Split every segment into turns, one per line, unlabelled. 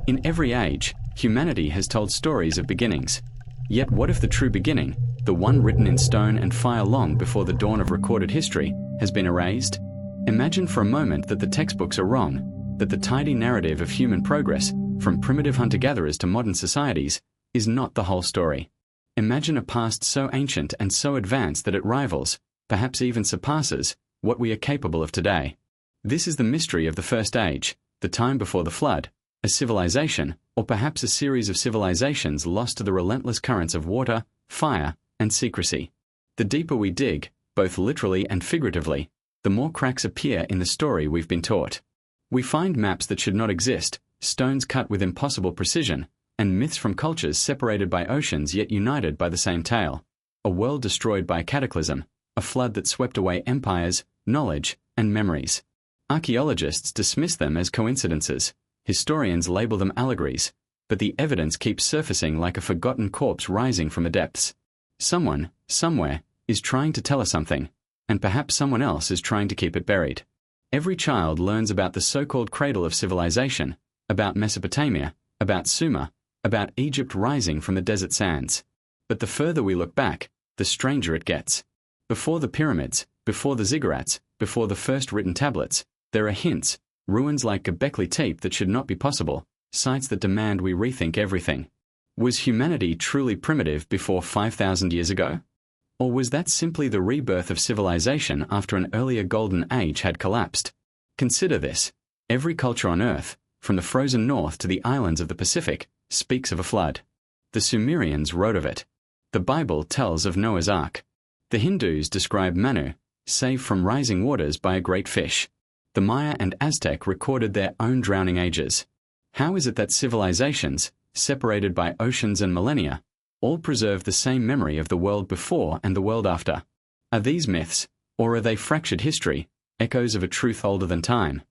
In every age, humanity has told stories of beginnings. Yet what if the true beginning, the one written in stone and fire long before the dawn of recorded history, has been erased? Imagine for a moment that the textbooks are wrong, that the tidy narrative of human progress, from primitive hunter-gatherers to modern societies, is not the whole story. Imagine a past so ancient and so advanced that it rivals, perhaps even surpasses, what we are capable of today. This is the mystery of the First Age, the time before the flood, a civilization, or perhaps a series of civilizations lost to the relentless currents of water, fire, and secrecy. The deeper we dig, both literally and figuratively, the more cracks appear in the story we've been taught. We find maps that should not exist, stones cut with impossible precision, and myths from cultures separated by oceans yet united by the same tale. A world destroyed by a cataclysm, a flood that swept away empires, knowledge, and memories. Archaeologists dismiss them as coincidences, historians label them allegories, but the evidence keeps surfacing like a forgotten corpse rising from the depths. Someone, somewhere, is trying to tell us something, and perhaps someone else is trying to keep it buried. Every child learns about the so-called cradle of civilization, about Mesopotamia, about Sumer, about Egypt rising from the desert sands. But the further we look back, the stranger it gets. Before the pyramids, before the ziggurats, before the first written tablets, there are hints, ruins like Göbekli Tepe that should not be possible, sites that demand we rethink everything. Was humanity truly primitive before 5,000 years ago? Or was that simply the rebirth of civilization after an earlier golden age had collapsed? Consider this. Every culture on Earth, from the frozen north to the islands of the Pacific, speaks of a flood. The Sumerians wrote of it. The Bible tells of Noah's Ark. The Hindus describe Manu, saved from rising waters by a great fish. The Maya and Aztec recorded their own drowning ages. How is it that civilizations, separated by oceans and millennia, all preserve the same memory of the world before and the world after? Are these myths, or are they fractured history, echoes of a truth older than time?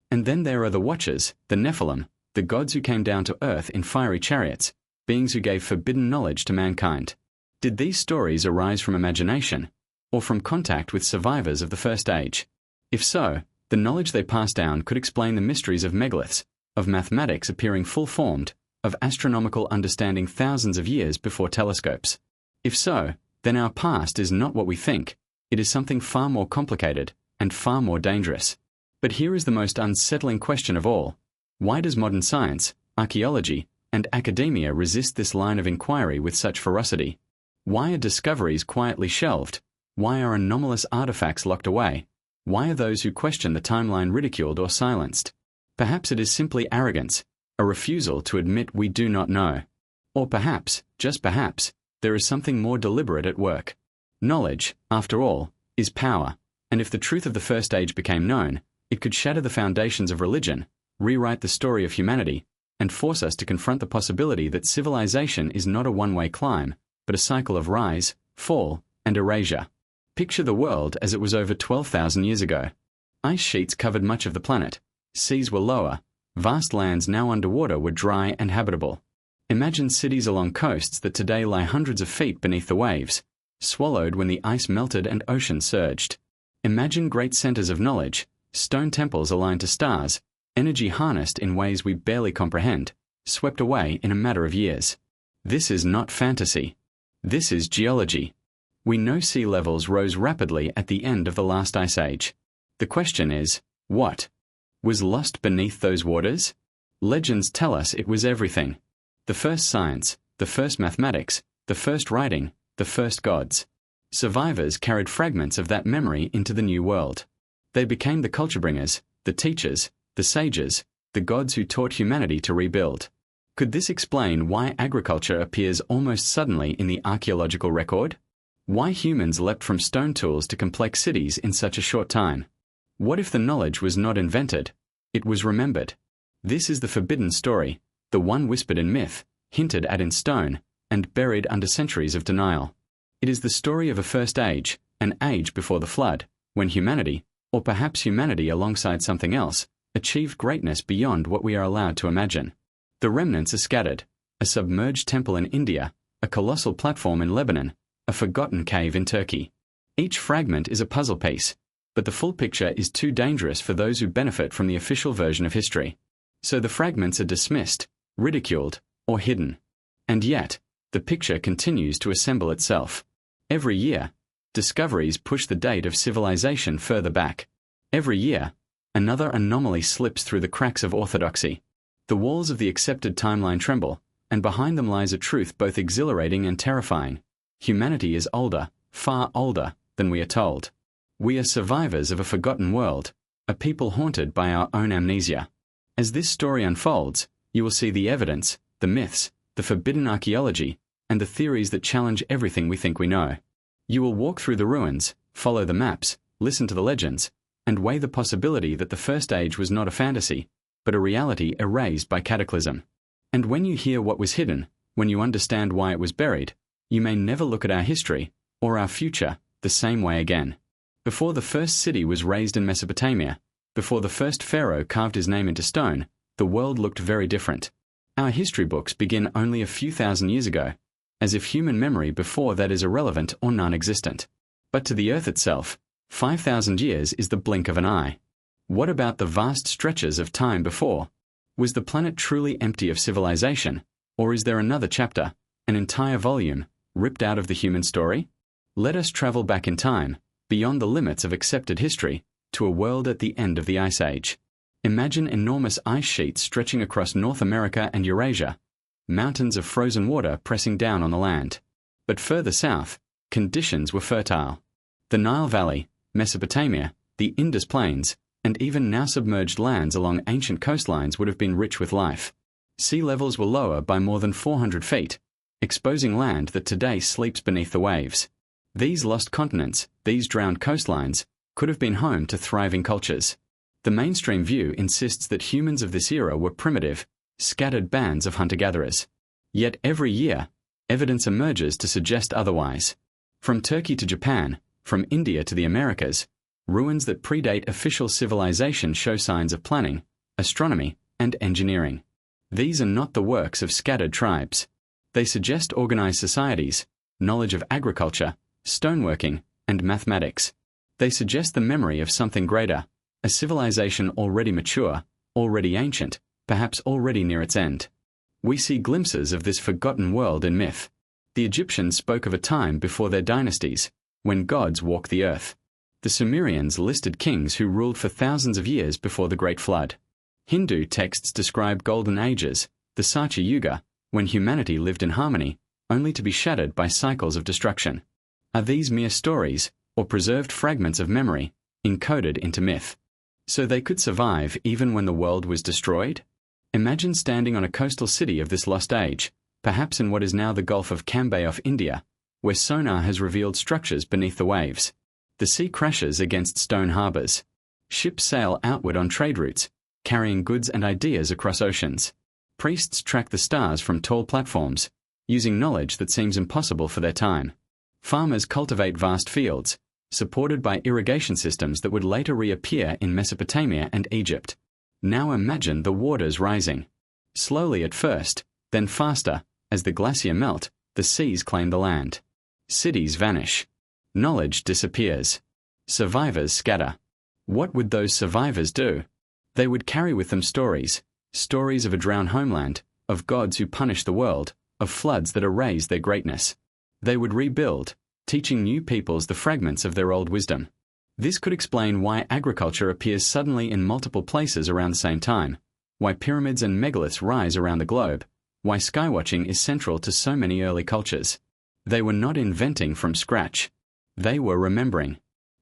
And then there are the Watchers, the Nephilim, the gods who came down to earth in fiery chariots, beings who gave forbidden knowledge to mankind. Did these stories arise from imagination, or from contact with survivors of the First Age? If so, the knowledge they passed down could explain the mysteries of megaliths, of mathematics appearing full-formed, of astronomical understanding thousands of years before telescopes. If so, then our past is not what we think. It is something far more complicated and far more dangerous. But here is the most unsettling question of all. Why does modern science, archaeology, and academia resist this line of inquiry with such ferocity? Why are discoveries quietly shelved? Why are anomalous artifacts locked away? Why are those who question the timeline ridiculed or silenced? Perhaps it is simply arrogance, a refusal to admit we do not know. Or perhaps, just perhaps, there is something more deliberate at work. Knowledge, after all, is power, and if the truth of the First Age became known, it could shatter the foundations of religion, rewrite the story of humanity, and force us to confront the possibility that civilization is not a one-way climb, but a cycle of rise, fall, and erasure. Picture the world as it was over 12,000 years ago. Ice sheets covered much of the planet. Seas were lower. Vast lands now underwater were dry and habitable. Imagine cities along coasts that today lie hundreds of feet beneath the waves, swallowed when the ice melted and oceans surged. Imagine great centers of knowledge, stone temples aligned to stars, energy harnessed in ways we barely comprehend, swept away in a matter of years. This is not fantasy. This is geology. We know sea levels rose rapidly at the end of the last ice age. The question is, what was lost beneath those waters? Legends tell us it was everything. The first science, the first mathematics, the first writing, the first gods. Survivors carried fragments of that memory into the new world. They became the culture bringers, the teachers, the sages, the gods who taught humanity to rebuild. Could this explain why agriculture appears almost suddenly in the archaeological record? Why humans leapt from stone tools to complex cities in such a short time? What if the knowledge was not invented? It was remembered. This is the forbidden story, the one whispered in myth, hinted at in stone, and buried under centuries of denial. It is the story of a first age, an age before the flood, when humanity, or perhaps humanity alongside something else, achieved greatness beyond what we are allowed to imagine. The remnants are scattered: a submerged temple in India, a colossal platform in Lebanon, a forgotten cave in Turkey. Each fragment is a puzzle piece, but the full picture is too dangerous for those who benefit from the official version of history. So the fragments are dismissed, ridiculed, or hidden. And yet, the picture continues to assemble itself. Every year, discoveries push the date of civilization further back. Every year, another anomaly slips through the cracks of orthodoxy. The walls of the accepted timeline tremble, and behind them lies a truth both exhilarating and terrifying. Humanity is older, far older, than we are told. We are survivors of a forgotten world, a people haunted by our own amnesia. As this story unfolds, you will see the evidence, the myths, the forbidden archaeology, and the theories that challenge everything we think we know. You will walk through the ruins, follow the maps, listen to the legends, and weigh the possibility that the First Age was not a fantasy, but a reality erased by cataclysm. And when you hear what was hidden, when you understand why it was buried, you may never look at our history, or our future, the same way again. Before the first city was raised in Mesopotamia, before the first pharaoh carved his name into stone, the world looked very different. Our history books begin only a few thousand years ago, as if human memory before that is irrelevant or non-existent. But to the Earth itself, 5,000 years is the blink of an eye. What about the vast stretches of time before? Was the planet truly empty of civilization, or is there another chapter, an entire volume, ripped out of the human story? Let us travel back in time, beyond the limits of accepted history, to a world at the end of the Ice Age. Imagine enormous ice sheets stretching across North America and Eurasia, mountains of frozen water pressing down on the land. But further south, conditions were fertile. The Nile Valley, Mesopotamia, the Indus Plains, and even now submerged lands along ancient coastlines would have been rich with life. Sea levels were lower by more than 400 feet, exposing land that today sleeps beneath the waves. These lost continents, these drowned coastlines, could have been home to thriving cultures. The mainstream view insists that humans of this era were primitive, scattered bands of hunter-gatherers. Yet every year, evidence emerges to suggest otherwise. From Turkey to Japan, from India to the Americas, ruins that predate official civilization show signs of planning, astronomy, and engineering. These are not the works of scattered tribes. They suggest organized societies, knowledge of agriculture, stoneworking, and mathematics. They suggest the memory of something greater, a civilization already mature, already ancient, perhaps already near its end. We see glimpses of this forgotten world in myth. The Egyptians spoke of a time before their dynasties, when gods walked the earth. The Sumerians listed kings who ruled for thousands of years before the Great Flood. Hindu texts describe golden ages, the Satya Yuga, when humanity lived in harmony, only to be shattered by cycles of destruction. Are these mere stories, or preserved fragments of memory, encoded into myth? So they could survive even when the world was destroyed? Imagine standing on a coastal city of this lost age, perhaps in what is now the Gulf of Cambay off India, where sonar has revealed structures beneath the waves. The sea crashes against stone harbors. Ships sail outward on trade routes, carrying goods and ideas across oceans. Priests track the stars from tall platforms, using knowledge that seems impossible for their time. Farmers cultivate vast fields, supported by irrigation systems that would later reappear in Mesopotamia and Egypt. Now imagine the waters rising. Slowly at first, then faster, as the glacier melt, the seas claim the land. Cities vanish. Knowledge disappears. Survivors scatter. What would those survivors do? They would carry with them stories of a drowned homeland, of gods who punish the world, of floods that erase their greatness. They would rebuild, teaching new peoples the fragments of their old wisdom. This could explain why agriculture appears suddenly in multiple places around the same time, why pyramids and megaliths rise around the globe, why skywatching is central to so many early cultures. They were not inventing from scratch. They were remembering.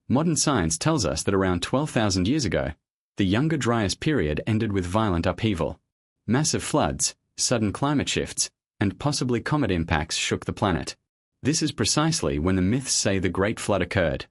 Modern science tells us that around 12,000 years ago, the Younger Dryas period ended with violent upheaval. Massive floods, sudden climate shifts, and possibly comet impacts shook the planet. This is precisely when the myths say the Great Flood occurred.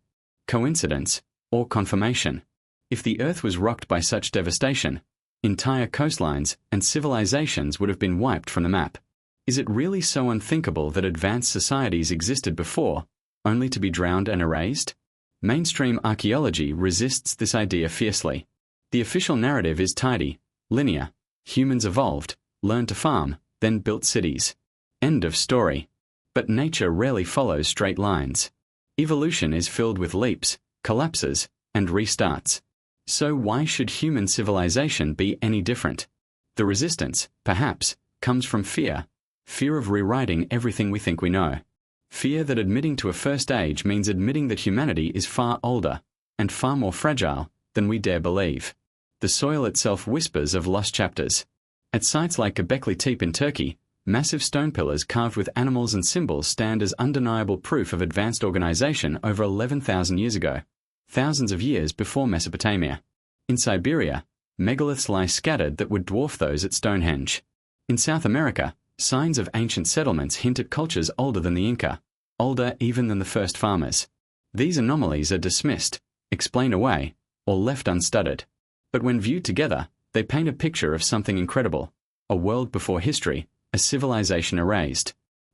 Coincidence, or confirmation? If the Earth was rocked by such devastation, entire coastlines and civilizations would have been wiped from the map. Is it really so unthinkable that advanced societies existed before, only to be drowned and erased? Mainstream archaeology resists this idea fiercely. The official narrative is tidy, linear. Humans evolved, learned to farm, then built cities. End of story. But nature rarely follows straight lines. Evolution is filled with leaps, collapses, and restarts. So why should human civilization be any different? The resistance, perhaps, comes from fear. Fear of rewriting everything we think we know. Fear that admitting to a first age means admitting that humanity is far older and far more fragile than we dare believe. The soil itself whispers of lost chapters. At sites like Göbekli Tepe in Turkey, massive stone pillars carved with animals and symbols stand as undeniable proof of advanced organization over 11,000 years ago, thousands of years before Mesopotamia. In Siberia, megaliths lie scattered that would dwarf those at Stonehenge. In South America, signs of ancient settlements hint at cultures older than the Inca, older even than the first farmers. These anomalies are dismissed, explained away, or left unstudied. But when viewed together, they paint a picture of something incredible, a world before history, a civilization erased.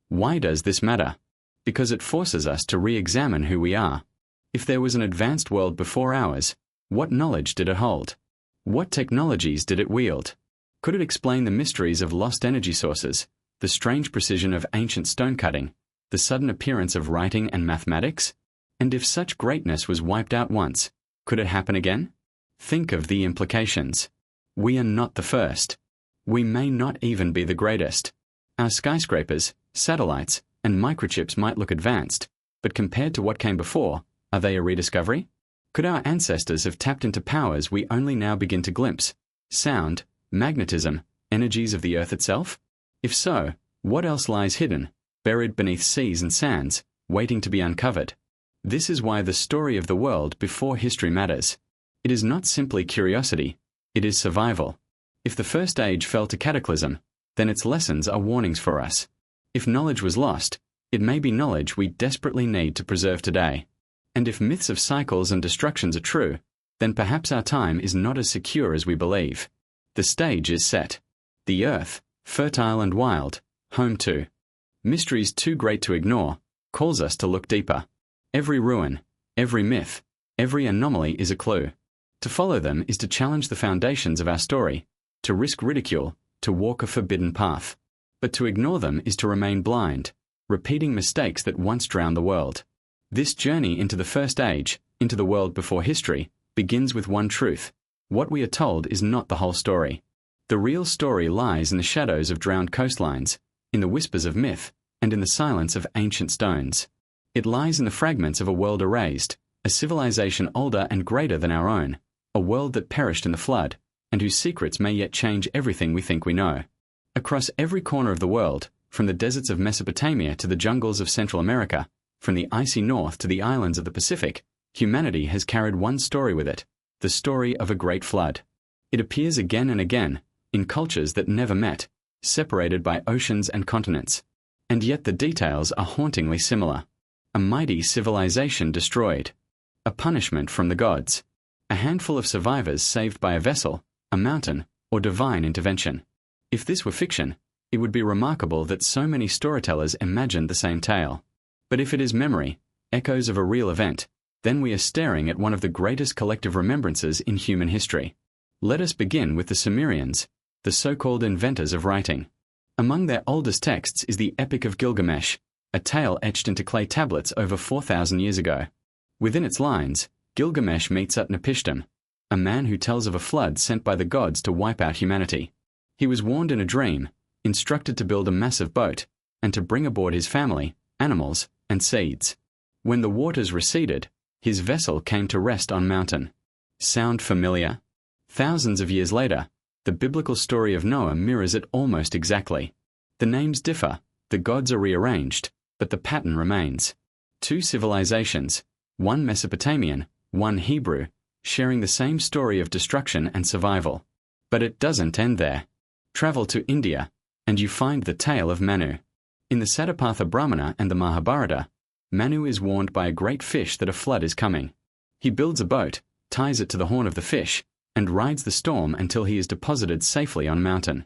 Why does this matter? Because it forces us to re-examine who we are. If there was an advanced world before ours, what knowledge did it hold? What technologies did it wield? Could it explain the mysteries of lost energy sources, the strange precision of ancient stone cutting, the sudden appearance of writing and mathematics? And if such greatness was wiped out once, could it happen again? Think of the implications. We are not the first. We may not even be the greatest. Our skyscrapers, satellites, and microchips might look advanced, but compared to what came before, are they a rediscovery? Could our ancestors have tapped into powers we only now begin to glimpse? Sound, magnetism, energies of the earth itself? If so, what else lies hidden, buried beneath seas and sands, waiting to be uncovered? This is why the story of the world before history matters. It is not simply curiosity, it is survival. If the first age fell to cataclysm, then its lessons are warnings for us. If knowledge was lost, it may be knowledge we desperately need to preserve today. And if myths of cycles and destructions are true, then perhaps our time is not as secure as we believe. The stage is set. The earth, fertile and wild, home to mysteries too great to ignore, calls us to look deeper. Every ruin, every myth, every anomaly is a clue. To follow them is to challenge the foundations of our story, to risk ridicule, to walk a forbidden path. But to ignore them is to remain blind, repeating mistakes that once drowned the world. This journey into the first age, into the world before history, begins with one truth. What we are told is not the whole story. The real story lies in the shadows of drowned coastlines, in the whispers of myth, and in the silence of ancient stones. It lies in the fragments of a world erased, a civilization older and greater than our own, a world that perished in the flood, and whose secrets may yet change everything we think we know. Across every corner of the world, from the deserts of Mesopotamia to the jungles of Central America, from the icy north to the islands of the Pacific, humanity has carried one story with it, the story of a great flood. It appears again and again, in cultures that never met, separated by oceans and continents. And yet the details are hauntingly similar. A mighty civilization destroyed. A punishment from the gods. A handful of survivors saved by a vessel, a mountain, or divine intervention. If this were fiction, it would be remarkable that so many storytellers imagined the same tale. But if it is memory, echoes of a real event, then we are staring at one of the greatest collective remembrances in human history. Let us begin with the Sumerians, the so-called inventors of writing. Among their oldest texts is the Epic of Gilgamesh, a tale etched into clay tablets over 4,000 years ago. Within its lines, Gilgamesh meets Utnapishtim, a man who tells of a flood sent by the gods to wipe out humanity. He was warned in a dream, instructed to build a massive boat, and to bring aboard his family, animals, and seeds. When the waters receded, his vessel came to rest on mountain. Sound familiar? Thousands of years later, the biblical story of Noah mirrors it almost exactly. The names differ, the gods are rearranged, but the pattern remains. Two civilizations, one Mesopotamian, one Hebrew, sharing the same story of destruction and survival. But it doesn't end there. Travel to India, and you find the tale of Manu. In the Satapatha Brahmana and the Mahabharata, Manu is warned by a great fish that a flood is coming. He builds a boat, ties it to the horn of the fish, and rides the storm until he is deposited safely on a mountain.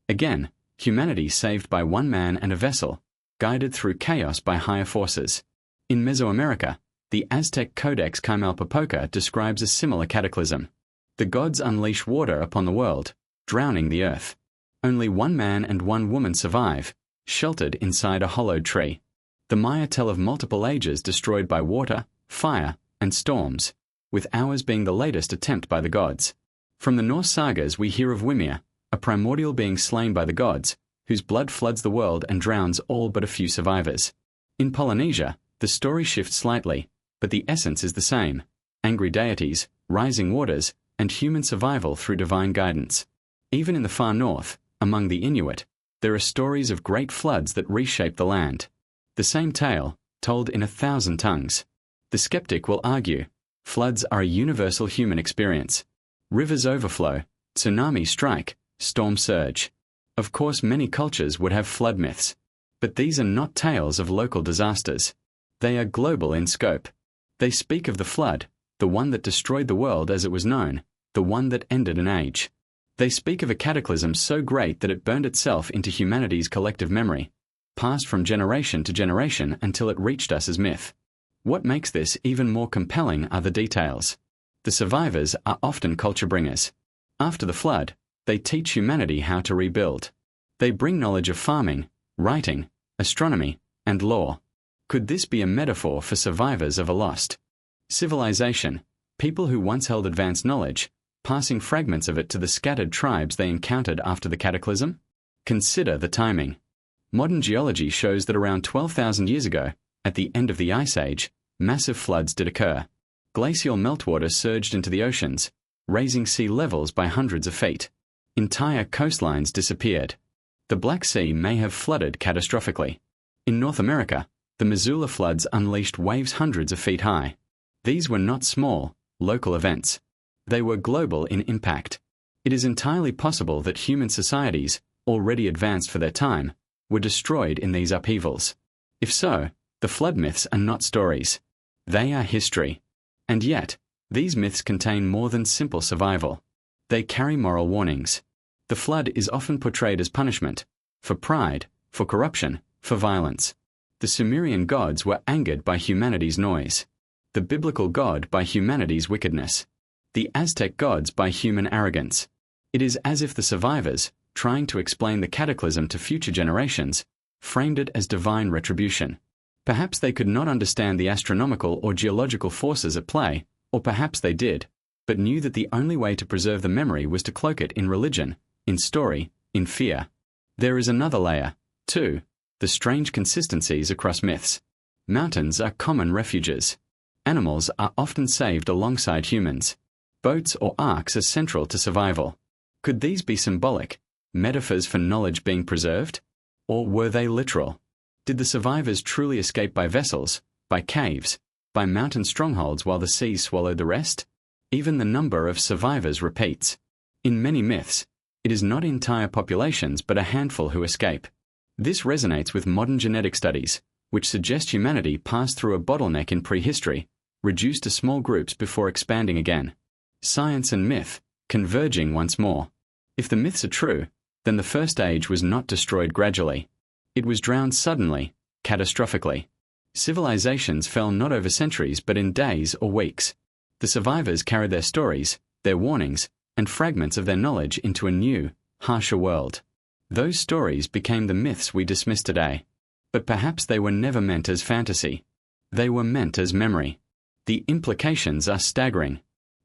Again, humanity saved by one man and a vessel, guided through chaos by higher forces. In Mesoamerica, the Aztec Codex Chimalpopoca describes a similar cataclysm. The gods unleash water upon the world, drowning the earth. Only one man and one woman survive, sheltered inside a hollowed tree. The Maya tell of multiple ages destroyed by water, fire, and storms, with ours being the latest attempt by the gods. From the Norse sagas we hear of Wymir, a primordial being slain by the gods, whose blood floods the world and drowns all but a few survivors. In Polynesia, the story shifts slightly, but the essence is the same: angry deities, rising waters, and human survival through divine guidance. Even in the far north, among the Inuit, there are stories of great floods that reshape the land. The same tale, told in 1,000 tongues. The skeptic will argue, floods are a universal human experience. Rivers overflow, tsunamis strike, storms surge. Of course, many cultures would have flood myths. But these are not tales of local disasters. They are global in scope. They speak of the flood, the one that destroyed the world as it was known, the one that ended an age. They speak of a cataclysm so great that it burned itself into humanity's collective memory, passed from generation to generation until it reached us as myth. What makes this even more compelling are the details. The survivors are often culture bringers. After the flood, they teach humanity how to rebuild. They bring knowledge of farming, writing, astronomy, and law. Could this be a metaphor for survivors of a lost civilization, people who once held advanced knowledge, passing fragments of it to the scattered tribes they encountered after the cataclysm? Consider the timing. Modern geology shows that around 12,000 years ago, at the end of the Ice Age, massive floods did occur. Glacial meltwater surged into the oceans, raising sea levels by hundreds of feet. Entire coastlines disappeared. The Black Sea may have flooded catastrophically. In North America, the Missoula floods unleashed waves hundreds of feet high. These were not small, local events. They were global in impact. It is entirely possible that human societies, already advanced for their time, were destroyed in these upheavals. If so, the flood myths are not stories. They are history. And yet, these myths contain more than simple survival. They carry moral warnings. The flood is often portrayed as punishment, for pride, for corruption, for violence. The Sumerian gods were angered by humanity's noise. The biblical God by humanity's wickedness. The Aztec gods by human arrogance. It is as if the survivors, trying to explain the cataclysm to future generations, framed it as divine retribution. Perhaps they could not understand the astronomical or geological forces at play, or perhaps they did, but knew that the only way to preserve the memory was to cloak it in religion, in story, in fear. There is another layer, too, the strange consistencies across myths. Mountains are common refuges. Animals are often saved alongside humans. Boats or arks are central to survival. Could these be symbolic, metaphors for knowledge being preserved? Or were they literal? Did the survivors truly escape by vessels, by caves, by mountain strongholds while the sea swallowed the rest? Even the number of survivors repeats. In many myths, it is not entire populations but a handful who escape. This resonates with modern genetic studies, which suggest humanity passed through a bottleneck in prehistory, reduced to small groups before expanding again. Science and myth, converging once more. If the myths are true, then the first age was not destroyed gradually. It was drowned suddenly, catastrophically. Civilizations fell not over centuries but in days or weeks. The survivors carried their stories, their warnings, and fragments of their knowledge into a new, harsher world. Those stories became the myths we dismiss today. But perhaps they were never meant as fantasy. They were meant as memory. The implications are staggering.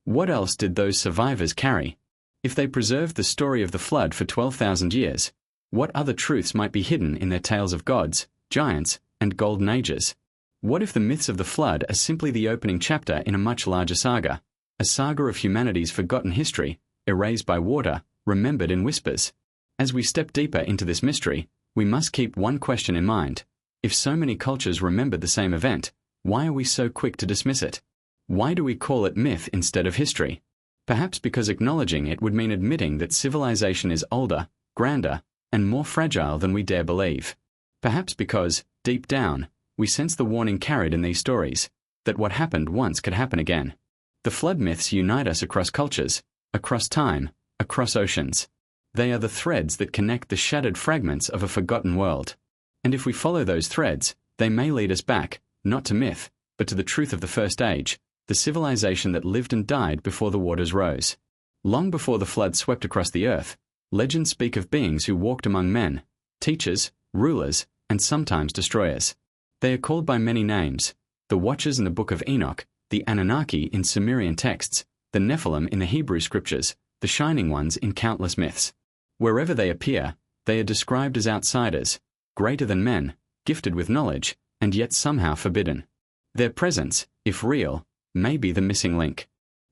What else did those survivors carry? If they preserved the story of the flood for 12,000 years, what other truths might be hidden in their tales of gods, giants, and golden ages? What if the myths of the flood are simply the opening chapter in a much larger saga, a saga of humanity's forgotten history, erased by water, remembered in whispers? As we step deeper into this mystery, we must keep one question in mind. If so many cultures remembered the same event, why are we so quick to dismiss it? Why do we call it myth instead of history? Perhaps because acknowledging it would mean admitting that civilization is older, grander, and more fragile than we dare believe. Perhaps because, deep down, we sense the warning carried in these stories, that what happened once could happen again. The flood myths unite us across cultures, across time, across oceans. They are the threads that connect the shattered fragments of a forgotten world. And if we follow those threads, they may lead us back, not to myth, but to the truth of the first age, the civilization that lived and died before the waters rose. Long before the flood swept across the earth, legends speak of beings who walked among men, teachers, rulers, and sometimes destroyers. They are called by many names: the Watchers in the Book of Enoch, the Anunnaki in Sumerian texts, the Nephilim in the Hebrew scriptures, the Shining Ones in countless myths. Wherever they appear, they are described as outsiders, greater than men, gifted with knowledge, and yet somehow forbidden. Their presence, if real, may be the missing link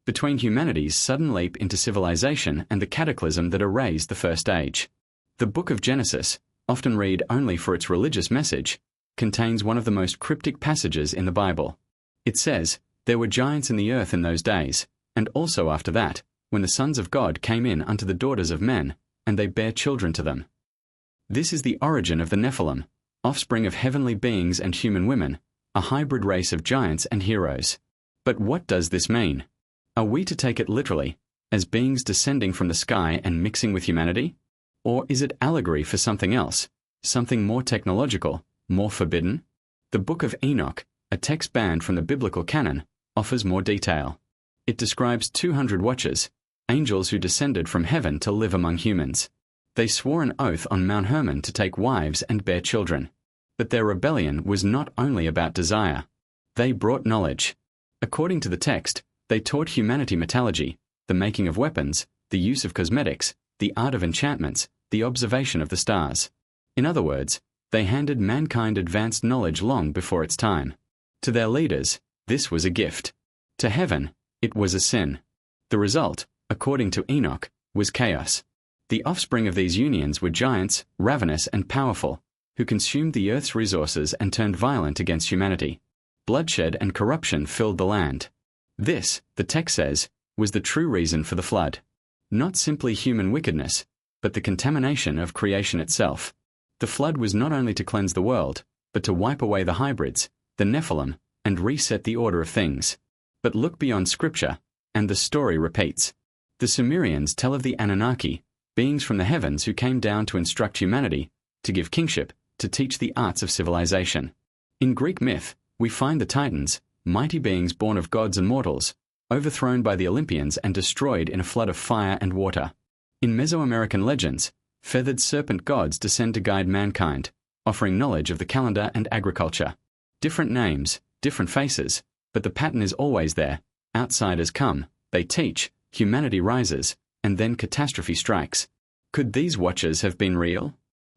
between humanity's sudden leap into civilization and the cataclysm that erased the first age. The book of Genesis, often read only for its religious message, contains one of the most cryptic passages in the Bible. It says, "There were giants in the earth in those days, and also after that, when the sons of God came in unto the daughters of men, and they bare children to them." This is the origin of the Nephilim, offspring of heavenly beings and human women, a hybrid race of giants and heroes. But what does this mean? Are we to take it literally, as beings descending from the sky and mixing with humanity? Or is it allegory for something else, something more technological, more forbidden? The Book of Enoch, a text banned from the biblical canon, offers more detail. It describes 200 watchers, angels who descended from heaven to live among humans. They swore an oath on Mount Hermon to take wives and bear children. But their rebellion was not only about desire. They brought knowledge. According to the text, they taught humanity metallurgy, the making of weapons, the use of cosmetics, the art of enchantments, the observation of the stars. In other words, they handed mankind advanced knowledge long before its time. To their leaders, this was a gift. To heaven, it was a sin. The result, according to Enoch, was chaos. The offspring of these unions were giants, ravenous and powerful, who consumed the earth's resources and turned violent against humanity. Bloodshed and corruption filled the land. This, the text says, was the true reason for the flood. Not simply human wickedness, but the contamination of creation itself. The flood was not only to cleanse the world, but to wipe away the hybrids, the Nephilim, and reset the order of things. But look beyond Scripture, and the story repeats. The Sumerians tell of the Anunnaki, beings from the heavens who came down to instruct humanity, to give kingship, to teach the arts of civilization. In Greek myth, we find the Titans, mighty beings born of gods and mortals, overthrown by the Olympians and destroyed in a flood of fire and water. In Mesoamerican legends, feathered serpent gods descend to guide mankind, offering knowledge of the calendar and agriculture. Different names, different faces, but the pattern is always there. Outsiders come, they teach, humanity rises, and then catastrophe strikes. Could these watchers have been real?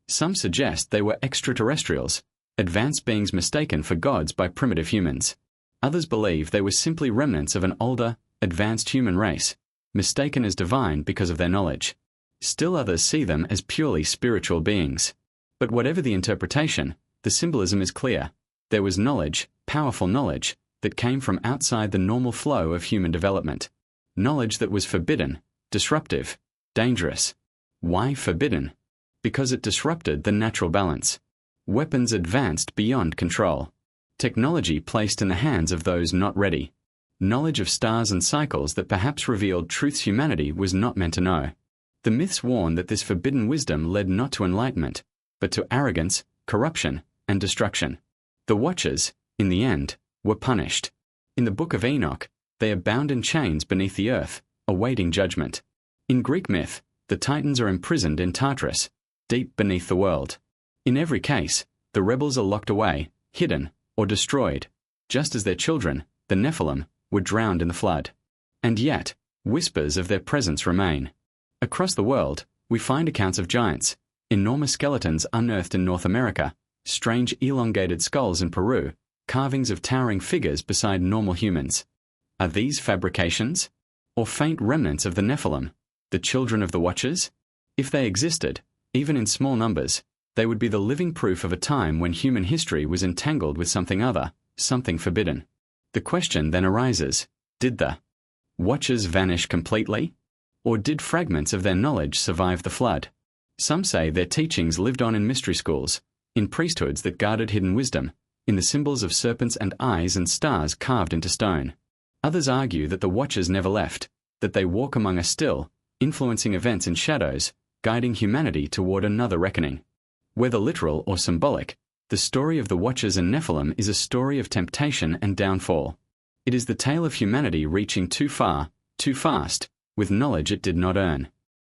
Some suggest they were extraterrestrials, advanced beings mistaken for gods by primitive humans. Others believe they were simply remnants of an older, advanced human race, mistaken as divine because of their knowledge. Still others see them as purely spiritual beings. But whatever the interpretation, the symbolism is clear. There was knowledge, powerful knowledge, that came from outside the normal flow of human development. Knowledge that was forbidden, disruptive, dangerous. Why forbidden? Because it disrupted the natural balance. Weapons advanced beyond control. Technology placed in the hands of those not ready. Knowledge of stars and cycles that perhaps revealed truths humanity was not meant to know. The myths warn that this forbidden wisdom led not to enlightenment, but to arrogance, corruption, and destruction. The watchers, in the end, were punished. In the Book of Enoch, they are bound in chains beneath the earth, awaiting judgment. In Greek myth, the Titans are imprisoned in Tartarus, deep beneath the world. In every case, the rebels are locked away, hidden, or destroyed, just as their children, the Nephilim, were drowned in the flood. And yet, whispers of their presence remain. Across the world, we find accounts of giants, enormous skeletons unearthed in North America, strange elongated skulls in Peru, carvings of towering figures beside normal humans. Are these fabrications? Or faint remnants of the Nephilim, the children of the Watchers? If they existed, even in small numbers, they would be the living proof of a time when human history was entangled with something other, something forbidden. The question then arises, did the Watchers vanish completely? Or did fragments of their knowledge survive the flood? Some say their teachings lived on in mystery schools, in priesthoods that guarded hidden wisdom, in the symbols of serpents and eyes and stars carved into stone. Others argue that the Watchers never left, that they walk among us still, influencing events in shadows, guiding humanity toward another reckoning. Whether literal or symbolic, the story of the Watchers and Nephilim is a story of temptation and downfall. It is the tale of humanity reaching too far, too fast, with knowledge it did not earn.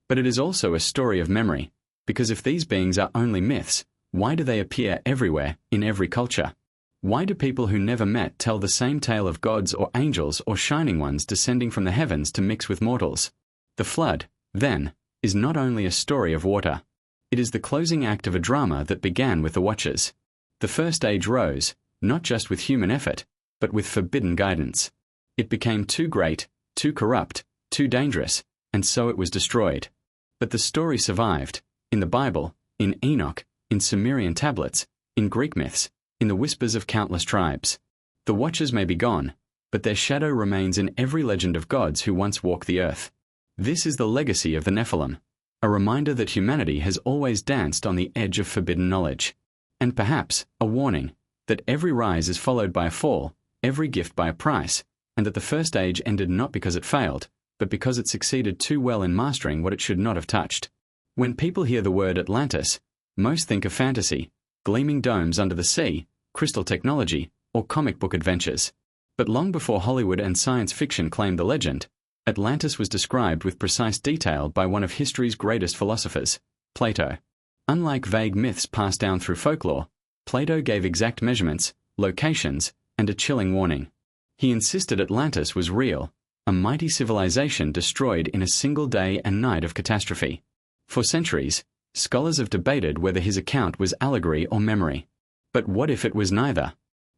But it is also a story of memory, because if these beings are only myths, why do they appear everywhere, in every culture? Why do people who never met tell the same tale of gods or angels or shining ones descending from the heavens to mix with mortals? The flood, then, is not only a story of water. It is the closing act of a drama that began with the Watchers. The First Age rose, not just with human effort, but with forbidden guidance. It became too great, too corrupt, too dangerous, and so it was destroyed. But the story survived, in the Bible, in Enoch, in Sumerian tablets, in Greek myths, in the whispers of countless tribes. The Watchers may be gone, but their shadow remains in every legend of gods who once walked the earth. This is the legacy of the Nephilim, a reminder that humanity has always danced on the edge of forbidden knowledge. And perhaps a warning that every rise is followed by a fall, every gift by a price, and that the First Age ended not because it failed, but because it succeeded too well in mastering what it should not have touched. When people hear the word Atlantis, most think of fantasy, gleaming domes under the sea, crystal technology, or comic book adventures. But long before Hollywood and science fiction claimed the legend, Atlantis was described with precise detail by one of history's greatest philosophers, Plato. Unlike vague myths passed down through folklore, Plato gave exact measurements, locations, and a chilling warning. He insisted Atlantis was real, a mighty civilization destroyed in a single day and night of catastrophe. For centuries, scholars have debated whether his account was allegory or memory. But what if it was neither?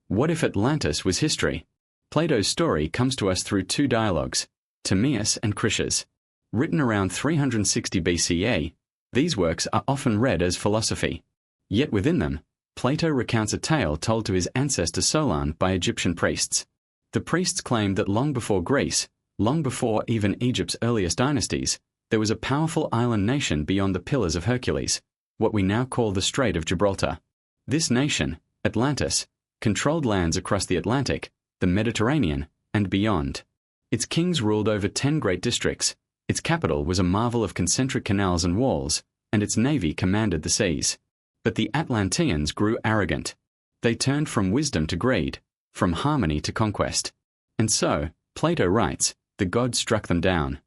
What if Atlantis was history? Plato's story comes to us through two dialogues, Timaeus and Critias. Written around 360 BCE, these works are often read as philosophy. Yet within them, Plato recounts a tale told to his ancestor Solon by Egyptian priests. The priests claimed that long before Greece, long before even Egypt's earliest dynasties, there was a powerful island nation beyond the Pillars of Hercules, what we now call the Strait of Gibraltar. This nation, Atlantis, controlled lands across the Atlantic, the Mediterranean, and beyond. Its kings ruled over 10 great districts, its capital was a marvel of concentric canals and walls, and its navy commanded the seas. But the Atlanteans grew arrogant. They turned from wisdom to greed, from harmony to conquest. And so, Plato writes, the gods struck them down.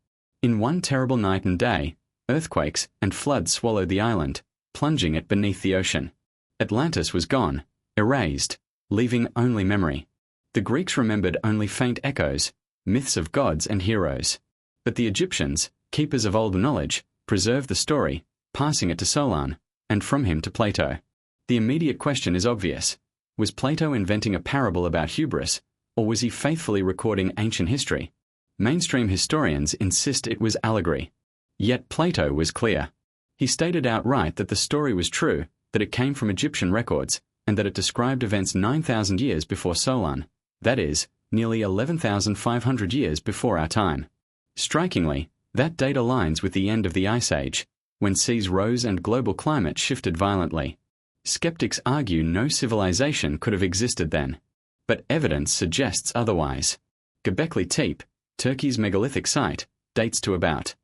In one terrible night and day, earthquakes and floods swallowed the island, plunging it beneath the ocean. Atlantis was gone, erased, leaving only memory. The Greeks remembered only faint echoes, myths of gods and heroes. But the Egyptians, keepers of older knowledge, preserved the story, passing it to Solon, and from him to Plato. The immediate question is obvious. Was Plato inventing a parable about hubris, or was he faithfully recording ancient history? Mainstream historians insist it was allegory. Yet Plato was clear. He stated outright that the story was true, that it came from Egyptian records, and that it described events 9,000 years before Solon, that is, nearly 11,500 years before our time. Strikingly, that date aligns with the end of the Ice Age, when seas rose and global climate shifted violently. Skeptics argue no civilization could have existed then, but evidence suggests otherwise. Göbekli Tepe, Turkey's megalithic site, dates to about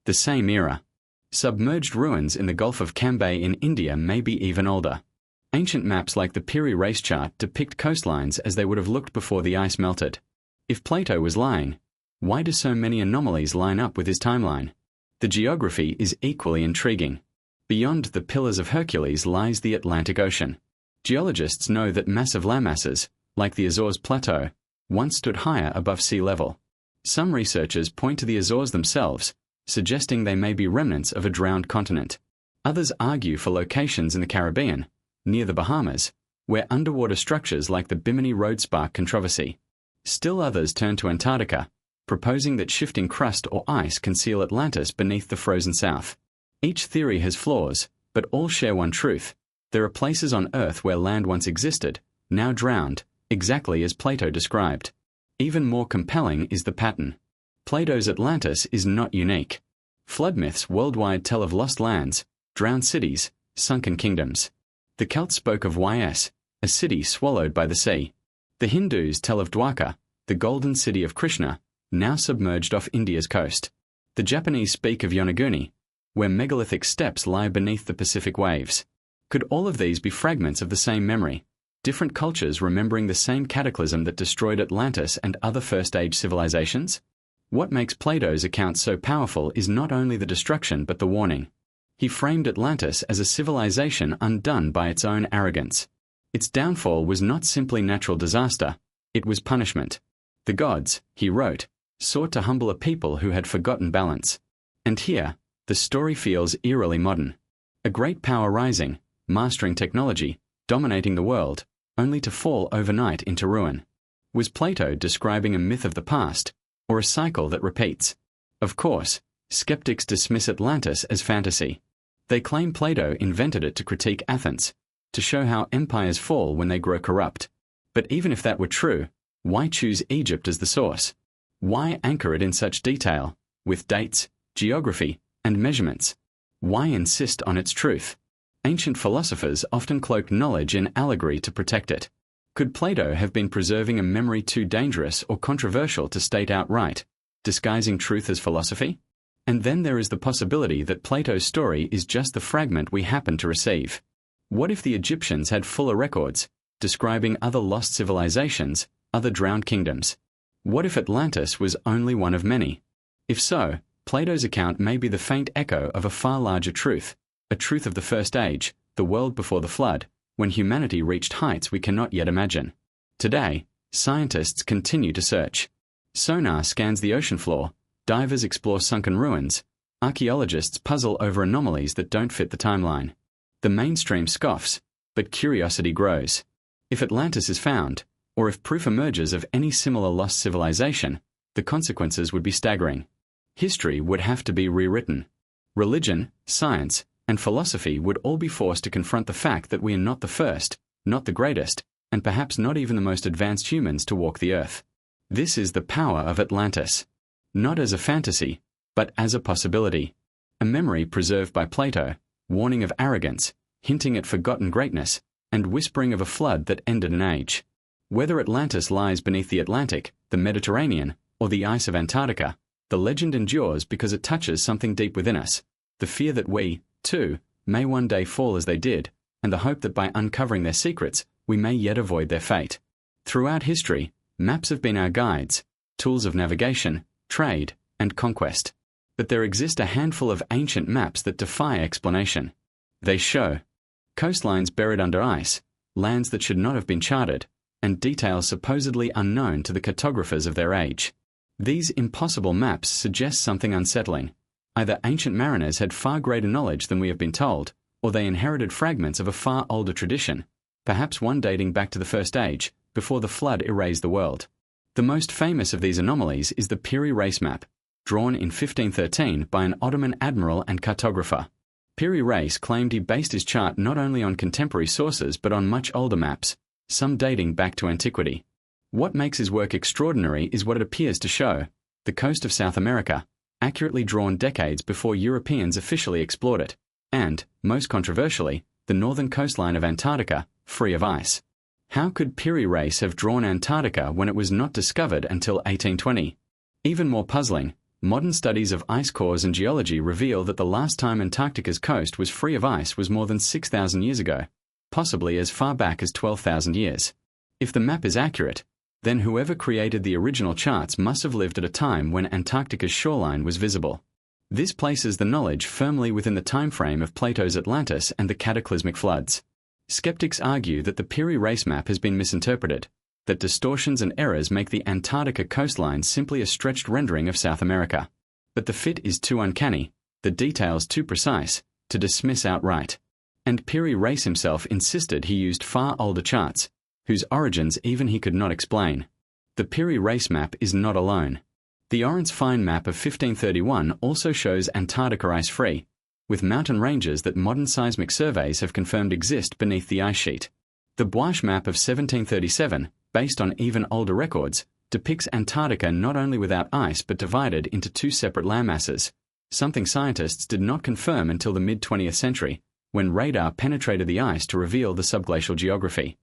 the same era. Submerged ruins in the Gulf of Cambay in India may be even older. Ancient maps like the Piri race chart depict coastlines as they would have looked before the ice melted. If Plato was lying, why do so many anomalies line up with his timeline? The geography is equally intriguing. Beyond the Pillars of Hercules lies the Atlantic Ocean. Geologists know that massive landmasses, like the Azores Plateau, once stood higher above sea level. Some researchers point to the Azores themselves, suggesting they may be remnants of a drowned continent. Others argue for locations in the Caribbean, near the Bahamas, where underwater structures like the Bimini Road spark controversy. Still others turn to Antarctica, proposing that shifting crust or ice conceal Atlantis beneath the frozen south. Each theory has flaws, but all share one truth. There are places on Earth where land once existed, now drowned, exactly as Plato described. Even more compelling is the pattern. Plato's Atlantis is not unique. Flood myths worldwide tell of lost lands, drowned cities, sunken kingdoms. The Celts spoke of Ys, a city swallowed by the sea. The Hindus tell of Dwarka, the golden city of Krishna, now submerged off India's coast. The Japanese speak of Yonaguni, where megalithic steps lie beneath the Pacific waves. Could all of these be fragments of the same memory? Different cultures remembering the same cataclysm that destroyed Atlantis and other first-age civilizations? What makes Plato's account so powerful is not only the destruction but the warning. He framed Atlantis as a civilization undone by its own arrogance. Its downfall was not simply natural disaster, it was punishment. The gods, he wrote, sought to humble a people who had forgotten balance. And here, the story feels eerily modern. A great power rising, mastering technology, dominating the world, only to fall overnight into ruin. Was Plato describing a myth of the past, or a cycle that repeats? Of course, skeptics dismiss Atlantis as fantasy. They claim Plato invented it to critique Athens, to show how empires fall when they grow corrupt. But even if that were true, why choose Egypt as the source? Why anchor it in such detail, with dates, geography, and measurements? Why insist on its truth? Ancient philosophers often cloaked knowledge in allegory to protect it. Could Plato have been preserving a memory too dangerous or controversial to state outright, disguising truth as philosophy? And then there is the possibility that Plato's story is just the fragment we happen to receive. What if the Egyptians had fuller records, describing other lost civilizations, other drowned kingdoms? What if Atlantis was only one of many? If so, Plato's account may be the faint echo of a far larger truth, a truth of the first age, the world before the flood, when humanity reached heights we cannot yet imagine. Today, scientists continue to search. Sonar scans the ocean floor, divers explore sunken ruins, archaeologists puzzle over anomalies that don't fit the timeline. The mainstream scoffs, but curiosity grows. If Atlantis is found, or if proof emerges of any similar lost civilization, the consequences would be staggering. History would have to be rewritten. Religion, science, and philosophy would all be forced to confront the fact that we are not the first, not the greatest, and perhaps not even the most advanced humans to walk the earth. This is the power of Atlantis. Not as a fantasy, but as a possibility. A memory preserved by Plato, warning of arrogance, hinting at forgotten greatness, and whispering of a flood that ended an age. Whether Atlantis lies beneath the Atlantic, the Mediterranean, or the ice of Antarctica, the legend endures because it touches something deep within us, the fear that we, too, may one day fall as they did, and the hope that by uncovering their secrets, we may yet avoid their fate. Throughout history, maps have been our guides, tools of navigation, trade, and conquest. But there exist a handful of ancient maps that defy explanation. They show coastlines buried under ice, lands that should not have been charted, and details supposedly unknown to the cartographers of their age. These impossible maps suggest something unsettling. Either ancient mariners had far greater knowledge than we have been told, or they inherited fragments of a far older tradition, perhaps one dating back to the First Age, before the flood erased the world. The most famous of these anomalies is the Piri Reis map, drawn in 1513 by an Ottoman admiral and cartographer. Piri Reis claimed he based his chart not only on contemporary sources but on much older maps, some dating back to antiquity. What makes his work extraordinary is what it appears to show: the coast of South America, accurately drawn decades before Europeans officially explored it, and, most controversially, the northern coastline of Antarctica, free of ice. How could Piri Reis have drawn Antarctica when it was not discovered until 1820? Even more puzzling, modern studies of ice cores and geology reveal that the last time Antarctica's coast was free of ice was more than 6,000 years ago, possibly as far back as 12,000 years. If the map is accurate, then whoever created the original charts must have lived at a time when Antarctica's shoreline was visible. This places the knowledge firmly within the time frame of Plato's Atlantis and the cataclysmic floods. Skeptics argue that the Piri Reis map has been misinterpreted, that distortions and errors make the Antarctica coastline simply a stretched rendering of South America. But the fit is too uncanny, the details too precise, to dismiss outright. And Piri Reis himself insisted he used far older charts, whose origins even he could not explain. The Piri Reis map is not alone. The Orens Fine map of 1531 also shows Antarctica ice-free, with mountain ranges that modern seismic surveys have confirmed exist beneath the ice sheet. The Bois map of 1737, based on even older records, depicts Antarctica not only without ice but divided into two separate landmasses, something scientists did not confirm until the mid-20th century, when radar penetrated the ice to reveal the subglacial geography.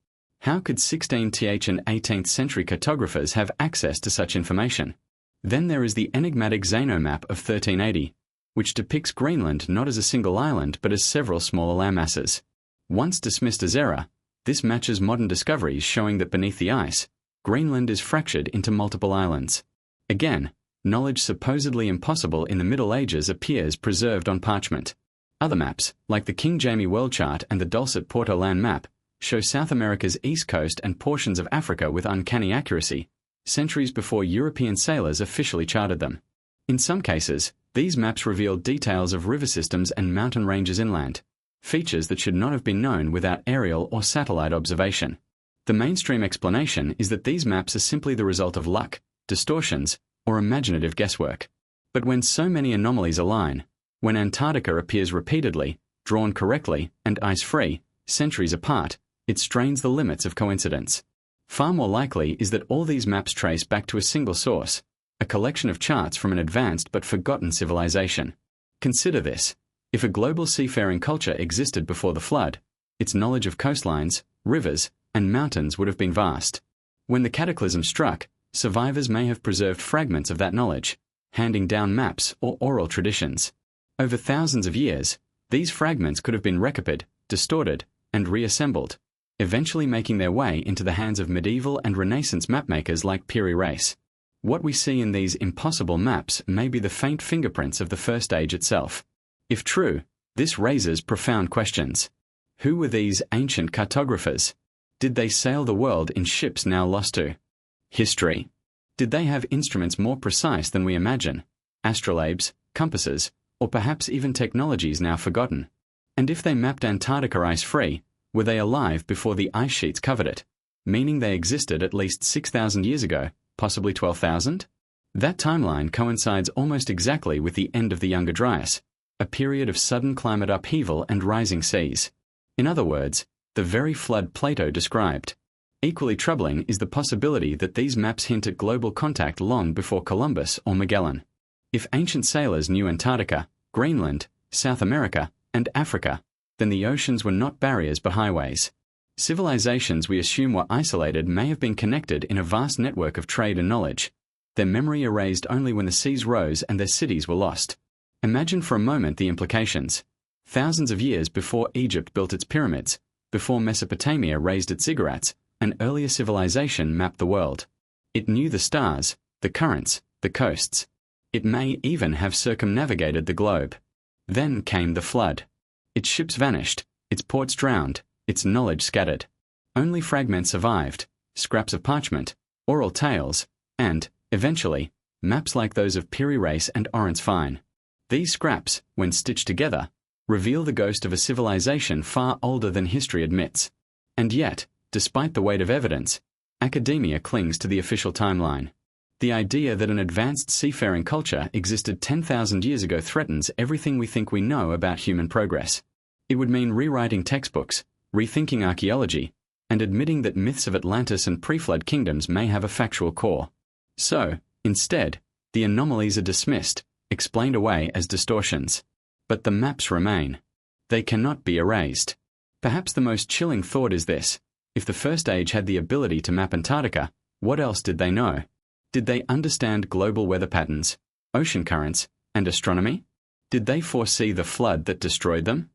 How could 16th and 18th century cartographers have access to such information? Then there is the enigmatic Zeno map of 1380, which depicts Greenland not as a single island but as several smaller landmasses. Once dismissed as error, this matches modern discoveries showing that beneath the ice, Greenland is fractured into multiple islands. Again, knowledge supposedly impossible in the Middle Ages appears preserved on parchment. Other maps, like the King James World Chart and the Dulcet Porto Land map, show South America's east coast and portions of Africa with uncanny accuracy, centuries before European sailors officially charted them. In some cases, these maps reveal details of river systems and mountain ranges inland, features that should not have been known without aerial or satellite observation. The mainstream explanation is that these maps are simply the result of luck, distortions, or imaginative guesswork. But when so many anomalies align, when Antarctica appears repeatedly, drawn correctly, and ice-free, centuries apart, it strains the limits of coincidence. Far more likely is that all these maps trace back to a single source, a collection of charts from an advanced but forgotten civilization. Consider this. If a global seafaring culture existed before the flood, its knowledge of coastlines, rivers, and mountains would have been vast. When the cataclysm struck, survivors may have preserved fragments of that knowledge, handing down maps or oral traditions. Over thousands of years, these fragments could have been recopied, distorted, and reassembled, eventually making their way into the hands of medieval and Renaissance mapmakers like Piri Reis. What we see in these impossible maps may be the faint fingerprints of the First Age itself. If true, this raises profound questions. Who were these ancient cartographers? Did they sail the world in ships now lost to history? Did they have instruments more precise than we imagine? Astrolabes, compasses, or perhaps even technologies now forgotten? And if they mapped Antarctica ice-free, were they alive before the ice sheets covered it, meaning they existed at least 6,000 years ago, possibly 12,000? That timeline coincides almost exactly with the end of the Younger Dryas, a period of sudden climate upheaval and rising seas. In other words, the very flood Plato described. Equally troubling is the possibility that these maps hint at global contact long before Columbus or Magellan. If ancient sailors knew Antarctica, Greenland, South America, and Africa, then the oceans were not barriers but highways. Civilizations we assume were isolated may have been connected in a vast network of trade and knowledge, their memory erased only when the seas rose and their cities were lost. Imagine for a moment the implications. Thousands of years before Egypt built its pyramids, before Mesopotamia raised its ziggurats, an earlier civilization mapped the world. It knew the stars, the currents, the coasts. It may even have circumnavigated the globe. Then came the flood. Its ships vanished, its ports drowned, its knowledge scattered. Only fragments survived, scraps of parchment, oral tales, and, eventually, maps like those of Piri Reis and Orance Fine. These scraps, when stitched together, reveal the ghost of a civilization far older than history admits. And yet, despite the weight of evidence, academia clings to the official timeline. The idea that an advanced seafaring culture existed 10,000 years ago threatens everything we think we know about human progress. It would mean rewriting textbooks, rethinking archaeology, and admitting that myths of Atlantis and pre-flood kingdoms may have a factual core. So, instead, the anomalies are dismissed, explained away as distortions. But the maps remain. They cannot be erased. Perhaps the most chilling thought is this: if the First Age had the ability to map Antarctica, what else did they know? Did they understand global weather patterns, ocean currents, and astronomy? Did they foresee the flood that destroyed them?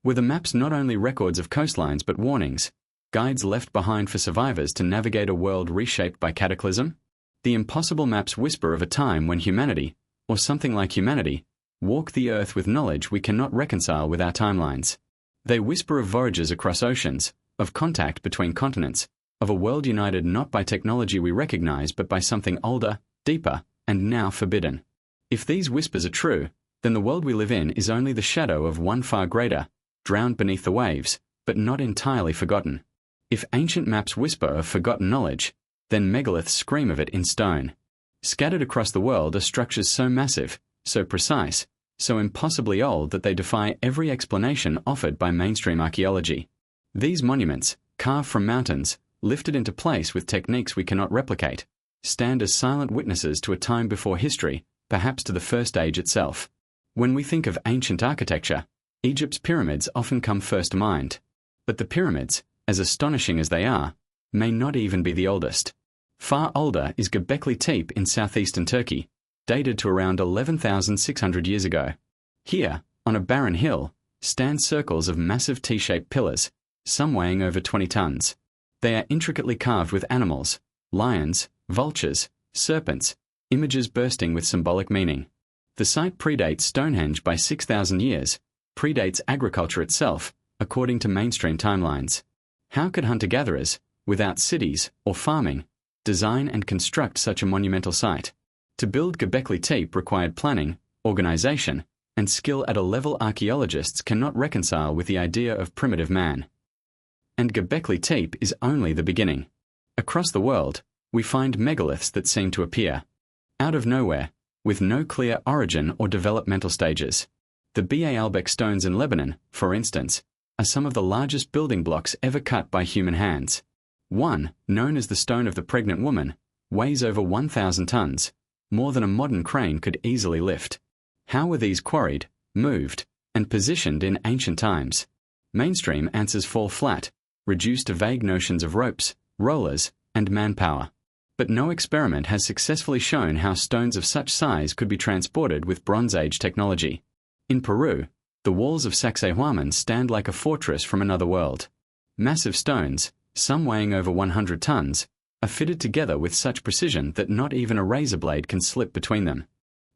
Were the maps not only records of coastlines but warnings, guides left behind for survivors to navigate a world reshaped by cataclysm? The impossible maps whisper of a time when humanity, or something like humanity, walked the earth with knowledge we cannot reconcile with our timelines. They whisper of voyages across oceans, of contact between continents, of a world united not by technology we recognize but by something older, deeper, and now forbidden. If these whispers are true, then the world we live in is only the shadow of one far greater, drowned beneath the waves, but not entirely forgotten. If ancient maps whisper of forgotten knowledge, then megaliths scream of it in stone. Scattered across the world are structures so massive, so precise, so impossibly old that they defy every explanation offered by mainstream archaeology. These monuments, carved from mountains, lifted into place with techniques we cannot replicate, stand as silent witnesses to a time before history, perhaps to the First Age itself. When we think of ancient architecture, Egypt's pyramids often come first to mind. But the pyramids, as astonishing as they are, may not even be the oldest. Far older is Göbekli Tepe in southeastern Turkey, dated to around 11,600 years ago. Here, on a barren hill, stand circles of massive T-shaped pillars, some weighing over 20 tons. They are intricately carved with animals, lions, vultures, serpents, images bursting with symbolic meaning. The site predates Stonehenge by 6,000 years, predates agriculture itself, according to mainstream timelines. How could hunter-gatherers, without cities or farming, design and construct such a monumental site? To build Göbekli Tepe required planning, organization, and skill at a level archaeologists cannot reconcile with the idea of primitive man. And Göbekli Tepe is only the beginning. Across the world, we find megaliths that seem to appear out of nowhere, with no clear origin or developmental stages. The Baalbek stones in Lebanon, for instance, are some of the largest building blocks ever cut by human hands. One, known as the Stone of the Pregnant Woman, weighs over 1,000 tons, more than a modern crane could easily lift. How were these quarried, moved, and positioned in ancient times? Mainstream answers fall flat, reduced to vague notions of ropes, rollers, and manpower. But no experiment has successfully shown how stones of such size could be transported with Bronze Age technology. In Peru, the walls of Sacsayhuaman stand like a fortress from another world. Massive stones, some weighing over 100 tons, are fitted together with such precision that not even a razor blade can slip between them.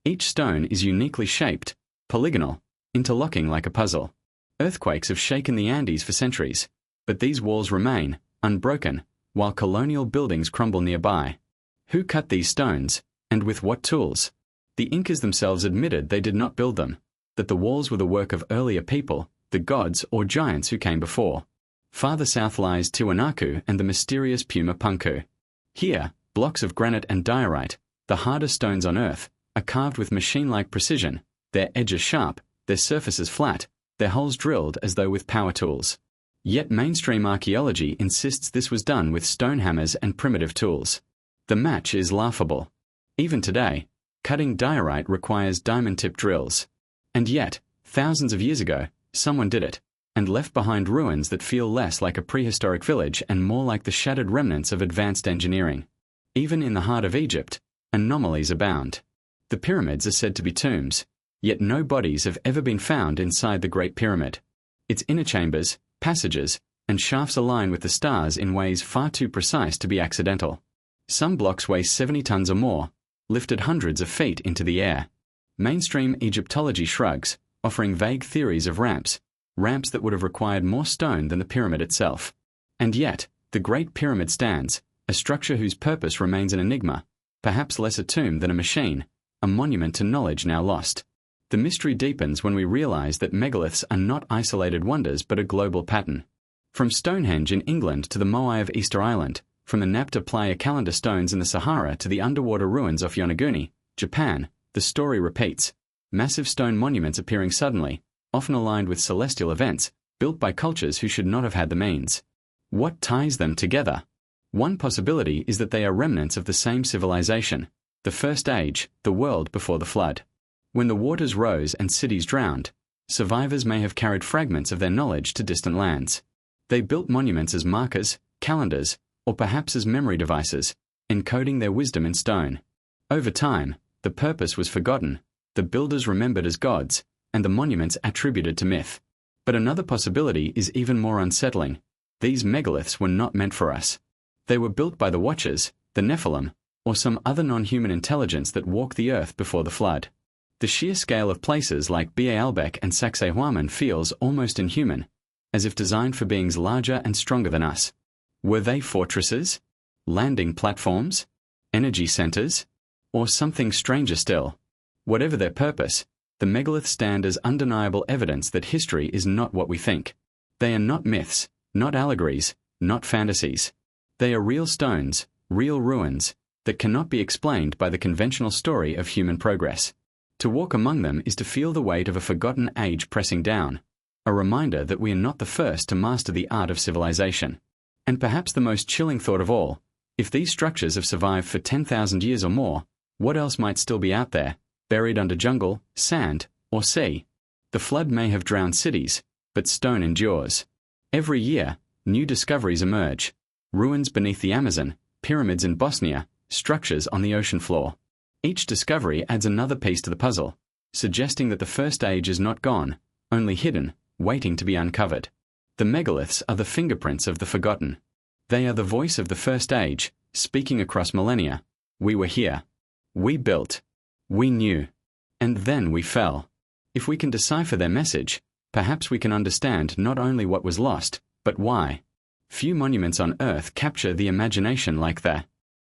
Each stone is uniquely shaped, polygonal, interlocking like a puzzle. Earthquakes have shaken the Andes for centuries, but these walls remain, unbroken, while colonial buildings crumble nearby. Who cut these stones, and with what tools? The Incas themselves admitted they did not build them, that the walls were the work of earlier people, the gods or giants who came before. Farther south lies Tiwanaku and the mysterious Puma Punku. Here, blocks of granite and diorite, the hardest stones on Earth, are carved with machine-like precision, their edges sharp, their surfaces flat, their holes drilled as though with power tools. Yet mainstream archaeology insists this was done with stone hammers and primitive tools. The match is laughable. Even today, cutting diorite requires diamond-tipped drills. And yet, thousands of years ago, someone did it, and left behind ruins that feel less like a prehistoric village and more like the shattered remnants of advanced engineering. Even in the heart of Egypt, anomalies abound. The pyramids are said to be tombs, yet no bodies have ever been found inside the Great Pyramid. Its inner chambers, passages, and shafts align with the stars in ways far too precise to be accidental. Some blocks weigh 70 tons or more, lifted hundreds of feet into the air. Mainstream Egyptology shrugs, offering vague theories of ramps that would have required more stone than the pyramid itself. And yet, the Great Pyramid stands, a structure whose purpose remains an enigma, perhaps less a tomb than a machine, a monument to knowledge now lost. The mystery deepens when we realize that megaliths are not isolated wonders but a global pattern. From Stonehenge in England to the Moai of Easter Island, from the Nabta Playa calendar stones in the Sahara to the underwater ruins off Yonaguni, Japan, the story repeats. Massive stone monuments appearing suddenly, often aligned with celestial events, built by cultures who should not have had the means. What ties them together? One possibility is that they are remnants of the same civilization, the First Age, the world before the flood. When the waters rose and cities drowned, survivors may have carried fragments of their knowledge to distant lands. They built monuments as markers, calendars, or perhaps as memory devices, encoding their wisdom in stone. Over time, the purpose was forgotten, the builders remembered as gods, and the monuments attributed to myth. But another possibility is even more unsettling. These megaliths were not meant for us. They were built by the Watchers, the Nephilim, or some other non-human intelligence that walked the earth before the flood. The sheer scale of places like Baalbek and Sacsayhuaman feels almost inhuman, as if designed for beings larger and stronger than us. Were they fortresses? Landing platforms? Energy centers? Or something stranger still? Whatever their purpose, the megaliths stand as undeniable evidence that history is not what we think. They are not myths, not allegories, not fantasies. They are real stones, real ruins, that cannot be explained by the conventional story of human progress. To walk among them is to feel the weight of a forgotten age pressing down, a reminder that we are not the first to master the art of civilization. And perhaps the most chilling thought of all, if these structures have survived for 10,000 years or more, what else might still be out there, buried under jungle, sand, or sea? The flood may have drowned cities, but stone endures. Every year, new discoveries emerge. Ruins beneath the Amazon, pyramids in Bosnia, structures on the ocean floor. Each discovery adds another piece to the puzzle, suggesting that the First Age is not gone, only hidden, waiting to be uncovered. The megaliths are the fingerprints of the forgotten. They are the voice of the First Age, speaking across millennia. We were here. We built. We knew. And then we fell. If we can decipher their message, perhaps we can understand not only what was lost, but why. Few monuments on Earth capture the imagination like the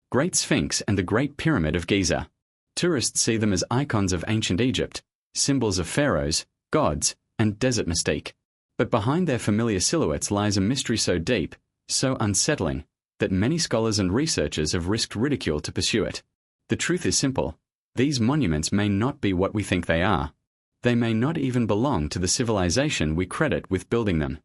Great Sphinx and the Great Pyramid of Giza. Tourists see them as icons of ancient Egypt, symbols of pharaohs, gods, and desert mystique. But behind their familiar silhouettes lies a mystery so deep, so unsettling, that many scholars and researchers have risked ridicule to pursue it. The truth is simple. These monuments may not be what we think they are. They may not even belong to the civilization we credit with building them.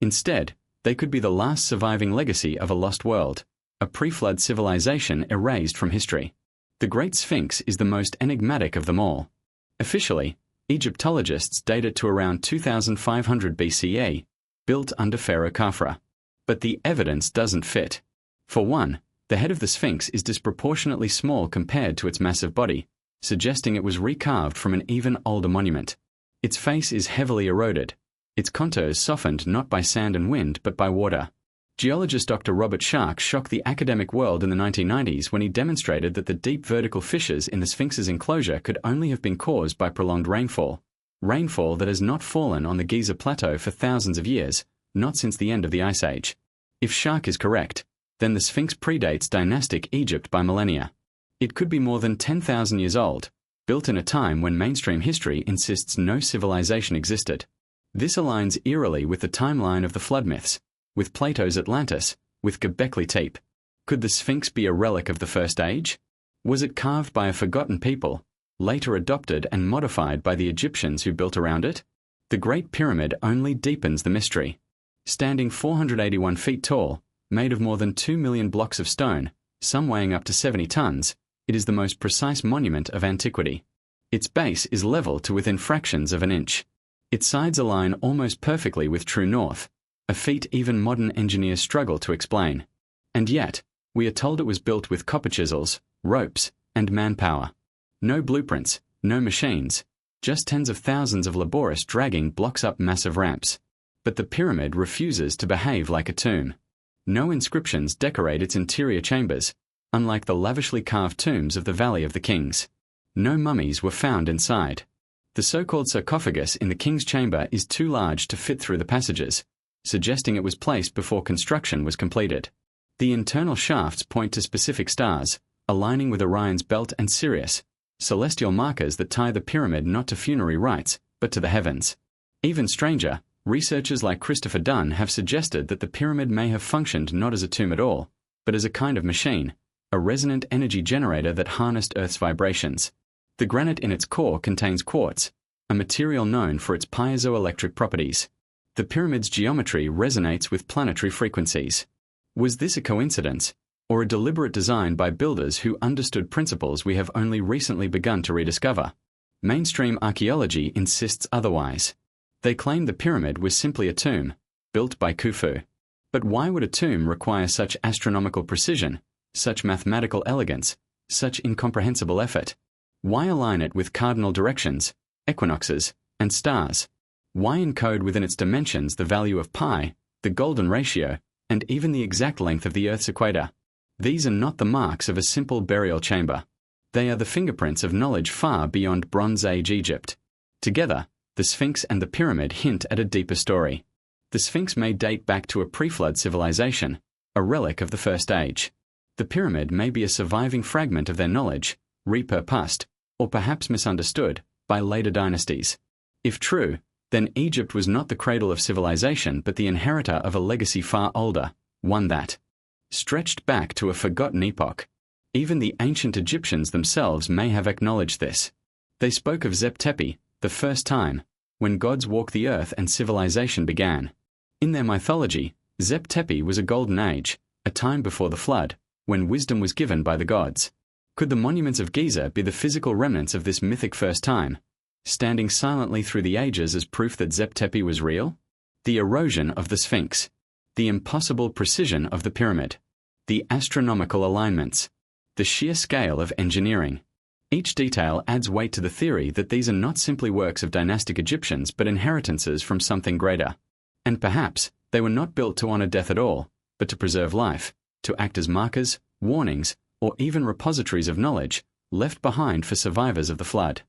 Instead, they could be the last surviving legacy of a lost world, a pre-flood civilization erased from history. The Great Sphinx is the most enigmatic of them all. Officially, Egyptologists date it to around 2500 BCE, built under Pharaoh Khafra. But the evidence doesn't fit. For one, the head of the Sphinx is disproportionately small compared to its massive body, suggesting it was recarved from an even older monument. Its face is heavily eroded, its contours softened not by sand and wind but by water. Geologist Dr. Robert Shark shocked the academic world in the 1990s when he demonstrated that the deep vertical fissures in the Sphinx's enclosure could only have been caused by prolonged rainfall that has not fallen on the Giza Plateau for thousands of years, not since the end of the Ice Age. If Shark is correct, then the Sphinx predates dynastic Egypt by millennia. It could be more than 10,000 years old, built in a time when mainstream history insists no civilization existed. This aligns eerily with the timeline of the flood myths, with Plato's Atlantis, with Göbekli Tepe. Could the Sphinx be a relic of the First Age? Was it carved by a forgotten people, later adopted and modified by the Egyptians who built around it? The Great Pyramid only deepens the mystery. Standing 481 feet tall, made of more than 2 million blocks of stone, some weighing up to 70 tons, it is the most precise monument of antiquity. Its base is level to within fractions of an inch. Its sides align almost perfectly with true north, a feat even modern engineers struggle to explain. And yet, we are told it was built with copper chisels, ropes, and manpower. No blueprints, no machines, just tens of thousands of laborious dragging blocks up massive ramps. But the pyramid refuses to behave like a tomb. No inscriptions decorate its interior chambers, unlike the lavishly carved tombs of the Valley of the Kings. No mummies were found inside. The so-called sarcophagus in the king's chamber is too large to fit through the passages, suggesting it was placed before construction was completed. The internal shafts point to specific stars, aligning with Orion's belt and Sirius, celestial markers that tie the pyramid not to funerary rites, but to the heavens. Even stranger, researchers like Christopher Dunn have suggested that the pyramid may have functioned not as a tomb at all, but as a kind of machine, a resonant energy generator that harnessed Earth's vibrations. The granite in its core contains quartz, a material known for its piezoelectric properties. The pyramid's geometry resonates with planetary frequencies. Was this a coincidence, or a deliberate design by builders who understood principles we have only recently begun to rediscover? Mainstream archaeology insists otherwise. They claim the pyramid was simply a tomb, built by Khufu. But why would a tomb require such astronomical precision, such mathematical elegance, such incomprehensible effort? Why align it with cardinal directions, equinoxes, and stars? Why encode within its dimensions the value of pi, the golden ratio, and even the exact length of the Earth's equator? These are not the marks of a simple burial chamber. They are the fingerprints of knowledge far beyond Bronze Age Egypt. Together, the Sphinx and the pyramid hint at a deeper story. The Sphinx may date back to a pre-flood civilization, a relic of the First Age. The pyramid may be a surviving fragment of their knowledge, repurposed, or perhaps misunderstood, by later dynasties. If true, then Egypt was not the cradle of civilization but the inheritor of a legacy far older, one that stretched back to a forgotten epoch. Even the ancient Egyptians themselves may have acknowledged this. They spoke of Zep Tepi, the first time, when gods walked the earth and civilization began. In their mythology, Zep Tepi was a golden age, a time before the flood, when wisdom was given by the gods. Could the monuments of Giza be the physical remnants of this mythic first time, standing silently through the ages as proof that Zep Tepi was real? The erosion of the Sphinx, the impossible precision of the pyramid, the astronomical alignments, the sheer scale of engineering. Each detail adds weight to the theory that these are not simply works of dynastic Egyptians but inheritances from something greater. And perhaps they were not built to honor death at all, but to preserve life, to act as markers, warnings, or even repositories of knowledge left behind for survivors of the flood.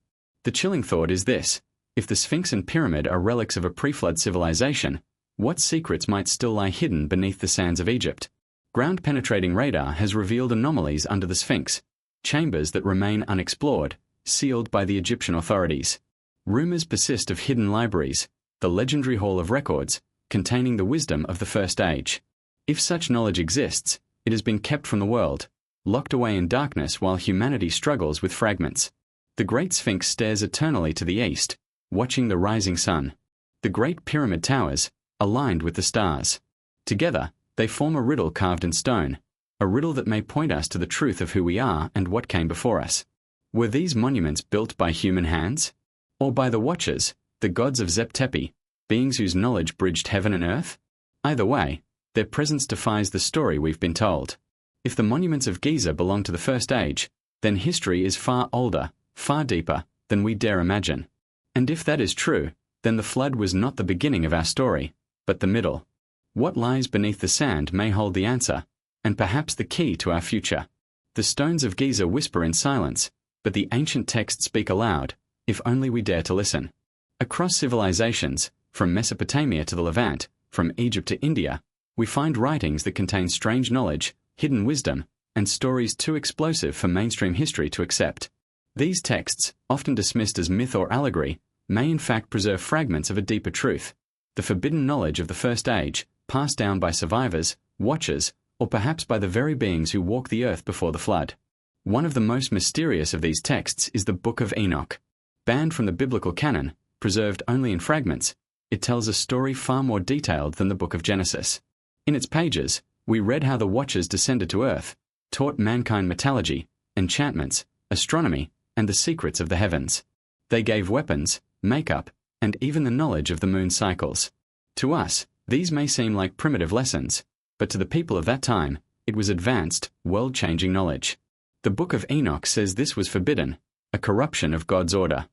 The chilling thought is this: if the Sphinx and pyramid are relics of a pre-flood civilization, what secrets might still lie hidden beneath the sands of Egypt? Ground-penetrating radar has revealed anomalies under the Sphinx, chambers that remain unexplored, sealed by the Egyptian authorities. Rumors persist of hidden libraries, the legendary Hall of Records, containing the wisdom of the First Age. If such knowledge exists, it has been kept from the world, locked away in darkness while humanity struggles with fragments. The Great Sphinx stares eternally to the east, watching the rising sun. The Great Pyramid towers, aligned with the stars. Together, they form a riddle carved in stone, a riddle that may point us to the truth of who we are and what came before us. Were these monuments built by human hands? Or by the Watchers, the gods of Zep-Tepi, beings whose knowledge bridged heaven and earth? Either way, their presence defies the story we've been told. If the monuments of Giza belong to the First Age, then history is far older, far deeper, than we dare imagine. And if that is true, then the flood was not the beginning of our story, but the middle. What lies beneath the sand may hold the answer, and perhaps the key to our future. The stones of Giza whisper in silence, but the ancient texts speak aloud, if only we dare to listen. Across civilizations, from Mesopotamia to the Levant, from Egypt to India, we find writings that contain strange knowledge, hidden wisdom, and stories too explosive for mainstream history to accept. These texts, often dismissed as myth or allegory, may in fact preserve fragments of a deeper truth, the forbidden knowledge of the First Age, passed down by survivors, watchers, or perhaps by the very beings who walked the earth before the flood. One of the most mysterious of these texts is the Book of Enoch. Banned from the biblical canon, preserved only in fragments, it tells a story far more detailed than the Book of Genesis. In its pages, we read how the Watchers descended to earth, taught mankind metallurgy, enchantments, astronomy, and the secrets of the heavens. They gave weapons, makeup, and even the knowledge of the moon cycles. To us, these may seem like primitive lessons, but to the people of that time, it was advanced, world-changing knowledge. The Book of Enoch says this was forbidden, a corruption of God's order.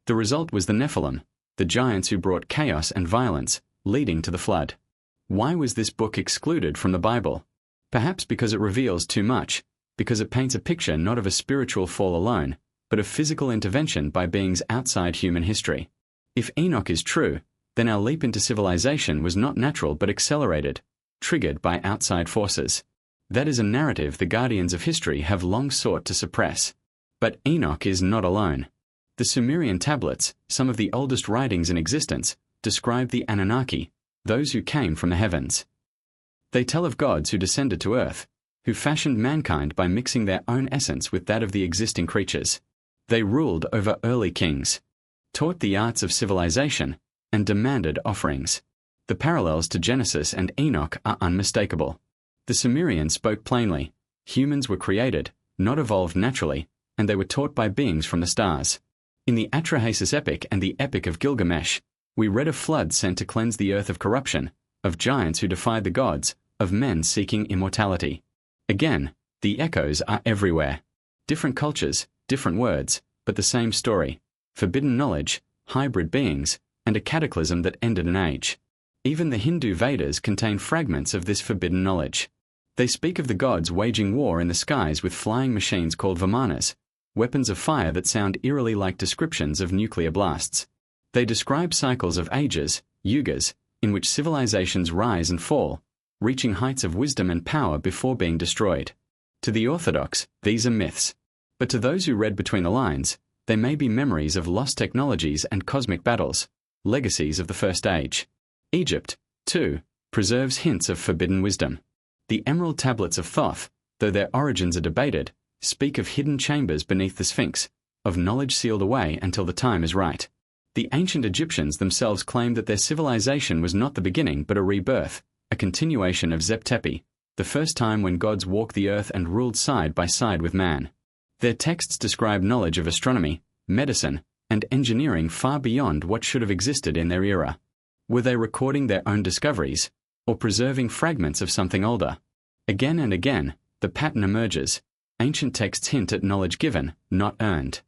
The result was the Nephilim, the giants who brought chaos and violence, leading to the flood. Why was this book excluded from the Bible? Perhaps because it reveals too much, because it paints a picture not of a spiritual fall alone, but of physical intervention by beings outside human history. If Enoch is true, then our leap into civilization was not natural but accelerated, triggered by outside forces. That is a narrative the guardians of history have long sought to suppress. But Enoch is not alone. The Sumerian tablets, some of the oldest writings in existence, describe the Anunnaki, those who came from the heavens. They tell of gods who descended to earth, who fashioned mankind by mixing their own essence with that of the existing creatures. They ruled over early kings, taught the arts of civilization, and demanded offerings. The parallels to Genesis and Enoch are unmistakable. The Sumerians spoke plainly. Humans were created, not evolved naturally, and they were taught by beings from the stars. In the Atrahasis epic and the Epic of Gilgamesh, we read of floods sent to cleanse the earth of corruption, of giants who defied the gods, of men seeking immortality. Again, the echoes are everywhere. Different cultures, different words, but the same story. Forbidden knowledge, hybrid beings, and a cataclysm that ended an age. Even the Hindu Vedas contain fragments of this forbidden knowledge. They speak of the gods waging war in the skies with flying machines called vimanas, weapons of fire that sound eerily like descriptions of nuclear blasts. They describe cycles of ages, yugas, in which civilizations rise and fall, reaching heights of wisdom and power before being destroyed. To the orthodox, these are myths. But to those who read between the lines, they may be memories of lost technologies and cosmic battles, legacies of the First Age. Egypt, too, preserves hints of forbidden wisdom. The Emerald Tablets of Thoth, though their origins are debated, speak of hidden chambers beneath the Sphinx, of knowledge sealed away until the time is right. The ancient Egyptians themselves claimed that their civilization was not the beginning but a rebirth, a continuation of Zep-Tepi, the first time when gods walked the earth and ruled side by side with man. Their texts describe knowledge of astronomy, medicine, and engineering far beyond what should have existed in their era. Were they recording their own discoveries, or preserving fragments of something older? Again and again, the pattern emerges. Ancient texts hint at knowledge given, not earned.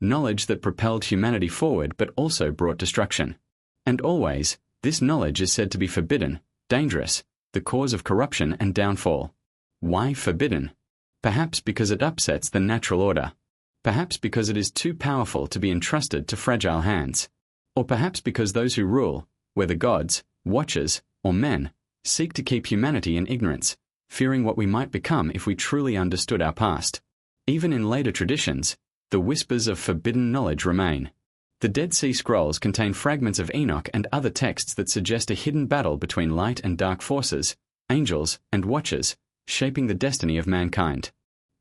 Knowledge that propelled humanity forward but also brought destruction. And always, this knowledge is said to be forbidden, dangerous, the cause of corruption and downfall. Why forbidden? Perhaps because it upsets the natural order. Perhaps because it is too powerful to be entrusted to fragile hands. Or perhaps because those who rule, whether gods, watchers, or men, seek to keep humanity in ignorance, fearing what we might become if we truly understood our past. Even in later traditions, the whispers of forbidden knowledge remain. The Dead Sea Scrolls contain fragments of Enoch and other texts that suggest a hidden battle between light and dark forces, angels and watchers, shaping the destiny of mankind.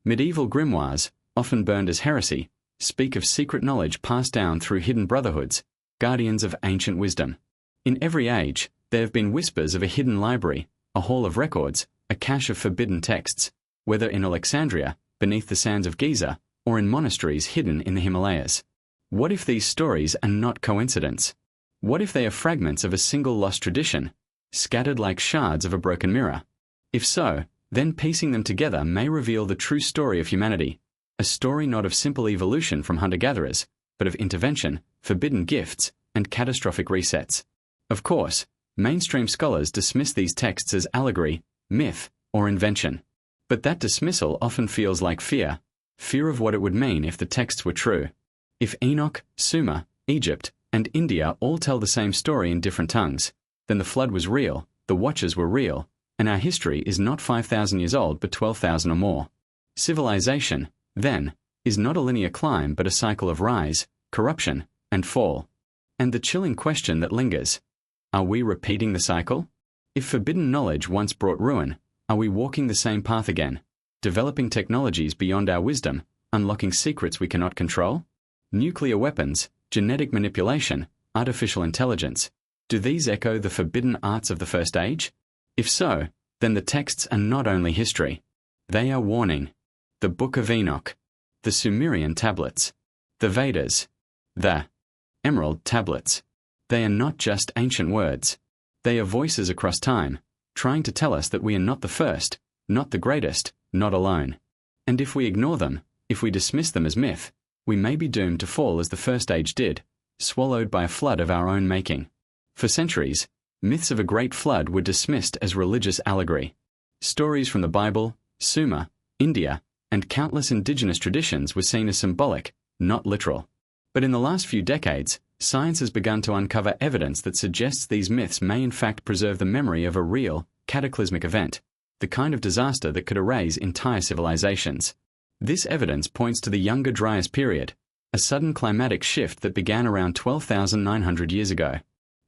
Medieval grimoires, often burned as heresy, speak of secret knowledge passed down through hidden brotherhoods, guardians of ancient wisdom. In every age, there have been whispers of a hidden library, a hall of records, a cache of forbidden texts, whether in Alexandria, beneath the sands of Giza, or in monasteries hidden in the Himalayas. What if these stories are not coincidence? What if they are fragments of a single lost tradition, scattered like shards of a broken mirror? If so, then piecing them together may reveal the true story of humanity, a story not of simple evolution from hunter-gatherers, but of intervention, forbidden gifts, and catastrophic resets. Of course, mainstream scholars dismiss these texts as allegory, myth, or invention. But that dismissal often feels like fear of what it would mean if the texts were true. If Enoch, Sumer, Egypt, and India all tell the same story in different tongues, then the flood was real, the watchers were real, and our history is not 5,000 years old but 12,000 or more. Civilization, then, is not a linear climb but a cycle of rise, corruption, and fall. And the chilling question that lingers: are we repeating the cycle? If forbidden knowledge once brought ruin, are we walking the same path again, developing technologies beyond our wisdom, unlocking secrets we cannot control? Nuclear weapons, genetic manipulation, artificial intelligence, do these echo the forbidden arts of the First Age? If so, then the texts are not only history. They are warning. The Book of Enoch, the Sumerian tablets, the Vedas, the Emerald tablets. They are not just ancient words. They are voices across time, trying to tell us that we are not the first, not the greatest, not alone. And if we ignore them, if we dismiss them as myth, we may be doomed to fall as the First Age did, swallowed by a flood of our own making. For centuries, myths of a great flood were dismissed as religious allegory. Stories from the Bible, Sumer, India, and countless indigenous traditions were seen as symbolic, not literal. But in the last few decades, science has begun to uncover evidence that suggests these myths may in fact preserve the memory of a real, cataclysmic event, the kind of disaster that could erase entire civilizations. This evidence points to the Younger Dryas period, a sudden climatic shift that began around 12,900 years ago.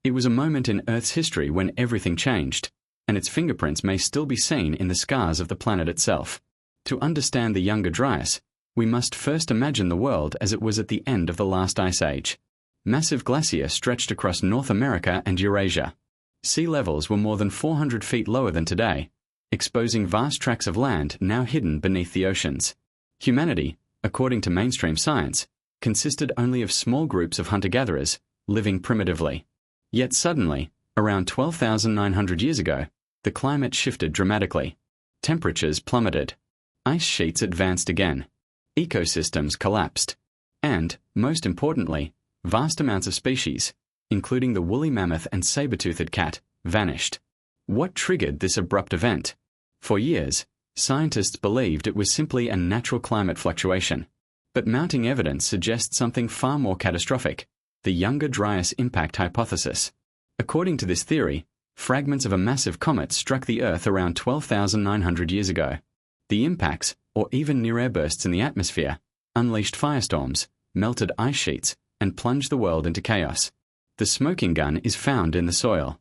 It was a moment in Earth's history when everything changed, and its fingerprints may still be seen in the scars of the planet itself. To understand the Younger Dryas, we must first imagine the world as it was at the end of the last ice age. Massive glacier stretched across North America and Eurasia. Sea levels were more than 400 feet lower than today, exposing vast tracts of land now hidden beneath the oceans. Humanity, according to mainstream science, consisted only of small groups of hunter-gatherers, living primitively. Yet suddenly, around 12,900 years ago, the climate shifted dramatically. Temperatures plummeted. Ice sheets advanced again. Ecosystems collapsed. And, most importantly, vast amounts of species, including the woolly mammoth and saber-toothed cat, vanished. What triggered this abrupt event? For years, scientists believed it was simply a natural climate fluctuation. But mounting evidence suggests something far more catastrophic: the Younger Dryas impact hypothesis. According to this theory, fragments of a massive comet struck the Earth around 12,900 years ago. The impacts, or even near-air bursts in the atmosphere, unleashed firestorms, melted ice sheets, and plunged the world into chaos. The smoking gun is found in the soil.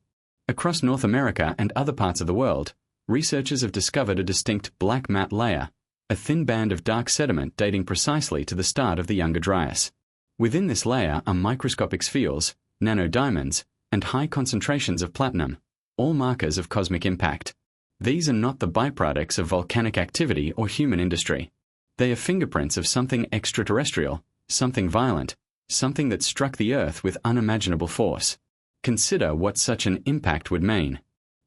Across North America and other parts of the world, researchers have discovered a distinct black mat layer, a thin band of dark sediment dating precisely to the start of the Younger Dryas. Within this layer are microscopic spherules, nanodiamonds, and high concentrations of platinum, all markers of cosmic impact. These are not the byproducts of volcanic activity or human industry. They are fingerprints of something extraterrestrial, something violent, something that struck the Earth with unimaginable force. Consider what such an impact would mean.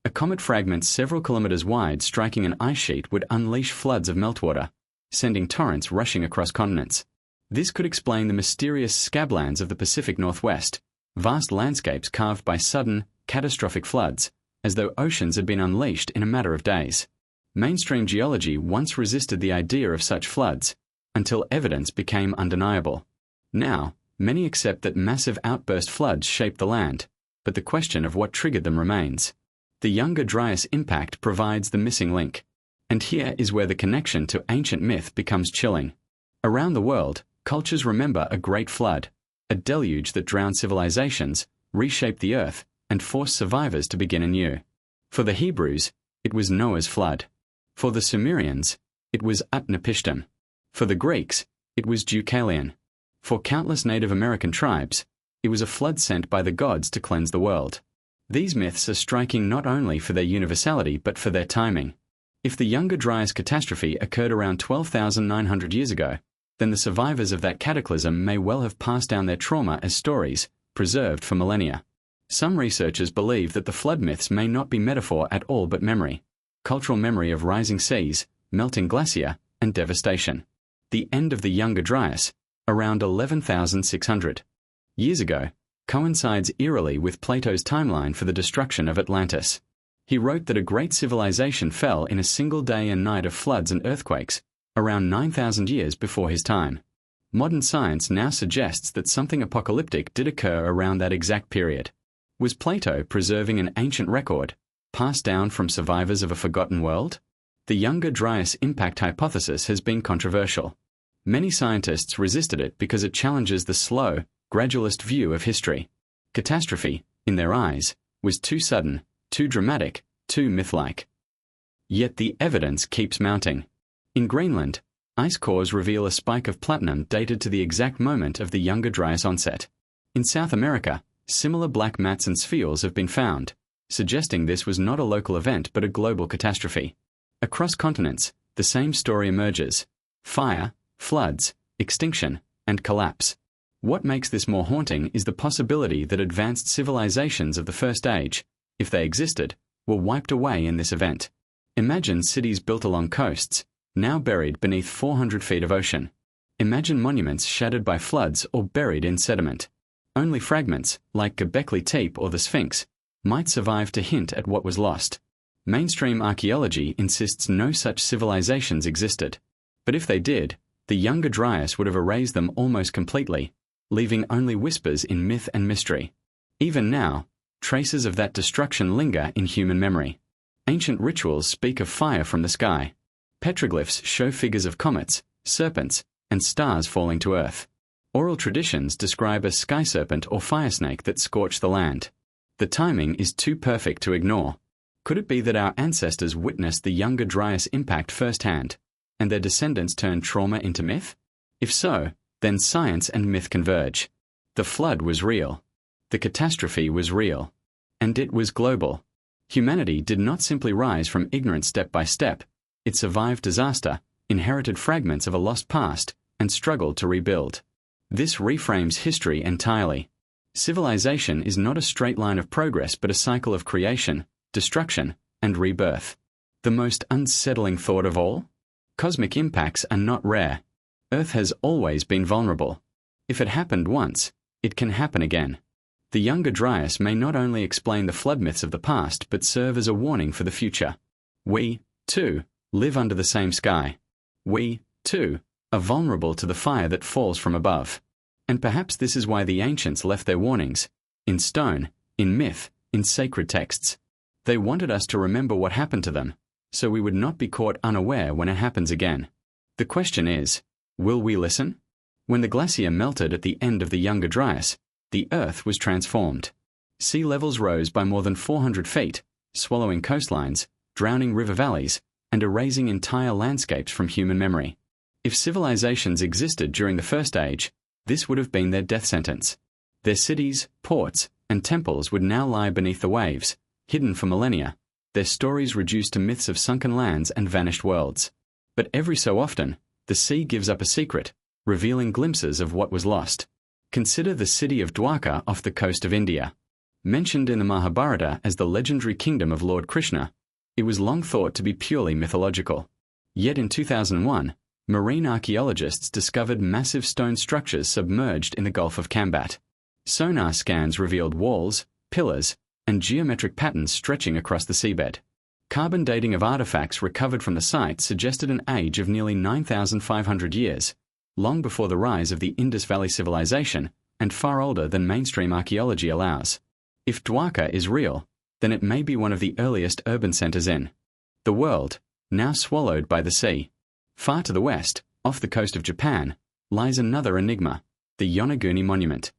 A comet fragment several kilometers wide striking an ice sheet would unleash floods of meltwater, sending torrents rushing across continents. This could explain the mysterious scablands of the Pacific Northwest, vast landscapes carved by sudden, catastrophic floods, as though oceans had been unleashed in a matter of days. Mainstream geology once resisted the idea of such floods, until evidence became undeniable. Now, many accept that massive outburst floods shaped the land, but the question of what triggered them remains. The Younger Dryas impact provides the missing link. And here is where the connection to ancient myth becomes chilling. Around the world, cultures remember a great flood, a deluge that drowned civilizations, reshaped the earth, and forced survivors to begin anew. For the Hebrews, it was Noah's flood. For the Sumerians, it was Utnapishtim. For the Greeks, it was Deucalion. For countless Native American tribes, it was a flood sent by the gods to cleanse the world. These myths are striking not only for their universality but for their timing. If the Younger Dryas catastrophe occurred around 12,900 years ago, then the survivors of that cataclysm may well have passed down their trauma as stories, preserved for millennia. Some researchers believe that the flood myths may not be metaphor at all but memory, cultural memory of rising seas, melting glacier, and devastation. The end of the Younger Dryas, around 11,600 years ago, coincides eerily with Plato's timeline for the destruction of Atlantis. He wrote that a great civilization fell in a single day and night of floods and earthquakes, around 9,000 years before his time. Modern science now suggests that something apocalyptic did occur around that exact period. Was Plato preserving an ancient record, passed down from survivors of a forgotten world? The Younger Dryas impact hypothesis has been controversial. Many scientists resisted it because it challenges the slow, gradualist view of history. Catastrophe, in their eyes, was too sudden, too dramatic, too myth-like. Yet the evidence keeps mounting. In Greenland, ice cores reveal a spike of platinum dated to the exact moment of the Younger Dryas onset. In South America, similar black mats and spheres have been found, suggesting this was not a local event but a global catastrophe. Across continents, the same story emerges: fire, floods, extinction, and collapse. What makes this more haunting is the possibility that advanced civilizations of the First Age, if they existed, were wiped away in this event. Imagine cities built along coasts, now buried beneath 400 feet of ocean. Imagine monuments shattered by floods or buried in sediment. Only fragments, like Göbekli Tepe or the Sphinx, might survive to hint at what was lost. Mainstream archaeology insists no such civilizations existed. But if they did, the Younger Dryas would have erased them almost completely, leaving only whispers in myth and mystery. Even now, traces of that destruction linger in human memory. Ancient rituals speak of fire from the sky. Petroglyphs show figures of comets, serpents, and stars falling to earth. Oral traditions describe a sky serpent or fire snake that scorched the land. The timing is too perfect to ignore. Could it be that our ancestors witnessed the Younger Dryas impact firsthand, and their descendants turned trauma into myth? If so, then science and myth converge. The flood was real. The catastrophe was real. And it was global. Humanity did not simply rise from ignorance step by step. It survived disaster, inherited fragments of a lost past, and struggled to rebuild. This reframes history entirely. Civilization is not a straight line of progress but a cycle of creation, destruction, and rebirth. The most unsettling thought of all? Cosmic impacts are not rare. Earth has always been vulnerable. If it happened once, it can happen again. The Younger Dryas may not only explain the flood myths of the past but serve as a warning for the future. We, too, live under the same sky. We, too, are vulnerable to the fire that falls from above. And perhaps this is why the ancients left their warnings, in stone, in myth, in sacred texts. They wanted us to remember what happened to them, so we would not be caught unaware when it happens again. The question is, will we listen? When the glacier melted at the end of the Younger Dryas, the Earth was transformed. Sea levels rose by more than 400 feet, swallowing coastlines, drowning river valleys, and erasing entire landscapes from human memory. If civilizations existed during the First Age, this would have been their death sentence. Their cities, ports, and temples would now lie beneath the waves, hidden for millennia, their stories reduced to myths of sunken lands and vanished worlds. But every so often, the sea gives up a secret, revealing glimpses of what was lost. Consider the city of Dwarka off the coast of India. Mentioned in the Mahabharata as the legendary kingdom of Lord Krishna, it was long thought to be purely mythological. Yet in 2001, marine archaeologists discovered massive stone structures submerged in the Gulf of Kambat. Sonar scans revealed walls, pillars, and geometric patterns stretching across the seabed. Carbon dating of artifacts recovered from the site suggested an age of nearly 9,500 years, long before the rise of the Indus Valley civilization and far older than mainstream archaeology allows. If Dwarka is real, then it may be one of the earliest urban centers in the world, now swallowed by the sea. Far to the west, off the coast of Japan, lies another enigma, the Yonaguni Monument.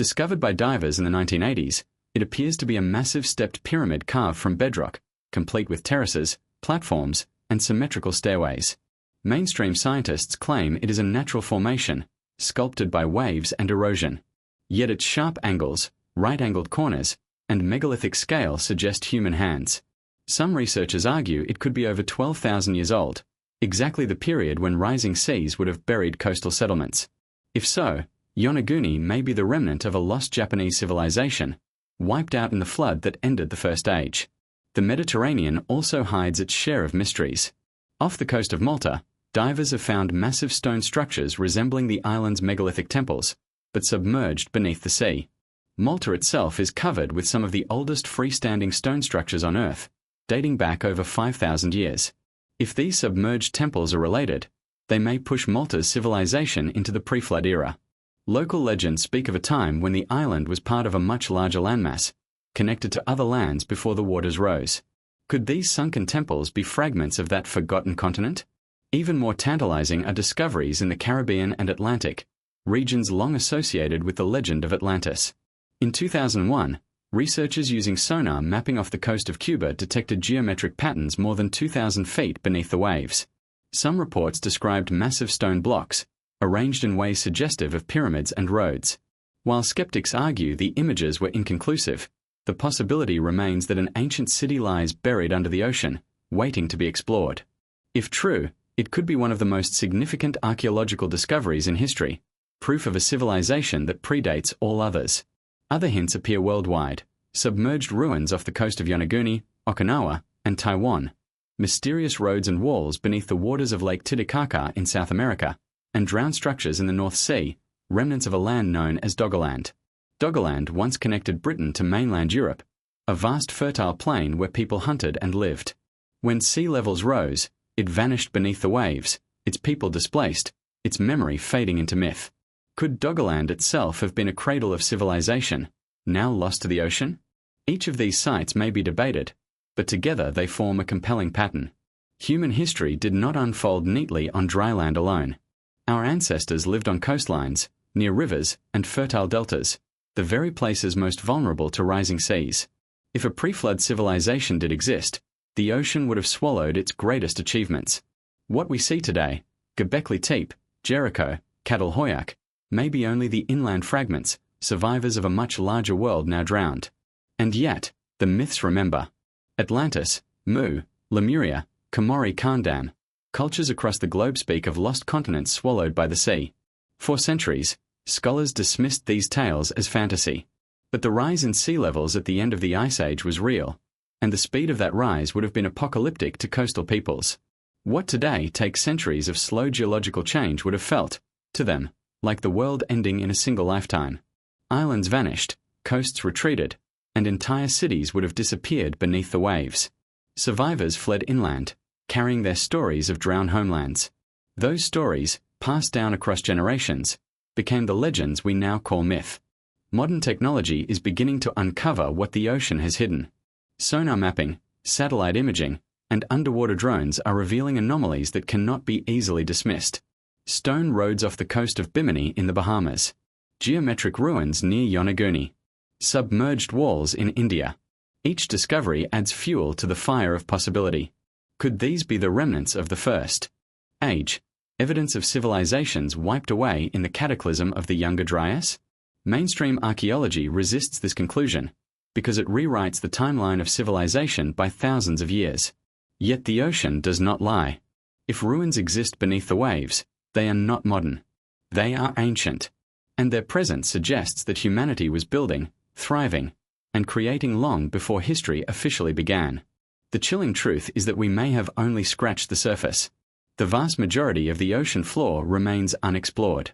Discovered by divers in the 1980s, it appears to be a massive stepped pyramid carved from bedrock, complete with terraces, platforms, and symmetrical stairways. Mainstream scientists claim it is a natural formation, sculpted by waves and erosion. Yet its sharp angles, right-angled corners, and megalithic scale suggest human hands. Some researchers argue it could be over 12,000 years old, exactly the period when rising seas would have buried coastal settlements. If so, Yonaguni may be the remnant of a lost Japanese civilization, wiped out in the flood that ended the First Age. The Mediterranean also hides its share of mysteries. Off the coast of Malta, divers have found massive stone structures resembling the island's megalithic temples, but submerged beneath the sea. Malta itself is covered with some of the oldest freestanding stone structures on Earth, dating back over 5,000 years. If these submerged temples are related, they may push Malta's civilization into the pre-flood era. Local legends speak of a time when the island was part of a much larger landmass, connected to other lands before the waters rose. Could these sunken temples be fragments of that forgotten continent? Even more tantalizing are discoveries in the Caribbean and Atlantic, regions long associated with the legend of Atlantis. In 2001, researchers using sonar mapping off the coast of Cuba detected geometric patterns more than 2,000 feet beneath the waves. Some reports described massive stone blocks, arranged in ways suggestive of pyramids and roads. While skeptics argue the images were inconclusive, the possibility remains that an ancient city lies buried under the ocean, waiting to be explored. If true, it could be one of the most significant archaeological discoveries in history, proof of a civilization that predates all others. Other hints appear worldwide: submerged ruins off the coast of Yonaguni, Okinawa, and Taiwan, mysterious roads and walls beneath the waters of Lake Titicaca in South America, and drowned structures in the North Sea, remnants of a land known as Doggerland. Doggerland once connected Britain to mainland Europe, a vast fertile plain where people hunted and lived. When sea levels rose, it vanished beneath the waves, its people displaced, its memory fading into myth. Could Doggerland itself have been a cradle of civilization, now lost to the ocean? Each of these sites may be debated, but together they form a compelling pattern. Human history did not unfold neatly on dry land alone. Our ancestors lived on coastlines, near rivers, and fertile deltas, the very places most vulnerable to rising seas. If a pre-flood civilization did exist, the ocean would have swallowed its greatest achievements. What we see today, Göbekli Tepe, Jericho, Catalhoyuk, may be only the inland fragments, survivors of a much larger world now drowned. And yet, the myths remember. Atlantis, Mu, Lemuria, Komori Kandam, cultures across the globe speak of lost continents swallowed by the sea. For centuries, scholars dismissed these tales as fantasy. But the rise in sea levels at the end of the Ice Age was real, and the speed of that rise would have been apocalyptic to coastal peoples. What today takes centuries of slow geological change would have felt, to them, like the world ending in a single lifetime. Islands vanished, coasts retreated, and entire cities would have disappeared beneath the waves. Survivors fled inland, carrying their stories of drowned homelands. Those stories, passed down across generations, became the legends we now call myth. Modern technology is beginning to uncover what the ocean has hidden. Sonar mapping, satellite imaging, and underwater drones are revealing anomalies that cannot be easily dismissed. Stone roads off the coast of Bimini in the Bahamas, geometric ruins near Yonaguni, submerged walls in India. Each discovery adds fuel to the fire of possibility. Could these be the remnants of the First Age, evidence of civilizations wiped away in the cataclysm of the Younger Dryas? Mainstream archaeology resists this conclusion, because it rewrites the timeline of civilization by thousands of years. Yet the ocean does not lie. If ruins exist beneath the waves, they are not modern. They are ancient, and their presence suggests that humanity was building, thriving, and creating long before history officially began. The chilling truth is that we may have only scratched the surface. The vast majority of the ocean floor remains unexplored.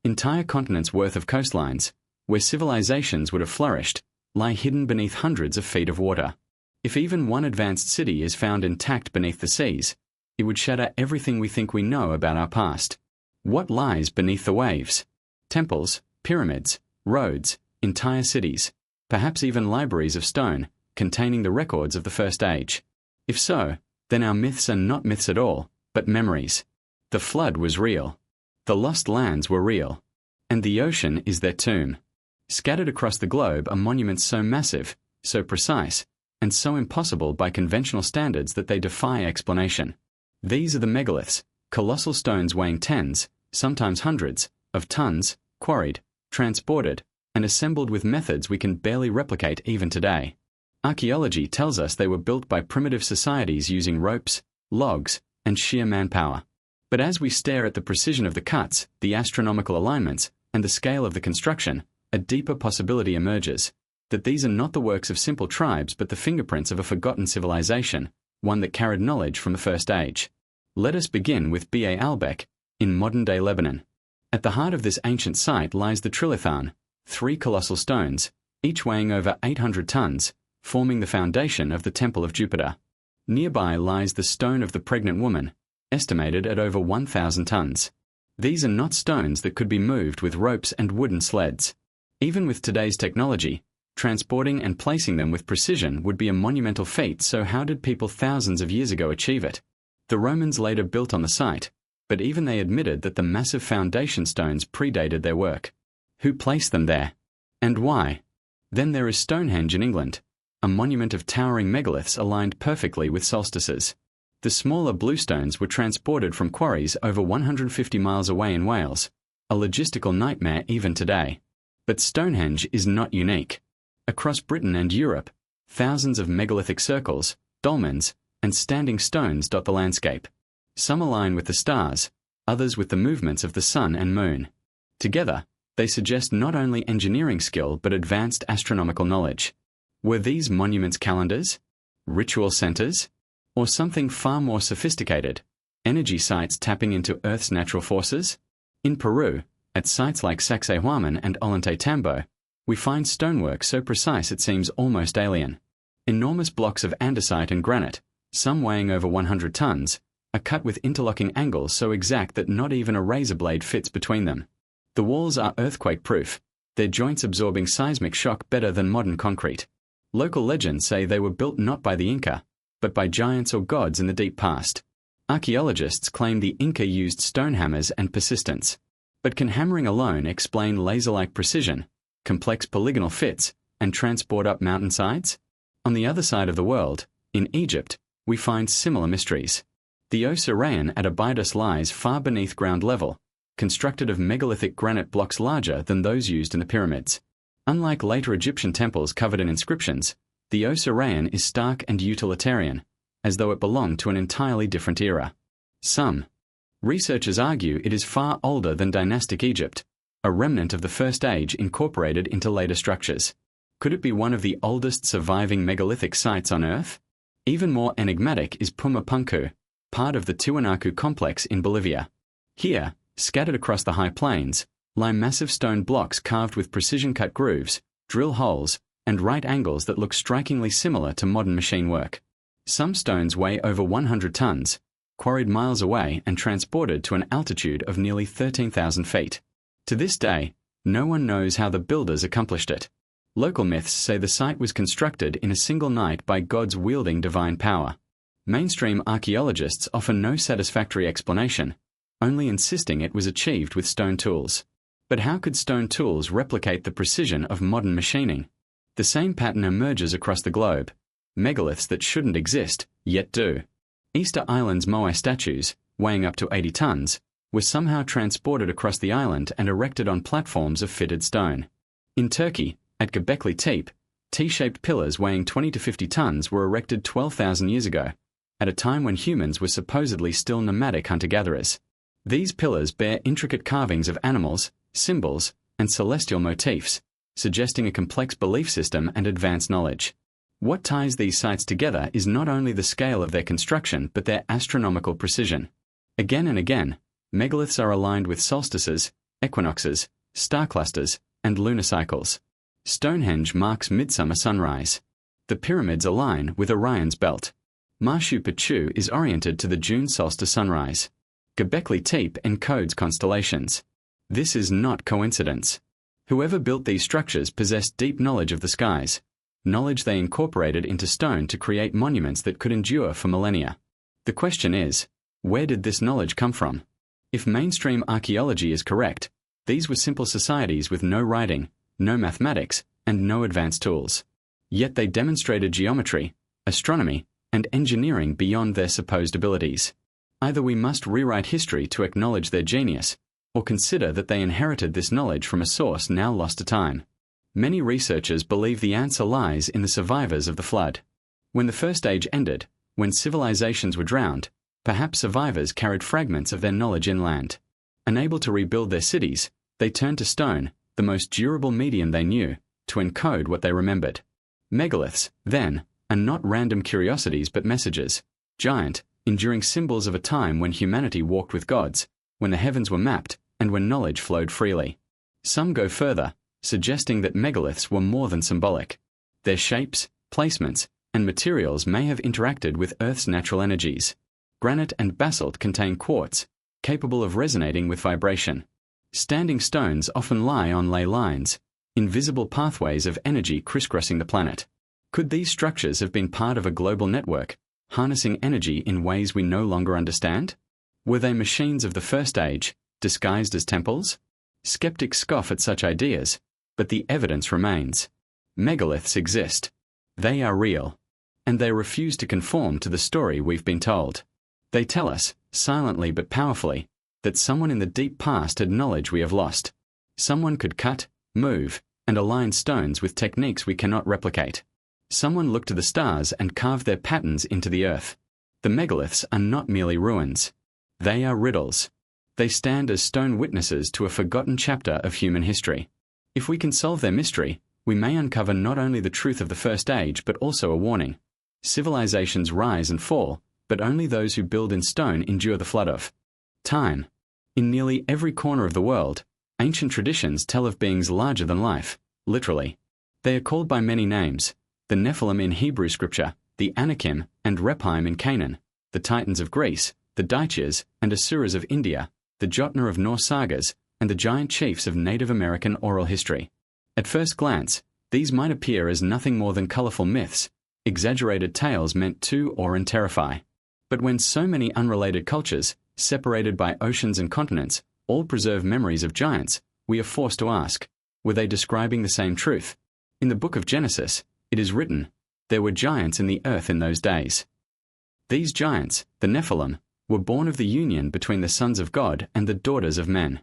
Entire continents' worth of coastlines, where civilizations would have flourished, lie hidden beneath hundreds of feet of water. If even one advanced city is found intact beneath the seas, it would shatter everything we think we know about our past. What lies beneath the waves? Temples, pyramids, roads, entire cities, perhaps even libraries of stone, containing the records of the First Age. If so, then our myths are not myths at all, but memories. The flood was real. The lost lands were real. And the ocean is their tomb. Scattered across the globe are monuments so massive, so precise, and so impossible by conventional standards that they defy explanation. These are the megaliths, colossal stones weighing tens, sometimes hundreds, of tons, quarried, transported, and assembled with methods we can barely replicate even today. Archaeology tells us they were built by primitive societies using ropes, logs, and sheer manpower. But as we stare at the precision of the cuts, the astronomical alignments, and the scale of the construction, a deeper possibility emerges, that these are not the works of simple tribes but the fingerprints of a forgotten civilization, one that carried knowledge from the First Age. Let us begin with Ba Albeck, in modern-day Lebanon. At the heart of this ancient site lies the trilithon, 3 colossal stones, each weighing over 800 tons, forming the foundation of the Temple of Jupiter. Nearby lies the stone of the pregnant woman, estimated at over 1,000 tons. These are not stones that could be moved with ropes and wooden sleds. Even with today's technology, transporting and placing them with precision would be a monumental feat, so how did people thousands of years ago achieve it? The Romans later built on the site, but even they admitted that the massive foundation stones predated their work. Who placed them there? And why? Then there is Stonehenge in England, a monument of towering megaliths aligned perfectly with solstices. The smaller bluestones were transported from quarries over 150 miles away in Wales, a logistical nightmare even today. But Stonehenge is not unique. Across Britain and Europe, thousands of megalithic circles, dolmens, and standing stones dot the landscape. Some align with the stars, others with the movements of the sun and moon. Together, they suggest not only engineering skill but advanced astronomical knowledge. Were these monuments calendars, ritual centers, or something far more sophisticated, energy sites tapping into Earth's natural forces? In Peru, at sites like Sacsayhuaman and Ollantaytambo, we find stonework so precise it seems almost alien. Enormous blocks of andesite and granite, some weighing over 100 tons, are cut with interlocking angles so exact that not even a razor blade fits between them. The walls are earthquake-proof, their joints absorbing seismic shock better than modern concrete. Local legends say they were built not by the Inca, but by giants or gods in the deep past. Archaeologists claim the Inca used stone hammers and persistence. But can hammering alone explain laser-like precision, complex polygonal fits, and transport up mountainsides? On the other side of the world, in Egypt, we find similar mysteries. The Osirian at Abydos lies far beneath ground level, constructed of megalithic granite blocks larger than those used in the pyramids. Unlike later Egyptian temples covered in inscriptions, the Osirian is stark and utilitarian, as though it belonged to an entirely different era. Some researchers argue it is far older than dynastic Egypt, a remnant of the First Age incorporated into later structures. Could it be one of the oldest surviving megalithic sites on Earth? Even more enigmatic is Pumapunku, part of the Tiwanaku complex in Bolivia. Here, scattered across the high plains, lie massive stone blocks carved with precision-cut grooves, drill holes, and right angles that look strikingly similar to modern machine work. Some stones weigh over 100 tons, quarried miles away and transported to an altitude of nearly 13,000 feet. To this day, no one knows how the builders accomplished it. Local myths say the site was constructed in a single night by gods wielding divine power. Mainstream archaeologists offer no satisfactory explanation, only insisting it was achieved with stone tools. But how could stone tools replicate the precision of modern machining? The same pattern emerges across the globe. Megaliths that shouldn't exist, yet do. Easter Island's Moai statues, weighing up to 80 tons, were somehow transported across the island and erected on platforms of fitted stone. In Turkey, at Göbekli Tepe, T-shaped pillars weighing 20 to 50 tons were erected 12,000 years ago, at a time when humans were supposedly still nomadic hunter-gatherers. These pillars bear intricate carvings of animals, symbols, and celestial motifs, suggesting a complex belief system and advanced knowledge. What ties these sites together is not only the scale of their construction but their astronomical precision. Again and again, megaliths are aligned with solstices, equinoxes, star clusters, and lunar cycles. Stonehenge marks midsummer sunrise. The pyramids align with Orion's belt. Machu Picchu is oriented to the June solstice sunrise. Göbekli Tepe encodes constellations. This is not coincidence. Whoever built these structures possessed deep knowledge of the skies, knowledge they incorporated into stone to create monuments that could endure for millennia. The question is, where did this knowledge come from? If mainstream archaeology is correct, these were simple societies with no writing, no mathematics, and no advanced tools. Yet they demonstrated geometry, astronomy, and engineering beyond their supposed abilities. Either we must rewrite history to acknowledge their genius, or consider that they inherited this knowledge from a source now lost to time. Many researchers believe the answer lies in the survivors of the flood. When the First Age ended, when civilizations were drowned, perhaps survivors carried fragments of their knowledge inland. Unable to rebuild their cities, they turned to stone, the most durable medium they knew, to encode what they remembered. Megaliths, then, are not random curiosities but messages, giant, enduring symbols of a time when humanity walked with gods, when the heavens were mapped, and when knowledge flowed freely. Some go further, suggesting that megaliths were more than symbolic. Their shapes, placements, and materials may have interacted with Earth's natural energies. Granite and basalt contain quartz, capable of resonating with vibration. Standing stones often lie on ley lines, invisible pathways of energy crisscrossing the planet. Could these structures have been part of a global network, harnessing energy in ways we no longer understand? Were they machines of the First Age, disguised as temples? Skeptics scoff at such ideas, but the evidence remains. Megaliths exist. They are real. And they refuse to conform to the story we've been told. They tell us, silently but powerfully, that someone in the deep past had knowledge we have lost. Someone could cut, move, and align stones with techniques we cannot replicate. Someone looked to the stars and carved their patterns into the earth. The megaliths are not merely ruins. They are riddles. They stand as stone witnesses to a forgotten chapter of human history. If we can solve their mystery, we may uncover not only the truth of the First Age but also a warning. Civilizations rise and fall, but only those who build in stone endure the flood of time. In nearly every corner of the world, ancient traditions tell of beings larger than life, literally. They are called by many names: the Nephilim in Hebrew scripture, the Anakim and Rephaim in Canaan, the Titans of Greece, the Daityas and Asuras of India, the Jotnar of Norse sagas, and the giant chiefs of Native American oral history. At first glance, these might appear as nothing more than colorful myths, exaggerated tales meant to awe and terrify. But when so many unrelated cultures, separated by oceans and continents, all preserve memories of giants, we are forced to ask, were they describing the same truth? In the book of Genesis, it is written, "There were giants in the earth in those days." These giants, the Nephilim, were born of the union between the sons of God and the daughters of men.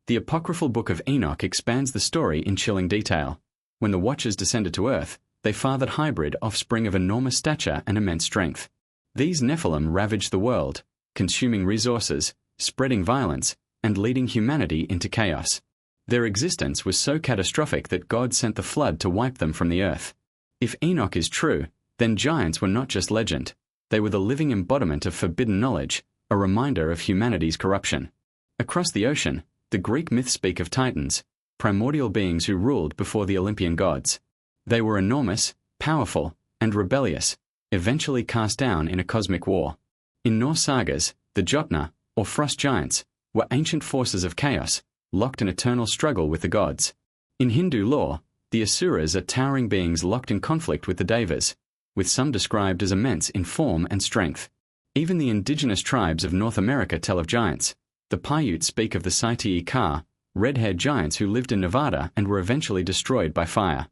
The apocryphal book of Enoch expands the story in chilling detail. When the Watchers descended to earth, they fathered hybrid offspring of enormous stature and immense strength. These Nephilim ravaged the world, consuming resources, spreading violence, and leading humanity into chaos. Their existence was so catastrophic that God sent the flood to wipe them from the earth. If Enoch is true, then giants were not just legend. They were the living embodiment of forbidden knowledge, a reminder of humanity's corruption. Across the ocean, the Greek myths speak of titans, primordial beings who ruled before the Olympian gods. They were enormous, powerful, and rebellious, eventually cast down in a cosmic war. In Norse sagas, the Jotnar, or frost giants, were ancient forces of chaos, locked in eternal struggle with the gods. In Hindu lore, the Asuras are towering beings locked in conflict with the Devas, with some described as immense in form and strength. Even the indigenous tribes of North America tell of giants. The Paiutes speak of the Saiti-Ka, red-haired giants who lived in Nevada and were eventually destroyed by fire.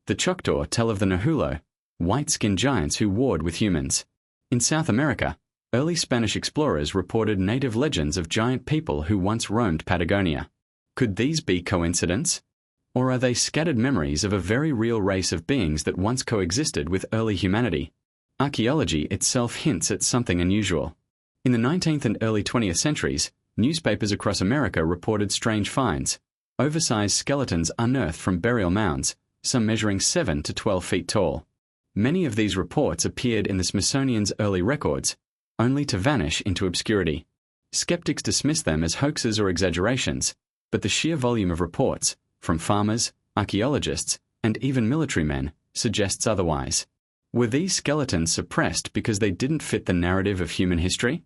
The Choctaw tell of the Nahulo, white-skinned giants who warred with humans. In South America, early Spanish explorers reported native legends of giant people who once roamed Patagonia. Could these be coincidence? Or are they scattered memories of a very real race of beings that once coexisted with early humanity? Archaeology itself hints at something unusual. In the 19th and early 20th centuries, newspapers across America reported strange finds, oversized skeletons unearthed from burial mounds, some measuring 7 to 12 feet tall. Many of these reports appeared in the Smithsonian's early records, only to vanish into obscurity. Skeptics dismiss them as hoaxes or exaggerations, but the sheer volume of reports, from farmers, archaeologists, and even military men, suggests otherwise. Were these skeletons suppressed because they didn't fit the narrative of human history?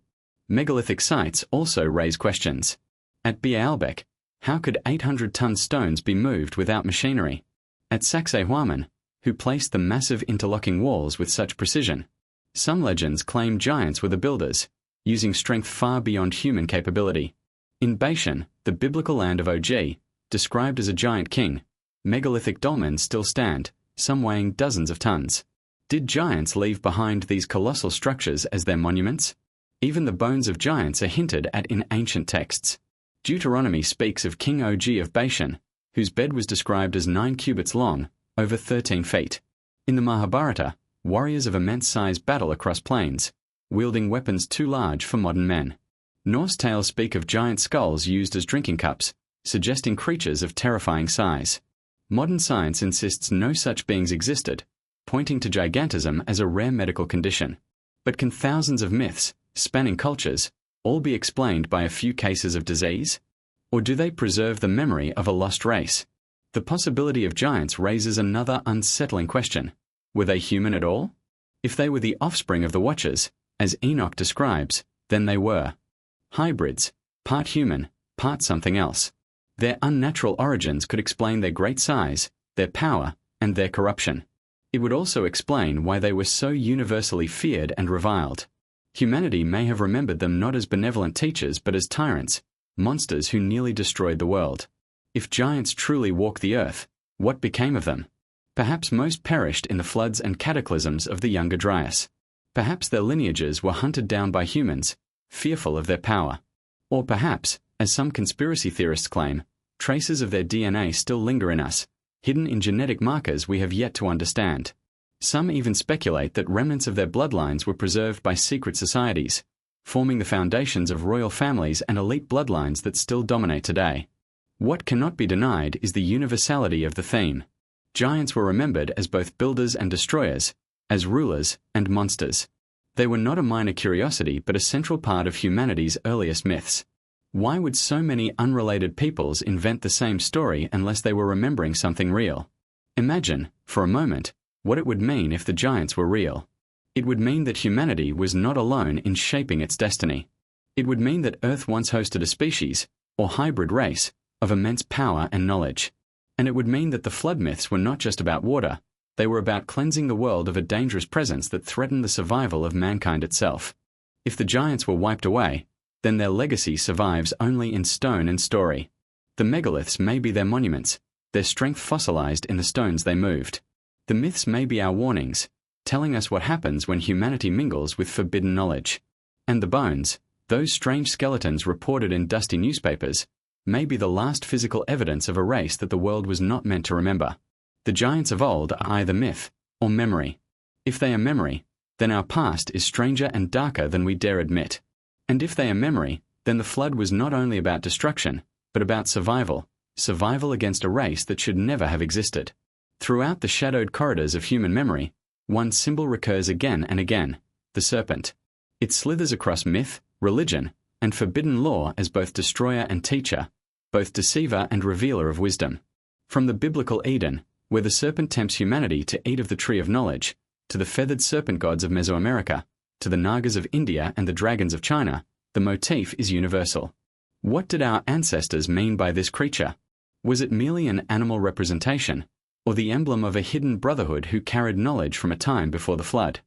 Megalithic sites also raise questions. At Baalbek, how could 800-ton stones be moved without machinery? At Sacsayhuaman, who placed the massive interlocking walls with such precision? Some legends claim giants were the builders, using strength far beyond human capability. In Bashan, the biblical land of Og, described as a giant king, Megalithic dolmens still stand, some weighing dozens of tons. Did giants leave behind these colossal structures as their monuments? Even the bones of giants are hinted at in ancient texts. Deuteronomy speaks of King Og of Bashan, whose bed was described as 9 cubits long, over 13 feet. In the Mahabharata, warriors of immense size battle across plains, wielding weapons too large for modern men. Norse tales speak of giant skulls used as drinking cups, suggesting creatures of terrifying size. Modern science insists no such beings existed, pointing to gigantism as a rare medical condition. But can thousands of myths, spanning cultures, all be explained by a few cases of disease? Or do they preserve the memory of a lost race? The possibility of giants raises another unsettling question. Were they human at all? If they were the offspring of the Watchers, as Enoch describes, then they were. Hybrids, part human, part something else. Their unnatural origins could explain their great size, their power, and their corruption. It would also explain why they were so universally feared and reviled. Humanity may have remembered them not as benevolent teachers but as tyrants, monsters who nearly destroyed the world. If giants truly walked the earth, what became of them? Perhaps most perished in the floods and cataclysms of the Younger Dryas. Perhaps their lineages were hunted down by humans, fearful of their power. Or perhaps, as some conspiracy theorists claim, traces of their DNA still linger in us, hidden in genetic markers we have yet to understand. Some even speculate that remnants of their bloodlines were preserved by secret societies, forming the foundations of royal families and elite bloodlines that still dominate today. What cannot be denied is the universality of the theme. Giants were remembered as both builders and destroyers, as rulers and monsters. They were not a minor curiosity but a central part of humanity's earliest myths. Why would so many unrelated peoples invent the same story unless they were remembering something real? Imagine, for a moment, what it would mean if the giants were real. It would mean that humanity was not alone in shaping its destiny. It would mean that Earth once hosted a species, or hybrid race, of immense power and knowledge. And it would mean that the flood myths were not just about water, they were about cleansing the world of a dangerous presence that threatened the survival of mankind itself. If the giants were wiped away, then their legacy survives only in stone and story. The megaliths may be their monuments, their strength fossilized in the stones they moved. The myths may be our warnings, telling us what happens when humanity mingles with forbidden knowledge. And the bones, those strange skeletons reported in dusty newspapers, may be the last physical evidence of a race that the world was not meant to remember. The giants of old are either myth or memory. If they are memory, then our past is stranger and darker than we dare admit. And if they are memory, then the flood was not only about destruction, but about survival against a race that should never have existed. Throughout the shadowed corridors of human memory, one symbol recurs again and again, the serpent. It slithers across myth, religion, and forbidden law as both destroyer and teacher, both deceiver and revealer of wisdom. From the biblical Eden, where the serpent tempts humanity to eat of the tree of knowledge, to the feathered serpent gods of Mesoamerica, to the Nagas of India and the dragons of China, the motif is universal. What did our ancestors mean by this creature? Was it merely an animal representation, or the emblem of a hidden brotherhood who carried knowledge from a time before the flood?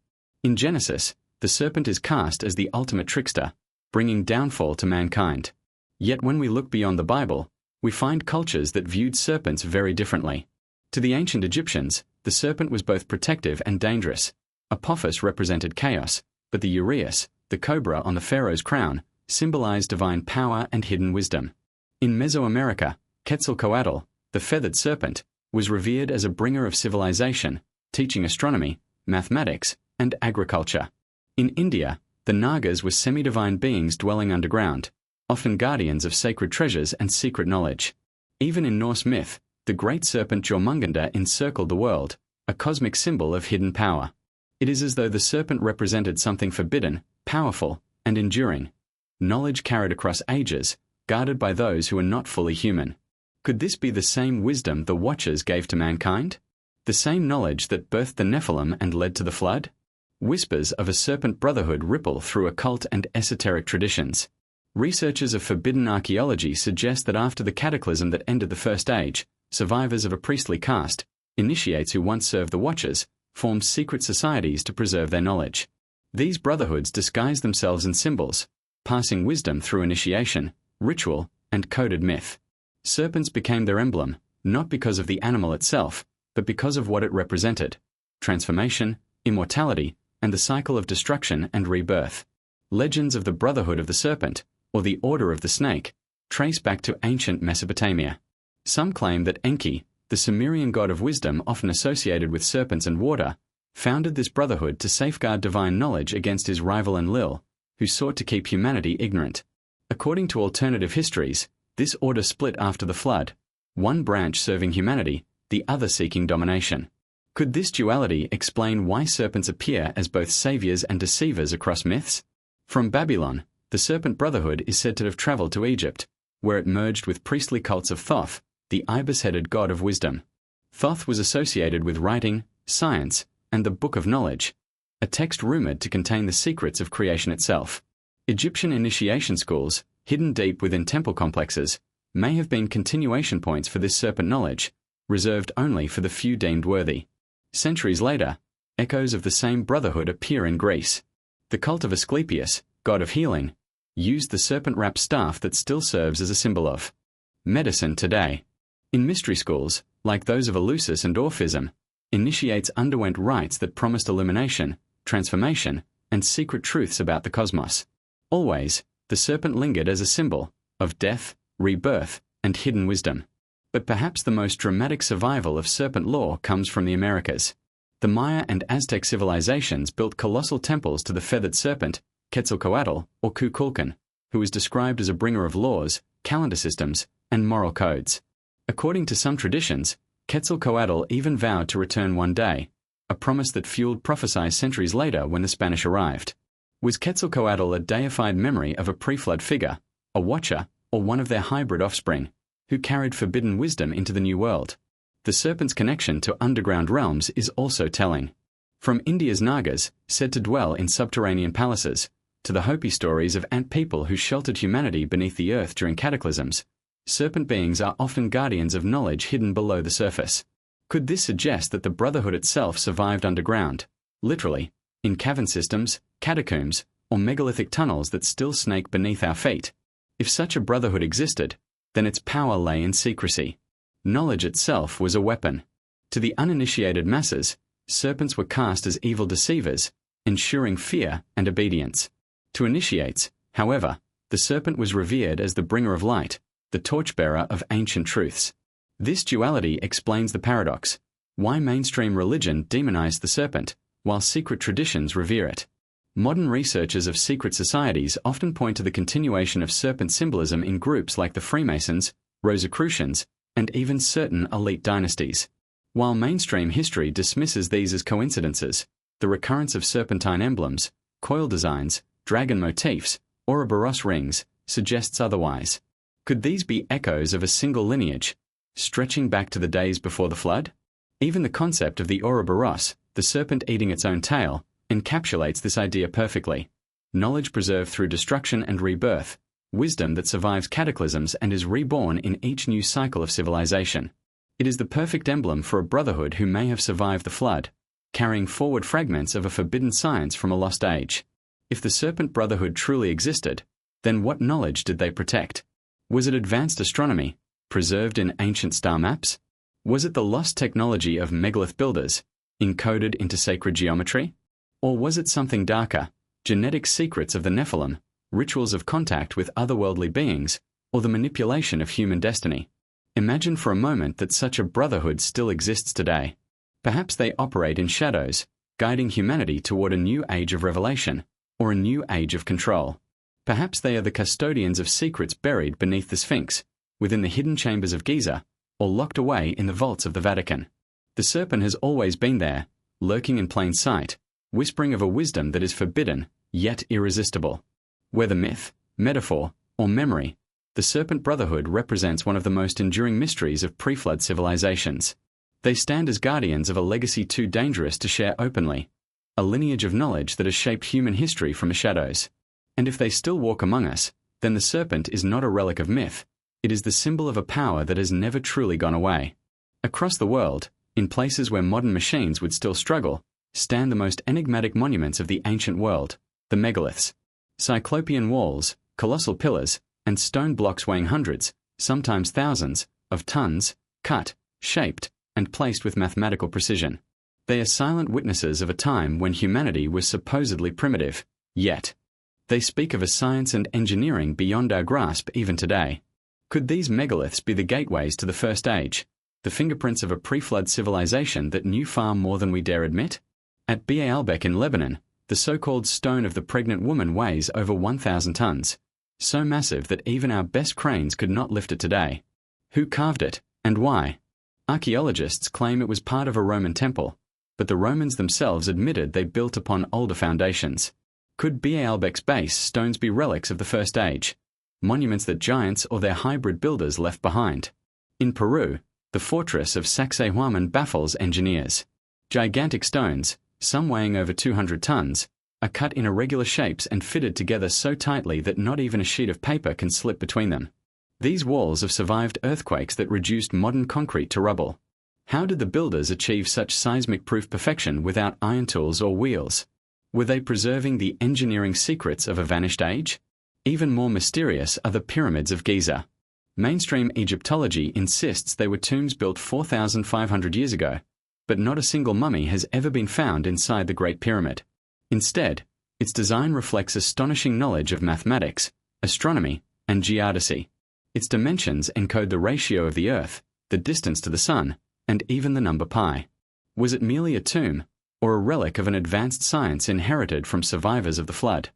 In Genesis, the serpent is cast as the ultimate trickster, bringing downfall to mankind. Yet when we look beyond the Bible, we find cultures that viewed serpents very differently. To the ancient Egyptians, the serpent was both protective and dangerous. Apophis represented chaos, but the uraeus, the cobra on the pharaoh's crown, symbolized divine power and hidden wisdom. In Mesoamerica, Quetzalcoatl, the feathered serpent, was revered as a bringer of civilization, teaching astronomy, mathematics, and agriculture. In India, the Nagas were semi-divine beings dwelling underground, often guardians of sacred treasures and secret knowledge. Even in Norse myth, the great serpent Jormungandr encircled the world, a cosmic symbol of hidden power. It is as though the serpent represented something forbidden, powerful, and enduring. Knowledge carried across ages, guarded by those who are not fully human. Could this be the same wisdom the Watchers gave to mankind? The same knowledge that birthed the Nephilim and led to the flood? Whispers of a serpent brotherhood ripple through occult and esoteric traditions. Researchers of forbidden archaeology suggest that after the cataclysm that ended the First Age, survivors of a priestly caste, initiates who once served the Watchers, formed secret societies to preserve their knowledge. These brotherhoods disguise themselves in symbols, passing wisdom through initiation, ritual, and coded myth. Serpents became their emblem, not because of the animal itself, but because of what it represented: transformation, immortality, and the cycle of destruction and rebirth. Legends of the Brotherhood of the Serpent, or the Order of the Snake, trace back to ancient Mesopotamia. Some claim that Enki, the Sumerian god of wisdom often associated with serpents and water, founded this brotherhood to safeguard divine knowledge against his rival Enlil, who sought to keep humanity ignorant. According to alternative histories, this order split after the flood, one branch serving humanity, the other seeking domination. Could this duality explain why serpents appear as both saviors and deceivers across myths? From Babylon, the Serpent Brotherhood is said to have traveled to Egypt, where it merged with priestly cults of Thoth, the ibis-headed god of wisdom. Thoth was associated with writing, science, and the Book of Knowledge, a text rumored to contain the secrets of creation itself. Egyptian initiation schools, hidden deep within temple complexes, may have been continuation points for this serpent knowledge, reserved only for the few deemed worthy. Centuries later, echoes of the same brotherhood appear in Greece. The cult of Asclepius, god of healing, used the serpent-wrapped staff that still serves as a symbol of medicine today. In mystery schools, like those of Eleusis and Orphism, initiates underwent rites that promised illumination, transformation, and secret truths about the cosmos. Always, the serpent lingered as a symbol of death, rebirth, and hidden wisdom. But perhaps the most dramatic survival of serpent lore comes from the Americas. The Maya and Aztec civilizations built colossal temples to the feathered serpent, Quetzalcoatl or Kukulkan, who is described as a bringer of laws, calendar systems, and moral codes. According to some traditions, Quetzalcoatl even vowed to return one day, a promise that fueled prophecies centuries later when the Spanish arrived. Was Quetzalcoatl a deified memory of a pre-flood figure, a watcher, or one of their hybrid offspring, who carried forbidden wisdom into the New World? The serpent's connection to underground realms is also telling. From India's Nagas, said to dwell in subterranean palaces, to the Hopi stories of ant people who sheltered humanity beneath the earth during cataclysms, serpent beings are often guardians of knowledge hidden below the surface. Could this suggest that the Brotherhood itself survived underground, literally, in cavern systems, catacombs, or megalithic tunnels that still snake beneath our feet? If such a brotherhood existed, then its power lay in secrecy. Knowledge itself was a weapon. To the uninitiated masses, serpents were cast as evil deceivers, ensuring fear and obedience. To initiates, however, the serpent was revered as the bringer of light, the torchbearer of ancient truths. This duality explains the paradox: why mainstream religion demonized the serpent, while secret traditions revere it. Modern researchers of secret societies often point to the continuation of serpent symbolism in groups like the Freemasons, Rosicrucians, and even certain elite dynasties. While mainstream history dismisses these as coincidences, the recurrence of serpentine emblems, coil designs, dragon motifs, Ouroboros rings suggests otherwise. Could these be echoes of a single lineage, stretching back to the days before the flood? Even the concept of the Ouroboros, the serpent eating its own tail, encapsulates this idea perfectly. Knowledge preserved through destruction and rebirth, wisdom that survives cataclysms and is reborn in each new cycle of civilization. It is the perfect emblem for a brotherhood who may have survived the flood, carrying forward fragments of a forbidden science from a lost age. If the Serpent Brotherhood truly existed, then what knowledge did they protect? Was it advanced astronomy, preserved in ancient star maps? Was it the lost technology of megalith builders, encoded into sacred geometry? Or was it something darker, genetic secrets of the Nephilim, rituals of contact with otherworldly beings, or the manipulation of human destiny? Imagine for a moment that such a brotherhood still exists today. Perhaps they operate in shadows, guiding humanity toward a new age of revelation, or a new age of control. Perhaps they are the custodians of secrets buried beneath the Sphinx, within the hidden chambers of Giza, or locked away in the vaults of the Vatican. The serpent has always been there, lurking in plain sight, whispering of a wisdom that is forbidden, yet irresistible. Whether myth, metaphor, or memory, the Serpent Brotherhood represents one of the most enduring mysteries of pre-flood civilizations. They stand as guardians of a legacy too dangerous to share openly, a lineage of knowledge that has shaped human history from the shadows. And if they still walk among us, then the serpent is not a relic of myth, it is the symbol of a power that has never truly gone away. Across the world, in places where modern machines would still struggle, stand the most enigmatic monuments of the ancient world, the megaliths. Cyclopean walls, colossal pillars, and stone blocks weighing hundreds, sometimes thousands, of tons, cut, shaped, and placed with mathematical precision. They are silent witnesses of a time when humanity was supposedly primitive, yet they speak of a science and engineering beyond our grasp even today. Could these megaliths be the gateways to the First Age, the fingerprints of a pre-flood civilization that knew far more than we dare admit? At Baalbek in Lebanon, the so-called Stone of the Pregnant Woman weighs over 1,000 tons, so massive that even our best cranes could not lift it today. Who carved it, and why? Archaeologists claim it was part of a Roman temple, but the Romans themselves admitted they built upon older foundations. Could Baalbek's base stones be relics of the First Age, monuments that giants or their hybrid builders left behind? In Peru, the fortress of Sacsayhuaman baffles engineers. Gigantic stones, some weighing over 200 tons, are cut in irregular shapes and fitted together so tightly that not even a sheet of paper can slip between them. These walls have survived earthquakes that reduced modern concrete to rubble. How did the builders achieve such seismic-proof perfection without iron tools or wheels? Were they preserving the engineering secrets of a vanished age? Even more mysterious are the pyramids of Giza. Mainstream Egyptology insists they were tombs built 4,500 years ago, but not a single mummy has ever been found inside the Great Pyramid. Instead, its design reflects astonishing knowledge of mathematics, astronomy, and geodesy. Its dimensions encode the ratio of the Earth, the distance to the Sun, and even the number pi. Was it merely a tomb, or a relic of an advanced science inherited from survivors of the flood?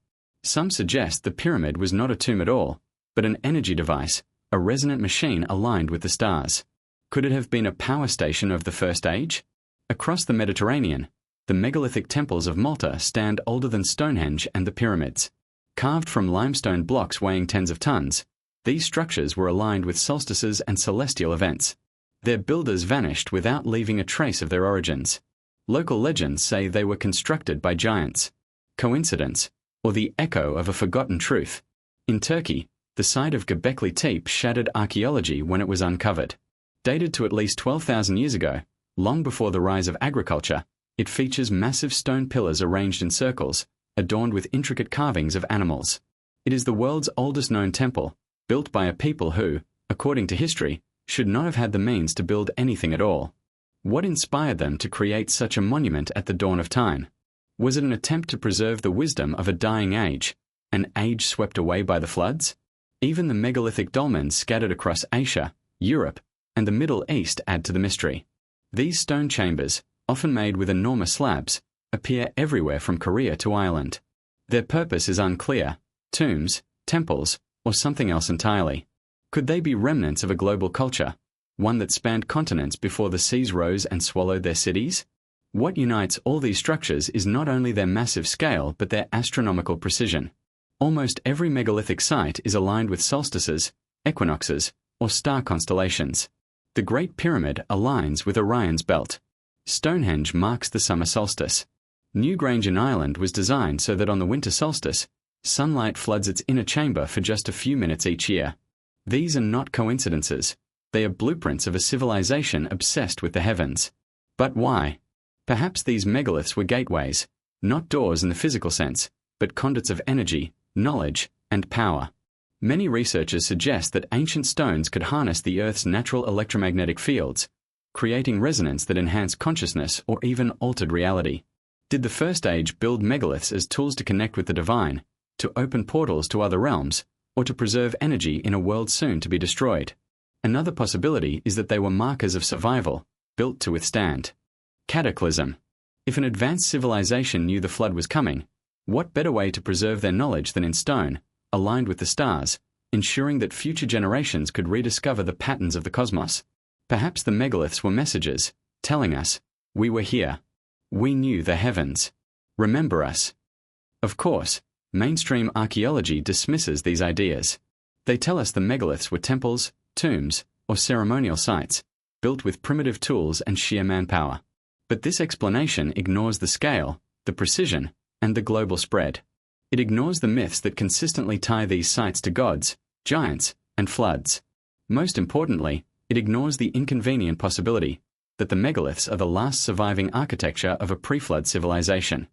Some suggest the pyramid was not a tomb at all, but an energy device, a resonant machine aligned with the stars. Could it have been a power station of the First Age? Across the Mediterranean, the megalithic temples of Malta stand older than Stonehenge and the pyramids. Carved from limestone blocks weighing tens of tons, these structures were aligned with solstices and celestial events. Their builders vanished without leaving a trace of their origins. Local legends say they were constructed by giants. Coincidence, or the echo of a forgotten truth? In Turkey, the site of Göbekli Tepe shattered archaeology when it was uncovered. Dated to at least 12,000 years ago, long before the rise of agriculture, it features massive stone pillars arranged in circles, adorned with intricate carvings of animals. It is the world's oldest known temple, built by a people who, according to history, should not have had the means to build anything at all. What inspired them to create such a monument at the dawn of time? Was it an attempt to preserve the wisdom of a dying age, an age swept away by the floods? Even the megalithic dolmens scattered across Asia, Europe, and the Middle East add to the mystery. These stone chambers, often made with enormous slabs, appear everywhere from Korea to Ireland. Their purpose is unclear: tombs, temples, or something else entirely. Could they be remnants of a global culture, one that spanned continents before the seas rose and swallowed their cities? What unites all these structures is not only their massive scale but their astronomical precision. Almost every megalithic site is aligned with solstices, equinoxes, or star constellations. The Great Pyramid aligns with Orion's belt. Stonehenge marks the summer solstice. Newgrange in Ireland was designed so that on the winter solstice, sunlight floods its inner chamber for just a few minutes each year. These are not coincidences. They are blueprints of a civilization obsessed with the heavens. But why? Perhaps these megaliths were gateways, not doors in the physical sense, but conduits of energy, knowledge, and power. Many researchers suggest that ancient stones could harness the Earth's natural electromagnetic fields, creating resonance that enhanced consciousness or even altered reality. Did the First Age build megaliths as tools to connect with the divine, to open portals to other realms, or to preserve energy in a world soon to be destroyed? Another possibility is that they were markers of survival, built to withstand cataclysm. If an advanced civilization knew the flood was coming, what better way to preserve their knowledge than in stone, aligned with the stars, ensuring that future generations could rediscover the patterns of the cosmos? Perhaps the megaliths were messages, telling us, we were here. We knew the heavens. Remember us. Of course, mainstream archaeology dismisses these ideas. They tell us the megaliths were temples, tombs, or ceremonial sites, built with primitive tools and sheer manpower. But this explanation ignores the scale, the precision, and the global spread. It ignores the myths that consistently tie these sites to gods, giants, and floods. Most importantly, it ignores the inconvenient possibility that the megaliths are the last surviving architecture of a pre-flood civilization.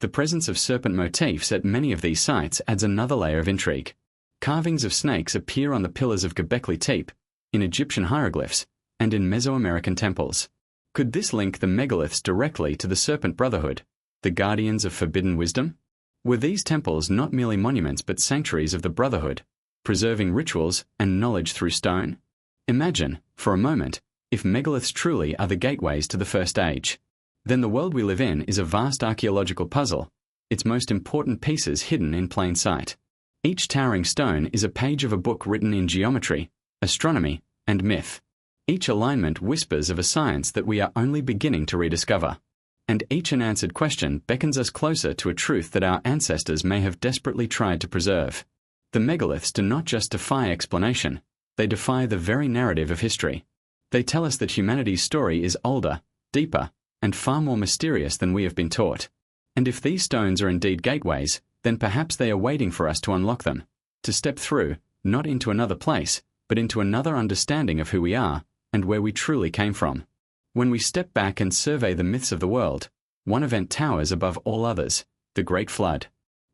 The presence of serpent motifs at many of these sites adds another layer of intrigue. Carvings of snakes appear on the pillars of Göbekli Tepe, in Egyptian hieroglyphs, and in Mesoamerican temples. Could this link the megaliths directly to the Serpent Brotherhood, the guardians of forbidden wisdom? Were these temples not merely monuments but sanctuaries of the Brotherhood, preserving rituals and knowledge through stone? Imagine, for a moment, if megaliths truly are the gateways to the First Age. Then the world we live in is a vast archaeological puzzle, its most important pieces hidden in plain sight. Each towering stone is a page of a book written in geometry, astronomy, and myth. Each alignment whispers of a science that we are only beginning to rediscover. And each unanswered question beckons us closer to a truth that our ancestors may have desperately tried to preserve. The megaliths do not just defy explanation, they defy the very narrative of history. They tell us that humanity's story is older, deeper, and far more mysterious than we have been taught. And if these stones are indeed gateways, then perhaps they are waiting for us to unlock them, to step through, not into another place, but into another understanding of who we are and where we truly came from. When we step back and survey the myths of the world, one event towers above all others: the Great Flood.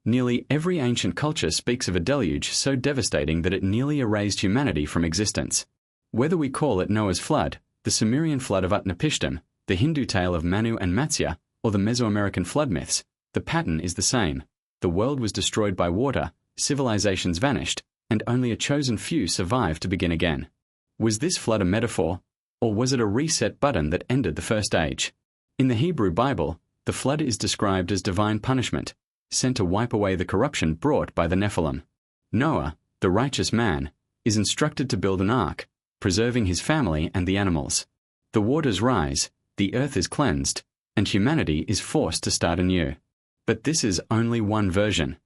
Nearly every ancient culture speaks of a deluge so devastating that it nearly erased humanity from existence. Whether we call it Noah's flood, the Sumerian flood of Utnapishtim, the Hindu tale of Manu and Matsya, or the Mesoamerican flood myths, the pattern is the same. The world was destroyed by water, civilizations vanished, and only a chosen few survived to begin again. Was this flood a metaphor, or was it a reset button that ended the First Age? In the Hebrew Bible, the flood is described as divine punishment, sent to wipe away the corruption brought by the Nephilim. Noah, the righteous man, is instructed to build an ark, preserving his family and the animals. The waters rise, the earth is cleansed, and humanity is forced to start anew. But this is only one version.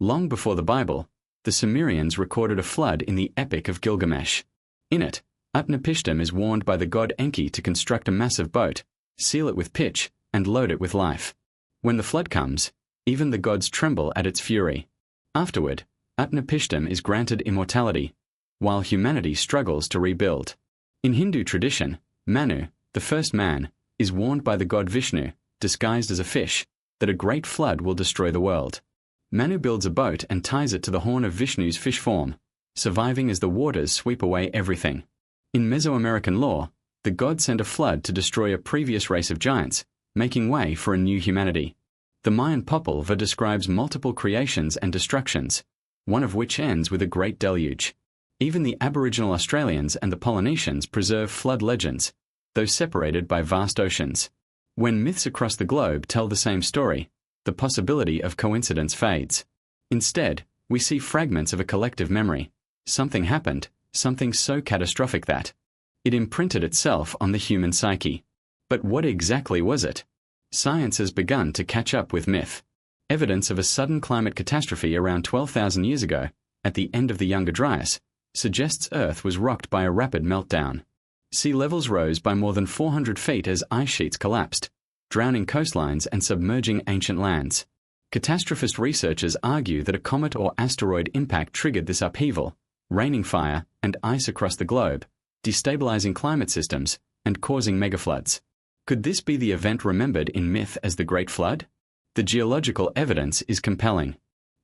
Long before the Bible, the Sumerians recorded a flood in the Epic of Gilgamesh. In it, Utnapishtim is warned by the god Enki to construct a massive boat, seal it with pitch, and load it with life. When the flood comes, even the gods tremble at its fury. Afterward, Utnapishtim is granted immortality, while humanity struggles to rebuild. In Hindu tradition, Manu, the first man, is warned by the god Vishnu, disguised as a fish, that a great flood will destroy the world. Manu builds a boat and ties it to the horn of Vishnu's fish form, surviving as the waters sweep away everything. In Mesoamerican lore, the god sent a flood to destroy a previous race of giants, making way for a new humanity. The Mayan Popol Vuh describes multiple creations and destructions, one of which ends with a Great Deluge. Even the Aboriginal Australians and the Polynesians preserve flood legends, though separated by vast oceans. When myths across the globe tell the same story, the possibility of coincidence fades. Instead, we see fragments of a collective memory. Something happened, something so catastrophic that it imprinted itself on the human psyche. But what exactly was it? Science has begun to catch up with myth. Evidence of a sudden climate catastrophe around 12,000 years ago, at the end of the Younger Dryas, suggests Earth was rocked by a rapid meltdown. Sea levels rose by more than 400 feet as ice sheets collapsed, drowning coastlines and submerging ancient lands. Catastrophist researchers argue that a comet or asteroid impact triggered this upheaval, raining fire and ice across the globe, destabilizing climate systems and causing megafloods. Could this be the event remembered in myth as the Great Flood? The geological evidence is compelling.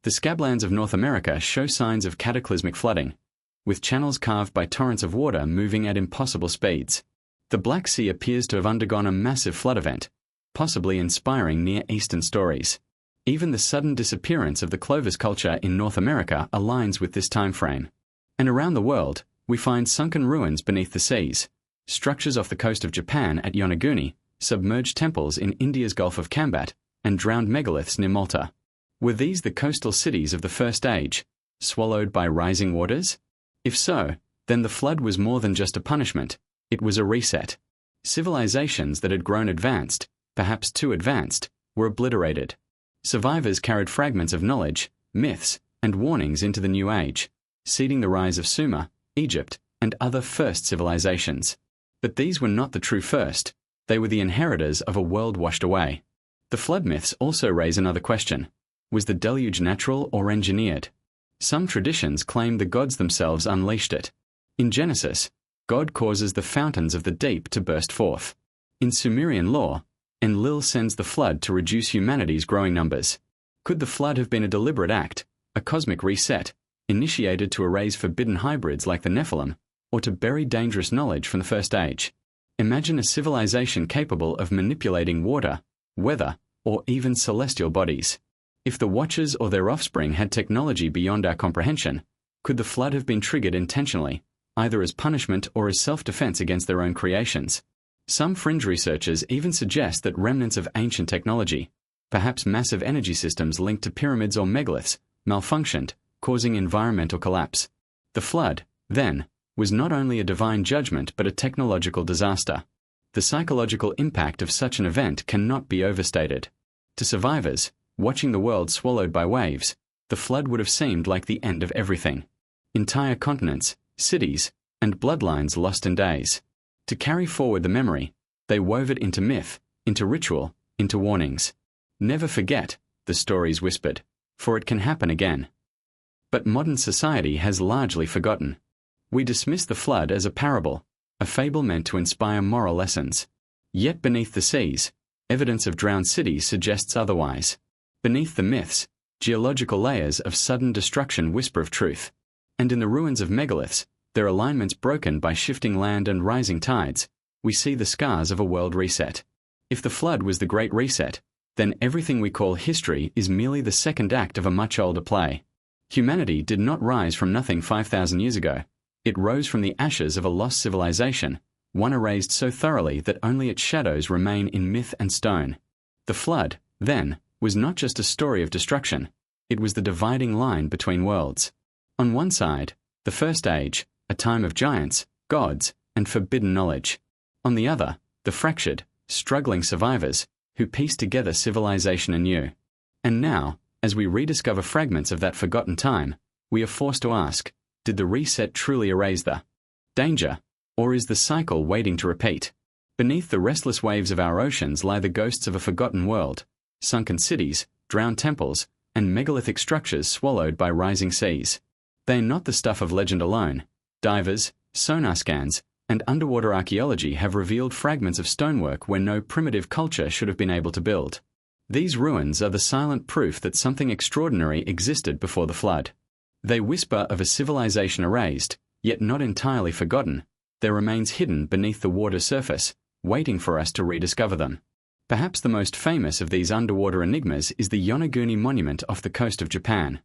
The scablands of North America show signs of cataclysmic flooding, with channels carved by torrents of water moving at impossible speeds. The Black Sea appears to have undergone a massive flood event, possibly inspiring Near Eastern stories. Even the sudden disappearance of the Clovis culture in North America aligns with this time frame. And around the world, we find sunken ruins beneath the seas, structures off the coast of Japan at Yonaguni, submerged temples in India's Gulf of Kambat, and drowned megaliths near Malta. Were these the coastal cities of the First Age, swallowed by rising waters? If so, then the flood was more than just a punishment, it was a reset. Civilizations that had grown advanced, perhaps too advanced, were obliterated. Survivors carried fragments of knowledge, myths, and warnings into the New Age, seeding the rise of Sumer, Egypt, and other first civilizations. But these were not the true first, they were the inheritors of a world washed away. The flood myths also raise another question. Was the deluge natural or engineered? Some traditions claim the gods themselves unleashed it. In Genesis, God causes the fountains of the deep to burst forth. In Sumerian lore, Enlil sends the flood to reduce humanity's growing numbers. Could the flood have been a deliberate act, a cosmic reset, initiated to erase forbidden hybrids like the Nephilim, or to bury dangerous knowledge from the first age. Imagine a civilization capable of manipulating water, weather, or even celestial bodies. If the Watchers or their offspring had technology beyond our comprehension, could the flood have been triggered intentionally, either as punishment or as self-defense against their own creations? Some fringe researchers even suggest that remnants of ancient technology, perhaps massive energy systems linked to pyramids or megaliths, malfunctioned, causing environmental collapse. The flood, then, was not only a divine judgment but a technological disaster. The psychological impact of such an event cannot be overstated. To survivors, watching the world swallowed by waves, the flood would have seemed like the end of everything. Entire continents, cities, and bloodlines lost in days. To carry forward the memory, they wove it into myth, into ritual, into warnings. Never forget, the stories whispered, for it can happen again. But modern society has largely forgotten. We dismiss the flood as a parable, a fable meant to inspire moral lessons. Yet beneath the seas, evidence of drowned cities suggests otherwise. Beneath the myths, geological layers of sudden destruction whisper of truth. And in the ruins of megaliths, their alignments broken by shifting land and rising tides, we see the scars of a world reset. If the flood was the Great Reset, then everything we call history is merely the second act of a much older play. Humanity did not rise from nothing 5,000 years ago. It rose from the ashes of a lost civilization, one erased so thoroughly that only its shadows remain in myth and stone. The flood, then, was not just a story of destruction, it was the dividing line between worlds. On one side, the First Age, a time of giants, gods, and forbidden knowledge. On the other, the fractured, struggling survivors, who pieced together civilization anew. And now, as we rediscover fragments of that forgotten time, we are forced to ask, did the reset truly erase the danger, or is the cycle waiting to repeat? Beneath the restless waves of our oceans lie the ghosts of a forgotten world, sunken cities, drowned temples, and megalithic structures swallowed by rising seas. They are not the stuff of legend alone. Divers, sonar scans, and underwater archaeology have revealed fragments of stonework where no primitive culture should have been able to build. These ruins are the silent proof that something extraordinary existed before the flood. They whisper of a civilization erased, yet not entirely forgotten. There remains hidden beneath the water surface, waiting for us to rediscover them. Perhaps the most famous of these underwater enigmas is the Yonaguni Monument off the coast of Japan.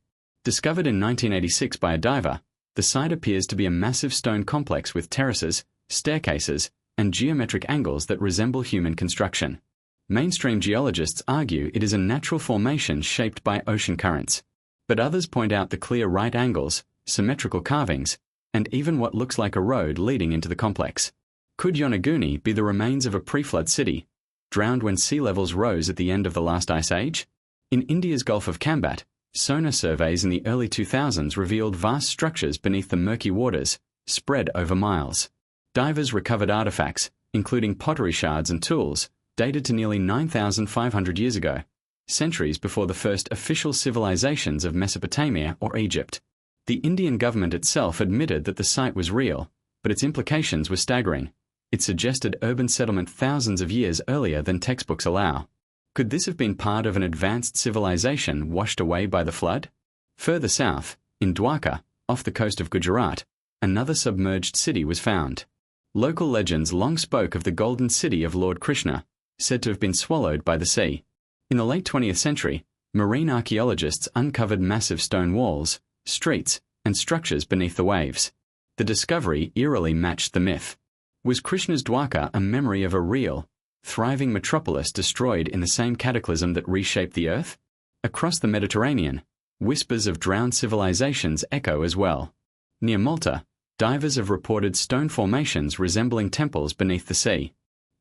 Discovered in 1986 by a diver, the site appears to be a massive stone complex with terraces, staircases, and geometric angles that resemble human construction. Mainstream geologists argue it is a natural formation shaped by ocean currents, but others point out the clear right angles, symmetrical carvings, and even what looks like a road leading into the complex. Could Yonaguni be the remains of a pre-flood city, drowned when sea levels rose at the end of the last ice age? In India's Gulf of Kambat, sonar surveys in the early 2000s revealed vast structures beneath the murky waters, spread over miles. Divers recovered artifacts, including pottery shards and tools, dated to nearly 9,500 years ago, centuries before the first official civilizations of Mesopotamia or Egypt. The Indian government itself admitted that the site was real, but its implications were staggering. It suggested urban settlement thousands of years earlier than textbooks allow. Could this have been part of an advanced civilization washed away by the flood? Further south, in Dwarka, off the coast of Gujarat, another submerged city was found. Local legends long spoke of the golden city of Lord Krishna, said to have been swallowed by the sea. In the late 20th century, marine archaeologists uncovered massive stone walls, streets, and structures beneath the waves. The discovery eerily matched the myth. Was Krishna's Dwarka a memory of a real, thriving metropolis destroyed in the same cataclysm that reshaped the earth? Across the Mediterranean, whispers of drowned civilizations echo as well. Near Malta, divers have reported stone formations resembling temples beneath the sea.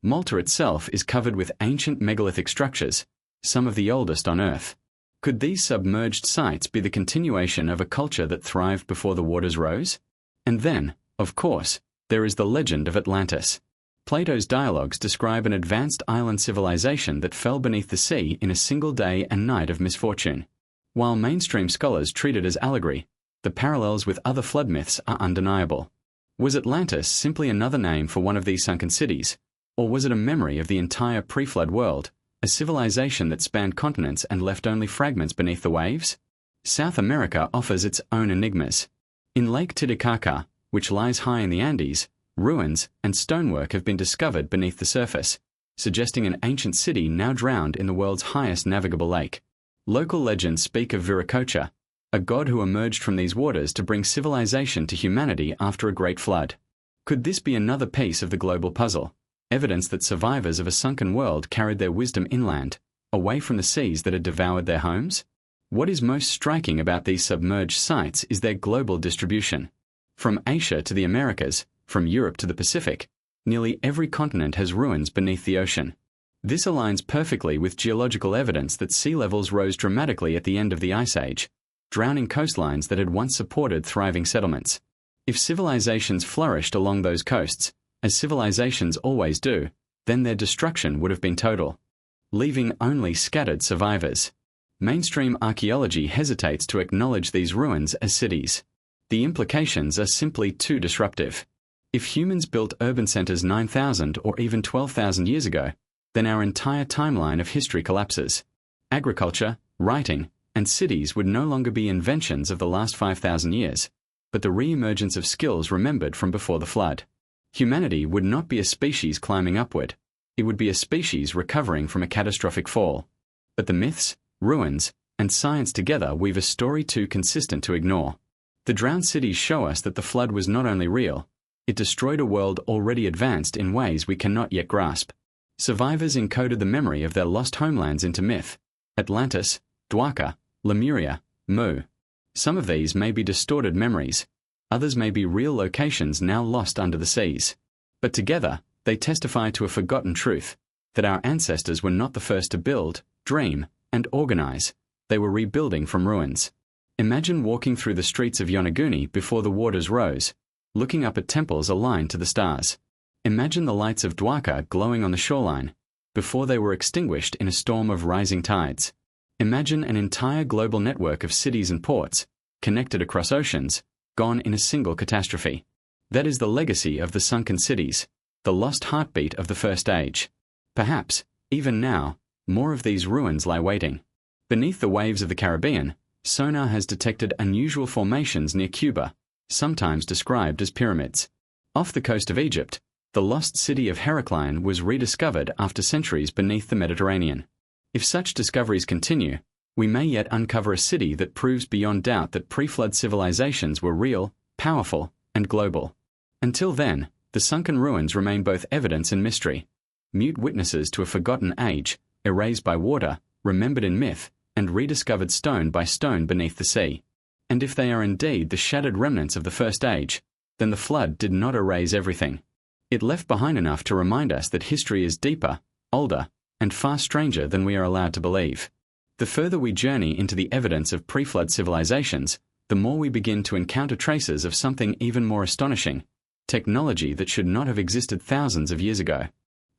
Malta itself is covered with ancient megalithic structures, some of the oldest on Earth. Could these submerged sites be the continuation of a culture that thrived before the waters rose? And then, of course, there is the legend of Atlantis. Plato's dialogues describe an advanced island civilization that fell beneath the sea in a single day and night of misfortune. While mainstream scholars treat it as allegory, the parallels with other flood myths are undeniable. Was Atlantis simply another name for one of these sunken cities, or was it a memory of the entire pre-flood world, a civilization that spanned continents and left only fragments beneath the waves? South America offers its own enigmas. In Lake Titicaca, which lies high in the Andes, ruins and stonework have been discovered beneath the surface, suggesting an ancient city now drowned in the world's highest navigable lake. Local legends speak of Viracocha, a god who emerged from these waters to bring civilization to humanity after a great flood. Could this be another piece of the global puzzle? Evidence that survivors of a sunken world carried their wisdom inland, away from the seas that had devoured their homes? What is most striking about these submerged sites is their global distribution. From Asia to the Americas, from Europe to the Pacific, nearly every continent has ruins beneath the ocean. This aligns perfectly with geological evidence that sea levels rose dramatically at the end of the Ice Age, drowning coastlines that had once supported thriving settlements. If civilizations flourished along those coasts, as civilizations always do, then their destruction would have been total, leaving only scattered survivors. Mainstream archaeology hesitates to acknowledge these ruins as cities. The implications are simply too disruptive. If humans built urban centers 9,000 or even 12,000 years ago, then our entire timeline of history collapses. Agriculture, writing, and cities would no longer be inventions of the last 5,000 years, but the re-emergence of skills remembered from before the flood. Humanity would not be a species climbing upward. It would be a species recovering from a catastrophic fall. But the myths, ruins, and science together weave a story too consistent to ignore. The drowned cities show us that the flood was not only real, it destroyed a world already advanced in ways we cannot yet grasp. Survivors encoded the memory of their lost homelands into myth: Atlantis, Dwarka, Lemuria, Mu. Some of these may be distorted memories, others may be real locations now lost under the seas. But together, they testify to a forgotten truth, that our ancestors were not the first to build, dream, and organize. They were rebuilding from ruins. Imagine walking through the streets of Yonaguni before the waters rose, looking up at temples aligned to the stars. Imagine the lights of Dwarka glowing on the shoreline, before they were extinguished in a storm of rising tides. Imagine an entire global network of cities and ports, connected across oceans, gone in a single catastrophe. That is the legacy of the sunken cities, the lost heartbeat of the First Age. Perhaps, even now, more of these ruins lie waiting. Beneath the waves of the Caribbean, sonar has detected unusual formations near Cuba, sometimes described as pyramids. Off the coast of Egypt, the lost city of Heracleon was rediscovered after centuries beneath the Mediterranean. If such discoveries continue, we may yet uncover a city that proves beyond doubt that pre-flood civilizations were real, powerful, and global. Until then, the sunken ruins remain both evidence and mystery, mute witnesses to a forgotten age, erased by water, remembered in myth, and rediscovered stone by stone beneath the sea. And if they are indeed the shattered remnants of the First Age, then the flood did not erase everything. It left behind enough to remind us that history is deeper, older, and far stranger than we are allowed to believe. The further we journey into the evidence of pre-flood civilizations, the more we begin to encounter traces of something even more astonishing: technology that should not have existed thousands of years ago.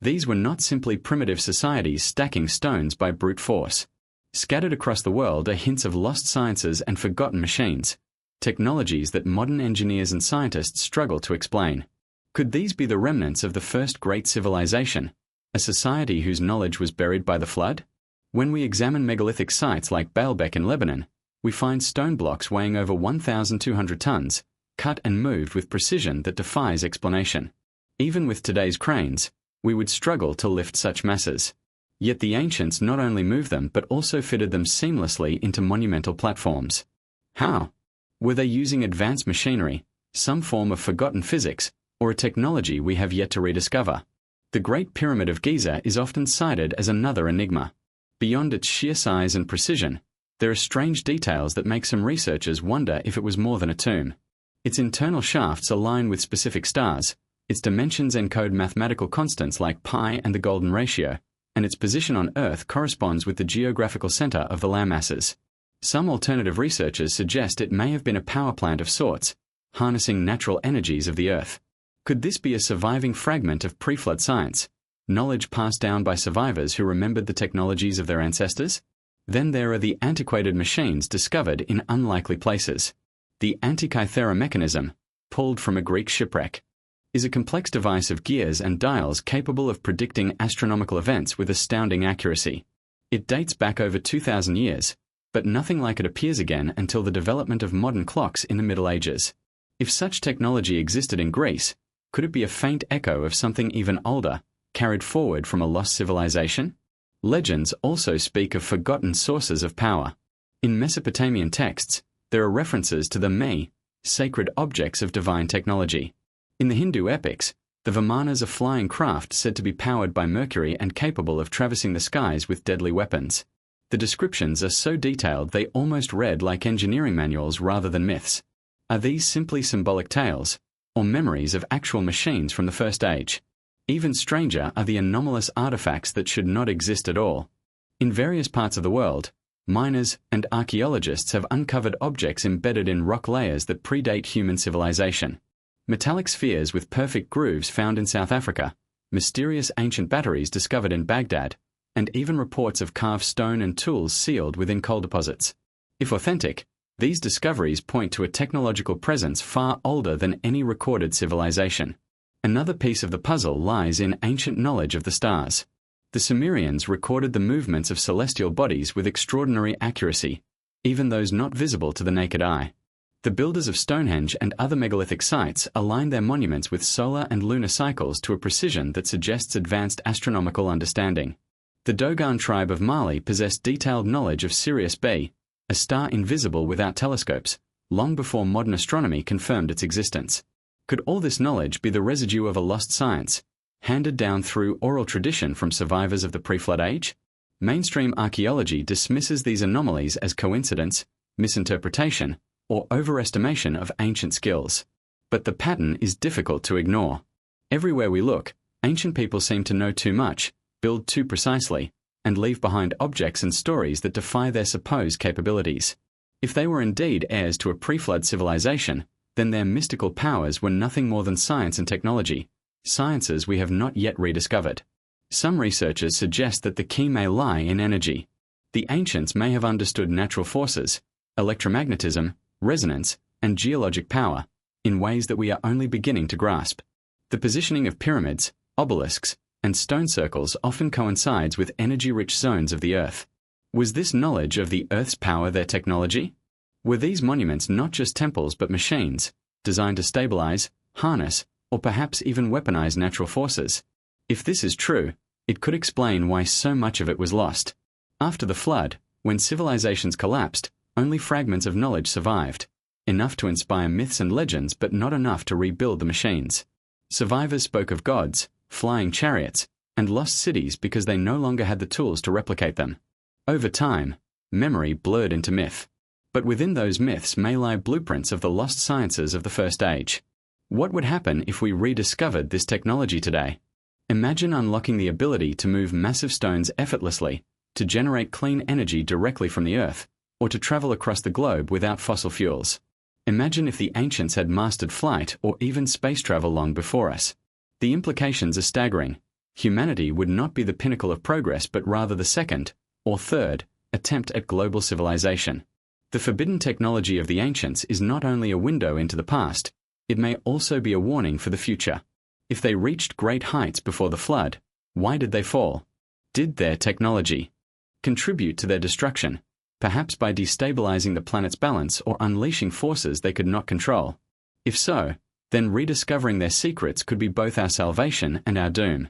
These were not simply primitive societies stacking stones by brute force. Scattered across the world are hints of lost sciences and forgotten machines, technologies that modern engineers and scientists struggle to explain. Could these be the remnants of the first great civilization, a society whose knowledge was buried by the flood? When we examine megalithic sites like Baalbek in Lebanon, we find stone blocks weighing over 1,200 tons, cut and moved with precision that defies explanation. Even with today's cranes, we would struggle to lift such masses. Yet the ancients not only moved them but also fitted them seamlessly into monumental platforms. How? Were they using advanced machinery, some form of forgotten physics, or a technology we have yet to rediscover? The Great Pyramid of Giza is often cited as another enigma. Beyond its sheer size and precision, there are strange details that make some researchers wonder if it was more than a tomb. Its internal shafts align with specific stars, its dimensions encode mathematical constants like pi and the golden ratio, and its position on Earth corresponds with the geographical center of the landmasses. Some alternative researchers suggest it may have been a power plant of sorts, harnessing natural energies of the Earth. Could this be a surviving fragment of pre-flood science, knowledge passed down by survivors who remembered the technologies of their ancestors? Then there are the antiquated machines discovered in unlikely places. The Antikythera mechanism, pulled from a Greek shipwreck, is a complex device of gears and dials capable of predicting astronomical events with astounding accuracy. It dates back over 2,000 years, but nothing like it appears again until the development of modern clocks in the Middle Ages. If such technology existed in Greece, could it be a faint echo of something even older, carried forward from a lost civilization? Legends also speak of forgotten sources of power. In Mesopotamian texts, there are references to the me, sacred objects of divine technology. In the Hindu epics, the Vimanas are flying craft said to be powered by Mercury and capable of traversing the skies with deadly weapons. The descriptions are so detailed they almost read like engineering manuals rather than myths. Are these simply symbolic tales, or memories of actual machines from the First Age? Even stranger are the anomalous artifacts that should not exist at all. In various parts of the world, miners and archaeologists have uncovered objects embedded in rock layers that predate human civilization. Metallic spheres with perfect grooves found in South Africa, mysterious ancient batteries discovered in Baghdad, and even reports of carved stone and tools sealed within coal deposits. If authentic, these discoveries point to a technological presence far older than any recorded civilization. Another piece of the puzzle lies in ancient knowledge of the stars. The Sumerians recorded the movements of celestial bodies with extraordinary accuracy, even those not visible to the naked eye. The builders of Stonehenge and other megalithic sites aligned their monuments with solar and lunar cycles to a precision that suggests advanced astronomical understanding. The Dogon tribe of Mali possessed detailed knowledge of Sirius B, a star invisible without telescopes, long before modern astronomy confirmed its existence. Could all this knowledge be the residue of a lost science, handed down through oral tradition from survivors of the pre-flood age? Mainstream archaeology dismisses these anomalies as coincidence, misinterpretation, or overestimation of ancient skills. But the pattern is difficult to ignore. Everywhere we look, ancient people seem to know too much, build too precisely, and leave behind objects and stories that defy their supposed capabilities. If they were indeed heirs to a pre-flood civilization, then their mystical powers were nothing more than science and technology, sciences we have not yet rediscovered. Some researchers suggest that the key may lie in energy. The ancients may have understood natural forces, electromagnetism, resonance, and geologic power, in ways that we are only beginning to grasp. The positioning of pyramids, obelisks, and stone circles often coincides with energy-rich zones of the Earth. Was this knowledge of the Earth's power their technology? Were these monuments not just temples but machines, designed to stabilize, harness, or perhaps even weaponize natural forces? If this is true, it could explain why so much of it was lost. After the flood, when civilizations collapsed, only fragments of knowledge survived, enough to inspire myths and legends but not enough to rebuild the machines. Survivors spoke of gods, flying chariots, and lost cities because they no longer had the tools to replicate them. Over time, memory blurred into myth. But within those myths may lie blueprints of the lost sciences of the First Age. What would happen if we rediscovered this technology today? Imagine unlocking the ability to move massive stones effortlessly, to generate clean energy directly from the Earth, or to travel across the globe without fossil fuels. Imagine if the ancients had mastered flight or even space travel long before us. The implications are staggering. Humanity would not be the pinnacle of progress but rather the second, or third, attempt at global civilization. The forbidden technology of the ancients is not only a window into the past, it may also be a warning for the future. If they reached great heights before the flood, why did they fall? Did their technology contribute to their destruction, perhaps by destabilizing the planet's balance or unleashing forces they could not control? If so, then rediscovering their secrets could be both our salvation and our doom.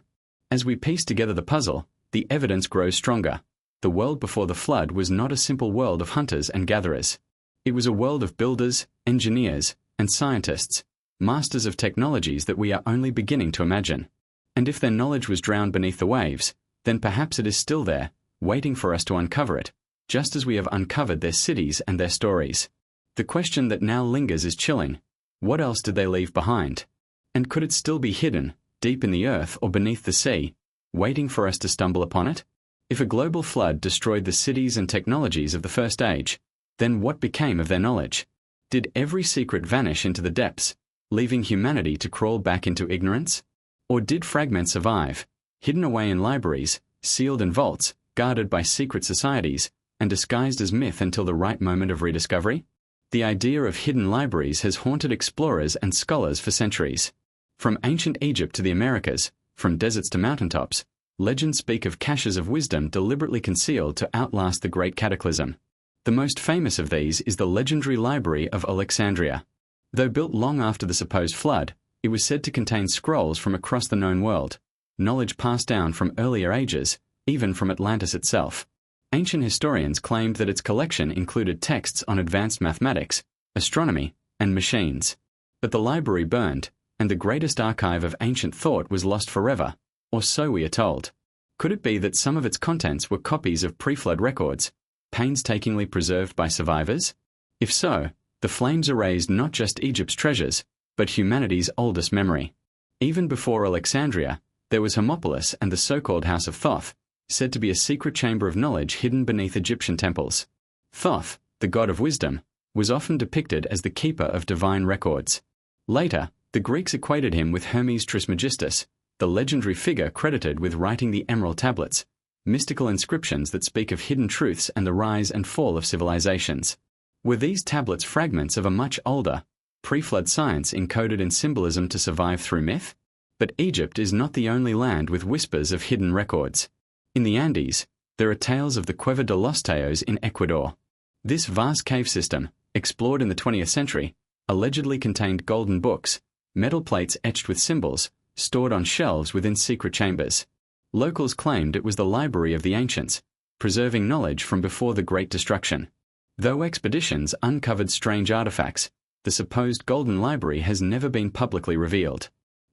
As we piece together the puzzle, the evidence grows stronger. The world before the flood was not a simple world of hunters and gatherers. It was a world of builders, engineers, and scientists, masters of technologies that we are only beginning to imagine. And if their knowledge was drowned beneath the waves, then perhaps it is still there, waiting for us to uncover it, just as we have uncovered their cities and their stories. The question that now lingers is chilling. What else did they leave behind? And could it still be hidden, deep in the earth or beneath the sea, waiting for us to stumble upon it? If a global flood destroyed the cities and technologies of the First Age, then what became of their knowledge? Did every secret vanish into the depths, leaving humanity to crawl back into ignorance? Or did fragments survive, hidden away in libraries, sealed in vaults, guarded by secret societies, and disguised as myth until the right moment of rediscovery? The idea of hidden libraries has haunted explorers and scholars for centuries. From ancient Egypt to the Americas, from deserts to mountaintops, legends speak of caches of wisdom deliberately concealed to outlast the Great Cataclysm. The most famous of these is the legendary Library of Alexandria. Though built long after the supposed flood, it was said to contain scrolls from across the known world, knowledge passed down from earlier ages, even from Atlantis itself. Ancient historians claimed that its collection included texts on advanced mathematics, astronomy, and machines. But the library burned, and the greatest archive of ancient thought was lost forever, or so we are told. Could it be that some of its contents were copies of pre-flood records, painstakingly preserved by survivors? If so, the flames erased not just Egypt's treasures, but humanity's oldest memory. Even before Alexandria, there was Hermopolis and the so-called House of Thoth, said to be a secret chamber of knowledge hidden beneath Egyptian temples. Thoth, the god of wisdom, was often depicted as the keeper of divine records. Later, the Greeks equated him with Hermes Trismegistus, the legendary figure credited with writing the Emerald Tablets, mystical inscriptions that speak of hidden truths and the rise and fall of civilizations. Were these tablets fragments of a much older, pre-flood science encoded in symbolism to survive through myth? But Egypt is not the only land with whispers of hidden records. In the Andes, there are tales of the Cueva de los Teos in Ecuador. This vast cave system, explored in the 20th century, allegedly contained golden books, metal plates etched with symbols, stored on shelves within secret chambers. Locals claimed it was the library of the ancients, preserving knowledge from before the Great Destruction. Though expeditions uncovered strange artifacts, the supposed golden library has never been publicly revealed.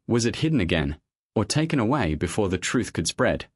Was it hidden again, or taken away before the truth could spread?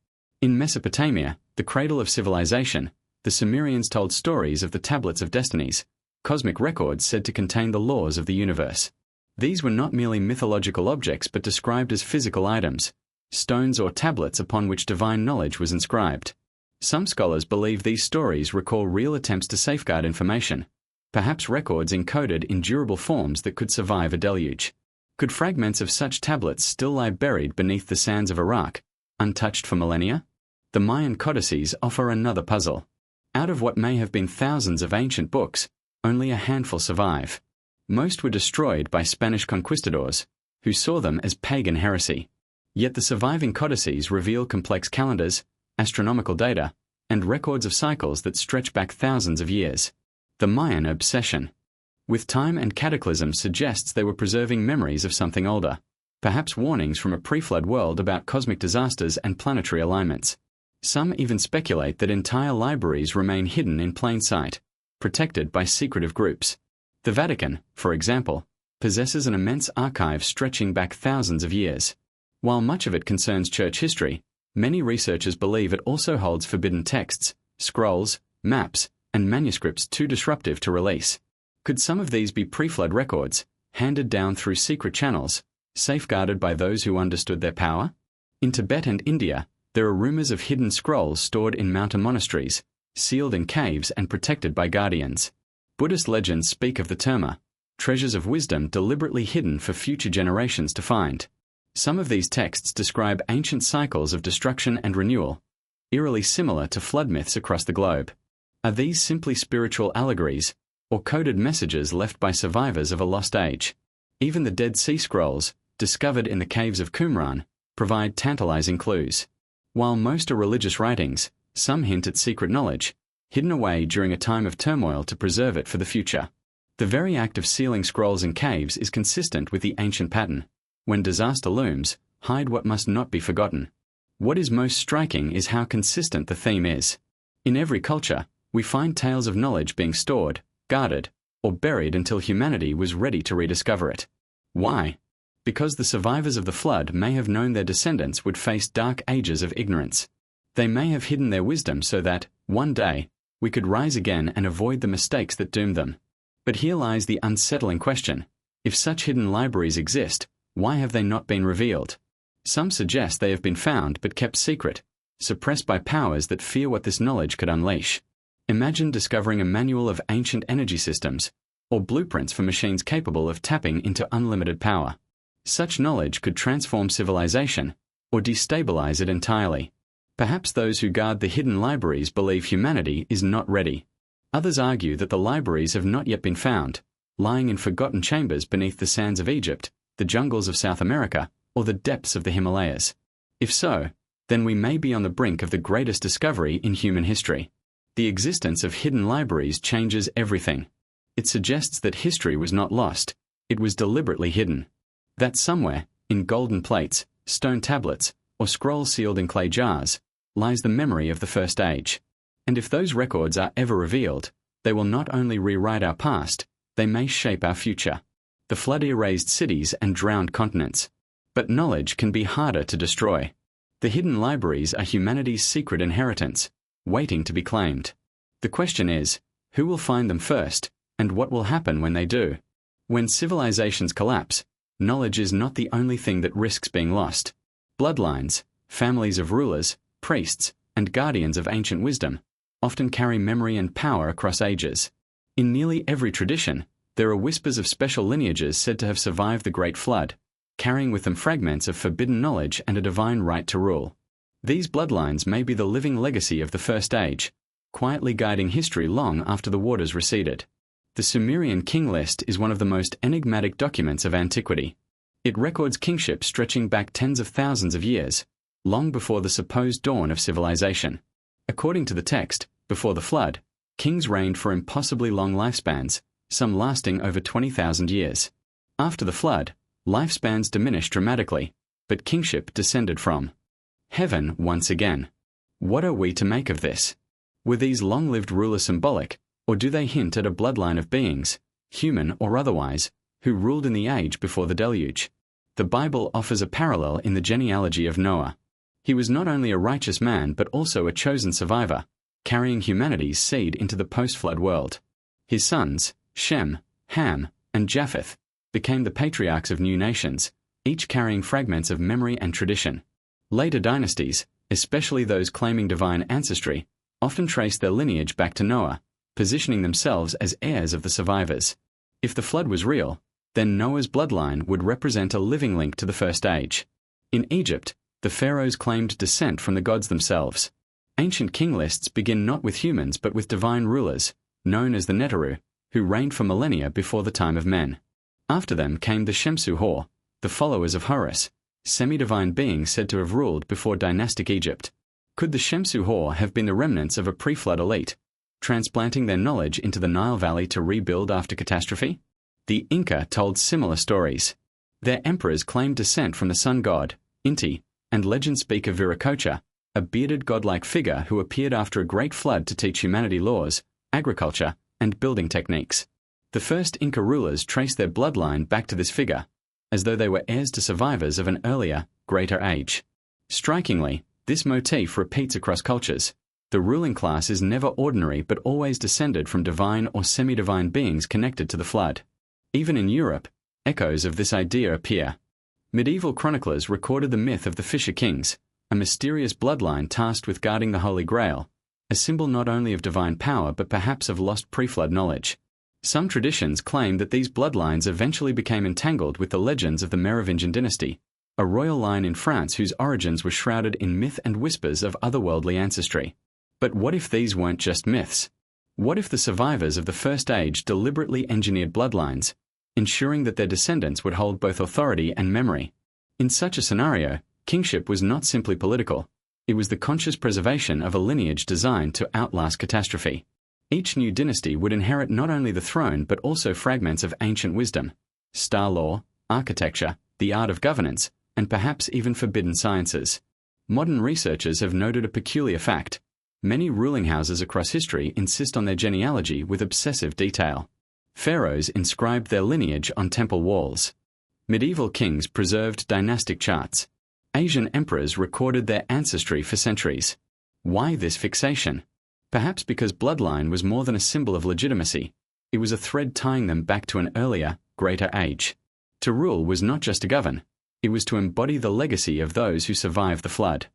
In Mesopotamia, the cradle of civilization, the Sumerians told stories of the tablets of destinies, cosmic records said to contain the laws of the universe. These were not merely mythological objects but described as physical items, stones or tablets upon which divine knowledge was inscribed. Some scholars believe these stories recall real attempts to safeguard information, perhaps records encoded in durable forms that could survive a deluge. Could fragments of such tablets still lie buried beneath the sands of Iraq, untouched for millennia? The Mayan codices offer another puzzle. Out of what may have been thousands of ancient books, only a handful survive. Most were destroyed by Spanish conquistadors, who saw them as pagan heresy. Yet the surviving codices reveal complex calendars, astronomical data, and records of cycles that stretch back thousands of years. The Mayan obsession with time and cataclysm suggests they were preserving memories of something older, perhaps warnings from a pre-flood world about cosmic disasters and planetary alignments. Some even speculate that entire libraries remain hidden in plain sight, protected by secretive groups. The Vatican, for example, possesses an immense archive stretching back thousands of years. While much of it concerns church history, many researchers believe it also holds forbidden texts, scrolls, maps, and manuscripts too disruptive to release. Could some of these be pre-flood records, handed down through secret channels, safeguarded by those who understood their power? In Tibet and India, there are rumors of hidden scrolls stored in mountain monasteries, sealed in caves and protected by guardians. Buddhist legends speak of the terma, treasures of wisdom deliberately hidden for future generations to find. Some of these texts describe ancient cycles of destruction and renewal, eerily similar to flood myths across the globe. Are these simply spiritual allegories, or coded messages left by survivors of a lost age? Even the Dead Sea Scrolls, discovered in the caves of Qumran, provide tantalizing clues. While most are religious writings, some hint at secret knowledge, hidden away during a time of turmoil to preserve it for the future. The very act of sealing scrolls in caves is consistent with the ancient pattern. When disaster looms, hide what must not be forgotten. What is most striking is how consistent the theme is. In every culture, we find tales of knowledge being stored, guarded, or buried until humanity was ready to rediscover it. Why? Because the survivors of the flood may have known their descendants would face dark ages of ignorance. They may have hidden their wisdom so that, one day, we could rise again and avoid the mistakes that doomed them. But here lies the unsettling question. If such hidden libraries exist, why have they not been revealed? Some suggest they have been found but kept secret, suppressed by powers that fear what this knowledge could unleash. Imagine discovering a manual of ancient energy systems, or blueprints for machines capable of tapping into unlimited power. Such knowledge could transform civilization, or destabilize it entirely. Perhaps those who guard the hidden libraries believe humanity is not ready. Others argue that the libraries have not yet been found, lying in forgotten chambers beneath the sands of Egypt, the jungles of South America, or the depths of the Himalayas. If so, then we may be on the brink of the greatest discovery in human history. The existence of hidden libraries changes everything. It suggests that history was not lost, It was deliberately hidden. That somewhere, in golden plates, stone tablets, or scrolls sealed in clay jars, lies the memory of the First Age. And if those records are ever revealed, they will not only rewrite our past, they may shape our future. The flood erased cities and drowned continents. But knowledge can be harder to destroy. The hidden libraries are humanity's secret inheritance, waiting to be claimed. The question is, who will find them first, and what will happen when they do? When civilizations collapse, knowledge is not the only thing that risks being lost. Bloodlines, families of rulers, priests, and guardians of ancient wisdom, often carry memory and power across ages. In nearly every tradition, there are whispers of special lineages said to have survived the Great Flood, carrying with them fragments of forbidden knowledge and a divine right to rule. These bloodlines may be the living legacy of the First Age, quietly guiding history long after the waters receded. The Sumerian King List is one of the most enigmatic documents of antiquity. It records kingship stretching back tens of thousands of years, long before the supposed dawn of civilization. According to the text, before the flood, kings reigned for impossibly long lifespans, some lasting over 20,000 years. After the flood, lifespans diminished dramatically, but kingship descended from heaven once again. What are we to make of this? Were these long-lived rulers symbolic, or do they hint at a bloodline of beings, human or otherwise, who ruled in the age before the deluge? The Bible offers a parallel in the genealogy of Noah. He was not only a righteous man but also a chosen survivor, carrying humanity's seed into the post-flood world. His sons, Shem, Ham, and Japheth, became the patriarchs of new nations, each carrying fragments of memory and tradition. Later dynasties, especially those claiming divine ancestry, often trace their lineage back to Noah, positioning themselves as heirs of the survivors. If the flood was real, then Noah's bloodline would represent a living link to the First Age. In Egypt, the pharaohs claimed descent from the gods themselves. Ancient king lists begin not with humans but with divine rulers, known as the Neteru, who reigned for millennia before the time of men. After them came the Shemsu-Hor, the followers of Horus, semi-divine beings said to have ruled before dynastic Egypt. Could the Shemsu-Hor have been the remnants of a pre-flood elite, transplanting their knowledge into the Nile Valley to rebuild after catastrophe? The Inca told similar stories. Their emperors claimed descent from the sun god, Inti, and legends speak of Viracocha, a bearded godlike figure who appeared after a great flood to teach humanity laws, agriculture, and building techniques. The first Inca rulers traced their bloodline back to this figure, as though they were heirs to survivors of an earlier, greater age. Strikingly, this motif repeats across cultures. The ruling class is never ordinary but always descended from divine or semi-divine beings connected to the flood. Even in Europe, echoes of this idea appear. Medieval chroniclers recorded the myth of the Fisher Kings, a mysterious bloodline tasked with guarding the Holy Grail, a symbol not only of divine power but perhaps of lost pre-flood knowledge. Some traditions claim that these bloodlines eventually became entangled with the legends of the Merovingian dynasty, a royal line in France whose origins were shrouded in myth and whispers of otherworldly ancestry. But what if these weren't just myths? What if the survivors of the First Age deliberately engineered bloodlines, ensuring that their descendants would hold both authority and memory? In such a scenario, kingship was not simply political. It was the conscious preservation of a lineage designed to outlast catastrophe. Each new dynasty would inherit not only the throne but also fragments of ancient wisdom, star law, architecture, the art of governance, and perhaps even forbidden sciences. Modern researchers have noted a peculiar fact. Many ruling houses across history insist on their genealogy with obsessive detail. Pharaohs inscribed their lineage on temple walls. Medieval kings preserved dynastic charts. Asian emperors recorded their ancestry for centuries. Why this fixation? Perhaps because bloodline was more than a symbol of legitimacy. It was a thread tying them back to an earlier, greater age. To rule was not just to govern. It was to embody the legacy of those who survived the flood.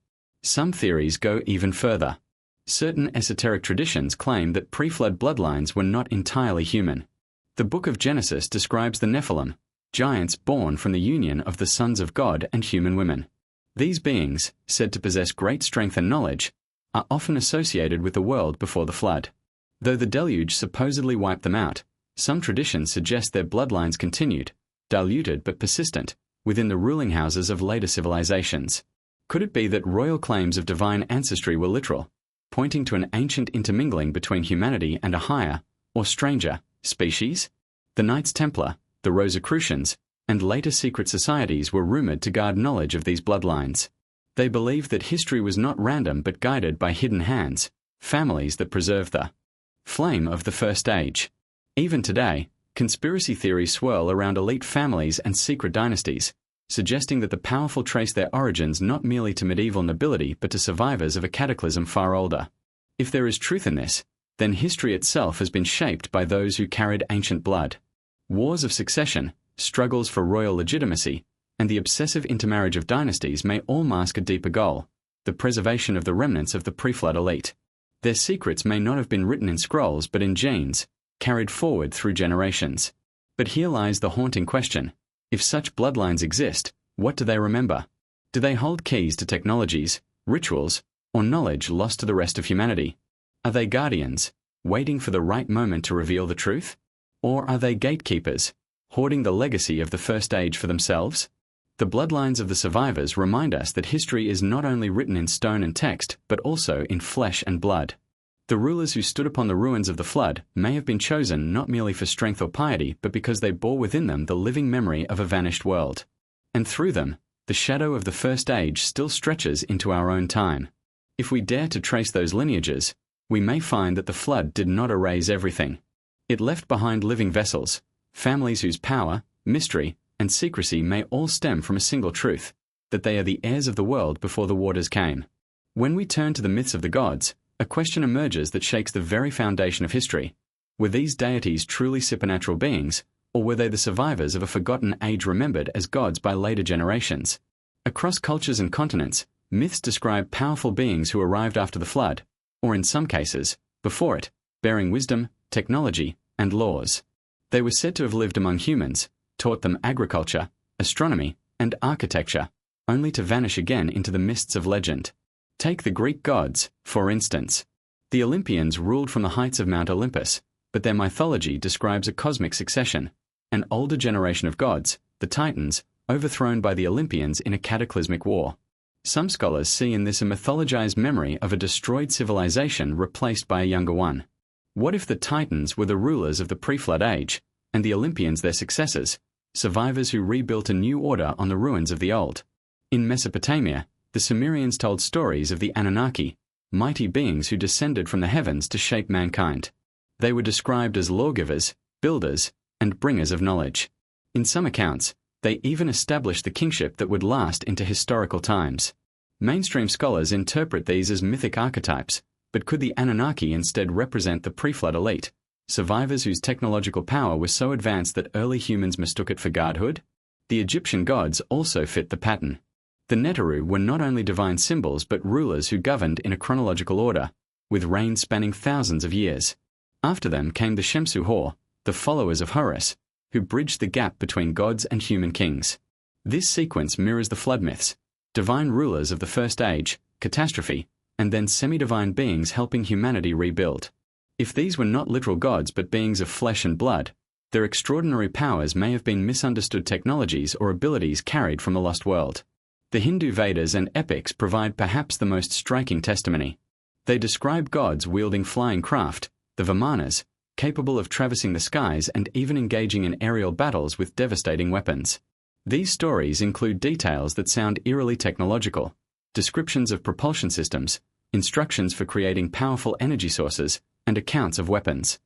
Some theories go even further. Certain esoteric traditions claim that pre-flood bloodlines were not entirely human. The Book of Genesis describes the Nephilim, giants born from the union of the sons of God and human women. These beings, said to possess great strength and knowledge, are often associated with the world before the flood. Though the deluge supposedly wiped them out, some traditions suggest their bloodlines continued, diluted but persistent, within the ruling houses of later civilizations. Could it be that royal claims of divine ancestry were literal, pointing to an ancient intermingling between humanity and a higher, or stranger, species? The Knights Templar, the Rosicrucians, and later secret societies were rumored to guard knowledge of these bloodlines. They believed that history was not random but guided by hidden hands, families that preserved the flame of the First Age. Even today, conspiracy theories swirl around elite families and secret dynasties, suggesting that the powerful trace their origins not merely to medieval nobility but to survivors of a cataclysm far older. If there is truth in this, then history itself has been shaped by those who carried ancient blood. Wars of succession, struggles for royal legitimacy, and the obsessive intermarriage of dynasties may all mask a deeper goal: the preservation of the remnants of the pre-flood elite. Their secrets may not have been written in scrolls but in genes, carried forward through generations. But here lies the haunting question: if such bloodlines exist, what do they remember? Do they hold keys to technologies, rituals, or knowledge lost to the rest of humanity? Are they guardians, waiting for the right moment to reveal the truth? Or are they gatekeepers, hoarding the legacy of the First Age for themselves? The bloodlines of the survivors remind us that history is not only written in stone and text, but also in flesh and blood. The rulers who stood upon the ruins of the flood may have been chosen not merely for strength or piety, but because they bore within them the living memory of a vanished world. And through them, the shadow of the First Age still stretches into our own time. If we dare to trace those lineages, we may find that the flood did not erase everything. It left behind living vessels, families whose power, mystery, and secrecy may all stem from a single truth: that they are the heirs of the world before the waters came. When we turn to the myths of the gods, a question emerges that shakes the very foundation of history. Were these deities truly supernatural beings, or were they the survivors of a forgotten age remembered as gods by later generations? Across cultures and continents, myths describe powerful beings who arrived after the flood, or in some cases, before it, bearing wisdom, technology, and laws. They were said to have lived among humans, taught them agriculture, astronomy, and architecture, only to vanish again into the mists of legend. Take the Greek gods, for instance. The Olympians ruled from the heights of Mount Olympus, but their mythology describes a cosmic succession: an older generation of gods, the Titans, overthrown by the Olympians in a cataclysmic war. Some scholars see in this a mythologized memory of a destroyed civilization replaced by a younger one. What if the Titans were the rulers of the pre-flood age, and the Olympians their successors, survivors who rebuilt a new order on the ruins of the old? In Mesopotamia, the Sumerians told stories of the Anunnaki, mighty beings who descended from the heavens to shape mankind. They were described as lawgivers, builders, and bringers of knowledge. In some accounts, they even established the kingship that would last into historical times. Mainstream scholars interpret these as mythic archetypes, but could the Anunnaki instead represent the pre-flood elite, survivors whose technological power was so advanced that early humans mistook it for godhood? The Egyptian gods also fit the pattern. The Neteru were not only divine symbols but rulers who governed in a chronological order, with reign spanning thousands of years. After them came the Shemsu-Hor, the followers of Horus, who bridged the gap between gods and human kings. This sequence mirrors the flood myths: divine rulers of the First Age, catastrophe, and then semi-divine beings helping humanity rebuild. If these were not literal gods but beings of flesh and blood, their extraordinary powers may have been misunderstood technologies or abilities carried from the lost world. The Hindu Vedas and epics provide perhaps the most striking testimony. They describe gods wielding flying craft, the Vimanas, capable of traversing the skies and even engaging in aerial battles with devastating weapons. These stories include details that sound eerily technological: descriptions of propulsion systems, instructions for creating powerful energy sources, and accounts of weapons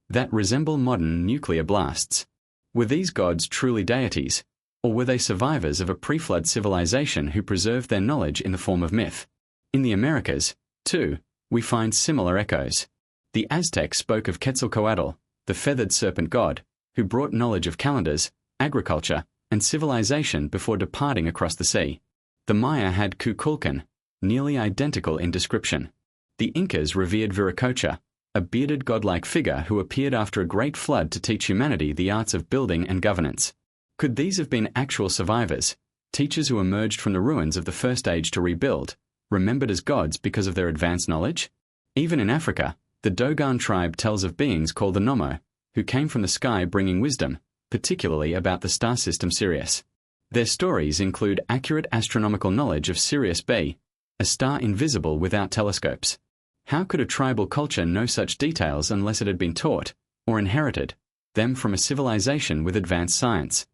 that resemble modern nuclear blasts. Were these gods truly deities, or were they survivors of a pre-flood civilization who preserved their knowledge in the form of myth? In the Americas, too, we find similar echoes. The Aztecs spoke of Quetzalcoatl, the feathered serpent god, who brought knowledge of calendars, agriculture, and civilization before departing across the sea. The Maya had Kukulkan, nearly identical in description. The Incas revered Viracocha, a bearded godlike figure who appeared after a great flood to teach humanity the arts of building and governance. Could these have been actual survivors, teachers who emerged from the ruins of the First Age to rebuild, remembered as gods because of their advanced knowledge? Even in Africa, the Dogon tribe tells of beings called the Nomo, who came from the sky bringing wisdom, particularly about the star system Sirius. Their stories include accurate astronomical knowledge of Sirius B, a star invisible without telescopes. How could a tribal culture know such details unless it had been taught, or inherited? them from a civilization with advanced science.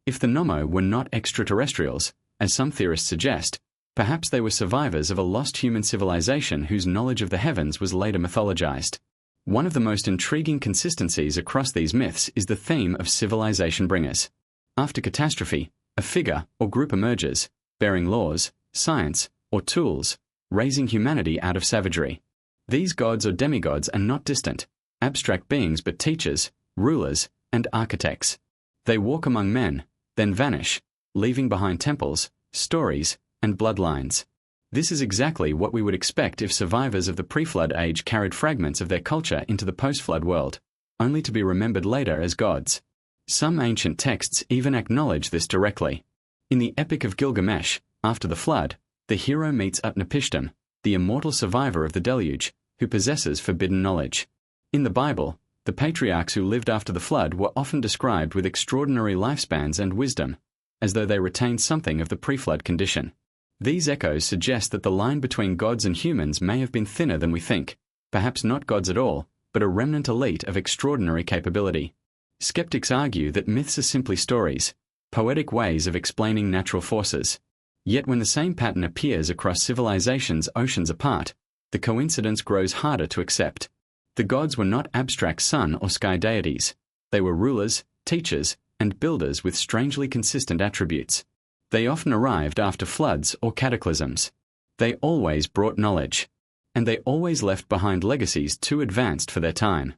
If the Nommo were not extraterrestrials, as some theorists suggest, perhaps they were survivors of a lost human civilization whose knowledge of the heavens was later mythologized. One of the most intriguing consistencies across these myths is the theme of civilization bringers. After catastrophe, a figure or group emerges, bearing laws, science, or tools, raising humanity out of savagery. These gods or demigods are not distant, abstract beings but teachers, rulers, and architects. They walk among men, then vanish, leaving behind temples, stories, and bloodlines. This is exactly what we would expect if survivors of the pre-flood age carried fragments of their culture into the post-flood world, only to be remembered later as gods. Some ancient texts even acknowledge this directly. In the Epic of Gilgamesh, after the flood, the hero meets Utnapishtim, the immortal survivor of the deluge, who possesses forbidden knowledge. In the Bible, the patriarchs who lived after the flood were often described with extraordinary lifespans and wisdom, as though they retained something of the pre-flood condition. These echoes suggest that the line between gods and humans may have been thinner than we think, perhaps not gods at all, but a remnant elite of extraordinary capability. Skeptics argue that myths are simply stories, poetic ways of explaining natural forces. Yet when the same pattern appears across civilizations oceans apart, the coincidence grows harder to accept. The gods were not abstract sun or sky deities. They were rulers, teachers, and builders with strangely consistent attributes. They often arrived after floods or cataclysms. They always brought knowledge. And they always left behind legacies too advanced for their time.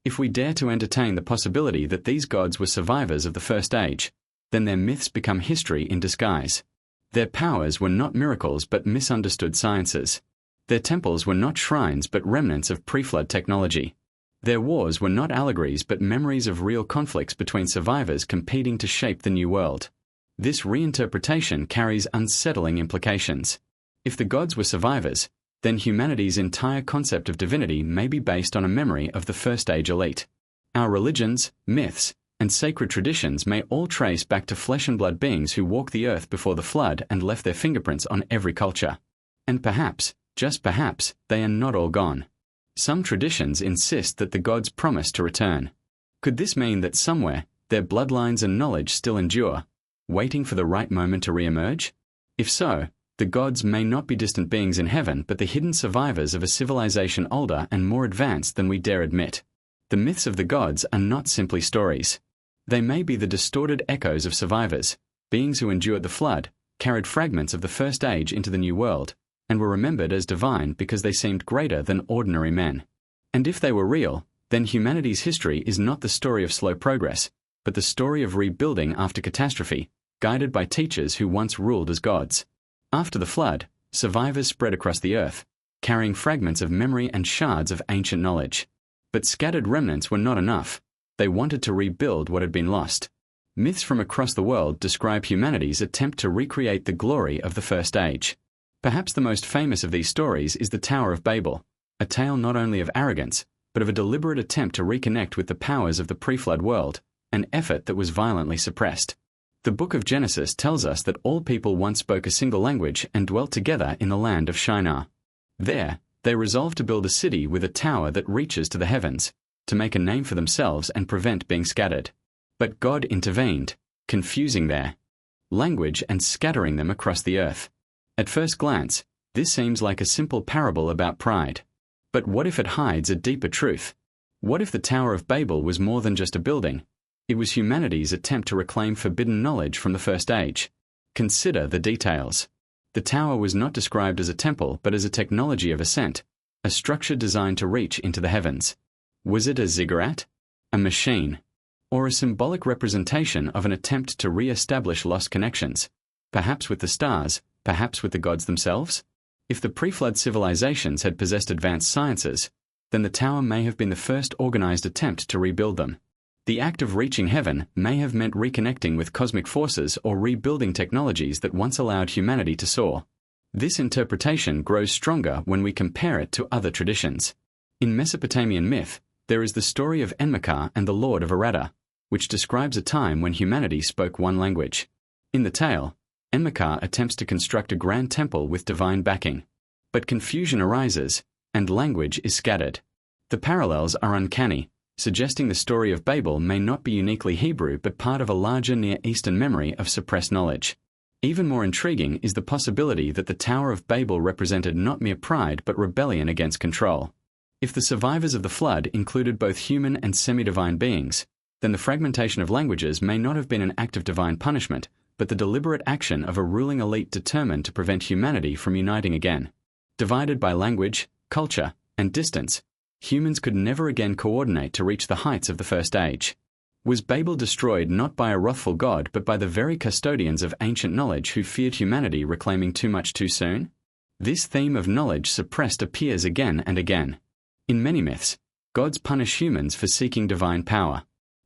If we dare to entertain the possibility that these gods were survivors of the First Age, then their myths become history in disguise. Their powers were not miracles but misunderstood sciences. Their temples were not shrines but remnants of pre-flood technology. Their wars were not allegories but memories of real conflicts between survivors competing to shape the new world. This reinterpretation carries unsettling implications. If the gods were survivors, then humanity's entire concept of divinity may be based on a memory of the First Age elite. Our religions, myths, and sacred traditions may all trace back to flesh and blood beings who walked the earth before the flood and left their fingerprints on every culture. And perhaps, just perhaps, they are not all gone. Some traditions insist that the gods promise to return. Could this mean that somewhere, their bloodlines and knowledge still endure, waiting for the right moment to re-emerge? If so, the gods may not be distant beings in heaven but the hidden survivors of a civilization older and more advanced than we dare admit. The myths of the gods are not simply stories. They may be the distorted echoes of survivors, beings who endured the flood, carried fragments of the First Age into the New World, and were remembered as divine because they seemed greater than ordinary men. And if they were real, then humanity's history is not the story of slow progress, but the story of rebuilding after catastrophe, guided by teachers who once ruled as gods. After the flood, survivors spread across the earth, carrying fragments of memory and shards of ancient knowledge. But scattered remnants were not enough. They wanted to rebuild what had been lost. Myths from across the world describe humanity's attempt to recreate the glory of the First Age. Perhaps the most famous of these stories is the Tower of Babel, a tale not only of arrogance, but of a deliberate attempt to reconnect with the powers of the pre-flood world, an effort that was violently suppressed. The book of Genesis tells us that all people once spoke a single language and dwelt together in the land of Shinar. There, they resolved to build a city with a tower that reaches to the heavens, to make a name for themselves and prevent being scattered. But God intervened, confusing their language and scattering them across the earth. At first glance, this seems like a simple parable about pride. But what if it hides a deeper truth? What if the Tower of Babel was more than just a building? It was humanity's attempt to reclaim forbidden knowledge from the First Age. Consider the details. The tower was not described as a temple but as a technology of ascent, a structure designed to reach into the heavens. Was it a ziggurat? A machine? Or a symbolic representation of an attempt to re-establish lost connections? Perhaps with the stars, perhaps with the gods themselves? If the pre-flood civilizations had possessed advanced sciences, then the tower may have been the first organized attempt to rebuild them. The act of reaching heaven may have meant reconnecting with cosmic forces or rebuilding technologies that once allowed humanity to soar. This interpretation grows stronger when we compare it to other traditions. In Mesopotamian myth, there is the story of Enmerkar and the Lord of Arada, which describes a time when humanity spoke one language. In the tale, Enmerkar attempts to construct a grand temple with divine backing. But confusion arises, and language is scattered. The parallels are uncanny. suggesting the story of Babel may not be uniquely Hebrew but part of a larger Near Eastern memory of suppressed knowledge. Even more intriguing is the possibility that the Tower of Babel represented not mere pride but rebellion against control. If the survivors of the flood included both human and semi-divine beings, then the fragmentation of languages may not have been an act of divine punishment, but the deliberate action of a ruling elite determined to prevent humanity from uniting again. Divided by language, culture, and distance, humans could never again coordinate to reach the heights of the First Age. Was Babel destroyed not by a wrathful God but by the very custodians of ancient knowledge who feared humanity reclaiming too much too soon? This theme of knowledge suppressed appears again and again. In many myths, gods punish humans for seeking divine power.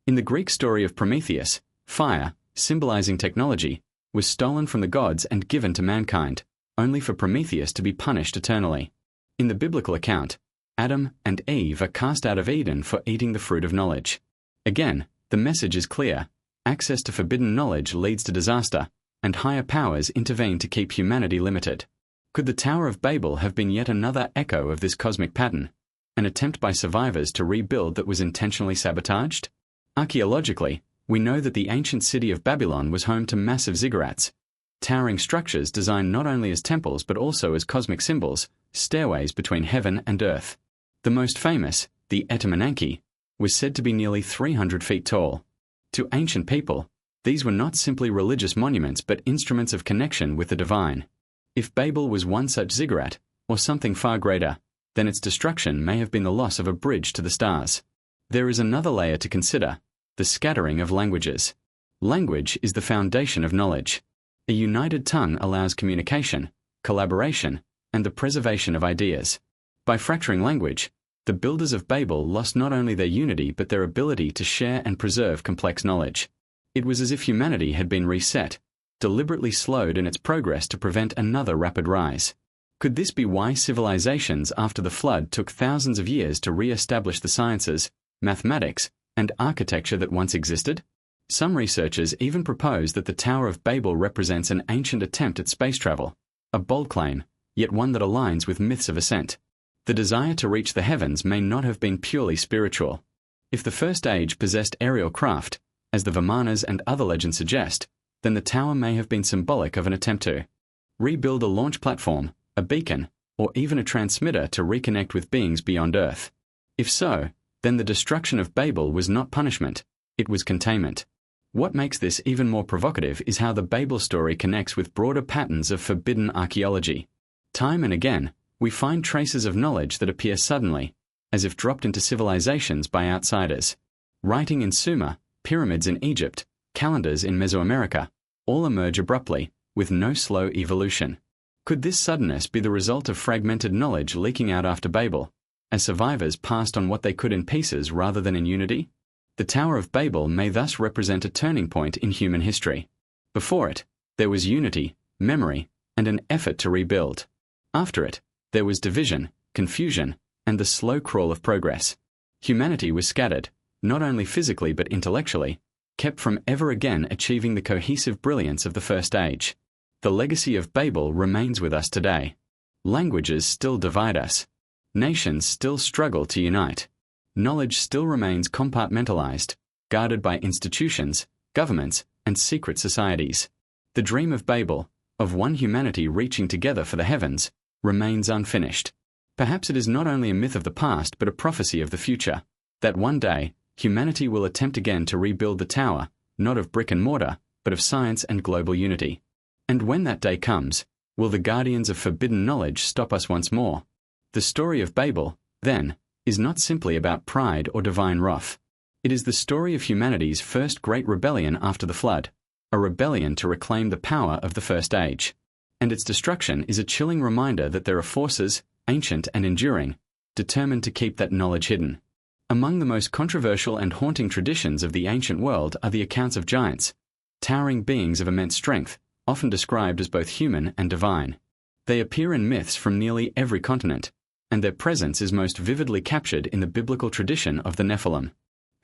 In the Greek story of Prometheus, fire, symbolizing technology, was stolen from the gods and given to mankind, only for Prometheus to be punished eternally. In the biblical account, Adam and Eve are cast out of Eden for eating the fruit of knowledge. Again, the message is clear: access to forbidden knowledge leads to disaster, and higher powers intervene to keep humanity limited. Could the Tower of Babel have been yet another echo of this cosmic pattern, an attempt by survivors to rebuild that was intentionally sabotaged? Archaeologically, we know that the ancient city of Babylon was home to massive ziggurats, towering structures designed not only as temples but also as cosmic symbols, stairways between heaven and earth. The most famous, the Etemenanke, was said to be nearly 300 feet tall. To ancient people, these were not simply religious monuments but instruments of connection with the divine. If Babel was one such ziggurat, or something far greater, then its destruction may have been the loss of a bridge to the stars. There is another layer to consider: the scattering of languages. Language is the foundation of knowledge. A united tongue allows communication, collaboration, and the preservation of ideas. By fracturing language, the builders of Babel lost not only their unity but their ability to share and preserve complex knowledge. It was as if humanity had been reset, deliberately slowed in its progress to prevent another rapid rise. Could this be why civilizations after the flood took thousands of years to re-establish the sciences, mathematics, and architecture that once existed? Some researchers even propose that the Tower of Babel represents an ancient attempt at space travel, a bold claim, yet one that aligns with myths of ascent. The desire to reach the heavens may not have been purely spiritual. If the First Age possessed aerial craft, as the Vimanas and other legends suggest, then the tower may have been symbolic of an attempt to rebuild a launch platform, a beacon, or even a transmitter to reconnect with beings beyond Earth. If so, then the destruction of Babel was not punishment, it was containment. What makes this even more provocative is how the Babel story connects with broader patterns of forbidden archaeology. Time and again, we find traces of knowledge that appear suddenly, as if dropped into civilizations by outsiders. Writing in Sumer, pyramids in Egypt, calendars in Mesoamerica, all emerge abruptly, with no slow evolution. Could this suddenness be the result of fragmented knowledge leaking out after Babel, as survivors passed on what they could in pieces rather than in unity? The Tower of Babel may thus represent a turning point in human history. Before it, there was unity, memory, and an effort to rebuild. After it, there was division, confusion, and the slow crawl of progress. Humanity was scattered, not only physically but intellectually, kept from ever again achieving the cohesive brilliance of the First Age. The legacy of Babel remains with us today. Languages still divide us. Nations still struggle to unite. Knowledge still remains compartmentalized, guarded by institutions, governments, and secret societies. The dream of Babel, of one humanity reaching together for the heavens, remains unfinished. Perhaps it is not only a myth of the past but a prophecy of the future, that one day, humanity will attempt again to rebuild the tower, not of brick and mortar, but of science and global unity. And when that day comes, will the guardians of forbidden knowledge stop us once more? The story of Babel, then, is not simply about pride or divine wrath. It is the story of humanity's first great rebellion after the flood, a rebellion to reclaim the power of the First Age. And its destruction is a chilling reminder that there are forces, ancient and enduring, determined to keep that knowledge hidden. Among the most controversial and haunting traditions of the ancient world are the accounts of giants, towering beings of immense strength, often described as both human and divine. They appear in myths from nearly every continent, and their presence is most vividly captured in the biblical tradition of the Nephilim.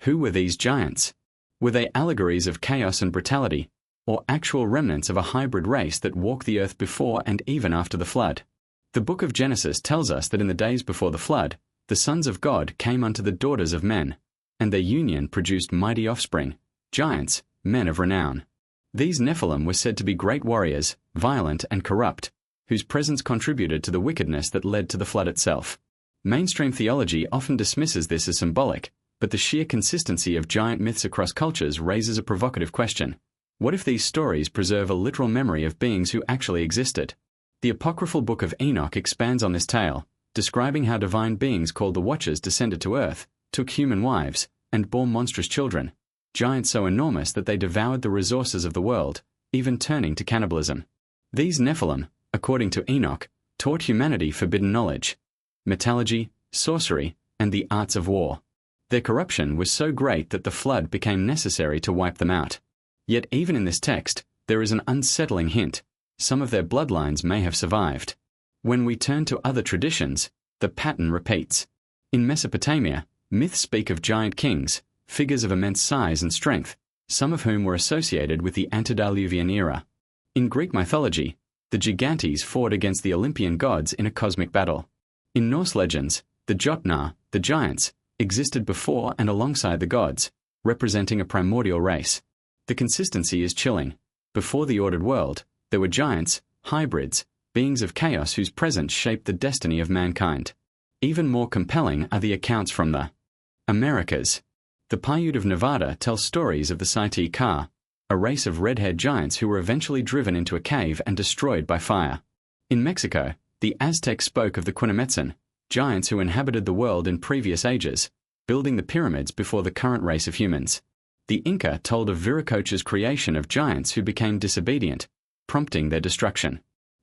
Who were these giants? Were they allegories of chaos and brutality, or actual remnants of a hybrid race that walked the earth before and even after the flood? The book of Genesis tells us that in the days before the flood, the sons of God came unto the daughters of men, and their union produced mighty offspring, giants, men of renown. These Nephilim were said to be great warriors, violent and corrupt, whose presence contributed to the wickedness that led to the flood itself. Mainstream theology often dismisses this as symbolic, but the sheer consistency of giant myths across cultures raises a provocative question. What if these stories preserve a literal memory of beings who actually existed? The apocryphal Book of Enoch expands on this tale, describing how divine beings called the Watchers descended to earth, took human wives, and bore monstrous children, giants so enormous that they devoured the resources of the world, even turning to cannibalism. These Nephilim, according to Enoch, taught humanity forbidden knowledge, metallurgy, sorcery, and the arts of war. Their corruption was so great that the flood became necessary to wipe them out. Yet even in this text, there is an unsettling hint. Some of their bloodlines may have survived. When we turn to other traditions, the pattern repeats. In Mesopotamia, myths speak of giant kings, figures of immense size and strength, some of whom were associated with the antediluvian era. In Greek mythology, the Gigantes fought against the Olympian gods in a cosmic battle. In Norse legends, the Jotnar, the giants, existed before and alongside the gods, representing a primordial race. The consistency is chilling. Before the ordered world, there were giants, hybrids, beings of chaos whose presence shaped the destiny of mankind. Even more compelling are the accounts from the Americas. The Paiute of Nevada tells stories of the Saiti Ka, a race of red-haired giants who were eventually driven into a cave and destroyed by fire. In Mexico, the Aztecs spoke of the Quinametsan, giants who inhabited the world in previous ages, building the pyramids before the current race of humans. The Inca told of Viracocha's creation of giants who became disobedient, prompting their destruction.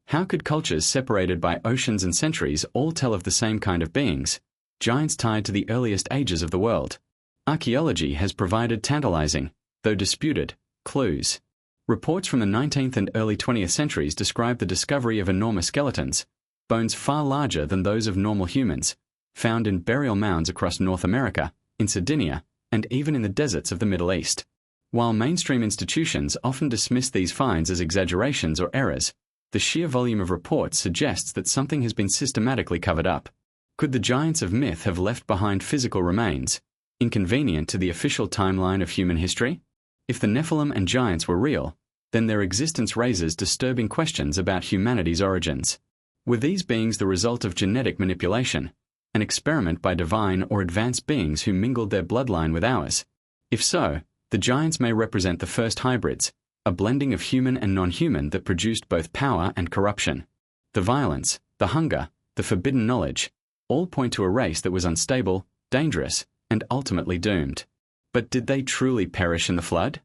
How could cultures separated by oceans and centuries all tell of the same kind of beings, giants tied to the earliest ages of the world? Archaeology has provided tantalizing, though disputed, clues. Reports from the 19th and early 20th centuries describe the discovery of enormous skeletons, bones far larger than those of normal humans, found in burial mounds across North America, in Sardinia, and even in the deserts of the Middle East. While mainstream institutions often dismiss these finds as exaggerations or errors, the sheer volume of reports suggests that something has been systematically covered up. Could the giants of myth have left behind physical remains, inconvenient to the official timeline of human history? If the Nephilim and giants were real, then their existence raises disturbing questions about humanity's origins. Were these beings the result of genetic manipulation, an experiment by divine or advanced beings who mingled their bloodline with ours? If so, the giants may represent the first hybrids, a blending of human and non-human that produced both power and corruption. The violence, the hunger, the forbidden knowledge, all point to a race that was unstable, dangerous, and ultimately doomed. But did they truly perish in the flood?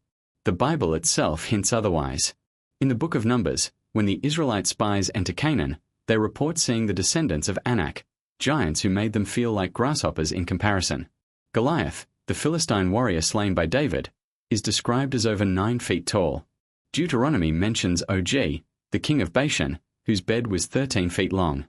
The Bible itself hints otherwise. In the book of Numbers, when the Israelite spies enter Canaan, they report seeing the descendants of Anak, giants who made them feel like grasshoppers in comparison. Goliath, the Philistine warrior slain by David, is described as over 9 feet tall. Deuteronomy mentions Og, the king of Bashan, whose bed was 13 feet long.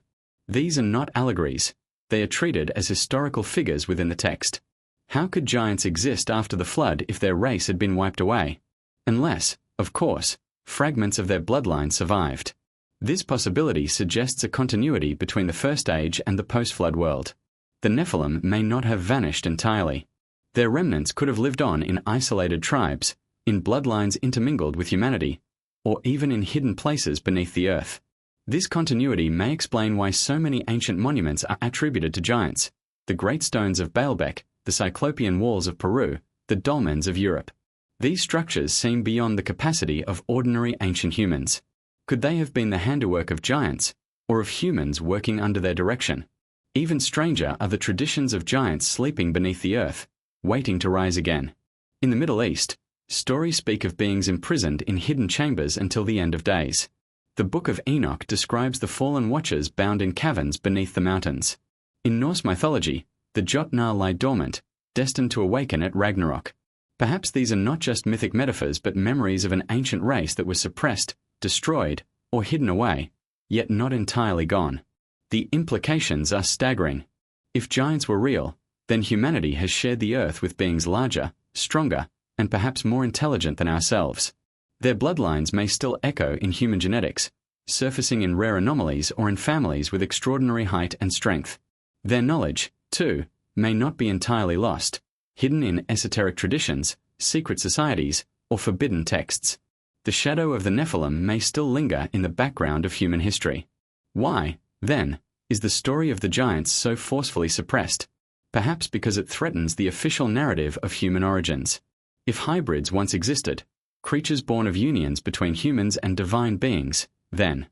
These are not allegories. They are treated as historical figures within the text. How could giants exist after the flood if their race had been wiped away? Unless, of course, fragments of their bloodline survived. This possibility suggests a continuity between the first age and the post-flood world. The Nephilim may not have vanished entirely. Their remnants could have lived on in isolated tribes, in bloodlines intermingled with humanity, or even in hidden places beneath the earth. This continuity may explain why so many ancient monuments are attributed to giants: the great stones of Baalbek, the Cyclopean walls of Peru, the dolmens of Europe. These structures seem beyond the capacity of ordinary ancient humans. Could they have been the handiwork of giants, or of humans working under their direction? Even stranger are the traditions of giants sleeping beneath the earth, waiting to rise again. In the Middle East, stories speak of beings imprisoned in hidden chambers until the end of days. The Book of Enoch describes the fallen watchers bound in caverns beneath the mountains. In Norse mythology, the Jotnar lie dormant, destined to awaken at Ragnarok. Perhaps these are not just mythic metaphors but memories of an ancient race that was suppressed, destroyed, or hidden away, yet not entirely gone. The implications are staggering. If giants were real, then humanity has shared the earth with beings larger, stronger, and perhaps more intelligent than ourselves. Their bloodlines may still echo in human genetics, surfacing in rare anomalies or in families with extraordinary height and strength. Their knowledge, too, may not be entirely lost, hidden in esoteric traditions, secret societies, or forbidden texts. The shadow of the Nephilim may still linger in the background of human history. Why, then, is the story of the giants so forcefully suppressed? Perhaps because it threatens the official narrative of human origins. If hybrids once existed, creatures born of unions between humans and divine beings, then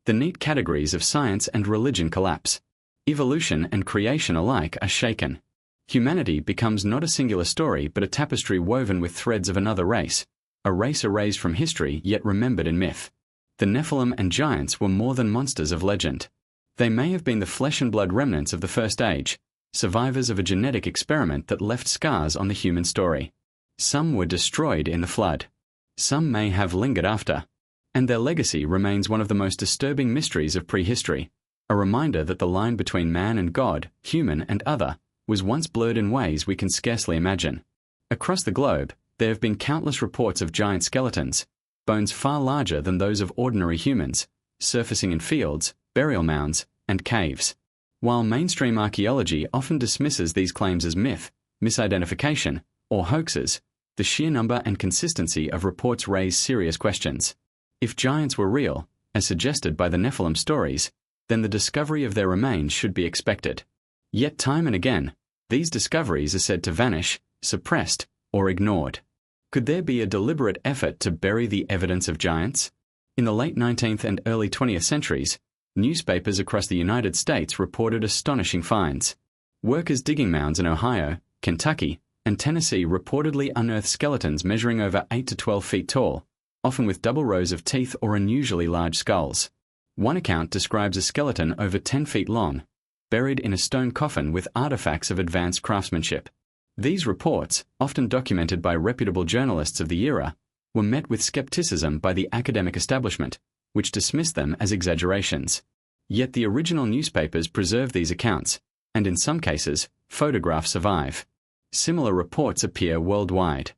the neat categories of science and religion collapse. Evolution and creation alike are shaken. Humanity becomes not a singular story but a tapestry woven with threads of another race, a race erased from history yet remembered in myth. The Nephilim and giants were more than monsters of legend. They may have been the flesh and blood remnants of the First Age, survivors of a genetic experiment that left scars on the human story. Some were destroyed in the flood. Some may have lingered after. And their legacy remains one of the most disturbing mysteries of prehistory, a reminder that the line between man and God, human and other, was once blurred in ways we can scarcely imagine. Across the globe, there have been countless reports of giant skeletons, bones far larger than those of ordinary humans, surfacing in fields, burial mounds, and caves. While mainstream archaeology often dismisses these claims as myth, misidentification, or hoaxes, the sheer number and consistency of reports raise serious questions. If giants were real, as suggested by the Nephilim stories, then the discovery of their remains should be expected. Yet time and again, these discoveries are said to vanish, suppressed, or ignored. Could there be a deliberate effort to bury the evidence of giants? In the late 19th and early 20th centuries, newspapers across the United States reported astonishing finds. Workers digging mounds in Ohio, Kentucky, and Tennessee reportedly unearthed skeletons measuring over 8 to 12 feet tall, often with double rows of teeth or unusually large skulls. One account describes a skeleton over 10 feet long, buried in a stone coffin with artifacts of advanced craftsmanship. These reports, often documented by reputable journalists of the era, were met with skepticism by the academic establishment, which dismissed them as exaggerations. Yet the original newspapers preserve these accounts, and in some cases, photographs survive. Similar reports appear worldwide.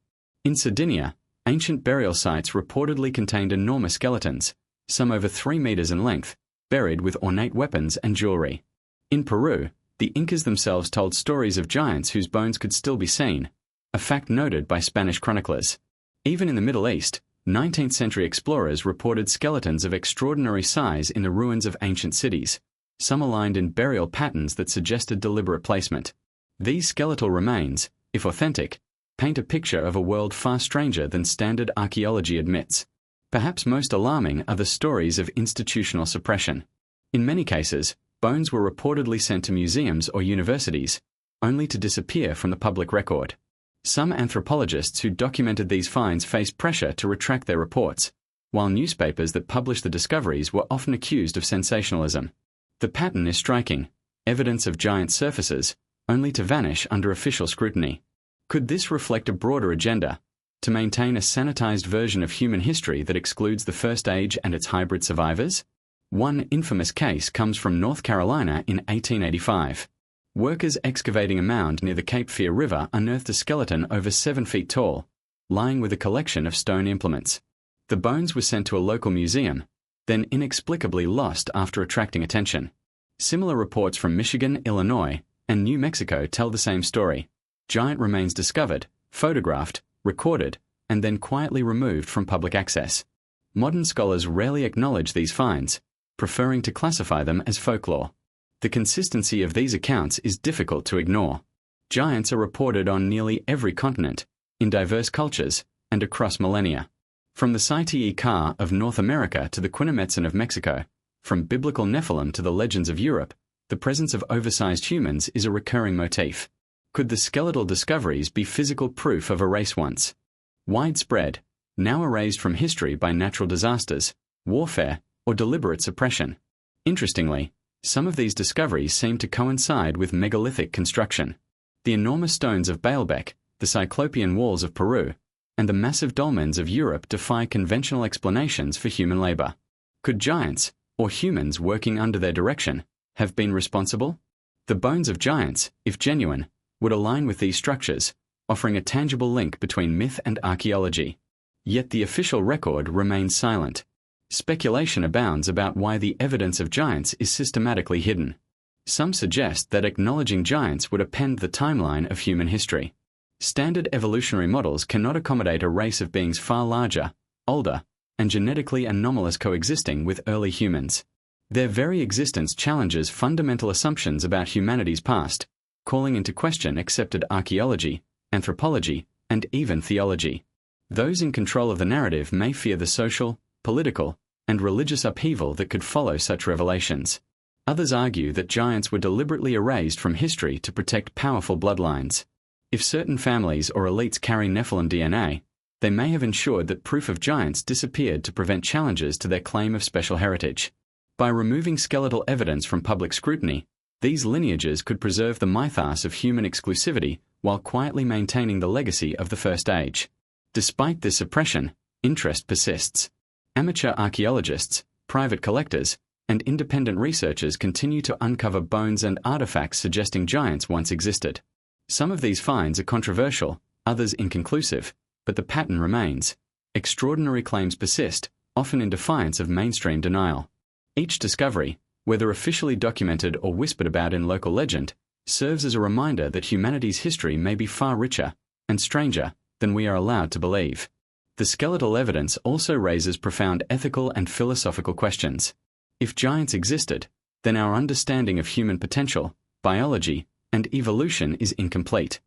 In Sardinia, ancient burial sites reportedly contained enormous skeletons, some over 3 meters in length, buried with ornate weapons and jewelry. In Peru, the Incas themselves told stories of giants whose bones could still be seen, a fact noted by Spanish chroniclers. Even in the Middle East, 19th century explorers reported skeletons of extraordinary size in the ruins of ancient cities, some aligned in burial patterns that suggested deliberate placement. These skeletal remains, if authentic, paint a picture of a world far stranger than standard archaeology admits. Perhaps most alarming are the stories of institutional suppression. In many cases, bones were reportedly sent to museums or universities, only to disappear from the public record. Some anthropologists who documented these finds faced pressure to retract their reports, while newspapers that published the discoveries were often accused of sensationalism. The pattern is striking: evidence of giant surfaces, only to vanish under official scrutiny. Could this reflect a broader agenda, to maintain a sanitized version of human history that excludes the First Age and its hybrid survivors? One infamous case comes from North Carolina in 1885. Workers excavating a mound near the Cape Fear River unearthed a skeleton over 7 feet tall, lying with a collection of stone implements. The bones were sent to a local museum, then inexplicably lost after attracting attention. Similar reports from Michigan, Illinois, and New Mexico tell the same story. Giant remains discovered, photographed, recorded, and then quietly removed from public access. Modern scholars rarely acknowledge these finds, preferring to classify them as folklore. The consistency of these accounts is difficult to ignore. Giants are reported on nearly every continent, in diverse cultures, and across millennia. From the Saiti-Ka of North America to the Quinametsan of Mexico, from biblical Nephilim to the legends of Europe, the presence of oversized humans is a recurring motif. Could the skeletal discoveries be physical proof of a race once widespread, now erased from history by natural disasters, warfare, or deliberate suppression? Interestingly, some of these discoveries seem to coincide with megalithic construction. The enormous stones of Baalbek, the Cyclopean walls of Peru, and the massive dolmens of Europe defy conventional explanations for human labor. Could giants, or humans working under their direction, have been responsible? The bones of giants, if genuine, would align with these structures, offering a tangible link between myth and archaeology. Yet the official record remains silent. Speculation abounds about why the evidence of giants is systematically hidden. Some suggest that acknowledging giants would append the timeline of human history. Standard evolutionary models cannot accommodate a race of beings far larger, older, and genetically anomalous coexisting with early humans. Their very existence challenges fundamental assumptions about humanity's past, calling into question accepted archaeology, anthropology, and even theology. Those in control of the narrative may fear the social, political, and religious upheaval that could follow such revelations. Others argue that giants were deliberately erased from history to protect powerful bloodlines. If certain families or elites carry Nephilim DNA, they may have ensured that proof of giants disappeared to prevent challenges to their claim of special heritage. By removing skeletal evidence from public scrutiny, these lineages could preserve the mythos of human exclusivity while quietly maintaining the legacy of the First Age. Despite this suppression, interest persists. Amateur archaeologists, private collectors, and independent researchers continue to uncover bones and artifacts suggesting giants once existed. Some of these finds are controversial, others inconclusive, but the pattern remains. Extraordinary claims persist, often in defiance of mainstream denial. Each discovery, whether officially documented or whispered about in local legend, serves as a reminder that humanity's history may be far richer and stranger than we are allowed to believe. The skeletal evidence also raises profound ethical and philosophical questions. If giants existed, then our understanding of human potential, biology, and evolution is incomplete.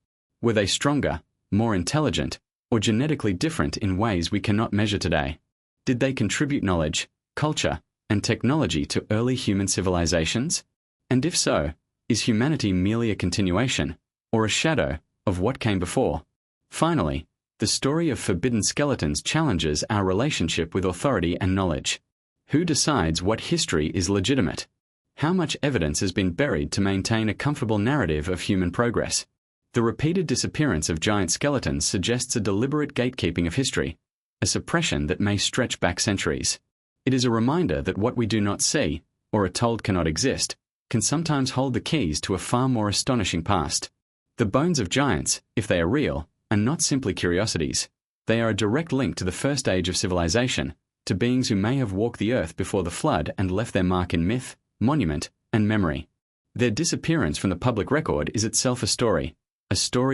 Were they stronger, more intelligent, or genetically different in ways we cannot measure today? Did they contribute knowledge, culture, and technology to early human civilizations? And if so, is humanity merely a continuation, or a shadow, of what came before? Finally, the story of forbidden skeletons challenges our relationship with authority and knowledge. Who decides what history is legitimate? How much evidence has been buried to maintain a comfortable narrative of human progress? The repeated disappearance of giant skeletons suggests a deliberate gatekeeping of history, a suppression that may stretch back centuries. It is a reminder that what we do not see, or are told cannot exist, can sometimes hold the keys to a far more astonishing past. The bones of giants, if they are real, are not simply curiosities. They are a direct link to the first age of civilization, to beings who may have walked the earth before the flood and left their mark in myth, monument, and memory. Their disappearance from the public record is itself a story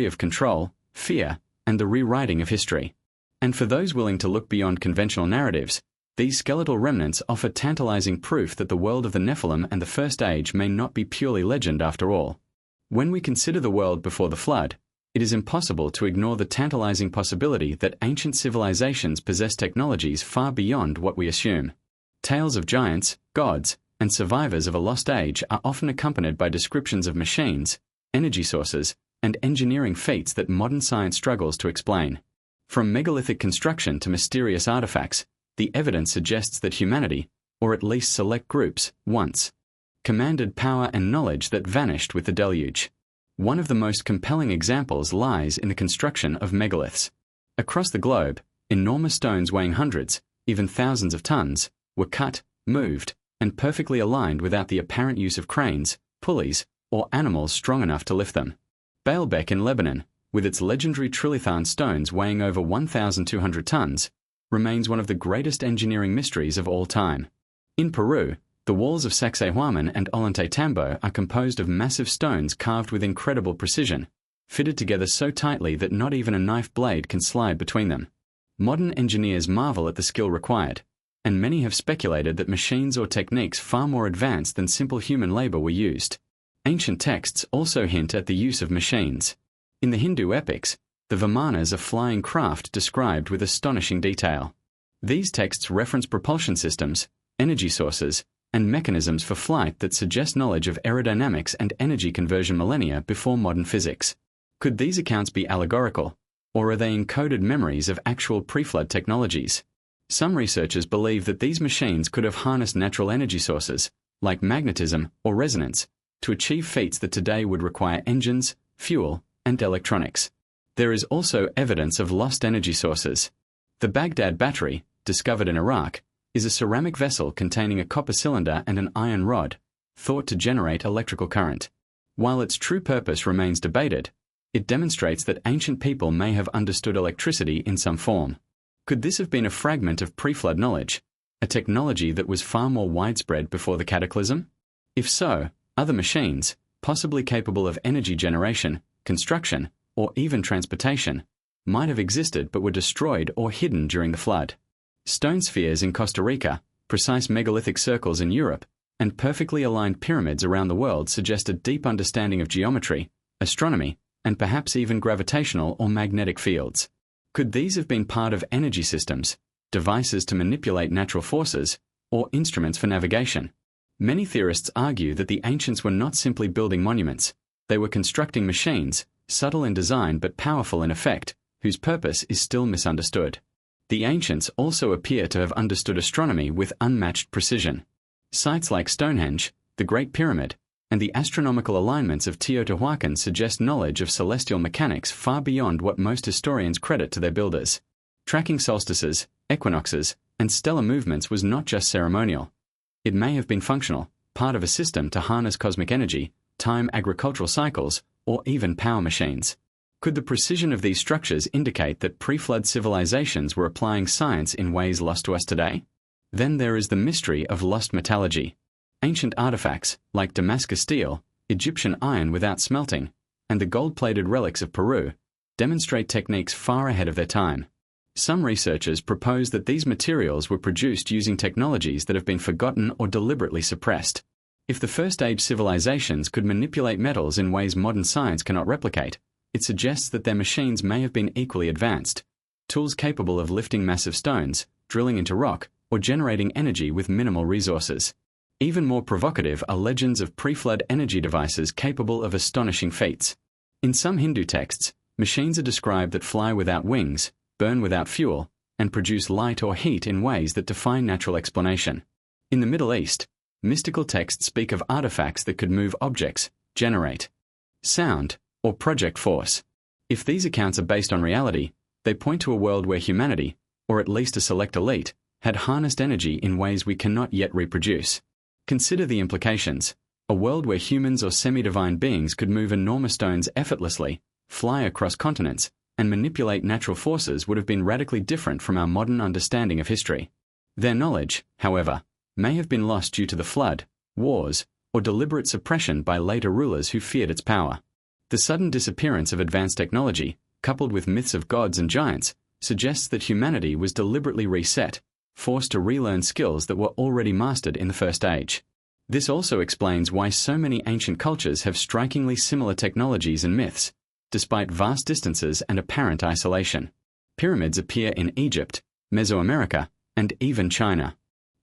of control, fear, and the rewriting of history. And for those willing to look beyond conventional narratives, these skeletal remnants offer tantalizing proof that the world of the Nephilim and the First Age may not be purely legend after all. When we consider the world before the flood, it is impossible to ignore the tantalizing possibility that ancient civilizations possess technologies far beyond what we assume. Tales of giants, gods, and survivors of a lost age are often accompanied by descriptions of machines, energy sources, and engineering feats that modern science struggles to explain. From megalithic construction to mysterious artifacts, the evidence suggests that humanity, or at least select groups, once commanded power and knowledge that vanished with the deluge. One of the most compelling examples lies in the construction of megaliths. Across the globe, enormous stones weighing hundreds, even thousands of tons, were cut, moved, and perfectly aligned without the apparent use of cranes, pulleys, or animals strong enough to lift them. Baalbek in Lebanon, with its legendary trilithon stones weighing over 1,200 tons, remains one of the greatest engineering mysteries of all time. In Peru, the walls of Sacsayhuaman and Ollantaytambo are composed of massive stones carved with incredible precision, fitted together so tightly that not even a knife blade can slide between them. Modern engineers marvel at the skill required, and many have speculated that machines or techniques far more advanced than simple human labor were used. Ancient texts also hint at the use of machines. In the Hindu epics, the Vimanas are flying craft described with astonishing detail. These texts reference propulsion systems, energy sources, and mechanisms for flight that suggest knowledge of aerodynamics and energy conversion millennia before modern physics. Could these accounts be allegorical, or are they encoded memories of actual pre-flood technologies? Some researchers believe that these machines could have harnessed natural energy sources, like magnetism or resonance, to achieve feats that today would require engines, fuel, and electronics. There is also evidence of lost energy sources. The Baghdad battery, discovered in Iraq, is a ceramic vessel containing a copper cylinder and an iron rod, thought to generate electrical current. While its true purpose remains debated, it demonstrates that ancient people may have understood electricity in some form. Could this have been a fragment of pre-flood knowledge, a technology that was far more widespread before the cataclysm? If so, other machines, possibly capable of energy generation, construction, or even transportation, might have existed but were destroyed or hidden during the flood. Stone spheres in Costa Rica, precise megalithic circles in Europe, and perfectly aligned pyramids around the world suggest a deep understanding of geometry, astronomy, and perhaps even gravitational or magnetic fields. Could these have been part of energy systems, devices to manipulate natural forces, or instruments for navigation? Many theorists argue that the ancients were not simply building monuments, they were constructing machines, subtle in design but powerful in effect, whose purpose is still misunderstood. The ancients also appear to have understood astronomy with unmatched precision. Sites like Stonehenge, the Great Pyramid, and the astronomical alignments of Teotihuacan suggest knowledge of celestial mechanics far beyond what most historians credit to their builders. Tracking solstices, equinoxes, and stellar movements was not just ceremonial. It may have been functional, part of a system to harness cosmic energy, time agricultural cycles, or even power machines. Could the precision of these structures indicate that pre-flood civilizations were applying science in ways lost to us today? Then there is the mystery of lost metallurgy. Ancient artifacts, like Damascus steel, Egyptian iron without smelting, and the gold-plated relics of Peru, demonstrate techniques far ahead of their time. Some researchers propose that these materials were produced using technologies that have been forgotten or deliberately suppressed. If the first-age civilizations could manipulate metals in ways modern science cannot replicate, it suggests that their machines may have been equally advanced. Tools capable of lifting massive stones, drilling into rock, or generating energy with minimal resources. Even more provocative are legends of pre-flood energy devices capable of astonishing feats. In some Hindu texts, machines are described that fly without wings, burn without fuel, and produce light or heat in ways that defy natural explanation. In the Middle East, mystical texts speak of artifacts that could move objects, generate sound, or project force. If these accounts are based on reality, they point to a world where humanity, or at least a select elite, had harnessed energy in ways we cannot yet reproduce. Consider the implications. A world where humans or semi-divine beings could move enormous stones effortlessly, fly across continents, and manipulate natural forces would have been radically different from our modern understanding of history. Their knowledge, however, may have been lost due to the flood, wars, or deliberate suppression by later rulers who feared its power. The sudden disappearance of advanced technology, coupled with myths of gods and giants, suggests that humanity was deliberately reset, forced to relearn skills that were already mastered in the First Age. This also explains why so many ancient cultures have strikingly similar technologies and myths, despite vast distances and apparent isolation. Pyramids appear in Egypt, Mesoamerica, and even China.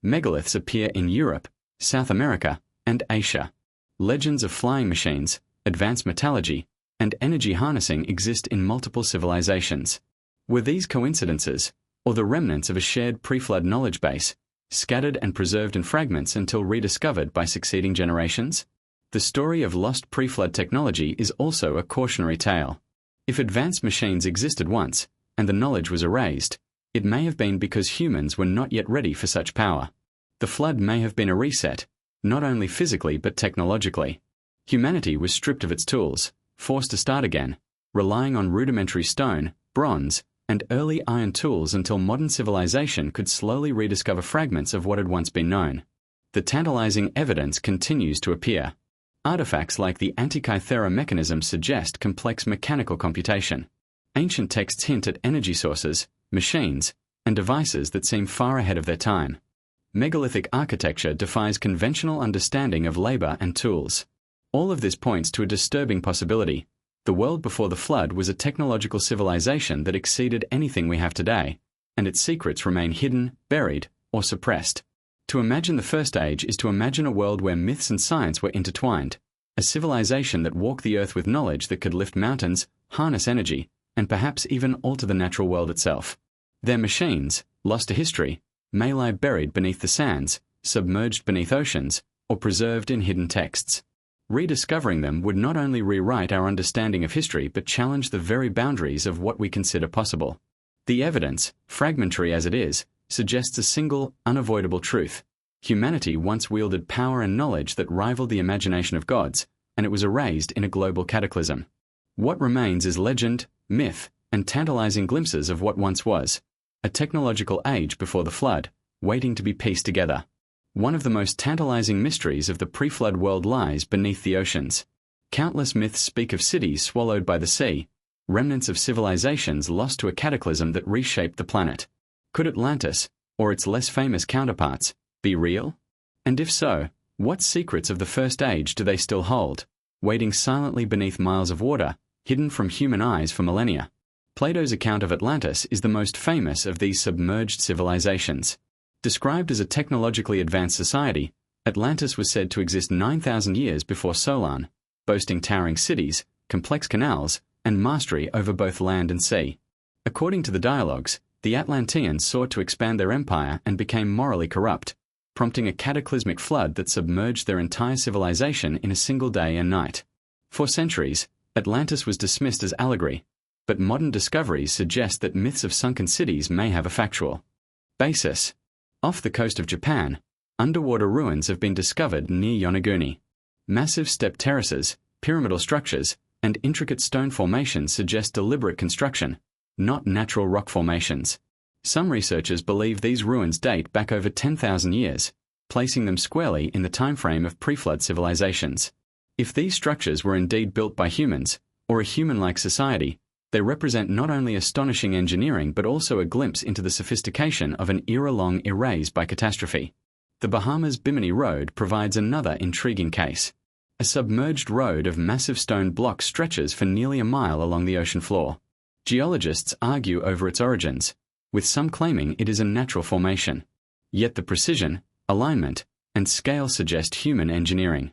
Megaliths appear in Europe, South America, and Asia. Legends of flying machines, advanced metallurgy, and energy harnessing exist in multiple civilizations. Were these coincidences, or the remnants of a shared pre-flood knowledge base, scattered and preserved in fragments until rediscovered by succeeding generations? The story of lost pre-flood technology is also a cautionary tale. If advanced machines existed once, and the knowledge was erased, it may have been because humans were not yet ready for such power. The flood may have been a reset, not only physically but technologically. Humanity was stripped of its tools, forced to start again, relying on rudimentary stone, bronze, and early iron tools until modern civilization could slowly rediscover fragments of what had once been known. The tantalizing evidence continues to appear. Artifacts like the Antikythera mechanism suggest complex mechanical computation. Ancient texts hint at energy sources, machines, and devices that seem far ahead of their time. Megalithic architecture defies conventional understanding of labor and tools. All of this points to a disturbing possibility. The world before the flood was a technological civilization that exceeded anything we have today, and its secrets remain hidden, buried, or suppressed. To imagine the First Age is to imagine a world where myths and science were intertwined, a civilization that walked the earth with knowledge that could lift mountains, harness energy, and perhaps even alter the natural world itself. Their machines, lost to history, may lie buried beneath the sands, submerged beneath oceans, or preserved in hidden texts. Rediscovering them would not only rewrite our understanding of history but challenge the very boundaries of what we consider possible. The evidence, fragmentary as it is, suggests a single, unavoidable truth. Humanity once wielded power and knowledge that rivaled the imagination of gods, and it was erased in a global cataclysm. What remains is legend, myth, and tantalizing glimpses of what once was, a technological age before the flood, waiting to be pieced together. One of the most tantalizing mysteries of the pre-flood world lies beneath the oceans. Countless myths speak of cities swallowed by the sea, remnants of civilizations lost to a cataclysm that reshaped the planet. Could Atlantis, or its less famous counterparts, be real? And if so, what secrets of the First Age do they still hold, waiting silently beneath miles of water, hidden from human eyes for millennia? Plato's account of Atlantis is the most famous of these submerged civilizations. Described as a technologically advanced society, Atlantis was said to exist 9,000 years before Solon, boasting towering cities, complex canals, and mastery over both land and sea. According to the dialogues, the Atlanteans sought to expand their empire and became morally corrupt, prompting a cataclysmic flood that submerged their entire civilization in a single day and night. For centuries, Atlantis was dismissed as allegory, but modern discoveries suggest that myths of sunken cities may have a factual basis. Off the coast of Japan, underwater ruins have been discovered near Yonaguni. Massive step terraces, pyramidal structures, and intricate stone formations suggest deliberate construction, not natural rock formations. Some researchers believe these ruins date back over 10,000 years, placing them squarely in the time frame of pre-flood civilizations. If these structures were indeed built by humans, or a human-like society, they represent not only astonishing engineering but also a glimpse into the sophistication of an era long erased by catastrophe. The Bahamas Bimini Road provides another intriguing case. A submerged road of massive stone blocks stretches for nearly a mile along the ocean floor. Geologists argue over its origins, with some claiming it is a natural formation. Yet the precision, alignment, and scale suggest human engineering.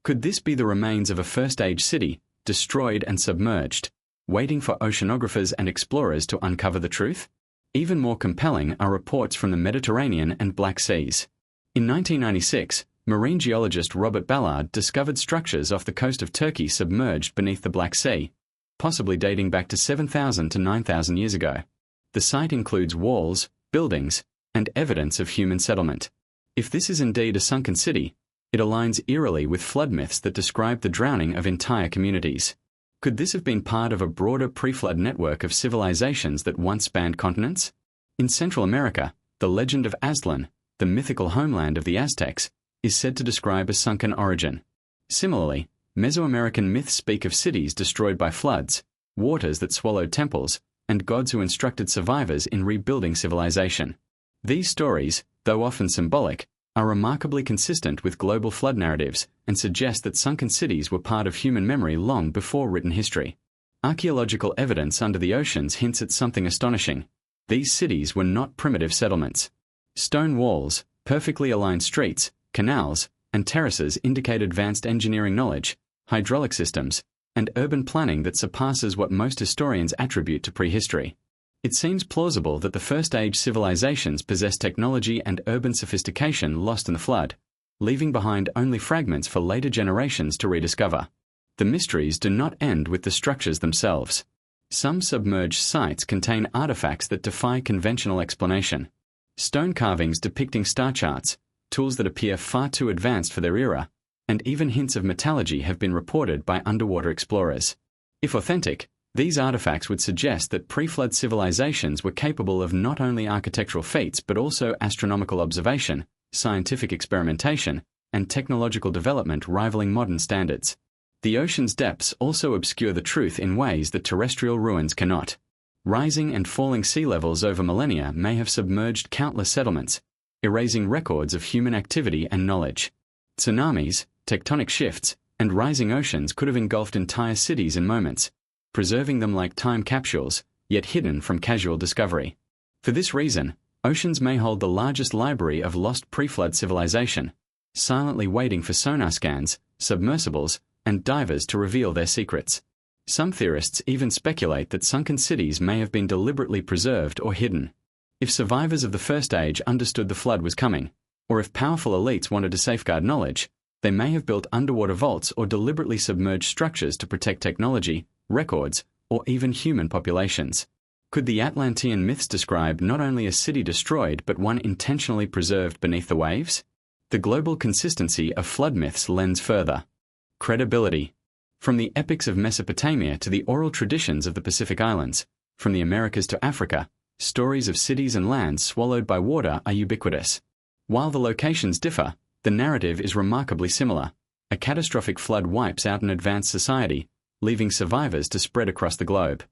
Could this be the remains of a first-age city, destroyed and submerged, waiting for oceanographers and explorers to uncover the truth? Even more compelling are reports from the Mediterranean and Black Seas. In 1996, marine geologist Robert Ballard discovered structures off the coast of Turkey submerged beneath the Black Sea, possibly dating back to 7,000 to 9,000 years ago. The site includes walls, buildings, and evidence of human settlement. If this is indeed a sunken city, it aligns eerily with flood myths that describe the drowning of entire communities. Could this have been part of a broader pre-flood network of civilizations that once spanned continents? In Central America, the legend of Aztlan, the mythical homeland of the Aztecs, is said to describe a sunken origin. Similarly, Mesoamerican myths speak of cities destroyed by floods, waters that swallowed temples, and gods who instructed survivors in rebuilding civilization. These stories, though often symbolic, are remarkably consistent with global flood narratives and suggest that sunken cities were part of human memory long before written history. Archaeological evidence under the oceans hints at something astonishing. These cities were not primitive settlements. Stone walls, perfectly aligned streets, canals, and terraces indicate advanced engineering knowledge, hydraulic systems, and urban planning that surpasses what most historians attribute to prehistory. It seems plausible that the first-age civilizations possessed technology and urban sophistication lost in the flood, leaving behind only fragments for later generations to rediscover. The mysteries do not end with the structures themselves. Some submerged sites contain artifacts that defy conventional explanation. Stone carvings depicting star charts, tools that appear far too advanced for their era, and even hints of metallurgy have been reported by underwater explorers. If authentic, these artifacts would suggest that pre-flood civilizations were capable of not only architectural feats but also astronomical observation, scientific experimentation, and technological development rivaling modern standards. The ocean's depths also obscure the truth in ways that terrestrial ruins cannot. Rising and falling sea levels over millennia may have submerged countless settlements, erasing records of human activity and knowledge. Tsunamis, tectonic shifts, and rising oceans could have engulfed entire cities in moments, preserving them like time capsules, yet hidden from casual discovery. For this reason, oceans may hold the largest library of lost pre-flood civilization, silently waiting for sonar scans, submersibles, and divers to reveal their secrets. Some theorists even speculate that sunken cities may have been deliberately preserved or hidden. If survivors of the First Age understood the flood was coming, or if powerful elites wanted to safeguard knowledge, they may have built underwater vaults or deliberately submerged structures to protect technology, records, or even human populations. Could the Atlantean myths describe not only a city destroyed but one intentionally preserved beneath the waves? The global consistency of flood myths lends further credibility. From the epics of Mesopotamia to the oral traditions of the Pacific Islands, from the Americas to Africa, stories of cities and lands swallowed by water are ubiquitous. While the locations differ, the narrative is remarkably similar. A catastrophic flood wipes out an advanced society, leaving survivors to spread across the globe.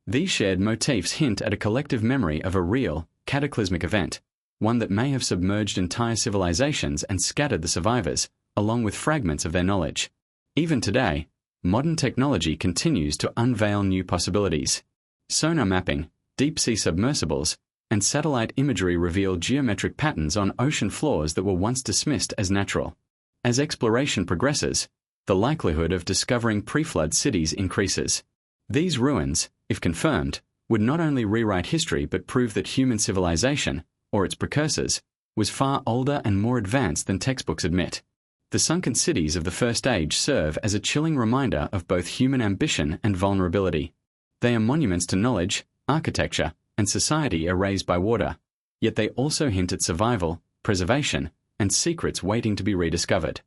These shared motifs hint at a collective memory of a real, cataclysmic event, one that may have submerged entire civilizations and scattered the survivors, along with fragments of their knowledge. Even today, modern technology continues to unveil new possibilities. Sonar mapping, deep-sea submersibles, and satellite imagery reveal geometric patterns on ocean floors that were once dismissed as natural. As exploration progresses, the likelihood of discovering pre-flood cities increases. These ruins, if confirmed, would not only rewrite history but prove that human civilization, or its precursors, was far older and more advanced than textbooks admit. The sunken cities of the First Age serve as a chilling reminder of both human ambition and vulnerability. They are monuments to knowledge, architecture, and society erased by water, yet they also hint at survival, preservation, and secrets waiting to be rediscovered.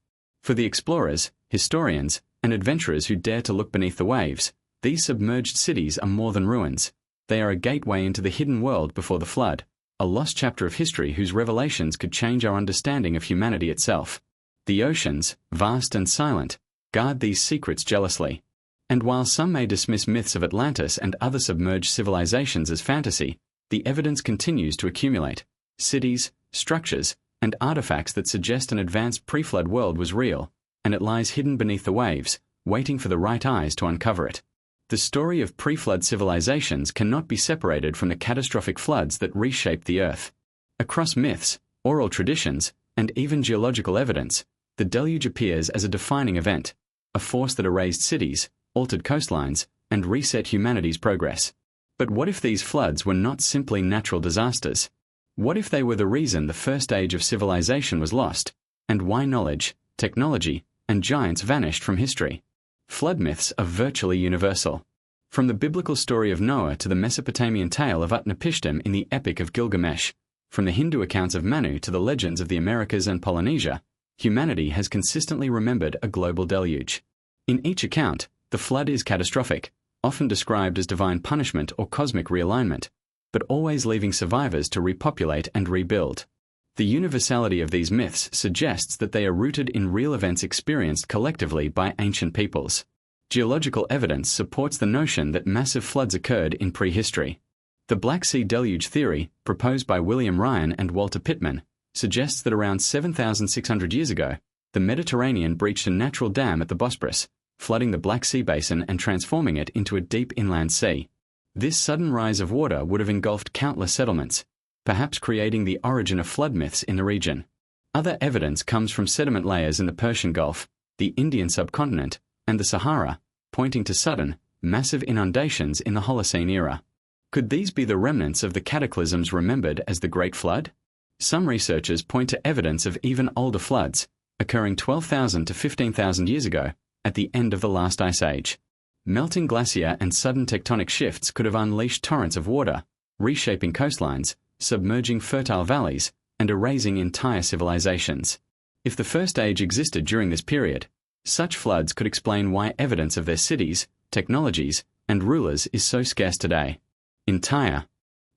For the explorers, historians, and adventurers who dare to look beneath the waves, these submerged cities are more than ruins. They are a gateway into the hidden world before the flood, a lost chapter of history whose revelations could change our understanding of humanity itself. The oceans, vast and silent, guard these secrets jealously. And while some may dismiss myths of Atlantis and other submerged civilizations as fantasy, the evidence continues to accumulate. Cities, structures, and artifacts that suggest an advanced pre-flood world was real, and it lies hidden beneath the waves, waiting for the right eyes to uncover it. The story of pre-flood civilizations cannot be separated from the catastrophic floods that reshaped the Earth. Across myths, oral traditions, and even geological evidence, the deluge appears as a defining event, a force that erased cities, altered coastlines, and reset humanity's progress. But what if these floods were not simply natural disasters? What if they were the reason the first age of civilization was lost, and why knowledge, technology, and giants vanished from history? Flood myths are virtually universal. From the biblical story of Noah to the Mesopotamian tale of Utnapishtim in the Epic of Gilgamesh, from the Hindu accounts of Manu to the legends of the Americas and Polynesia, humanity has consistently remembered a global deluge. In each account, the flood is catastrophic, often described as divine punishment or cosmic realignment, but always leaving survivors to repopulate and rebuild. The universality of these myths suggests that they are rooted in real events experienced collectively by ancient peoples. Geological evidence supports the notion that massive floods occurred in prehistory. The Black Sea Deluge theory, proposed by William Ryan and Walter Pittman, suggests that around 7,600 years ago, the Mediterranean breached a natural dam at the Bosporus, flooding the Black Sea basin and transforming it into a deep inland sea. This sudden rise of water would have engulfed countless settlements, perhaps creating the origin of flood myths in the region. Other evidence comes from sediment layers in the Persian Gulf, the Indian subcontinent, and the Sahara, pointing to sudden, massive inundations in the Holocene era. Could these be the remnants of the cataclysms remembered as the Great Flood? Some researchers point to evidence of even older floods, occurring 12,000 to 15,000 years ago, at the end of the last ice age. Melting glacier and sudden tectonic shifts could have unleashed torrents of water, reshaping coastlines, submerging fertile valleys, and erasing entire civilizations. If the First Age existed during this period, such floods could explain why evidence of their cities, technologies, and rulers is so scarce today. Entire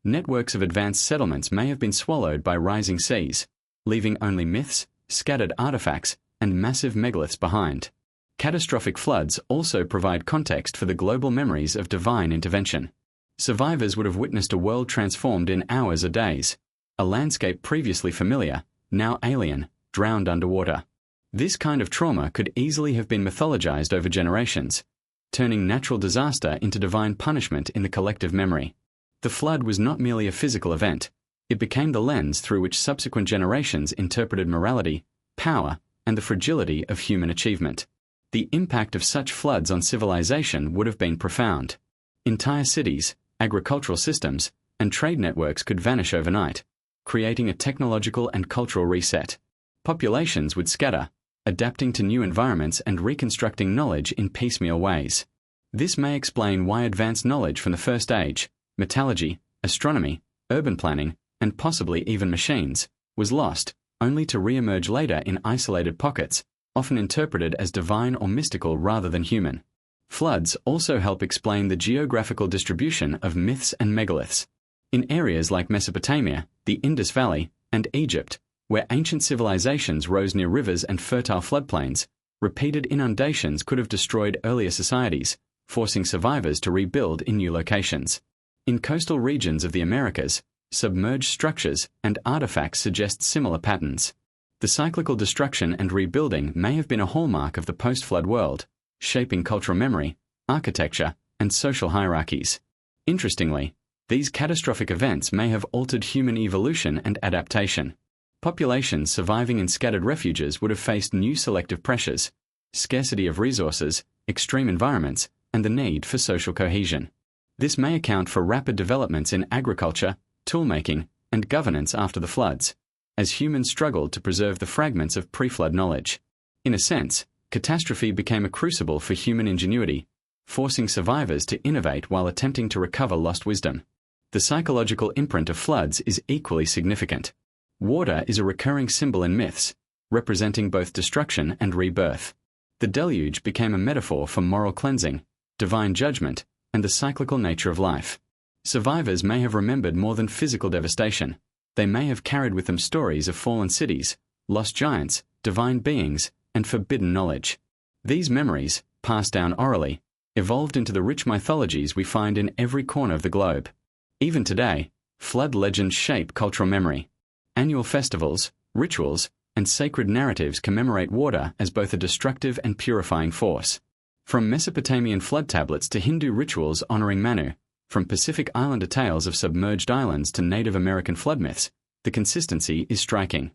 networks of advanced settlements may have been swallowed by rising seas, leaving only myths, scattered artifacts, and massive megaliths behind. Catastrophic floods also provide context for the global memories of divine intervention. Survivors would have witnessed a world transformed in hours or days, a landscape previously familiar, now alien, drowned underwater. This kind of trauma could easily have been mythologized over generations, turning natural disaster into divine punishment in the collective memory. The flood was not merely a physical event, it became the lens through which subsequent generations interpreted morality, power, and the fragility of human achievement. The impact of such floods on civilization would have been profound. Entire cities, agricultural systems, and trade networks could vanish overnight, creating a technological and cultural reset. Populations would scatter, adapting to new environments and reconstructing knowledge in piecemeal ways. This may explain why advanced knowledge from the First Age, metallurgy, astronomy, urban planning, and possibly even machines, was lost, only to re-emerge later in isolated pockets, often interpreted as divine or mystical rather than human. Floods also help explain the geographical distribution of myths and megaliths. In areas like Mesopotamia, the Indus Valley, and Egypt, where ancient civilizations rose near rivers and fertile floodplains, repeated inundations could have destroyed earlier societies, forcing survivors to rebuild in new locations. In coastal regions of the Americas, submerged structures and artifacts suggest similar patterns. The cyclical destruction and rebuilding may have been a hallmark of the post-flood world, shaping cultural memory, architecture, and social hierarchies. Interestingly, these catastrophic events may have altered human evolution and adaptation. Populations surviving in scattered refuges would have faced new selective pressures, scarcity of resources, extreme environments, and the need for social cohesion. This may account for rapid developments in agriculture, toolmaking, and governance after the floods, as humans struggled to preserve the fragments of pre-flood knowledge. In a sense, catastrophe became a crucible for human ingenuity, forcing survivors to innovate while attempting to recover lost wisdom. The psychological imprint of floods is equally significant. Water is a recurring symbol in myths, representing both destruction and rebirth. The deluge became a metaphor for moral cleansing, divine judgment, and the cyclical nature of life. Survivors may have remembered more than physical devastation. They may have carried with them stories of fallen cities, lost giants, divine beings, and forbidden knowledge. These memories, passed down orally, evolved into the rich mythologies we find in every corner of the globe. Even today, flood legends shape cultural memory. Annual festivals, rituals, and sacred narratives commemorate water as both a destructive and purifying force. From Mesopotamian flood tablets to Hindu rituals honoring Manu, from Pacific Islander tales of submerged islands to Native American flood myths, the consistency is striking.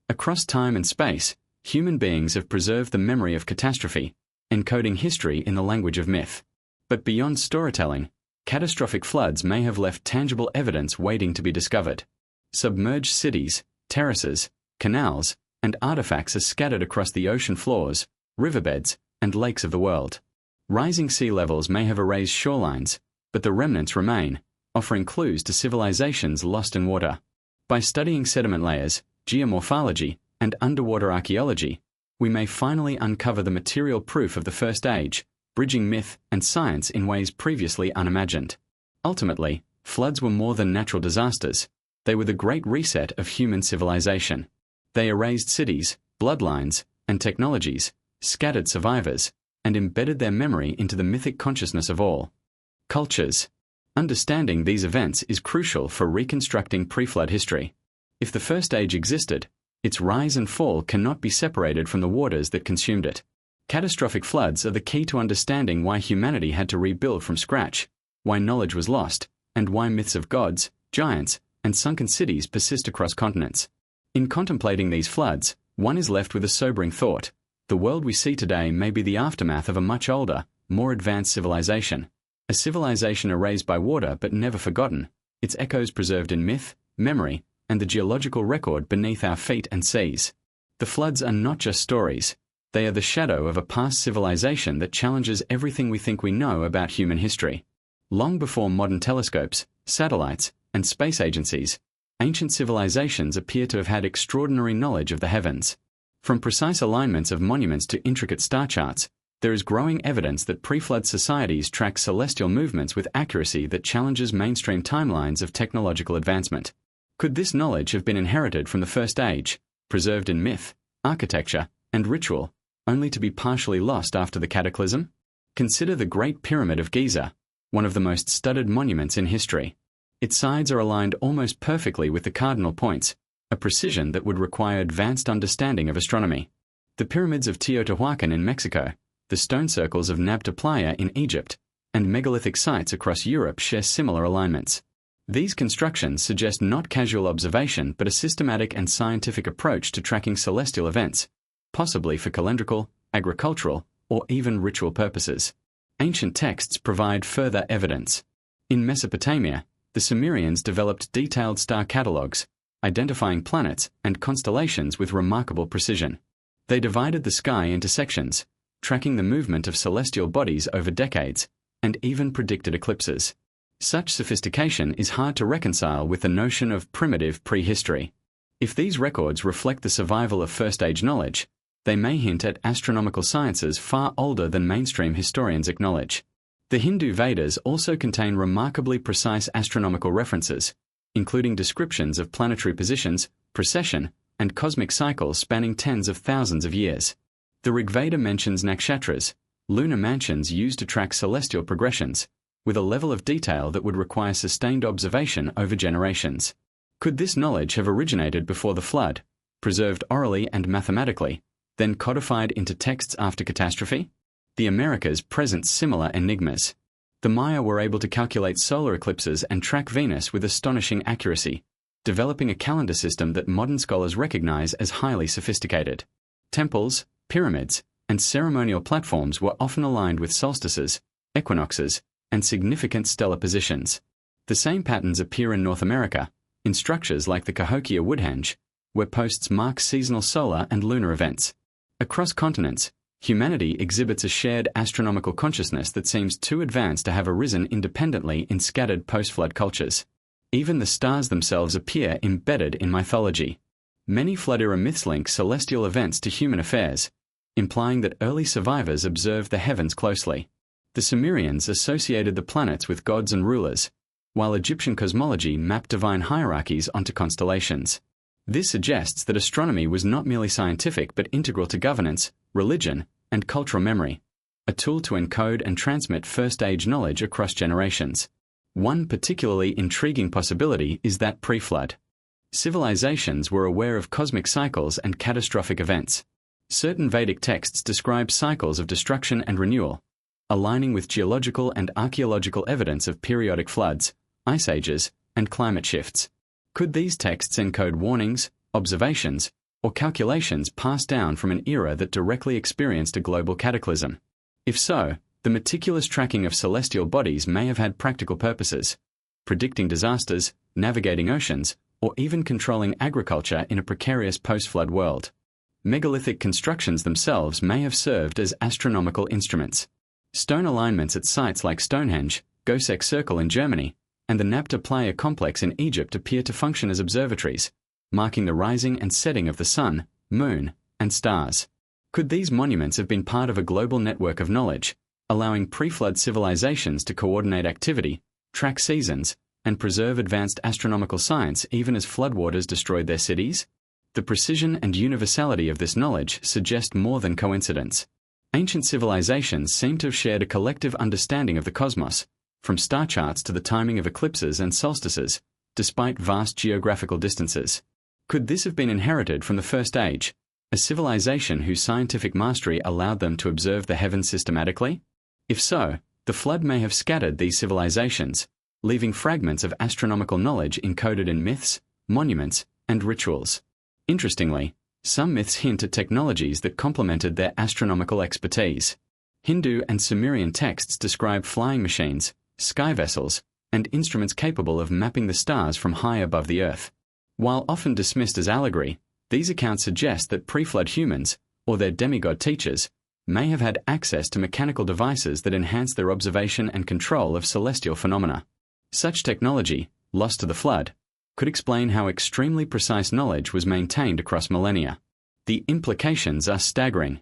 Across time and space, human beings have preserved the memory of catastrophe, encoding history in the language of myth. But beyond storytelling, catastrophic floods may have left tangible evidence waiting to be discovered. Submerged cities, terraces, canals, and artifacts are scattered across the ocean floors, riverbeds, and lakes of the world. Rising sea levels may have erased shorelines, but the remnants remain, offering clues to civilizations lost in water. By studying sediment layers, geomorphology, and underwater archaeology, we may finally uncover the material proof of the First Age, bridging myth and science in ways previously unimagined. Ultimately, floods were more than natural disasters. They were the great reset of human civilization. They erased cities, bloodlines, and technologies, scattered survivors, and embedded their memory into the mythic consciousness of all cultures. Understanding these events is crucial for reconstructing pre-flood history. If the First Age existed, its rise and fall cannot be separated from the waters that consumed it. Catastrophic floods are the key to understanding why humanity had to rebuild from scratch, why knowledge was lost, and why myths of gods, giants, and sunken cities persist across continents. In contemplating these floods, one is left with a sobering thought. The world we see today may be the aftermath of a much older, more advanced civilization. A civilization erased by water but never forgotten, its echoes preserved in myth, memory, and the geological record beneath our feet and seas. The floods are not just stories. They are the shadow of a past civilization that challenges everything we think we know about human history. Long before modern telescopes, satellites, and space agencies, ancient civilizations appear to have had extraordinary knowledge of the heavens. From precise alignments of monuments to intricate star charts, there is growing evidence that pre-flood societies track celestial movements with accuracy that challenges mainstream timelines of technological advancement. Could this knowledge have been inherited from the First Age, preserved in myth, architecture, and ritual, only to be partially lost after the cataclysm? Consider the Great Pyramid of Giza, one of the most studied monuments in history. Its sides are aligned almost perfectly with the cardinal points, a precision that would require advanced understanding of astronomy. The pyramids of Teotihuacan in Mexico, the stone circles of Nabta Playa in Egypt, and megalithic sites across Europe share similar alignments. These constructions suggest not casual observation but a systematic and scientific approach to tracking celestial events, possibly for calendrical, agricultural, or even ritual purposes. Ancient texts provide further evidence. In Mesopotamia, the Sumerians developed detailed star catalogues, identifying planets and constellations with remarkable precision. They divided the sky into sections, tracking the movement of celestial bodies over decades, and even predicted eclipses. Such sophistication is hard to reconcile with the notion of primitive prehistory. If these records reflect the survival of first-age knowledge, they may hint at astronomical sciences far older than mainstream historians acknowledge. The Hindu Vedas also contain remarkably precise astronomical references, including descriptions of planetary positions, precession, and cosmic cycles spanning tens of thousands of years. The Rig Veda mentions nakshatras, lunar mansions used to track celestial progressions, with a level of detail that would require sustained observation over generations. Could this knowledge have originated before the flood, preserved orally and mathematically, then codified into texts after catastrophe? The Americas present similar enigmas. The Maya were able to calculate solar eclipses and track Venus with astonishing accuracy, developing a calendar system that modern scholars recognize as highly sophisticated. Temples, pyramids, and ceremonial platforms were often aligned with solstices, equinoxes, and significant stellar positions. The same patterns appear in North America, in structures like the Cahokia Woodhenge, where posts mark seasonal solar and lunar events. Across continents, humanity exhibits a shared astronomical consciousness that seems too advanced to have arisen independently in scattered post-flood cultures. Even the stars themselves appear embedded in mythology. Many flood-era myths link celestial events to human affairs, implying that early survivors observed the heavens closely. The Sumerians associated the planets with gods and rulers, while Egyptian cosmology mapped divine hierarchies onto constellations. This suggests that astronomy was not merely scientific but integral to governance, religion, and cultural memory, a tool to encode and transmit first-age knowledge across generations. One particularly intriguing possibility is that pre-flood civilizations were aware of cosmic cycles and catastrophic events. Certain Vedic texts describe cycles of destruction and renewal, aligning with geological and archaeological evidence of periodic floods, ice ages, and climate shifts. Could these texts encode warnings, observations, or calculations passed down from an era that directly experienced a global cataclysm? If so, the meticulous tracking of celestial bodies may have had practical purposes, predicting disasters, navigating oceans, or even controlling agriculture in a precarious post-flood world. Megalithic constructions themselves may have served as astronomical instruments. Stone alignments at sites like Stonehenge, Göbekli Circle in Germany, and the Nabta Playa complex in Egypt appear to function as observatories, marking the rising and setting of the sun, moon, and stars. Could these monuments have been part of a global network of knowledge, allowing pre-flood civilizations to coordinate activity, track seasons, and preserve advanced astronomical science even as floodwaters destroyed their cities? The precision and universality of this knowledge suggest more than coincidence. Ancient civilizations seem to have shared a collective understanding of the cosmos, from star charts to the timing of eclipses and solstices, despite vast geographical distances. Could this have been inherited from the First Age, a civilization whose scientific mastery allowed them to observe the heavens systematically? If so, the flood may have scattered these civilizations, leaving fragments of astronomical knowledge encoded in myths, monuments, and rituals. Interestingly, some myths hint at technologies that complemented their astronomical expertise. Hindu and Sumerian texts describe flying machines, sky vessels, and instruments capable of mapping the stars from high above the earth. While often dismissed as allegory, these accounts suggest that pre-flood humans, or their demigod teachers, may have had access to mechanical devices that enhanced their observation and control of celestial phenomena. Such technology, lost to the flood, could explain how extremely precise knowledge was maintained across millennia. The implications are staggering.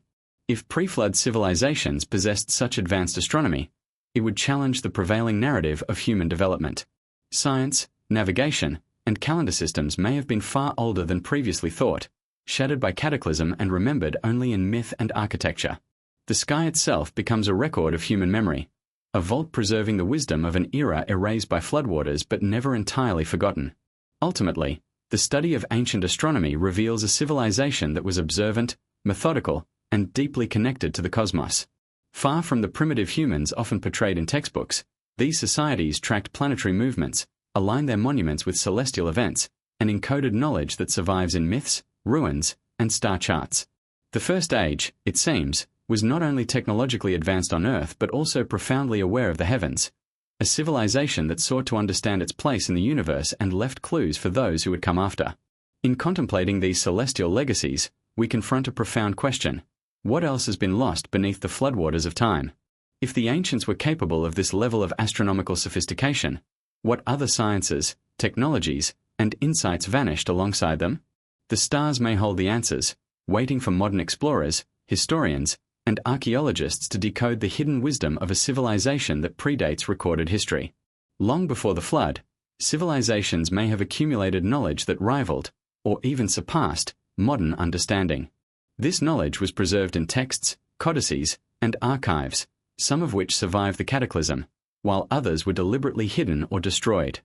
If pre-flood civilizations possessed such advanced astronomy, it would challenge the prevailing narrative of human development. Science, navigation, and calendar systems may have been far older than previously thought, shattered by cataclysm and remembered only in myth and architecture. The sky itself becomes a record of human memory, a vault preserving the wisdom of an era erased by floodwaters but never entirely forgotten. Ultimately, the study of ancient astronomy reveals a civilization that was observant, methodical, and deeply connected to the cosmos. Far from the primitive humans often portrayed in textbooks, these societies tracked planetary movements, aligned their monuments with celestial events, and encoded knowledge that survives in myths, ruins, and star charts. The First Age, it seems, was not only technologically advanced on Earth but also profoundly aware of the heavens, a civilization that sought to understand its place in the universe and left clues for those who would come after. In contemplating these celestial legacies, we confront a profound question. What else has been lost beneath the floodwaters of time? If the ancients were capable of this level of astronomical sophistication, what other sciences, technologies, and insights vanished alongside them? The stars may hold the answers, waiting for modern explorers, historians, and archaeologists to decode the hidden wisdom of a civilization that predates recorded history. Long before the flood, civilizations may have accumulated knowledge that rivaled, or even surpassed, modern understanding. This knowledge was preserved in texts, codices, and archives, some of which survived the cataclysm, while others were deliberately hidden or destroyed.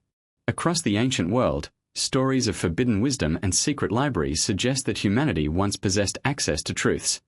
Across the ancient world, stories of forbidden wisdom and secret libraries suggest that humanity once possessed access to truths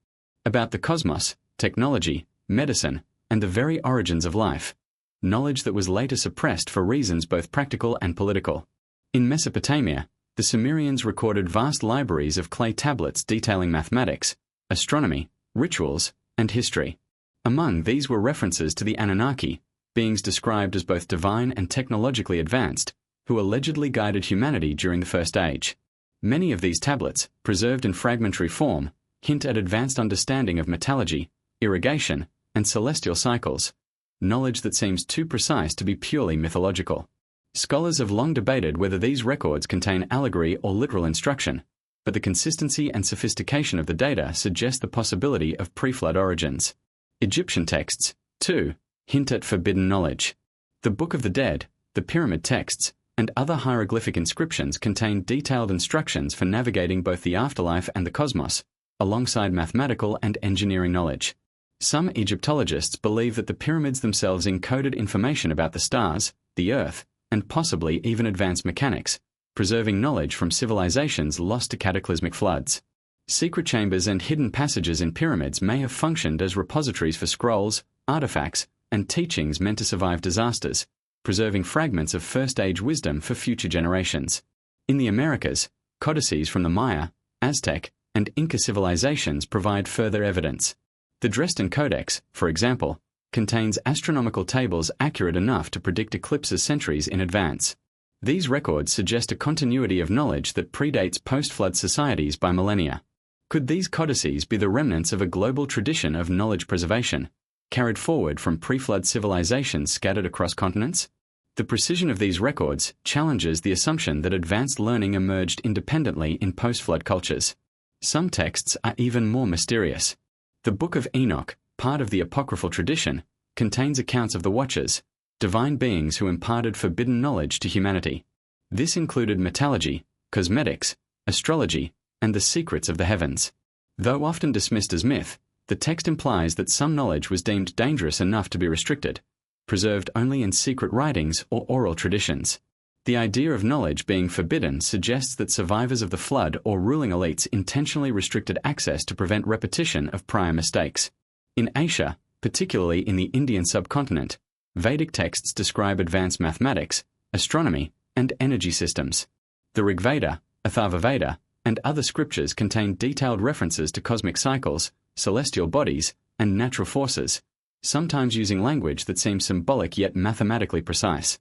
about the cosmos, technology, medicine, and the very origins of life, knowledge that was later suppressed for reasons both practical and political. In Mesopotamia, the Sumerians recorded vast libraries of clay tablets detailing mathematics, astronomy, rituals, and history. Among these were references to the Anunnaki, beings described as both divine and technologically advanced, who allegedly guided humanity during the First Age. Many of these tablets, preserved in fragmentary form, hint at advanced understanding of metallurgy, irrigation, and celestial cycles, knowledge that seems too precise to be purely mythological. Scholars have long debated whether these records contain allegory or literal instruction, but the consistency and sophistication of the data suggest the possibility of pre-flood origins. Egyptian texts, too, hint at forbidden knowledge. The Book of the Dead, the pyramid texts, and other hieroglyphic inscriptions contain detailed instructions for navigating both the afterlife and the cosmos, alongside mathematical and engineering knowledge. Some Egyptologists believe that the pyramids themselves encoded information about the stars, the earth, and possibly even advanced mechanics, preserving knowledge from civilizations lost to cataclysmic floods. Secret chambers and hidden passages in pyramids may have functioned as repositories for scrolls, artifacts, and teachings meant to survive disasters, preserving fragments of first-age wisdom for future generations. In the Americas, codices from the Maya, Aztec, and Inca civilizations provide further evidence. The Dresden Codex, for example, contains astronomical tables accurate enough to predict eclipses centuries in advance. These records suggest a continuity of knowledge that predates post-flood societies by millennia. Could these codices be the remnants of a global tradition of knowledge preservation, carried forward from pre-flood civilizations scattered across continents? The precision of these records challenges the assumption that advanced learning emerged independently in post-flood cultures. Some texts are even more mysterious. The Book of Enoch, part of the apocryphal tradition, contains accounts of the Watchers, divine beings who imparted forbidden knowledge to humanity. This included metallurgy, cosmetics, astrology, and the secrets of the heavens. Though often dismissed as myth, the text implies that some knowledge was deemed dangerous enough to be restricted, preserved only in secret writings or oral traditions. The idea of knowledge being forbidden suggests that survivors of the flood or ruling elites intentionally restricted access to prevent repetition of prior mistakes. In Asia, particularly in the Indian subcontinent, Vedic texts describe advanced mathematics, astronomy, and energy systems. The Rig Veda, Atharva Veda, and other scriptures contain detailed references to cosmic cycles, celestial bodies, and natural forces, sometimes using language that seems symbolic yet mathematically precise.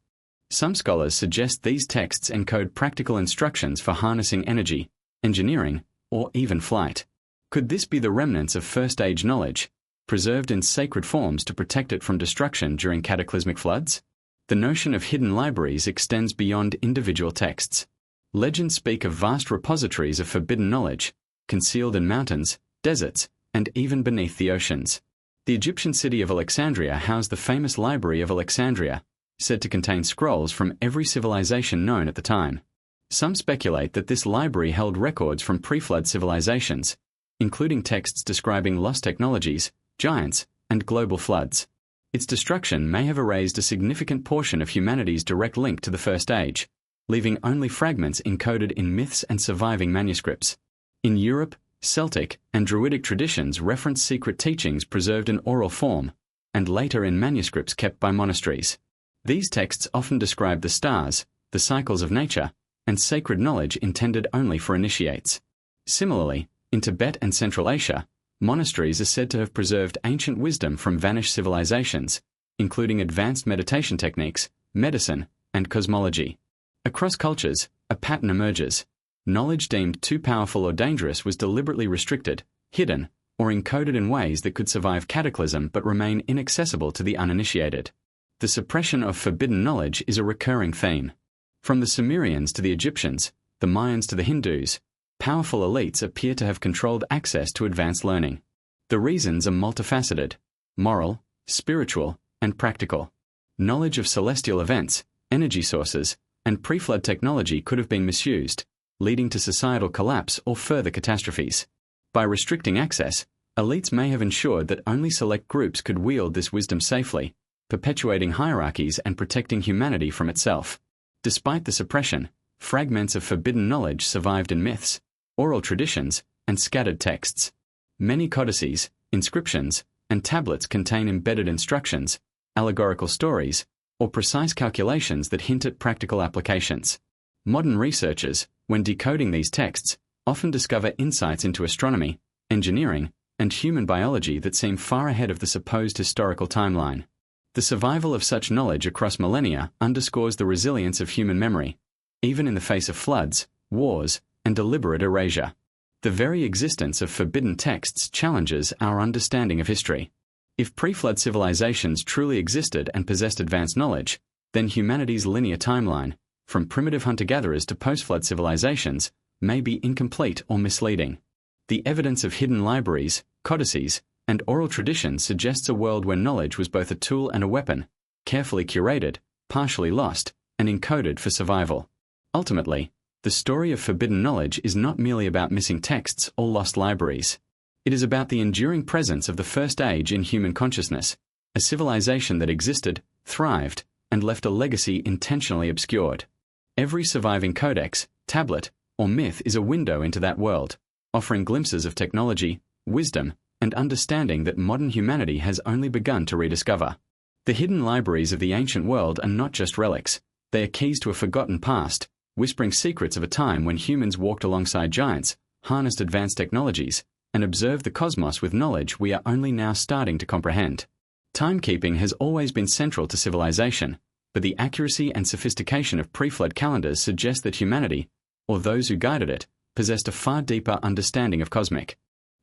Some scholars suggest these texts encode practical instructions for harnessing energy, engineering, or even flight. Could this be the remnants of first-age knowledge, preserved in sacred forms to protect it from destruction during cataclysmic floods? The notion of hidden libraries extends beyond individual texts. Legends speak of vast repositories of forbidden knowledge, concealed in mountains, deserts, and even beneath the oceans. The Egyptian city of Alexandria housed the famous Library of Alexandria, said to contain scrolls from every civilization known at the time. Some speculate that this library held records from pre-flood civilizations, including texts describing lost technologies, giants, and global floods. Its destruction may have erased a significant portion of humanity's direct link to the First Age, leaving only fragments encoded in myths and surviving manuscripts. In Europe, Celtic and Druidic traditions reference secret teachings preserved in oral form, and later in manuscripts kept by monasteries. These texts often describe the stars, the cycles of nature, and sacred knowledge intended only for initiates. Similarly, in Tibet and Central Asia, monasteries are said to have preserved ancient wisdom from vanished civilizations, including advanced meditation techniques, medicine, and cosmology. Across cultures, a pattern emerges. Knowledge deemed too powerful or dangerous was deliberately restricted, hidden, or encoded in ways that could survive cataclysm but remain inaccessible to the uninitiated. The suppression of forbidden knowledge is a recurring theme. From the Sumerians to the Egyptians, the Mayans to the Hindus, powerful elites appear to have controlled access to advanced learning. The reasons are multifaceted: moral, spiritual, and practical. Knowledge of celestial events, energy sources, and pre-flood technology could have been misused, leading to societal collapse or further catastrophes. By restricting access, Elites may have ensured that only select groups could wield this wisdom safely, perpetuating hierarchies and protecting humanity from itself. Despite the suppression, fragments of forbidden knowledge survived in myths, oral traditions, and scattered texts. Many codices, inscriptions, and tablets contain embedded instructions, allegorical stories, or precise calculations that hint at practical applications. Modern researchers, when decoding these texts, often discover insights into astronomy, engineering, and human biology that seem far ahead of the supposed historical timeline. The survival of such knowledge across millennia underscores the resilience of human memory, even in the face of floods, wars, and deliberate erasure. The very existence of forbidden texts challenges our understanding of history. If pre-flood civilizations truly existed and possessed advanced knowledge, then humanity's linear timeline, from primitive hunter-gatherers to post-flood civilizations, may be incomplete or misleading. The evidence of hidden libraries, codices, and oral traditions suggests a world where knowledge was both a tool and a weapon, carefully curated, partially lost, and encoded for survival. Ultimately, the story of forbidden knowledge is not merely about missing texts or lost libraries. It is about the enduring presence of the first age in human consciousness, a civilization that existed, thrived, and left a legacy intentionally obscured. Every surviving codex, tablet, or myth is a window into that world, offering glimpses of technology, wisdom, and understanding that modern humanity has only begun to rediscover. The hidden libraries of the ancient world are not just relics, they are keys to a forgotten past, whispering secrets of a time when humans walked alongside giants, harnessed advanced technologies, and observed the cosmos with knowledge we are only now starting to comprehend. Timekeeping has always been central to civilization, but the accuracy and sophistication of pre-flood calendars suggest that humanity, or those who guided it, possessed a far deeper understanding of cosmic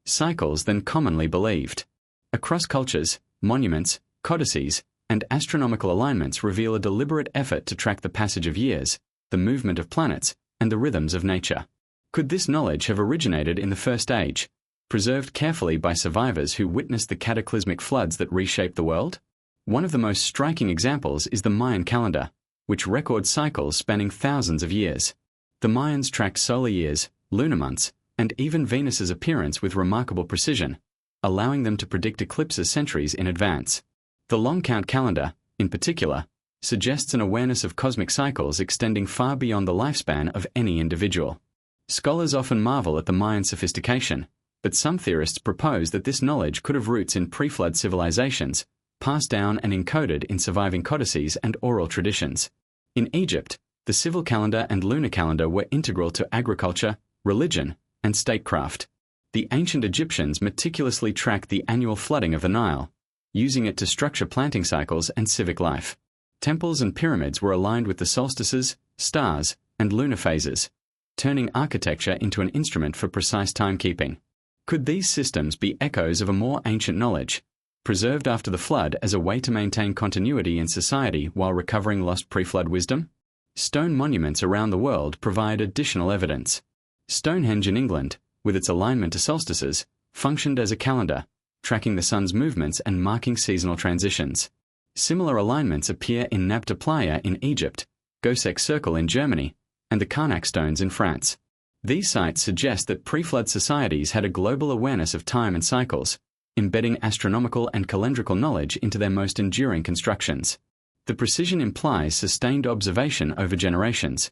cycles than commonly believed. Across cultures, monuments, codices, and astronomical alignments reveal a deliberate effort to track the passage of years, the movement of planets, and the rhythms of nature. Could this knowledge have originated in the First Age, preserved carefully by survivors who witnessed the cataclysmic floods that reshaped the world? One of the most striking examples is the Mayan calendar, which records cycles spanning thousands of years. The Mayans tracked solar years, lunar months, and even Venus's appearance with remarkable precision, allowing them to predict eclipses centuries in advance. The long count calendar, in particular, suggests an awareness of cosmic cycles extending far beyond the lifespan of any individual. Scholars often marvel at the Mayan sophistication, but some theorists propose that this knowledge could have roots in pre-flood civilizations, passed down and encoded in surviving codices and oral traditions. In Egypt, the civil calendar and lunar calendar were integral to agriculture, religion, and statecraft. The ancient Egyptians meticulously tracked the annual flooding of the Nile, using it to structure planting cycles and civic life. Temples and pyramids were aligned with the solstices, stars, and lunar phases, turning architecture into an instrument for precise timekeeping. Could these systems be echoes of a more ancient knowledge, preserved after the flood as a way to maintain continuity in society while recovering lost pre-flood wisdom? Stone monuments around the world provide additional evidence. Stonehenge in England, with its alignment to solstices, functioned as a calendar, tracking the sun's movements and marking seasonal transitions. Similar alignments appear in Nabta Playa in Egypt, Göbekli Circle in Germany, and the Karnak stones in France. These sites suggest that pre-flood societies had a global awareness of time and cycles, embedding astronomical and calendrical knowledge into their most enduring constructions. The precision implies sustained observation over generations,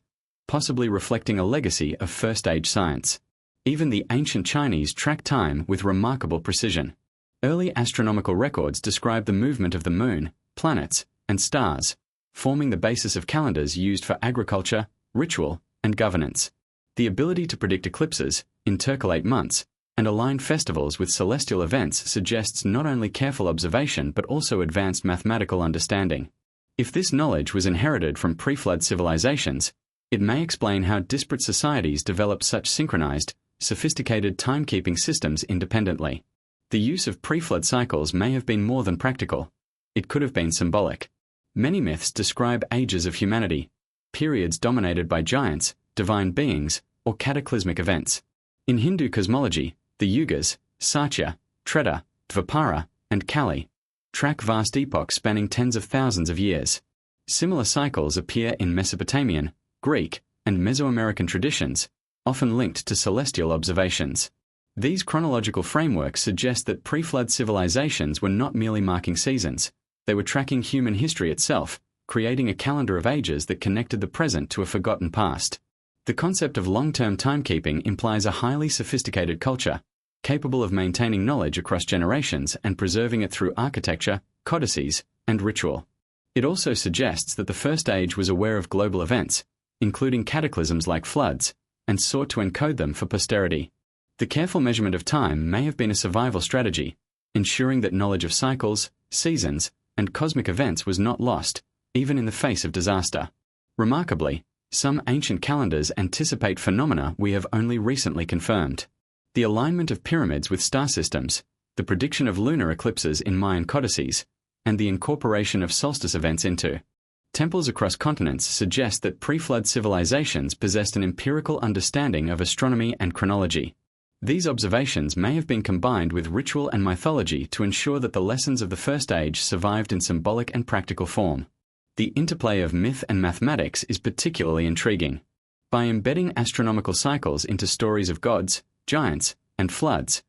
possibly reflecting a legacy of first-age science. Even the ancient Chinese tracked time with remarkable precision. Early astronomical records describe the movement of the moon, planets, and stars, forming the basis of calendars used for agriculture, ritual, and governance. The ability to predict eclipses, intercalate months, and align festivals with celestial events suggests not only careful observation but also advanced mathematical understanding. If this knowledge was inherited from pre-flood civilizations, it may explain how disparate societies developed such synchronized, sophisticated timekeeping systems independently. The use of pre-flood cycles may have been more than practical. It could have been symbolic. Many myths describe ages of humanity, periods dominated by giants, divine beings, or cataclysmic events. In Hindu cosmology, the Yugas, Satya, Treta, Dvapara, and Kali, track vast epochs spanning tens of thousands of years. Similar cycles appear in Mesopotamian, Greek, and Mesoamerican traditions, often linked to celestial observations. These chronological frameworks suggest that pre-flood civilizations were not merely marking seasons, they were tracking human history itself, creating a calendar of ages that connected the present to a forgotten past. The concept of long-term timekeeping implies a highly sophisticated culture, capable of maintaining knowledge across generations and preserving it through architecture, codices, and ritual. It also suggests that the First Age was aware of global events, including cataclysms like floods, and sought to encode them for posterity. The careful measurement of time may have been a survival strategy, ensuring that knowledge of cycles, seasons, and cosmic events was not lost, even in the face of disaster. Remarkably, some ancient calendars anticipate phenomena we have only recently confirmed. The alignment of pyramids with star systems, the prediction of lunar eclipses in Mayan codices, and the incorporation of solstice events into temples across continents suggest that pre-flood civilizations possessed an empirical understanding of astronomy and chronology. These observations may have been combined with ritual and mythology to ensure that the lessons of the First Age survived in symbolic and practical form. The interplay of myth and mathematics is particularly intriguing. By embedding astronomical cycles into stories of gods, giants, and floods,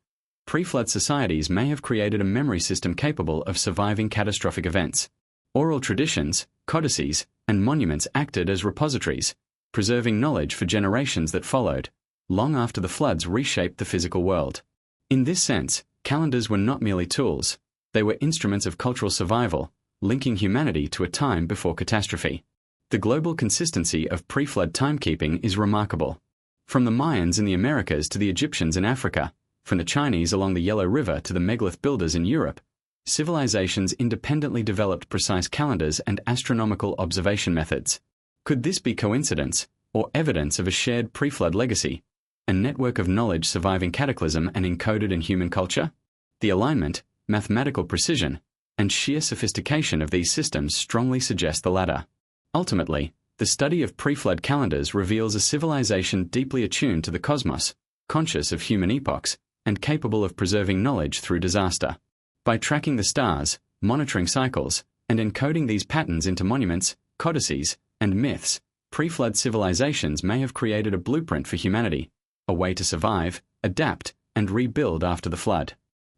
pre-flood societies may have created a memory system capable of surviving catastrophic events. Oral traditions, codices, and monuments acted as repositories, preserving knowledge for generations that followed, long after the floods reshaped the physical world. In this sense, calendars were not merely tools, they were instruments of cultural survival, linking humanity to a time before catastrophe. The global consistency of pre-flood timekeeping is remarkable. From the Mayans in the Americas to the Egyptians in Africa, from the Chinese along the Yellow River to the megalith builders in Europe, civilizations independently developed precise calendars and astronomical observation methods. Could this be coincidence, or evidence of a shared pre-flood legacy, a network of knowledge surviving cataclysm and encoded in human culture? The alignment, mathematical precision, and sheer sophistication of these systems strongly suggest the latter. Ultimately, the study of pre-flood calendars reveals a civilization deeply attuned to the cosmos, conscious of human epochs, and capable of preserving knowledge through disaster. By tracking the stars, monitoring cycles, and encoding these patterns into monuments, codices, and myths, pre-flood civilizations may have created a blueprint for humanity, a way to survive, adapt, and rebuild after the flood.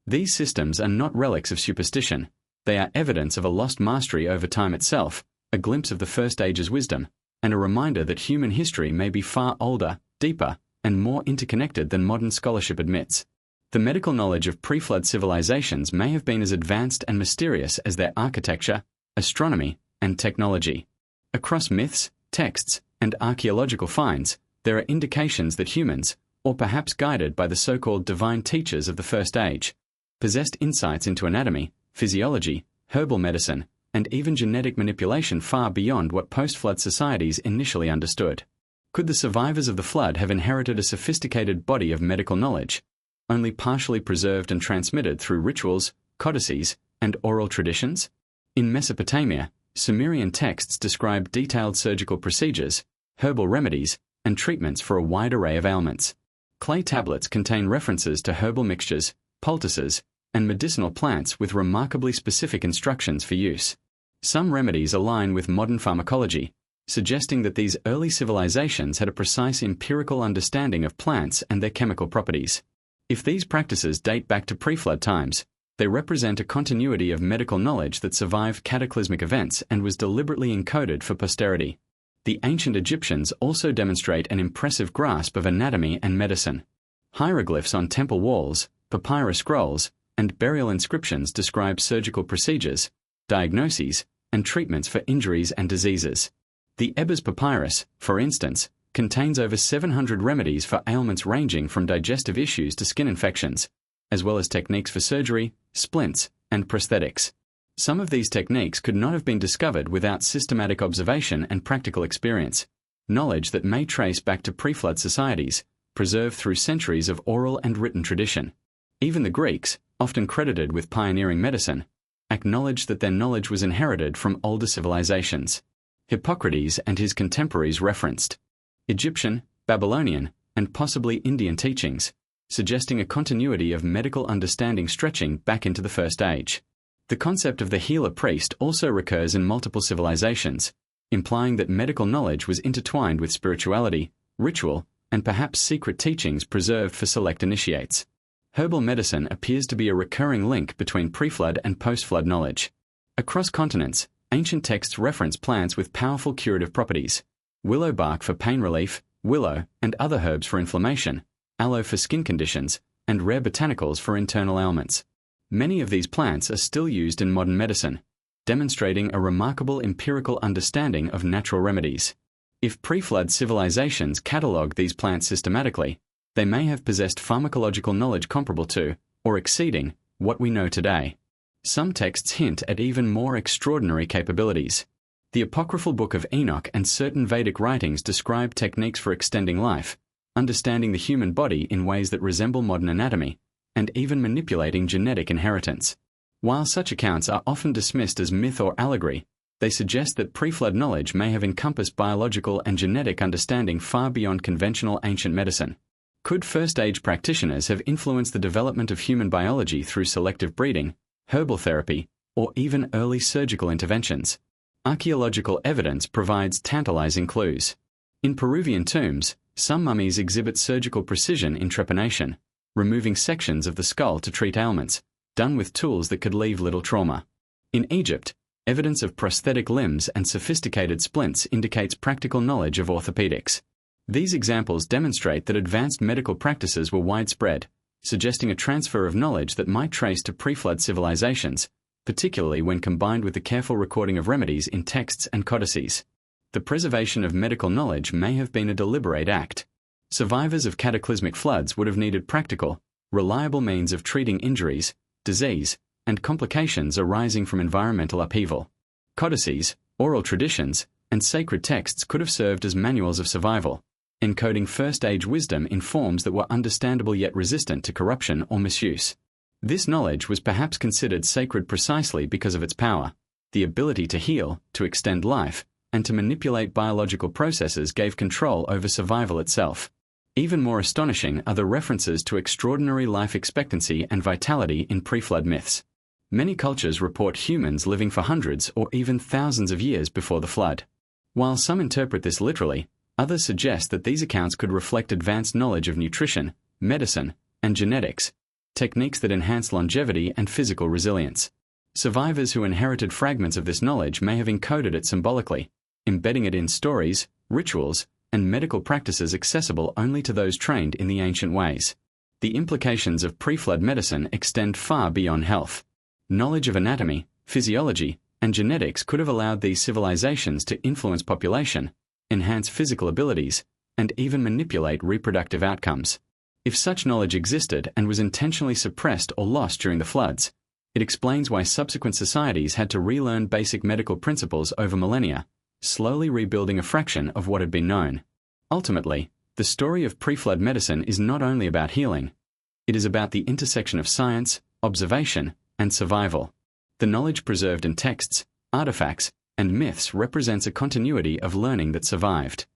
These systems are not relics of superstition, they are evidence of a lost mastery over time itself, a glimpse of the First Age's wisdom, and a reminder that human history may be far older, deeper, and more interconnected than modern scholarship admits. The medical knowledge of pre-flood civilizations may have been as advanced and mysterious as their architecture, astronomy, and technology. Across myths, texts, and archaeological finds, there are indications that humans, or perhaps guided by the so-called divine teachers of the First Age, possessed insights into anatomy, physiology, herbal medicine, and even genetic manipulation far beyond what post-flood societies initially understood. Could the survivors of the flood have inherited a sophisticated body of medical knowledge, only partially preserved and transmitted through rituals, codices, and oral traditions? In Mesopotamia, Sumerian texts describe detailed surgical procedures, herbal remedies, and treatments for a wide array of ailments. Clay tablets contain references to herbal mixtures, poultices, and medicinal plants with remarkably specific instructions for use. Some remedies align with modern pharmacology, suggesting that these early civilizations had a precise empirical understanding of plants and their chemical properties. If these practices date back to pre-flood times, they represent a continuity of medical knowledge that survived cataclysmic events and was deliberately encoded for posterity. The ancient Egyptians also demonstrate an impressive grasp of anatomy and medicine. Hieroglyphs on temple walls, papyrus scrolls, and burial inscriptions describe surgical procedures, diagnoses, and treatments for injuries and diseases. The Ebers Papyrus, for instance, contains over 700 remedies for ailments ranging from digestive issues to skin infections, as well as techniques for surgery, splints, and prosthetics. Some of these techniques could not have been discovered without systematic observation and practical experience, knowledge that may trace back to pre-flood societies, preserved through centuries of oral and written tradition. Even the Greeks, often credited with pioneering medicine, acknowledged that their knowledge was inherited from older civilizations. Hippocrates and his contemporaries referenced Egyptian, Babylonian, and possibly Indian teachings, suggesting a continuity of medical understanding stretching back into the First Age. The concept of the healer priest also recurs in multiple civilizations, implying that medical knowledge was intertwined with spirituality, ritual, and perhaps secret teachings preserved for select initiates. Herbal medicine appears to be a recurring link between pre-flood and post-flood knowledge. Across continents, ancient texts reference plants with powerful curative properties: willow bark for pain relief, willow and other herbs for inflammation, aloe for skin conditions, and rare botanicals for internal ailments. Many of these plants are still used in modern medicine, demonstrating a remarkable empirical understanding of natural remedies. If pre-flood civilizations catalogue these plants systematically, they may have possessed pharmacological knowledge comparable to, or exceeding, what we know today. Some texts hint at even more extraordinary capabilities. The apocryphal Book of Enoch and certain Vedic writings describe techniques for extending life, understanding the human body in ways that resemble modern anatomy, and even manipulating genetic inheritance. While such accounts are often dismissed as myth or allegory, they suggest that pre-flood knowledge may have encompassed biological and genetic understanding far beyond conventional ancient medicine. Could first-age practitioners have influenced the development of human biology through selective breeding, herbal therapy, or even early surgical interventions? Archaeological evidence provides tantalizing clues. In Peruvian tombs, some mummies exhibit surgical precision in trepanation, removing sections of the skull to treat ailments, done with tools that could leave little trauma. In Egypt, evidence of prosthetic limbs and sophisticated splints indicates practical knowledge of orthopedics. These examples demonstrate that advanced medical practices were widespread, suggesting a transfer of knowledge that might trace to pre-flood civilizations, particularly when combined with the careful recording of remedies in texts and codices. The preservation of medical knowledge may have been a deliberate act. Survivors of cataclysmic floods would have needed practical, reliable means of treating injuries, disease, and complications arising from environmental upheaval. Codices, oral traditions, and sacred texts could have served as manuals of survival, encoding first-age wisdom in forms that were understandable yet resistant to corruption or misuse. This knowledge was perhaps considered sacred precisely because of its power. The ability to heal, to extend life, and to manipulate biological processes gave control over survival itself. Even more astonishing are the references to extraordinary life expectancy and vitality in pre-flood myths. Many cultures report humans living for hundreds or even thousands of years before the flood. While some interpret this literally, others suggest that these accounts could reflect advanced knowledge of nutrition, medicine, and genetics, techniques that enhance longevity and physical resilience. Survivors who inherited fragments of this knowledge may have encoded it symbolically, embedding it in stories, rituals, and medical practices accessible only to those trained in the ancient ways. The implications of pre-flood medicine extend far beyond health. Knowledge of anatomy, physiology, and genetics could have allowed these civilizations to influence population, enhance physical abilities, and even manipulate reproductive outcomes. If such knowledge existed and was intentionally suppressed or lost during the floods, it explains why subsequent societies had to relearn basic medical principles over millennia, slowly rebuilding a fraction of what had been known. Ultimately, the story of pre-flood medicine is not only about healing. It is about the intersection of science, observation, and survival. The knowledge preserved in texts, artifacts, and myths represents a continuity of learning that survived.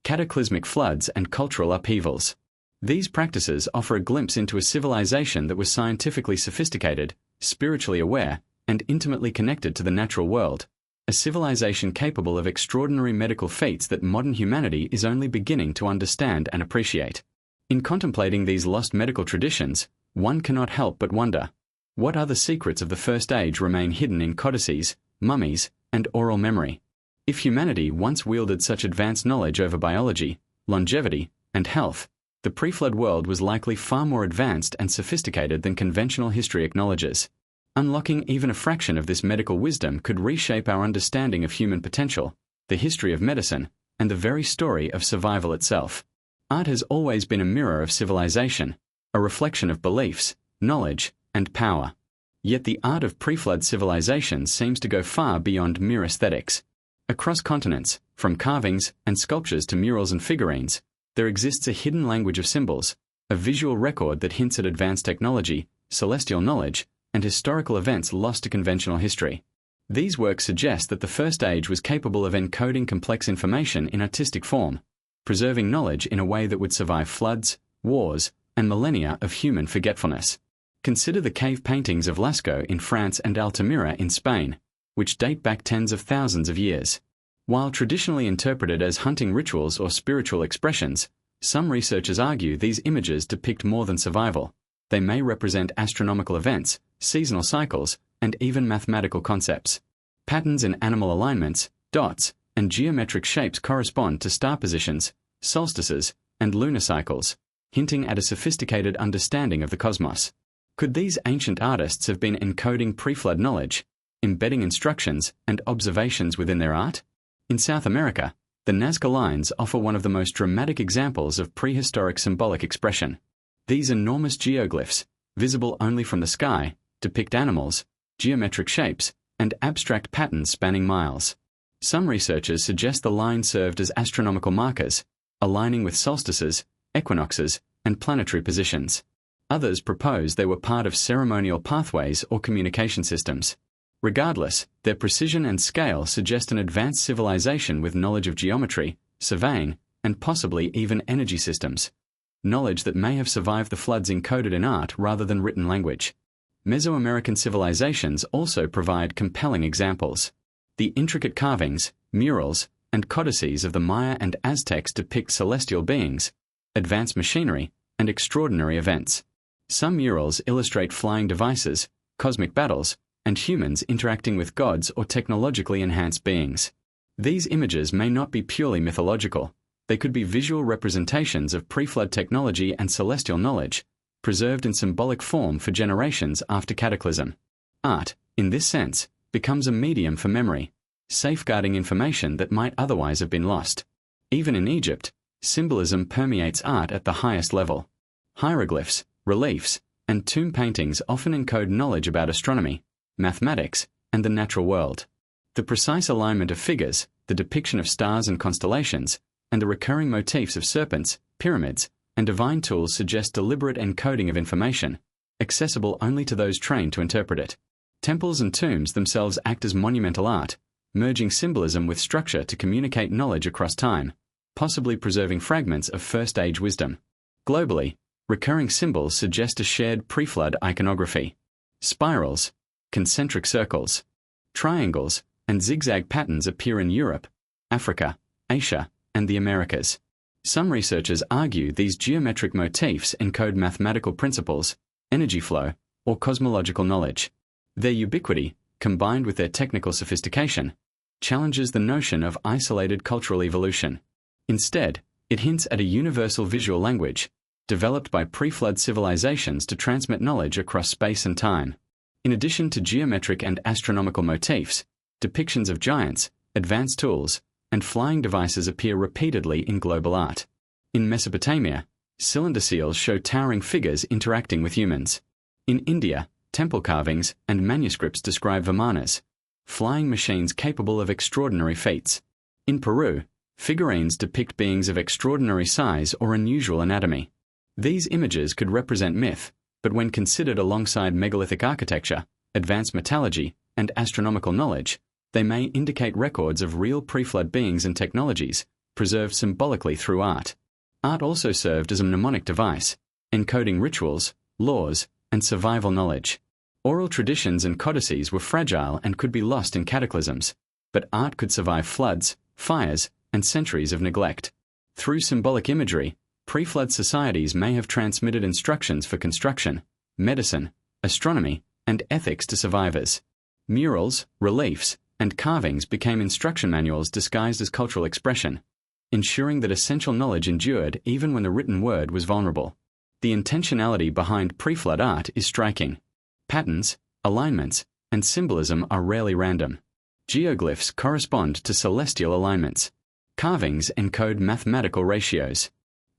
Cataclysmic floods and cultural upheavals. These practices offer a glimpse into a civilization that was scientifically sophisticated, spiritually aware, and intimately connected to the natural world, a civilization capable of extraordinary medical feats that modern humanity is only beginning to understand and appreciate. In contemplating these lost medical traditions, one cannot help but wonder, what other secrets of the First Age remain hidden in codices, mummies, and oral memory? If humanity once wielded such advanced knowledge over biology, longevity, and health, the pre-flood world was likely far more advanced and sophisticated than conventional history acknowledges. Unlocking even a fraction of this medical wisdom could reshape our understanding of human potential, the history of medicine, and the very story of survival itself. Art has always been a mirror of civilization, a reflection of beliefs, knowledge, and power. Yet the art of pre-flood civilizations seems to go far beyond mere aesthetics. Across continents, from carvings and sculptures to murals and figurines, there exists a hidden language of symbols, a visual record that hints at advanced technology, celestial knowledge, and historical events lost to conventional history. These works suggest that the First Age was capable of encoding complex information in artistic form, preserving knowledge in a way that would survive floods, wars, and millennia of human forgetfulness. Consider the cave paintings of Lascaux in France and Altamira in Spain, which date back tens of thousands of years. While traditionally interpreted as hunting rituals or spiritual expressions, some researchers argue these images depict more than survival. They may represent astronomical events, seasonal cycles, and even mathematical concepts. Patterns in animal alignments, dots, and geometric shapes correspond to star positions, solstices, and lunar cycles, hinting at a sophisticated understanding of the cosmos. Could these ancient artists have been encoding pre-flood knowledge, embedding instructions and observations within their art? In South America, the Nazca lines offer one of the most dramatic examples of prehistoric symbolic expression. These enormous geoglyphs, visible only from the sky, depict animals, geometric shapes, and abstract patterns spanning miles. Some researchers suggest the lines served as astronomical markers, aligning with solstices, equinoxes, and planetary positions. Others propose they were part of ceremonial pathways or communication systems. Regardless, their precision and scale suggest an advanced civilization with knowledge of geometry, surveying, and possibly even energy systems. Knowledge that may have survived the floods encoded in art rather than written language. Mesoamerican civilizations also provide compelling examples. The intricate carvings, murals, and codices of the Maya and Aztecs depict celestial beings, advanced machinery, and extraordinary events. Some murals illustrate flying devices, cosmic battles, and humans interacting with gods or technologically enhanced beings. These images may not be purely mythological. They could be visual representations of pre-flood technology and celestial knowledge, preserved in symbolic form for generations after cataclysm. Art, in this sense, becomes a medium for memory, safeguarding information that might otherwise have been lost. Even in Egypt, symbolism permeates art at the highest level. Hieroglyphs, reliefs, and tomb paintings often encode knowledge about astronomy, mathematics, and the natural world. The precise alignment of figures, the depiction of stars and constellations, and the recurring motifs of serpents, pyramids, and divine tools suggest deliberate encoding of information, accessible only to those trained to interpret it. Temples and tombs themselves act as monumental art, merging symbolism with structure to communicate knowledge across time, possibly preserving fragments of first-age wisdom. Globally, recurring symbols suggest a shared pre-flood iconography. Spirals, concentric circles, triangles, and zigzag patterns appear in Europe, Africa, Asia, and the Americas. Some researchers argue these geometric motifs encode mathematical principles, energy flow, or cosmological knowledge. Their ubiquity, combined with their technical sophistication, challenges the notion of isolated cultural evolution. Instead, it hints at a universal visual language, developed by pre-flood civilizations to transmit knowledge across space and time. In addition to geometric and astronomical motifs, depictions of giants, advanced tools, and flying devices appear repeatedly in global art. In Mesopotamia, cylinder seals show towering figures interacting with humans. In India, temple carvings and manuscripts describe vimanas, flying machines capable of extraordinary feats. In Peru, figurines depict beings of extraordinary size or unusual anatomy. These images could represent myth, but when considered alongside megalithic architecture, advanced metallurgy, and astronomical knowledge, they may indicate records of real pre-flood beings and technologies, preserved symbolically through art. Art also served as a mnemonic device, encoding rituals, laws, and survival knowledge. Oral traditions and codices were fragile and could be lost in cataclysms, but art could survive floods, fires, and centuries of neglect. Through symbolic imagery, pre-flood societies may have transmitted instructions for construction, medicine, astronomy, and ethics to survivors. Murals, reliefs, and carvings became instruction manuals disguised as cultural expression, ensuring that essential knowledge endured even when the written word was vulnerable. The intentionality behind pre-flood art is striking. Patterns, alignments, and symbolism are rarely random. Geoglyphs correspond to celestial alignments. Carvings encode mathematical ratios.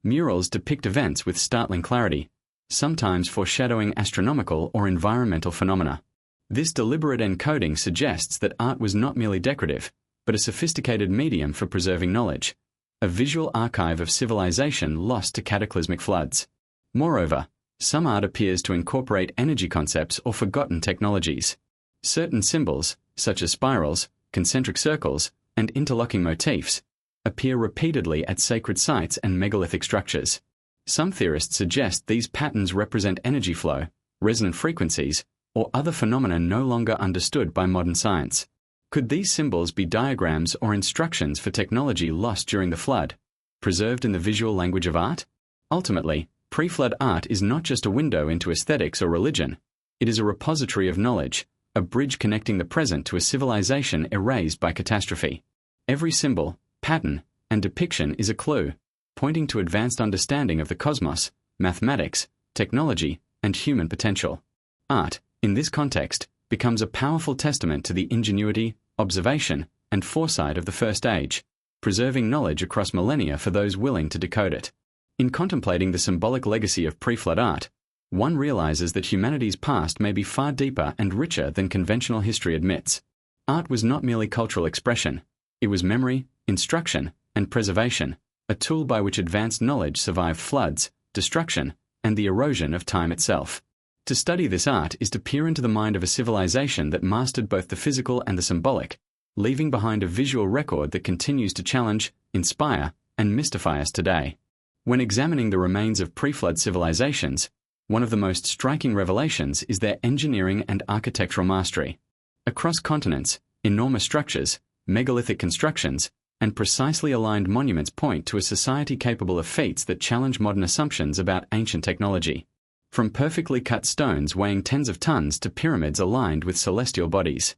Murals depict events with startling clarity, sometimes foreshadowing astronomical or environmental phenomena. This deliberate encoding suggests that art was not merely decorative, but a sophisticated medium for preserving knowledge, a visual archive of civilization lost to cataclysmic floods. Moreover, some art appears to incorporate energy concepts or forgotten technologies. Certain symbols, such as spirals, concentric circles, and interlocking motifs, appear repeatedly at sacred sites and megalithic structures. Some theorists suggest these patterns represent energy flow, resonant frequencies, or other phenomena no longer understood by modern science. Could these symbols be diagrams or instructions for technology lost during the flood, preserved in the visual language of art? Ultimately, Pre-flood art is not just a window into aesthetics or religion. It is a repository of knowledge, a bridge connecting the present to a civilization erased by catastrophe. Every symbol, pattern, and depiction is a clue, pointing to advanced understanding of the cosmos, mathematics, technology, and human potential. Art, in this context, becomes a powerful testament to the ingenuity, observation, and foresight of the First Age, preserving knowledge across millennia for those willing to decode it. In contemplating the symbolic legacy of pre-flood art, one realizes that humanity's past may be far deeper and richer than conventional history admits. Art was not merely cultural expression. It was memory, instruction, and preservation, a tool by which advanced knowledge survived floods, destruction, and the erosion of time itself. To study this art is to peer into the mind of a civilization that mastered both the physical and the symbolic, leaving behind a visual record that continues to challenge, inspire, and mystify us today. When examining the remains of pre-flood civilizations, one of the most striking revelations is their engineering and architectural mastery. Across continents, enormous structures, megalithic constructions, and precisely aligned monuments point to a society capable of feats that challenge modern assumptions about ancient technology. From perfectly cut stones weighing tens of tons to pyramids aligned with celestial bodies.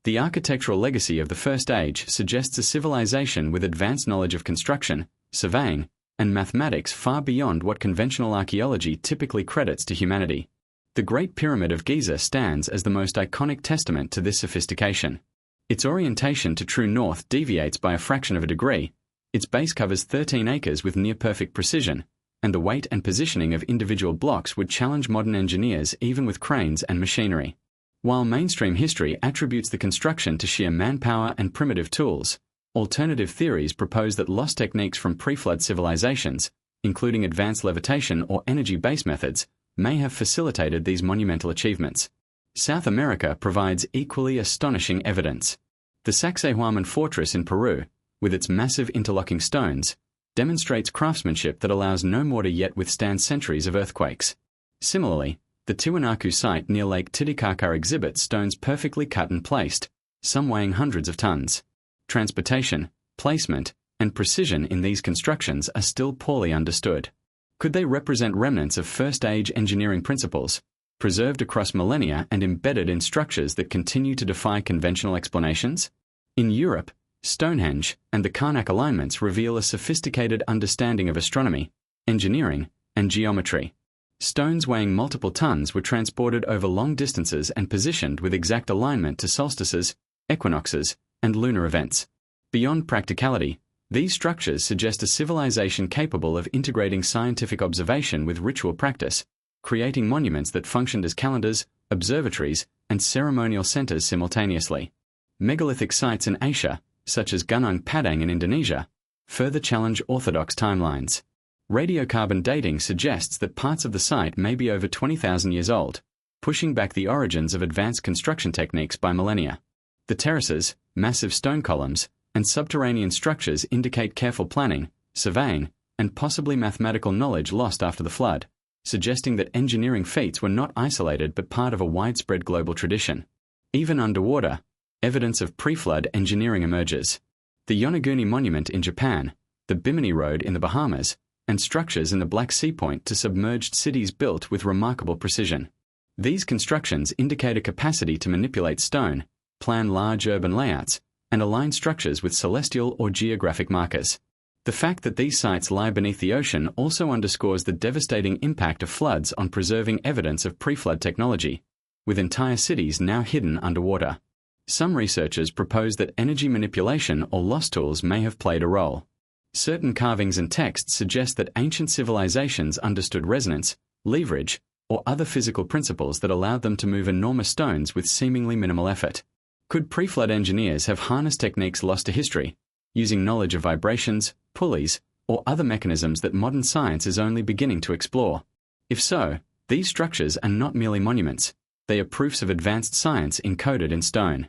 The architectural legacy of the First Age suggests a civilization with advanced knowledge of construction, surveying, and mathematics far beyond what conventional archaeology typically credits to humanity. The Great Pyramid of Giza stands as the most iconic testament to this sophistication. Its orientation to true north deviates by a fraction of a degree, its base covers 13 acres with near-perfect precision, and the weight and positioning of individual blocks would challenge modern engineers even with cranes and machinery. While mainstream history attributes the construction to sheer manpower and primitive tools, alternative theories propose that lost techniques from pre-flood civilizations, including advanced levitation or energy-based methods, may have facilitated these monumental achievements. South America provides equally astonishing evidence. The Sacsayhuaman fortress in Peru, with its massive interlocking stones, demonstrates craftsmanship that allows no mortar yet withstand centuries of earthquakes. Similarly, the Tiwanaku site near Lake Titicaca exhibits stones perfectly cut and placed, some weighing hundreds of tons. Transportation, placement, and precision in these constructions are still poorly understood. Could they represent remnants of first-age engineering principles, preserved across millennia and embedded in structures that continue to defy conventional explanations? In Europe, Stonehenge and the Karnak alignments reveal a sophisticated understanding of astronomy, engineering, and geometry. Stones weighing multiple tons were transported over long distances and positioned with exact alignment to solstices, equinoxes, and lunar events. Beyond practicality, these structures suggest a civilization capable of integrating scientific observation with ritual practice, creating monuments that functioned as calendars, observatories, and ceremonial centers simultaneously. Megalithic sites in Asia, such as Gunung Padang in Indonesia, further challenge orthodox timelines. Radiocarbon dating suggests that parts of the site may be over 20,000 years old, pushing back the origins of advanced construction techniques by millennia. The terraces, massive stone columns, and subterranean structures indicate careful planning, surveying, and possibly mathematical knowledge lost after the flood, suggesting that engineering feats were not isolated but part of a widespread global tradition. Even underwater, evidence of pre-flood engineering emerges. The Yonaguni Monument in Japan, the Bimini Road in the Bahamas, and structures in the Black Sea point to submerged cities built with remarkable precision. These constructions indicate a capacity to manipulate stone, plan large urban layouts, and align structures with celestial or geographic markers. The fact that these sites lie beneath the ocean also underscores the devastating impact of floods on preserving evidence of pre-flood technology, with entire cities now hidden underwater. Some researchers propose that energy manipulation or lost tools may have played a role. Certain carvings and texts suggest that ancient civilizations understood resonance, leverage, or other physical principles that allowed them to move enormous stones with seemingly minimal effort. Could pre-flood engineers have harnessed techniques lost to history, using knowledge of vibrations, pulleys, or other mechanisms that modern science is only beginning to explore? If so, these structures are not merely monuments, they are proofs of advanced science encoded in stone.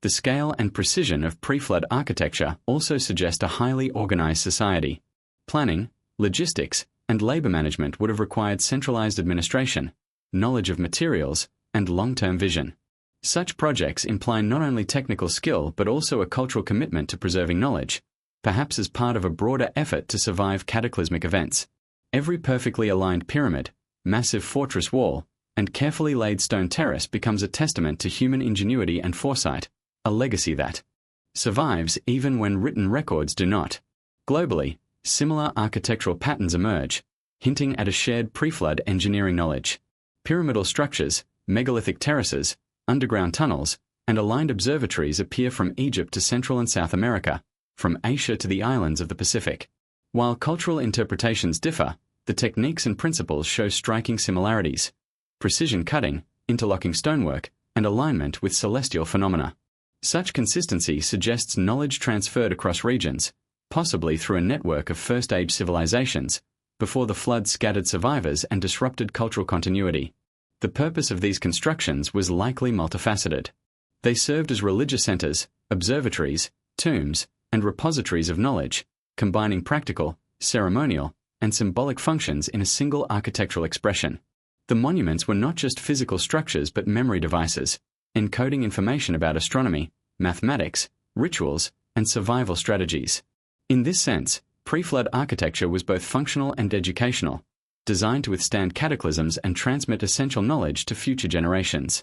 The scale and precision of pre-flood architecture also suggest a highly organized society. Planning, logistics, and labor management would have required centralized administration, knowledge of materials, and long-term vision. Such projects imply not only technical skill but also a cultural commitment to preserving knowledge, perhaps as part of a broader effort to survive cataclysmic events. Every perfectly aligned pyramid, massive fortress wall, and carefully laid stone terrace becomes a testament to human ingenuity and foresight, a legacy that survives even when written records do not. Globally, similar architectural patterns emerge, hinting at a shared pre-flood engineering knowledge. Pyramidal structures, megalithic terraces, underground tunnels, and aligned observatories appear from Egypt to Central and South America, from Asia to the islands of the Pacific. While cultural interpretations differ, the techniques and principles show striking similarities: precision cutting, interlocking stonework, and alignment with celestial phenomena. Such consistency suggests knowledge transferred across regions, possibly through a network of first-age civilizations, before the flood scattered survivors and disrupted cultural continuity. The purpose of these constructions was likely multifaceted. They served as religious centers, observatories, tombs, and repositories of knowledge, combining practical, ceremonial, and symbolic functions in a single architectural expression. The monuments were not just physical structures but memory devices, encoding information about astronomy, mathematics, rituals, and survival strategies. In this sense, pre-flood architecture was both functional and educational, designed to withstand cataclysms and transmit essential knowledge to future generations.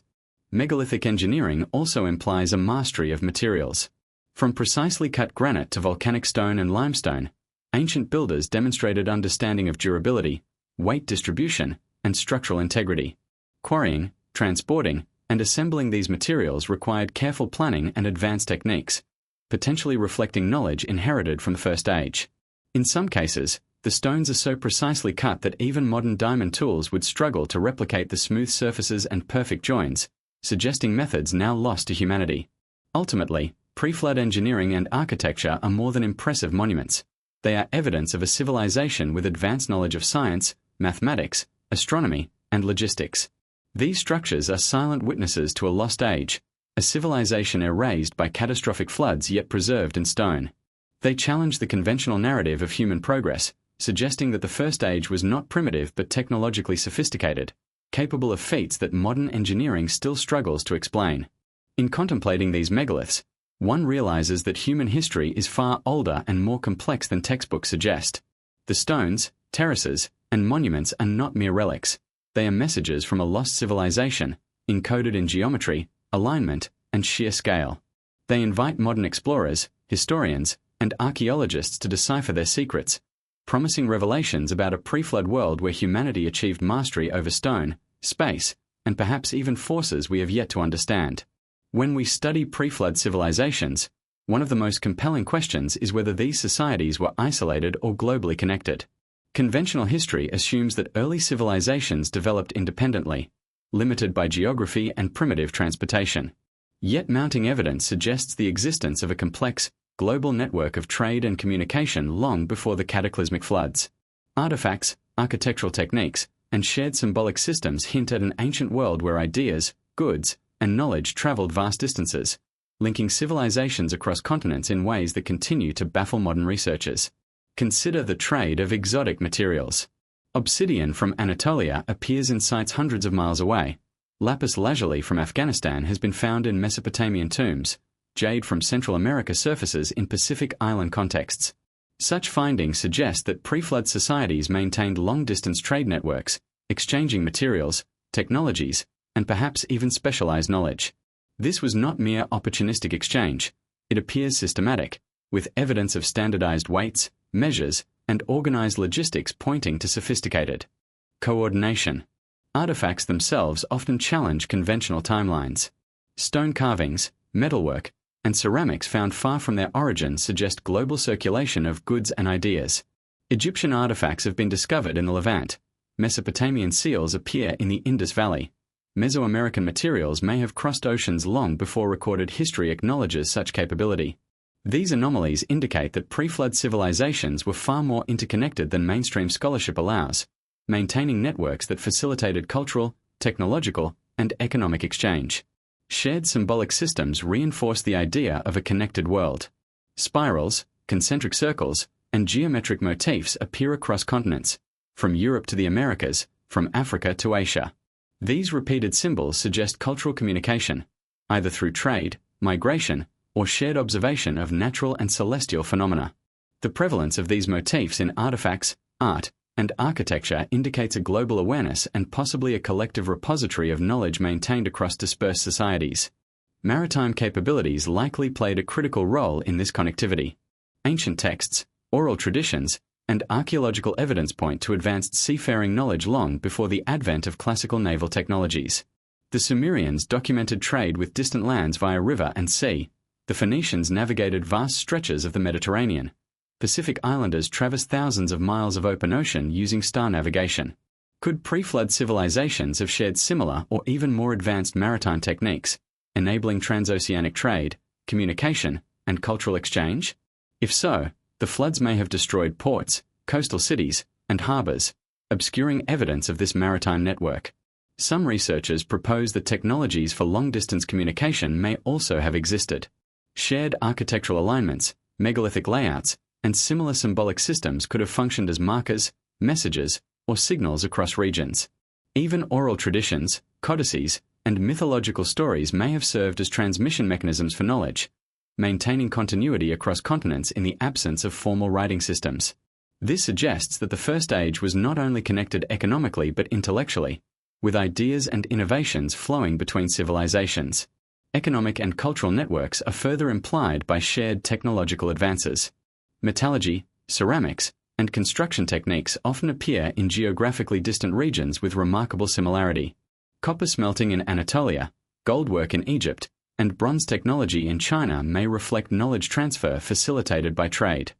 Megalithic engineering also implies a mastery of materials. From precisely cut granite to volcanic stone and limestone, ancient builders demonstrated understanding of durability, weight distribution, and structural integrity. Quarrying, transporting, and assembling these materials required careful planning and advanced techniques, potentially reflecting knowledge inherited from the First Age. In some cases, the stones are so precisely cut that even modern diamond tools would struggle to replicate the smooth surfaces and perfect joins, suggesting methods now lost to humanity. Ultimately, pre-flood engineering and architecture are more than impressive monuments. They are evidence of a civilization with advanced knowledge of science, mathematics, astronomy, and logistics. These structures are silent witnesses to a lost age, a civilization erased by catastrophic floods yet preserved in stone. They challenge the conventional narrative of human progress, suggesting that the First Age was not primitive but technologically sophisticated, capable of feats that modern engineering still struggles to explain. In contemplating these megaliths, one realizes that human history is far older and more complex than textbooks suggest. The stones, terraces, and monuments are not mere relics. They are messages from a lost civilization, encoded in geometry, alignment, and sheer scale. They invite modern explorers, historians, and archaeologists to decipher their secrets, promising revelations about a pre-flood world where humanity achieved mastery over stone, space, and perhaps even forces we have yet to understand. When we study pre-flood civilizations, one of the most compelling questions is whether these societies were isolated or globally connected. Conventional history assumes that early civilizations developed independently, limited by geography and primitive transportation. Yet mounting evidence suggests the existence of a complex, global network of trade and communication long before the cataclysmic floods. Artifacts, architectural techniques, and shared symbolic systems hint at an ancient world where ideas, goods, and knowledge traveled vast distances, linking civilizations across continents in ways that continue to baffle modern researchers. Consider the trade of exotic materials. Obsidian from Anatolia appears in sites hundreds of miles away. Lapis lazuli from Afghanistan has been found in Mesopotamian tombs. Jade from Central America surfaces in Pacific island contexts. Such findings suggest that pre-flood societies maintained long-distance trade networks, exchanging materials, technologies, and perhaps even specialized knowledge. This was not mere opportunistic exchange. It appears systematic, with evidence of standardized weights, measures, and organized logistics pointing to sophisticated coordination. Artifacts themselves often challenge conventional timelines. Stone carvings, metalwork, and ceramics found far from their origin suggest global circulation of goods and ideas. Egyptian artifacts have been discovered in the Levant. Mesopotamian seals appear in the Indus Valley. Mesoamerican materials may have crossed oceans long before recorded history acknowledges such capability. These anomalies indicate that pre-flood civilizations were far more interconnected than mainstream scholarship allows, maintaining networks that facilitated cultural, technological, and economic exchange. Shared symbolic systems reinforce the idea of a connected world. Spirals, concentric circles, and geometric motifs appear across continents, from Europe to the Americas, from Africa to Asia. These repeated symbols suggest cultural communication, either through trade, migration, or shared observation of natural and celestial phenomena. The prevalence of these motifs in artifacts, art, and architecture indicates a global awareness and possibly a collective repository of knowledge maintained across dispersed societies. Maritime capabilities likely played a critical role in this connectivity. Ancient texts, oral traditions, and archaeological evidence point to advanced seafaring knowledge long before the advent of classical naval technologies. The Sumerians documented trade with distant lands via river and sea. The Phoenicians navigated vast stretches of the Mediterranean. Pacific Islanders traversed thousands of miles of open ocean using star navigation. Could pre-flood civilizations have shared similar or even more advanced maritime techniques, enabling transoceanic trade, communication, and cultural exchange? If so, the floods may have destroyed ports, coastal cities, and harbors, obscuring evidence of this maritime network. Some researchers propose that technologies for long-distance communication may also have existed. Shared architectural alignments, megalithic layouts, and similar symbolic systems could have functioned as markers, messages, or signals across regions. Even oral traditions, codices, and mythological stories may have served as transmission mechanisms for knowledge, maintaining continuity across continents in the absence of formal writing systems. This suggests that the First Age was not only connected economically but intellectually, with ideas and innovations flowing between civilizations. Economic and cultural networks are further implied by shared technological advances. Metallurgy, ceramics, and construction techniques often appear in geographically distant regions with remarkable similarity. Copper smelting in Anatolia, gold work in Egypt, and bronze technology in China may reflect knowledge transfer facilitated by trade.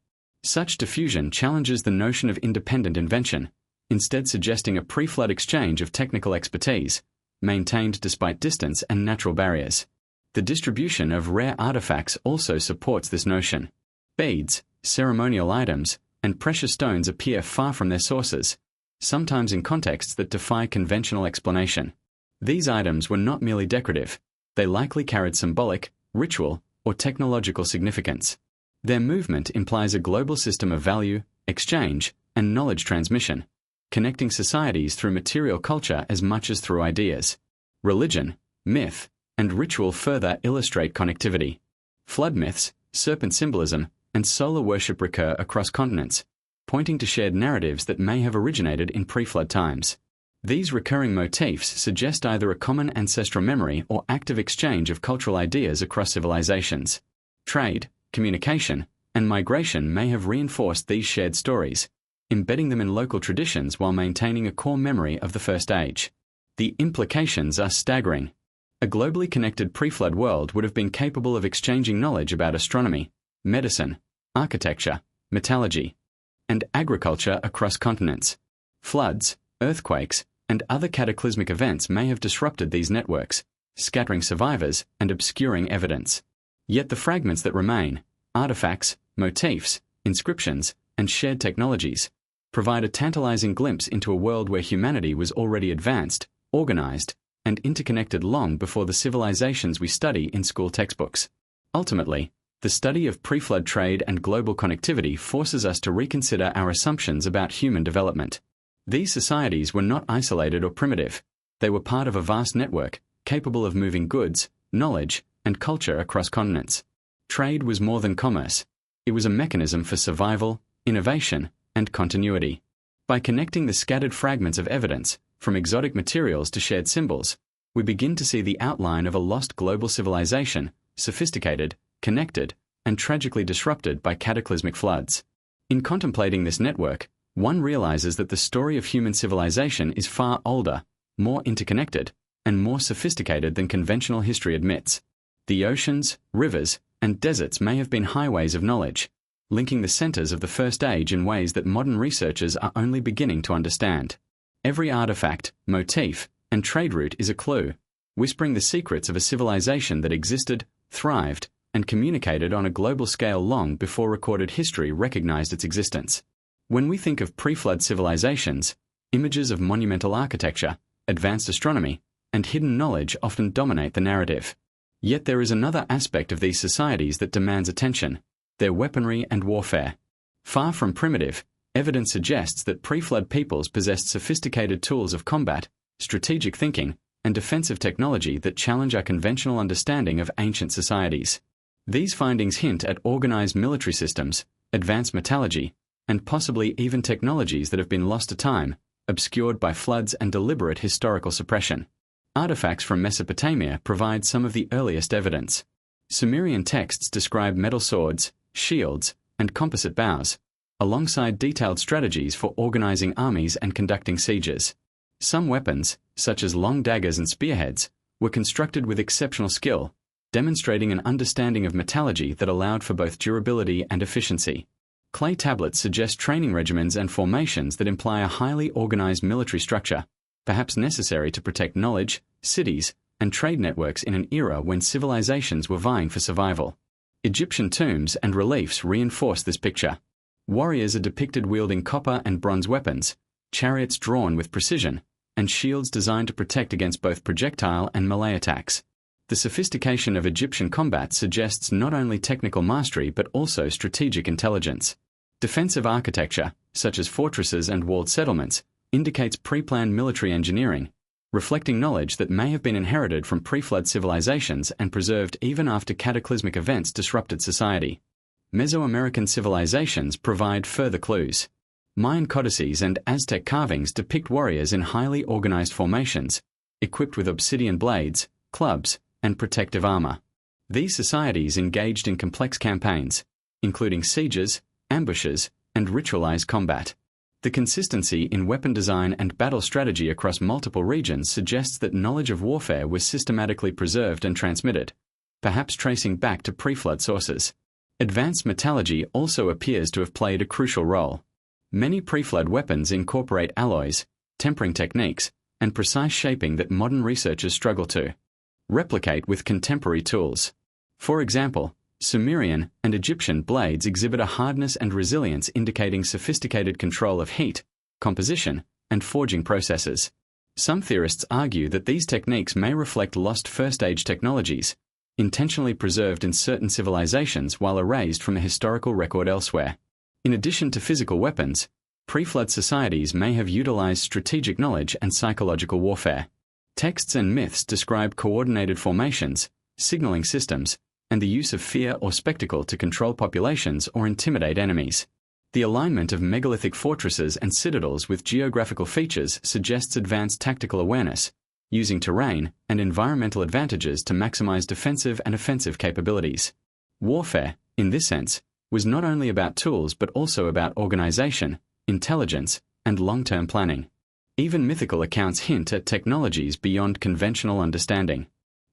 Such diffusion challenges the notion of independent invention, instead suggesting a pre-flood exchange of technical expertise, maintained despite distance and natural barriers. The distribution of rare artifacts also supports this notion. Beads, ceremonial items, and precious stones appear far from their sources, sometimes in contexts that defy conventional explanation. These items were not merely decorative. They likely carried symbolic, ritual, or technological significance. Their movement implies a global system of value, exchange, and knowledge transmission, connecting societies through material culture as much as through ideas. Religion, myth, and ritual further illustrate connectivity. Flood myths, serpent symbolism, and solar worship recur across continents, pointing to shared narratives that may have originated in pre-flood times. These recurring motifs suggest either a common ancestral memory or active exchange of cultural ideas across civilizations. Trade, communication, and migration may have reinforced these shared stories, embedding them in local traditions while maintaining a core memory of the First Age. The implications are staggering. A globally connected pre-flood world would have been capable of exchanging knowledge about astronomy, medicine, architecture, metallurgy, and agriculture across continents. Floods, earthquakes, and other cataclysmic events may have disrupted these networks, scattering survivors and obscuring evidence. Yet the fragments that remain, artifacts, motifs, inscriptions, and shared technologies, provide a tantalizing glimpse into a world where humanity was already advanced, organized, and interconnected long before the civilizations we study in school textbooks. Ultimately, the study of pre-flood trade and global connectivity forces us to reconsider our assumptions about human development. These societies were not isolated or primitive. They were part of a vast network, capable of moving goods, knowledge, and culture across continents. Trade was more than commerce. It was a mechanism for survival, innovation, and continuity. By connecting the scattered fragments of evidence, from exotic materials to shared symbols, we begin to see the outline of a lost global civilization, sophisticated, connected, and tragically disrupted by cataclysmic floods. In contemplating this network, one realizes that the story of human civilization is far older, more interconnected, and more sophisticated than conventional history admits. The oceans, rivers, and deserts may have been highways of knowledge, linking the centers of the First Age in ways that modern researchers are only beginning to understand. Every artifact, motif, and trade route is a clue, whispering the secrets of a civilization that existed, thrived, and communicated on a global scale long before recorded history recognized its existence. When we think of pre-flood civilizations, images of monumental architecture, advanced astronomy, and hidden knowledge often dominate the narrative. Yet there is another aspect of these societies that demands attention: their weaponry and warfare. Far from primitive, evidence suggests that pre-flood peoples possessed sophisticated tools of combat, strategic thinking, and defensive technology that challenge our conventional understanding of ancient societies. These findings hint at organized military systems, advanced metallurgy, and possibly even technologies that have been lost to time, obscured by floods and deliberate historical suppression. Artifacts from Mesopotamia provide some of the earliest evidence. Sumerian texts describe metal swords, shields, and composite bows, alongside detailed strategies for organizing armies and conducting sieges. Some weapons, such as long daggers and spearheads, were constructed with exceptional skill, demonstrating an understanding of metallurgy that allowed for both durability and efficiency. Clay tablets suggest training regimens and formations that imply a highly organized military structure, perhaps necessary to protect knowledge, cities, and trade networks in an era when civilizations were vying for survival. Egyptian tombs and reliefs reinforce this picture. Warriors are depicted wielding copper and bronze weapons, chariots drawn with precision, and shields designed to protect against both projectile and melee attacks. The sophistication of Egyptian combat suggests not only technical mastery but also strategic intelligence. Defensive architecture, such as fortresses and walled settlements, indicates pre-planned military engineering, reflecting knowledge that may have been inherited from pre-flood civilizations and preserved even after cataclysmic events disrupted society. Mesoamerican civilizations provide further clues. Mayan codices and Aztec carvings depict warriors in highly organized formations, equipped with obsidian blades, clubs, and protective armor. These societies engaged in complex campaigns, including sieges, ambushes, and ritualized combat. The consistency in weapon design and battle strategy across multiple regions suggests that knowledge of warfare was systematically preserved and transmitted, perhaps tracing back to pre-flood sources. Advanced metallurgy also appears to have played a crucial role. Many pre-flood weapons incorporate alloys, tempering techniques, and precise shaping that modern researchers struggle to replicate with contemporary tools. For example, Sumerian and Egyptian blades exhibit a hardness and resilience indicating sophisticated control of heat, composition, and forging processes. Some theorists argue that these techniques may reflect lost First-Age technologies, intentionally preserved in certain civilizations while erased from the historical record elsewhere. In addition to physical weapons, pre-flood societies may have utilized strategic knowledge and psychological warfare. Texts and myths describe coordinated formations, signaling systems, and the use of fear or spectacle to control populations or intimidate enemies. The alignment of megalithic fortresses and citadels with geographical features suggests advanced tactical awareness, using terrain and environmental advantages to maximize defensive and offensive capabilities. Warfare, in this sense, was not only about tools but also about organization, intelligence, and long-term planning. Even mythical accounts hint at technologies beyond conventional understanding.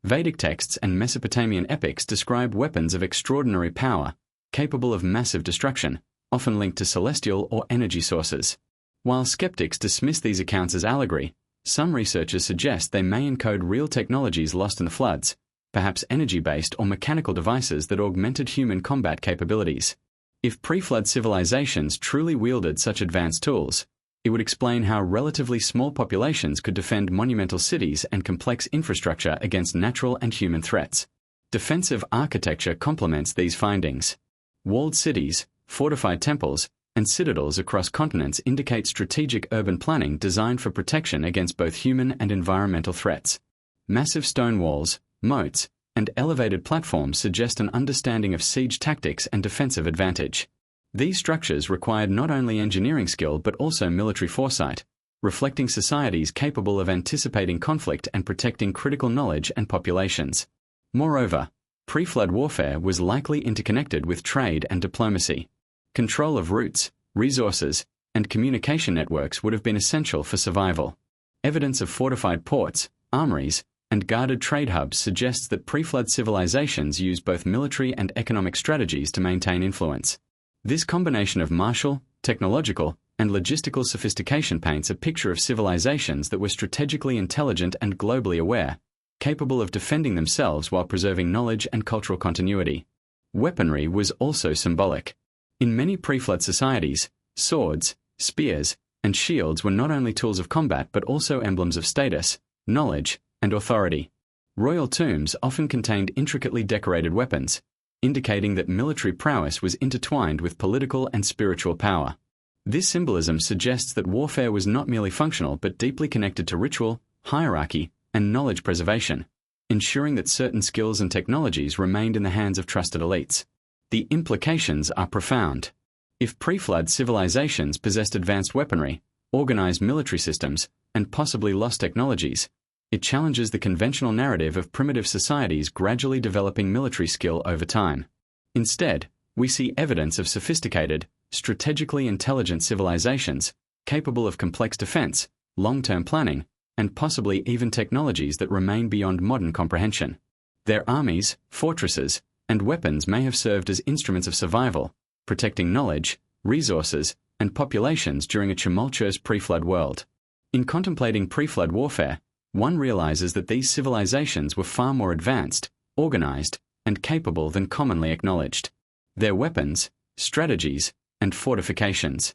Vedic texts and Mesopotamian epics describe weapons of extraordinary power, capable of massive destruction, often linked to celestial or energy sources. While skeptics dismiss these accounts as allegory, some researchers suggest they may encode real technologies lost in the floods, perhaps energy-based or mechanical devices that augmented human combat capabilities. If pre-flood civilizations truly wielded such advanced tools, it would explain how relatively small populations could defend monumental cities and complex infrastructure against natural and human threats. Defensive architecture complements these findings. Walled cities, fortified temples, and citadels across continents indicate strategic urban planning designed for protection against both human and environmental threats. Massive stone walls, moats, and elevated platforms suggest an understanding of siege tactics and defensive advantage. These structures required not only engineering skill but also military foresight, reflecting societies capable of anticipating conflict and protecting critical knowledge and populations. Moreover, pre-flood warfare was likely interconnected with trade and diplomacy. Control of routes, resources, and communication networks would have been essential for survival. Evidence of fortified ports, armories, and guarded trade hubs suggests that pre-flood civilizations used both military and economic strategies to maintain influence. This combination of martial, technological, and logistical sophistication paints a picture of civilizations that were strategically intelligent and globally aware, capable of defending themselves while preserving knowledge and cultural continuity. Weaponry was also symbolic. In many pre-flood societies, swords, spears, and shields were not only tools of combat but also emblems of status, knowledge, and authority. Royal tombs often contained intricately decorated weapons, indicating that military prowess was intertwined with political and spiritual power. This symbolism suggests that warfare was not merely functional but deeply connected to ritual, hierarchy, and knowledge preservation, ensuring that certain skills and technologies remained in the hands of trusted elites. The implications are profound. If pre-flood civilizations possessed advanced weaponry, organized military systems, and possibly lost technologies, it challenges the conventional narrative of primitive societies gradually developing military skill over time. Instead, we see evidence of sophisticated, strategically intelligent civilizations, capable of complex defense, long-term planning, and possibly even technologies that remain beyond modern comprehension. Their armies, fortresses, and weapons may have served as instruments of survival, protecting knowledge, resources, and populations during a tumultuous pre-flood world. In contemplating pre-flood warfare, one realizes that these civilizations were far more advanced, organized, and capable than commonly acknowledged. Their weapons, strategies, and fortifications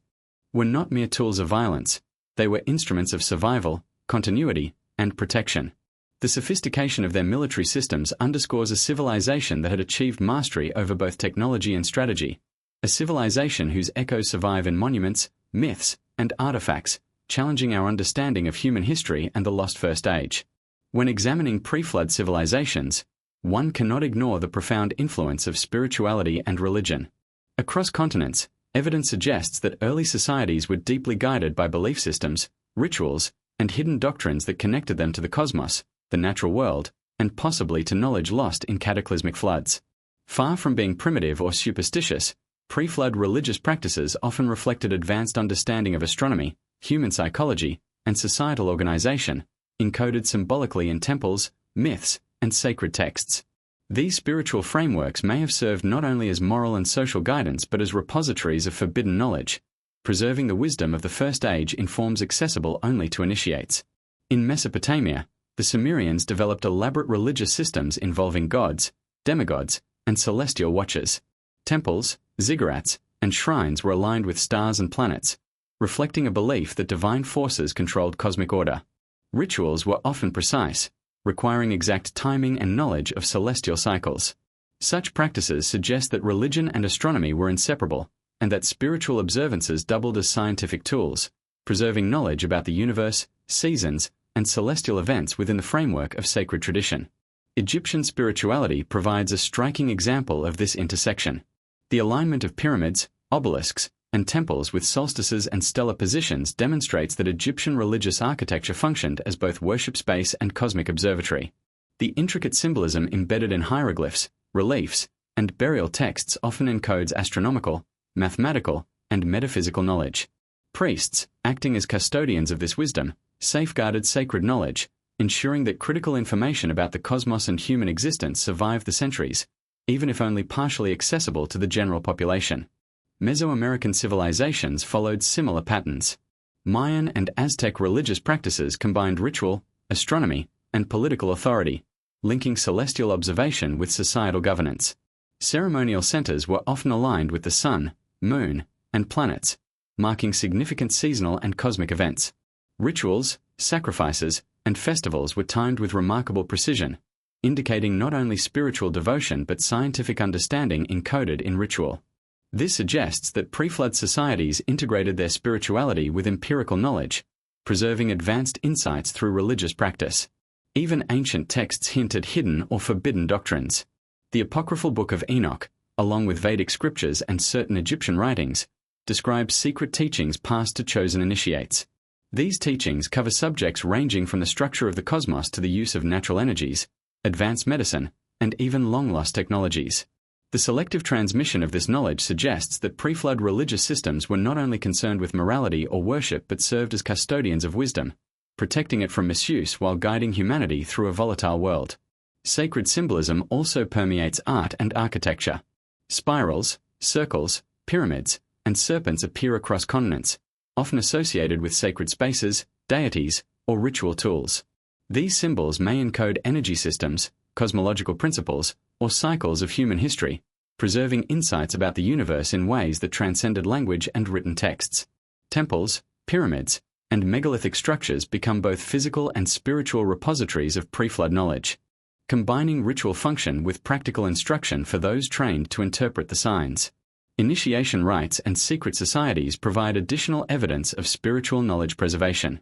were not mere tools of violence, they were instruments of survival, continuity, and protection. The sophistication of their military systems underscores a civilization that had achieved mastery over both technology and strategy, a civilization whose echoes survive in monuments, myths, and artifacts, challenging our understanding of human history and the lost First Age. When examining pre-flood civilizations, one cannot ignore the profound influence of spirituality and religion. Across continents, evidence suggests that early societies were deeply guided by belief systems, rituals, and hidden doctrines that connected them to the cosmos, the natural world, and possibly to knowledge lost in cataclysmic floods. Far from being primitive or superstitious, pre-flood religious practices often reflected advanced understanding of astronomy, human psychology, and societal organization, encoded symbolically in temples, myths, and sacred texts. These spiritual frameworks may have served not only as moral and social guidance but as repositories of forbidden knowledge. Preserving the wisdom of the First Age in forms accessible only to initiates. In Mesopotamia, the Sumerians developed elaborate religious systems involving gods, demigods, and celestial watchers. Temples, ziggurats, and shrines were aligned with stars and planets, reflecting a belief that divine forces controlled cosmic order. Rituals were often precise, requiring exact timing and knowledge of celestial cycles. Such practices suggest that religion and astronomy were inseparable, and that spiritual observances doubled as scientific tools, preserving knowledge about the universe, seasons, and celestial events within the framework of sacred tradition. Egyptian spirituality provides a striking example of this intersection. The alignment of pyramids, obelisks, and temples with solstices and stellar positions demonstrates that Egyptian religious architecture functioned as both worship space and cosmic observatory. The intricate symbolism embedded in hieroglyphs, reliefs, and burial texts often encodes astronomical, mathematical, and metaphysical knowledge. Priests, acting as custodians of this wisdom, safeguarded sacred knowledge, ensuring that critical information about the cosmos and human existence survived the centuries, even if only partially accessible to the general population. Mesoamerican civilizations followed similar patterns. Mayan and Aztec religious practices combined ritual, astronomy, and political authority, linking celestial observation with societal governance. Ceremonial centers were often aligned with the sun, moon, and planets, marking significant seasonal and cosmic events. Rituals, sacrifices, and festivals were timed with remarkable precision, indicating not only spiritual devotion but scientific understanding encoded in ritual. This suggests that pre-flood societies integrated their spirituality with empirical knowledge, preserving advanced insights through religious practice. Even ancient texts hint at hidden or forbidden doctrines. The apocryphal Book of Enoch, along with Vedic scriptures and certain Egyptian writings, describes secret teachings passed to chosen initiates. These teachings cover subjects ranging from the structure of the cosmos to the use of natural energies, advanced medicine, and even long-lost technologies. The selective transmission of this knowledge suggests that pre-flood religious systems were not only concerned with morality or worship but served as custodians of wisdom, protecting it from misuse while guiding humanity through a volatile world. Sacred symbolism also permeates art and architecture. Spirals, circles, pyramids, and serpents appear across continents, often associated with sacred spaces, deities, or ritual tools. These symbols may encode energy systems, cosmological principles, or cycles of human history, preserving insights about the universe in ways that transcended language and written texts. Temples, pyramids, and megalithic structures become both physical and spiritual repositories of pre-flood knowledge, combining ritual function with practical instruction for those trained to interpret the signs. Initiation rites and secret societies provide additional evidence of spiritual knowledge preservation.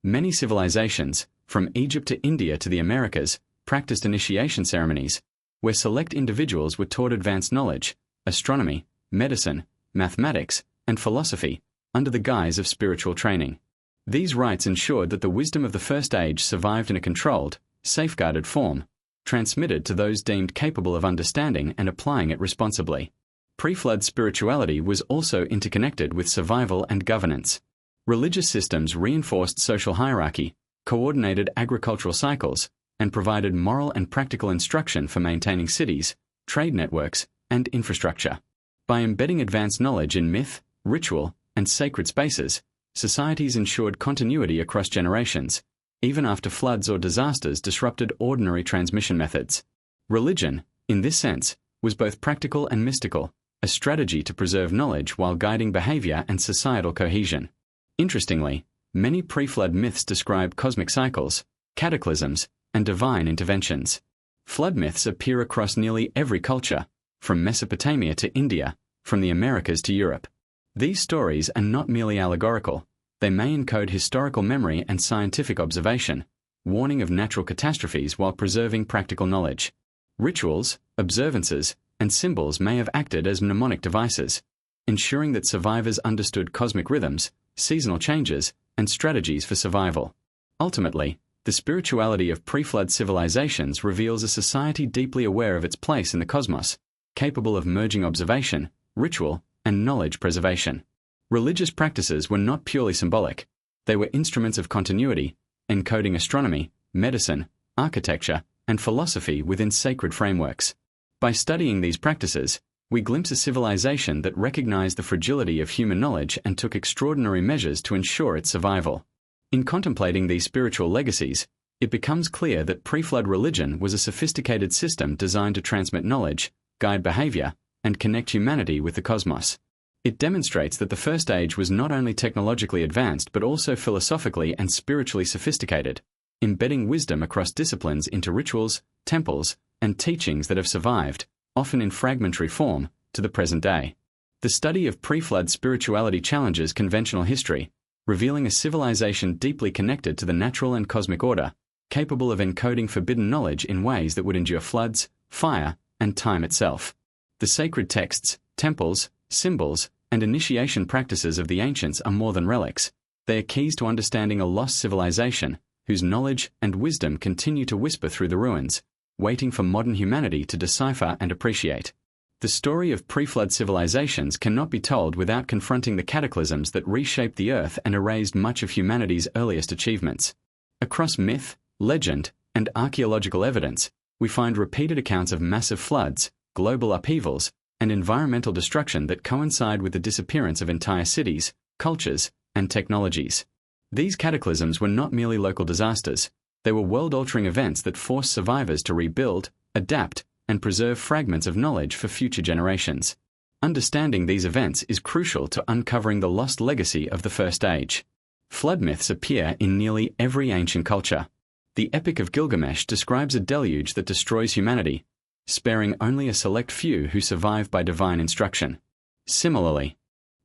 Many civilizations, from Egypt to India to the Americas, practiced initiation ceremonies, where select individuals were taught advanced knowledge, astronomy, medicine, mathematics, and philosophy, under the guise of spiritual training. These rites ensured that the wisdom of the First Age survived in a controlled, safeguarded form, transmitted to those deemed capable of understanding and applying it responsibly. Pre-flood spirituality was also interconnected with survival and governance. Religious systems reinforced social hierarchy, coordinated agricultural cycles, and provided moral and practical instruction for maintaining cities, trade networks, and infrastructure. By embedding advanced knowledge in myth, ritual, and sacred spaces, societies ensured continuity across generations, even after floods or disasters disrupted ordinary transmission methods. Religion, in this sense, was both practical and mystical, a strategy to preserve knowledge while guiding behavior and societal cohesion. Interestingly, many pre-flood myths describe cosmic cycles, cataclysms, and divine interventions. Flood myths appear across nearly every culture, from Mesopotamia to India, from the Americas to Europe. These stories are not merely allegorical. They may encode historical memory and scientific observation, warning of natural catastrophes while preserving practical knowledge. Rituals, observances, and symbols may have acted as mnemonic devices, ensuring that survivors understood cosmic rhythms, seasonal changes, and strategies for survival. Ultimately, the spirituality of pre-flood civilizations reveals a society deeply aware of its place in the cosmos, capable of merging observation, ritual, and knowledge preservation. Religious practices were not purely symbolic. They were instruments of continuity, encoding astronomy, medicine, architecture, and philosophy within sacred frameworks. By studying these practices, we glimpse a civilization that recognized the fragility of human knowledge and took extraordinary measures to ensure its survival. In contemplating these spiritual legacies, it becomes clear that pre-flood religion was a sophisticated system designed to transmit knowledge, guide behavior, and connect humanity with the cosmos. It demonstrates that the First Age was not only technologically advanced but also philosophically and spiritually sophisticated, embedding wisdom across disciplines into rituals, temples, and teachings that have survived, often in fragmentary form, to the present day. The study of pre-flood spirituality challenges conventional history, revealing a civilization deeply connected to the natural and cosmic order, capable of encoding forbidden knowledge in ways that would endure floods, fire, and time itself. The sacred texts, temples, symbols, and initiation practices of the ancients are more than relics. They are keys to understanding a lost civilization, whose knowledge and wisdom continue to whisper through the ruins, waiting for modern humanity to decipher and appreciate. The story of pre-flood civilizations cannot be told without confronting the cataclysms that reshaped the Earth and erased much of humanity's earliest achievements. Across myth, legend, and archaeological evidence, we find repeated accounts of massive floods, global upheavals, and environmental destruction that coincide with the disappearance of entire cities, cultures, and technologies. These cataclysms were not merely local disasters. They were world-altering events that forced survivors to rebuild, adapt, and preserve fragments of knowledge for future generations. Understanding these events is crucial to uncovering the lost legacy of the First Age. Flood myths appear in nearly every ancient culture. The Epic of Gilgamesh describes a deluge that destroys humanity, sparing only a select few who survive by divine instruction. Similarly,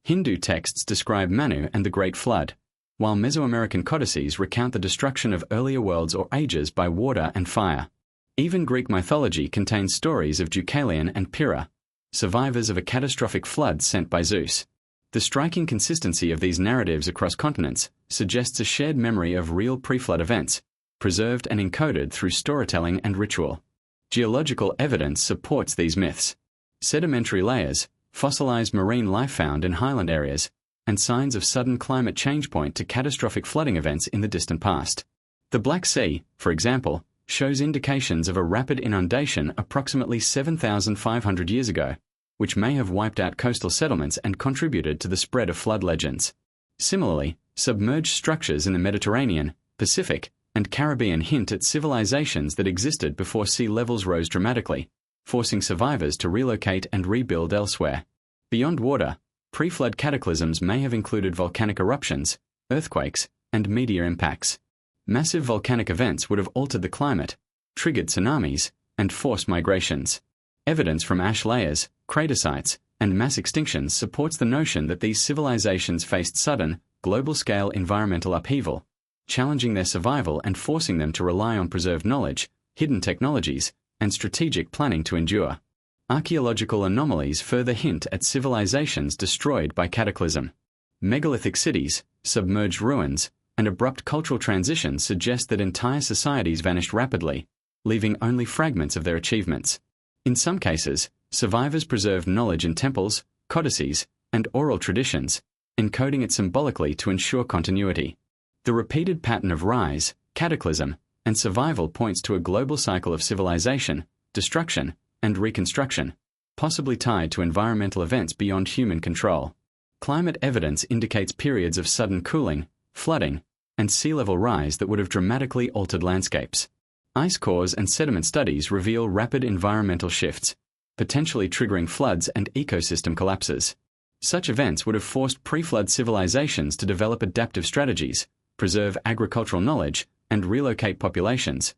Hindu texts describe Manu and the Great Flood, while Mesoamerican codices recount the destruction of earlier worlds or ages by water and fire. Even Greek mythology contains stories of Deucalion and Pyrrha, survivors of a catastrophic flood sent by Zeus. The striking consistency of these narratives across continents suggests a shared memory of real pre-flood events, preserved and encoded through storytelling and ritual. Geological evidence supports these myths. Sedimentary layers, fossilized marine life found in highland areas, and signs of sudden climate change point to catastrophic flooding events in the distant past. The Black Sea, for example, shows indications of a rapid inundation approximately 7,500 years ago, which may have wiped out coastal settlements and contributed to the spread of flood legends. Similarly, submerged structures in the Mediterranean, Pacific, and Caribbean hint at civilizations that existed before sea levels rose dramatically, forcing survivors to relocate and rebuild elsewhere. Beyond water, pre-flood cataclysms may have included volcanic eruptions, earthquakes, and meteor impacts. Massive volcanic events would have altered the climate, triggered tsunamis, and forced migrations. Evidence from ash layers, crater sites, and mass extinctions supports the notion that these civilizations faced sudden, global-scale environmental upheaval, challenging their survival and forcing them to rely on preserved knowledge, hidden technologies, and strategic planning to endure. Archaeological anomalies further hint at civilizations destroyed by cataclysm. Megalithic cities, submerged ruins, and abrupt cultural transitions suggest that entire societies vanished rapidly, leaving only fragments of their achievements. In some cases, survivors preserved knowledge in temples, codices, and oral traditions, encoding it symbolically to ensure continuity. The repeated pattern of rise, cataclysm, and survival points to a global cycle of civilization, destruction, and reconstruction, possibly tied to environmental events beyond human control. Climate evidence indicates periods of sudden cooling, flooding, and sea level rise that would have dramatically altered landscapes. Ice cores and sediment studies reveal rapid environmental shifts, potentially triggering floods and ecosystem collapses. Such events would have forced pre-flood civilizations to develop adaptive strategies, preserve agricultural knowledge, and relocate populations,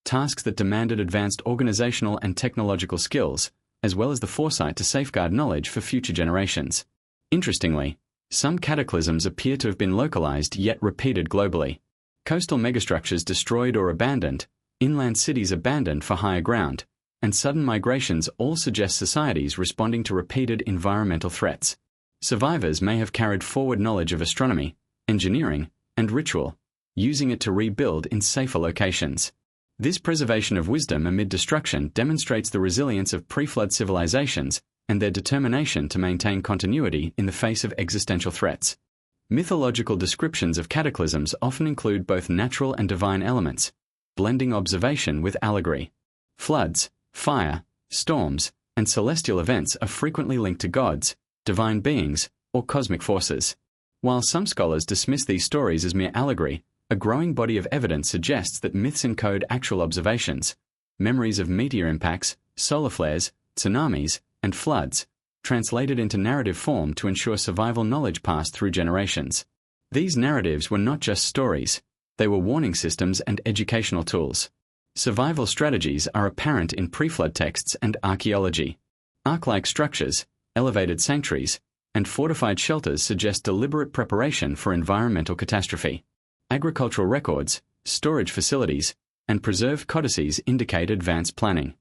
tasks that demanded advanced organizational and technological skills, as well as the foresight to safeguard knowledge for future generations. Interestingly, some cataclysms appear to have been localized yet repeated globally. Coastal megastructures destroyed or abandoned, inland cities abandoned for higher ground, and sudden migrations all suggest societies responding to repeated environmental threats. Survivors may have carried forward knowledge of astronomy, engineering, and ritual, using it to rebuild in safer locations. This preservation of wisdom amid destruction demonstrates the resilience of pre-flood civilizations and their determination to maintain continuity in the face of existential threats. Mythological descriptions of cataclysms often include both natural and divine elements, blending observation with allegory. Floods, fire, storms, and celestial events are frequently linked to gods, divine beings, or cosmic forces. While some scholars dismiss these stories as mere allegory, a growing body of evidence suggests that myths encode actual observations, memories of meteor impacts, solar flares, tsunamis, and floods, translated into narrative form to ensure survival knowledge passed through generations. These narratives were not just stories, they were warning systems and educational tools. Survival strategies are apparent in pre-flood texts and archaeology. Ark-like structures, elevated sanctuaries, and fortified shelters suggest deliberate preparation for environmental catastrophe. Agricultural records, storage facilities, and preserved codices indicate advanced planning,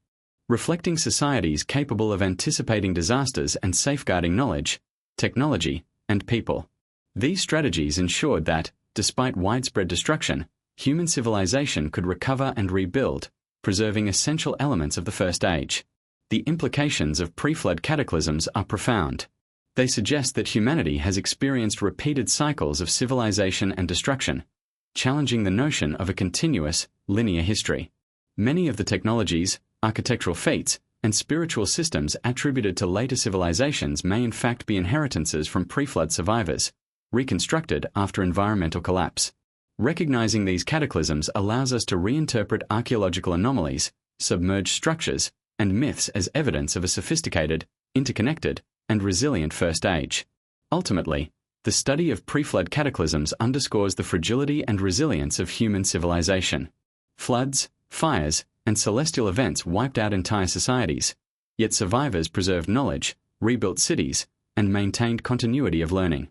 reflecting societies capable of anticipating disasters and safeguarding knowledge, technology, and people. These strategies ensured that, despite widespread destruction, human civilization could recover and rebuild, preserving essential elements of the First Age. The implications of pre-flood cataclysms are profound. They suggest that humanity has experienced repeated cycles of civilization and destruction, challenging the notion of a continuous, linear history. Many of the technologies, architectural feats, and spiritual systems attributed to later civilizations may in fact be inheritances from pre-flood survivors, reconstructed after environmental collapse. Recognizing these cataclysms allows us to reinterpret archaeological anomalies, submerged structures, and myths as evidence of a sophisticated, interconnected, and resilient First Age. Ultimately, the study of pre-flood cataclysms underscores the fragility and resilience of human civilization. Floods, fires, and celestial events wiped out entire societies, yet survivors preserved knowledge, rebuilt cities, and maintained continuity of learning.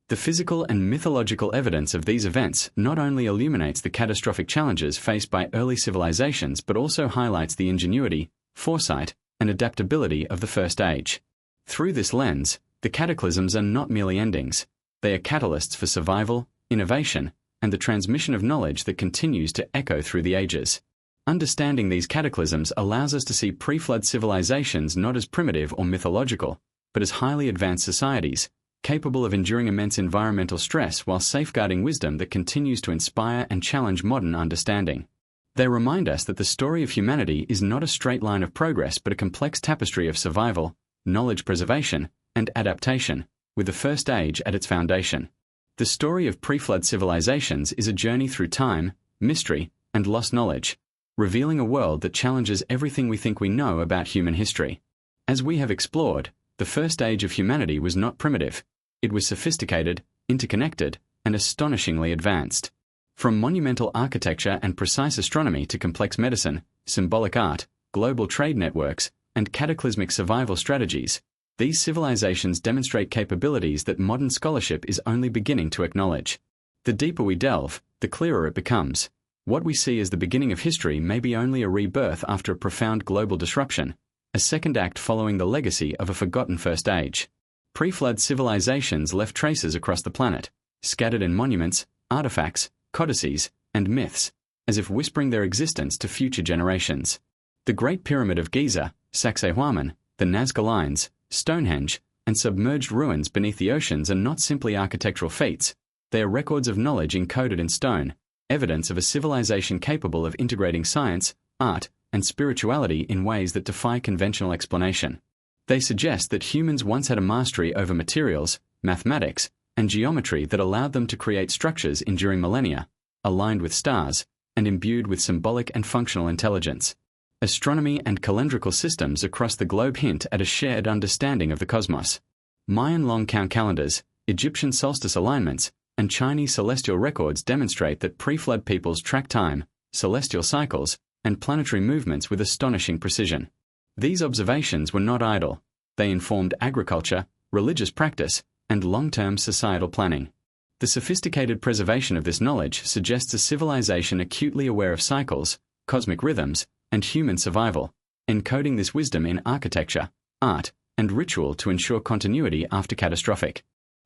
The physical and mythological evidence of these events not only illuminates the catastrophic challenges faced by early civilizations but also highlights the ingenuity, foresight, and adaptability of the First Age. Through this lens, the cataclysms are not merely endings. They are catalysts for survival, innovation, and the transmission of knowledge that continues to echo through the ages. Understanding these cataclysms allows us to see pre-flood civilizations not as primitive or mythological, but as highly advanced societies, capable of enduring immense environmental stress while safeguarding wisdom that continues to inspire and challenge modern understanding. They remind us that the story of humanity is not a straight line of progress but a complex tapestry of survival, knowledge preservation, and adaptation, with the First Age at its foundation. The story of pre-flood civilizations is a journey through time, mystery, and lost knowledge, revealing a world that challenges everything we think we know about human history. As we have explored, the First Age of humanity was not primitive. It was sophisticated, interconnected, and astonishingly advanced. From monumental architecture and precise astronomy to complex medicine, symbolic art, global trade networks, and cataclysmic survival strategies, these civilizations demonstrate capabilities that modern scholarship is only beginning to acknowledge. The deeper we delve, the clearer it becomes. What we see as the beginning of history may be only a rebirth after a profound global disruption, a second act following the legacy of a forgotten first age. Pre-flood civilizations left traces across the planet, scattered in monuments, artifacts, codices, and myths, as if whispering their existence to future generations. The Great Pyramid of Giza, Sacsayhuaman, the Nazca Lines, Stonehenge, and submerged ruins beneath the oceans are not simply architectural feats, they are records of knowledge encoded in stone, evidence of a civilization capable of integrating science, art, and spirituality in ways that defy conventional explanation. They suggest that humans once had a mastery over materials, mathematics, and geometry that allowed them to create structures enduring millennia, aligned with stars, and imbued with symbolic and functional intelligence. Astronomy and calendrical systems across the globe hint at a shared understanding of the cosmos. Mayan long count calendars, Egyptian solstice alignments, and Chinese celestial records demonstrate that pre-flood peoples tracked time, celestial cycles, and planetary movements with astonishing precision. These observations were not idle. They informed agriculture, religious practice, and long-term societal planning. The sophisticated preservation of this knowledge suggests a civilization acutely aware of cycles, cosmic rhythms, and human survival, encoding this wisdom in architecture, art, and ritual to ensure continuity after catastrophic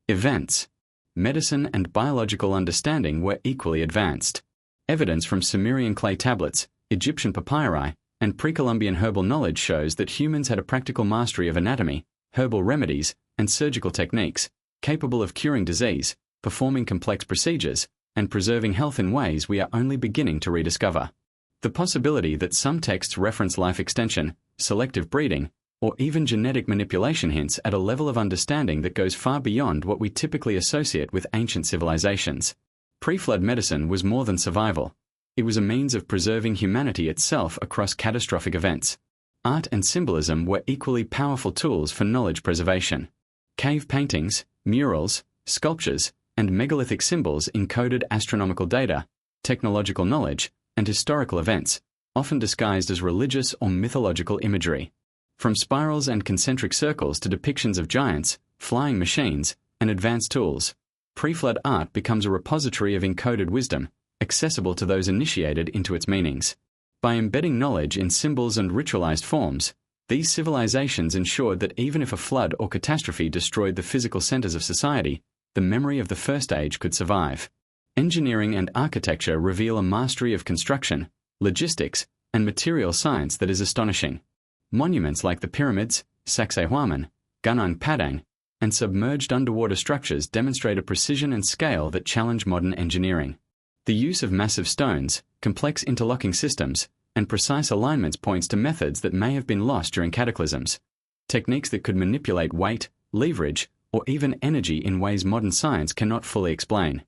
events. Medicine and biological understanding were equally advanced. Evidence from Sumerian clay tablets, Egyptian papyri, and pre-Columbian herbal knowledge shows that humans had a practical mastery of anatomy, herbal remedies, and surgical techniques, capable of curing disease, performing complex procedures, and preserving health in ways we are only beginning to rediscover. The possibility that some texts reference life extension, selective breeding, or even genetic manipulation hints at a level of understanding that goes far beyond what we typically associate with ancient civilizations. Pre-flood medicine was more than survival. It was a means of preserving humanity itself across catastrophic events. Art and symbolism were equally powerful tools for knowledge preservation. Cave paintings, murals, sculptures, and megalithic symbols encoded astronomical data, technological knowledge, and historical events, often disguised as religious or mythological imagery. From spirals and concentric circles to depictions of giants, flying machines, and advanced tools, pre-flood art becomes a repository of encoded wisdom, accessible to those initiated into its meanings. By embedding knowledge in symbols and ritualized forms, these civilizations ensured that even if a flood or catastrophe destroyed the physical centers of society, the memory of the first age could survive. Engineering and architecture reveal a mastery of construction, logistics, and material science that is astonishing. Monuments like the pyramids, Sacsayhuaman, Gunung Padang, and submerged underwater structures demonstrate a precision and scale that challenge modern engineering. The use of massive stones, complex interlocking systems, and precise alignments points to methods that may have been lost during cataclysms, techniques that could manipulate weight, leverage, or even energy in ways modern science cannot fully explain.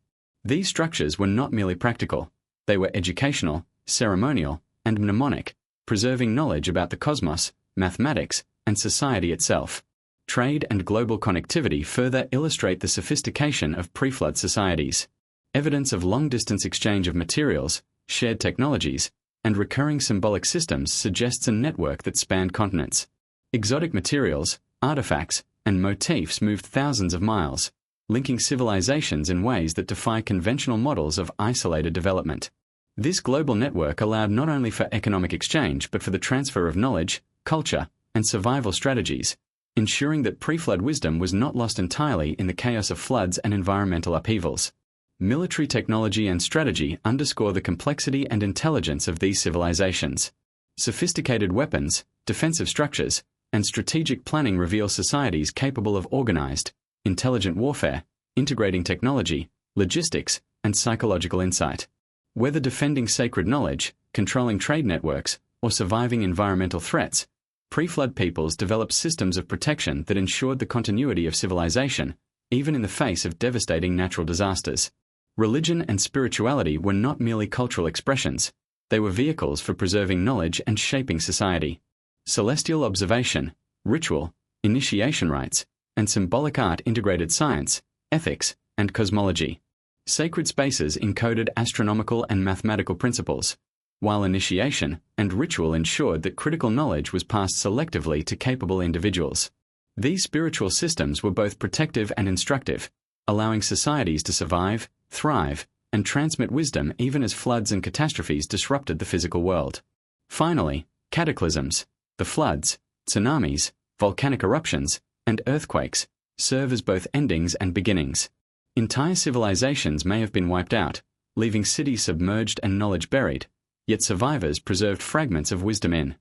These structures were not merely practical, they were educational, ceremonial, and mnemonic, preserving knowledge about the cosmos, mathematics, and society itself. Trade and global connectivity further illustrate the sophistication of pre-flood societies. Evidence of long-distance exchange of materials, shared technologies, and recurring symbolic systems suggests a network that spanned continents. Exotic materials, artifacts, and motifs moved thousands of miles, linking civilizations in ways that defy conventional models of isolated development. This global network allowed not only for economic exchange but for the transfer of knowledge, culture, and survival strategies, ensuring that pre-flood wisdom was not lost entirely in the chaos of floods and environmental upheavals. Military technology and strategy underscore the complexity and intelligence of these civilizations. Sophisticated weapons, defensive structures, and strategic planning reveal societies capable of organized, intelligent warfare, integrating technology, logistics, and psychological insight. Whether defending sacred knowledge, controlling trade networks, or surviving environmental threats, pre-flood peoples developed systems of protection that ensured the continuity of civilization, even in the face of devastating natural disasters. Religion and spirituality were not merely cultural expressions, they were vehicles for preserving knowledge and shaping society. Celestial observation, ritual, initiation rites, and symbolic art integrated science, ethics, and cosmology. Sacred spaces encoded astronomical and mathematical principles, while initiation and ritual ensured that critical knowledge was passed selectively to capable individuals. These spiritual systems were both protective and instructive, allowing societies to survive, thrive, and transmit wisdom even as floods and catastrophes disrupted the physical world. Finally, cataclysms, the floods, tsunamis, volcanic eruptions, and earthquakes serve as both endings and beginnings. Entire civilizations may have been wiped out, leaving cities submerged and knowledge buried, yet survivors preserved fragments of wisdom in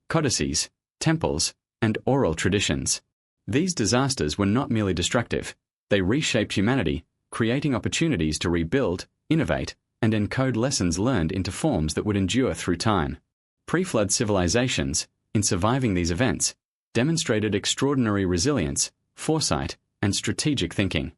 codices, temples, and oral traditions. These disasters were not merely destructive, they reshaped humanity, creating opportunities to rebuild, innovate, and encode lessons learned into forms that would endure through time. Pre-flood civilizations, in surviving these events, demonstrated extraordinary resilience, foresight, and strategic thinking.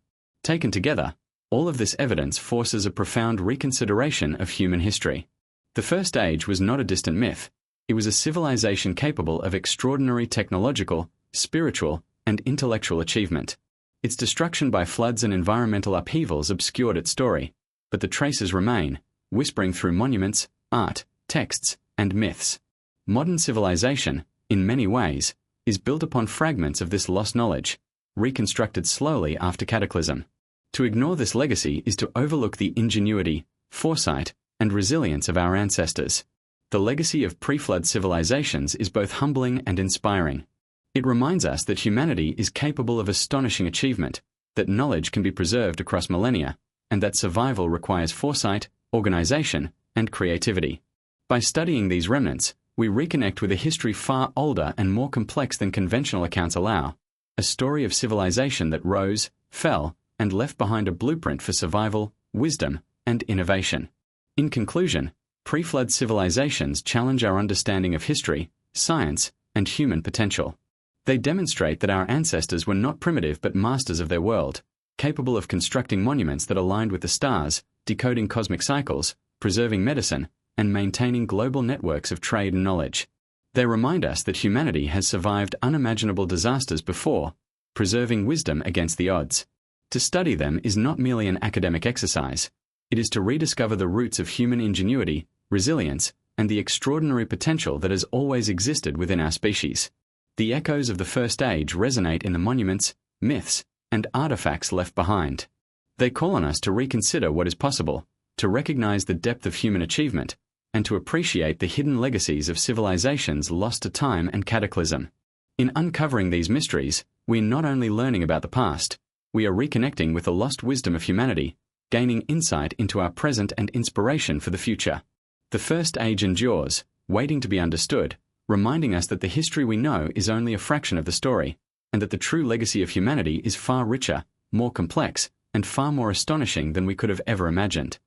Taken together, all of this evidence forces a profound reconsideration of human history. The First Age was not a distant myth. It was a civilization capable of extraordinary technological, spiritual, and intellectual achievement. Its destruction by floods and environmental upheavals obscured its story, but the traces remain, whispering through monuments, art, texts, and myths. Modern civilization, in many ways, is built upon fragments of this lost knowledge, reconstructed slowly after cataclysm. To ignore this legacy is to overlook the ingenuity, foresight, and resilience of our ancestors. The legacy of pre-flood civilizations is both humbling and inspiring. It reminds us that humanity is capable of astonishing achievement, that knowledge can be preserved across millennia, and that survival requires foresight, organization, and creativity. By studying these remnants, we reconnect with a history far older and more complex than conventional accounts allow, a story of civilization that rose, fell, and left behind a blueprint for survival, wisdom, and innovation. In conclusion, pre-flood civilizations challenge our understanding of history, science, and human potential. They demonstrate that our ancestors were not primitive but masters of their world, capable of constructing monuments that aligned with the stars, decoding cosmic cycles, preserving medicine, and maintaining global networks of trade and knowledge. They remind us that humanity has survived unimaginable disasters before, preserving wisdom against the odds. To study them is not merely an academic exercise. It is to rediscover the roots of human ingenuity, resilience, and the extraordinary potential that has always existed within our species. The echoes of the First Age resonate in the monuments, myths, and artifacts left behind. They call on us to reconsider what is possible, to recognize the depth of human achievement, and to appreciate the hidden legacies of civilizations lost to time and cataclysm. In uncovering these mysteries, we are not only learning about the past, we are reconnecting with the lost wisdom of humanity, gaining insight into our present and inspiration for the future. The First Age endures, waiting to be understood, reminding us that the history we know is only a fraction of the story, and that the true legacy of humanity is far richer, more complex, and far more astonishing than we could have ever imagined.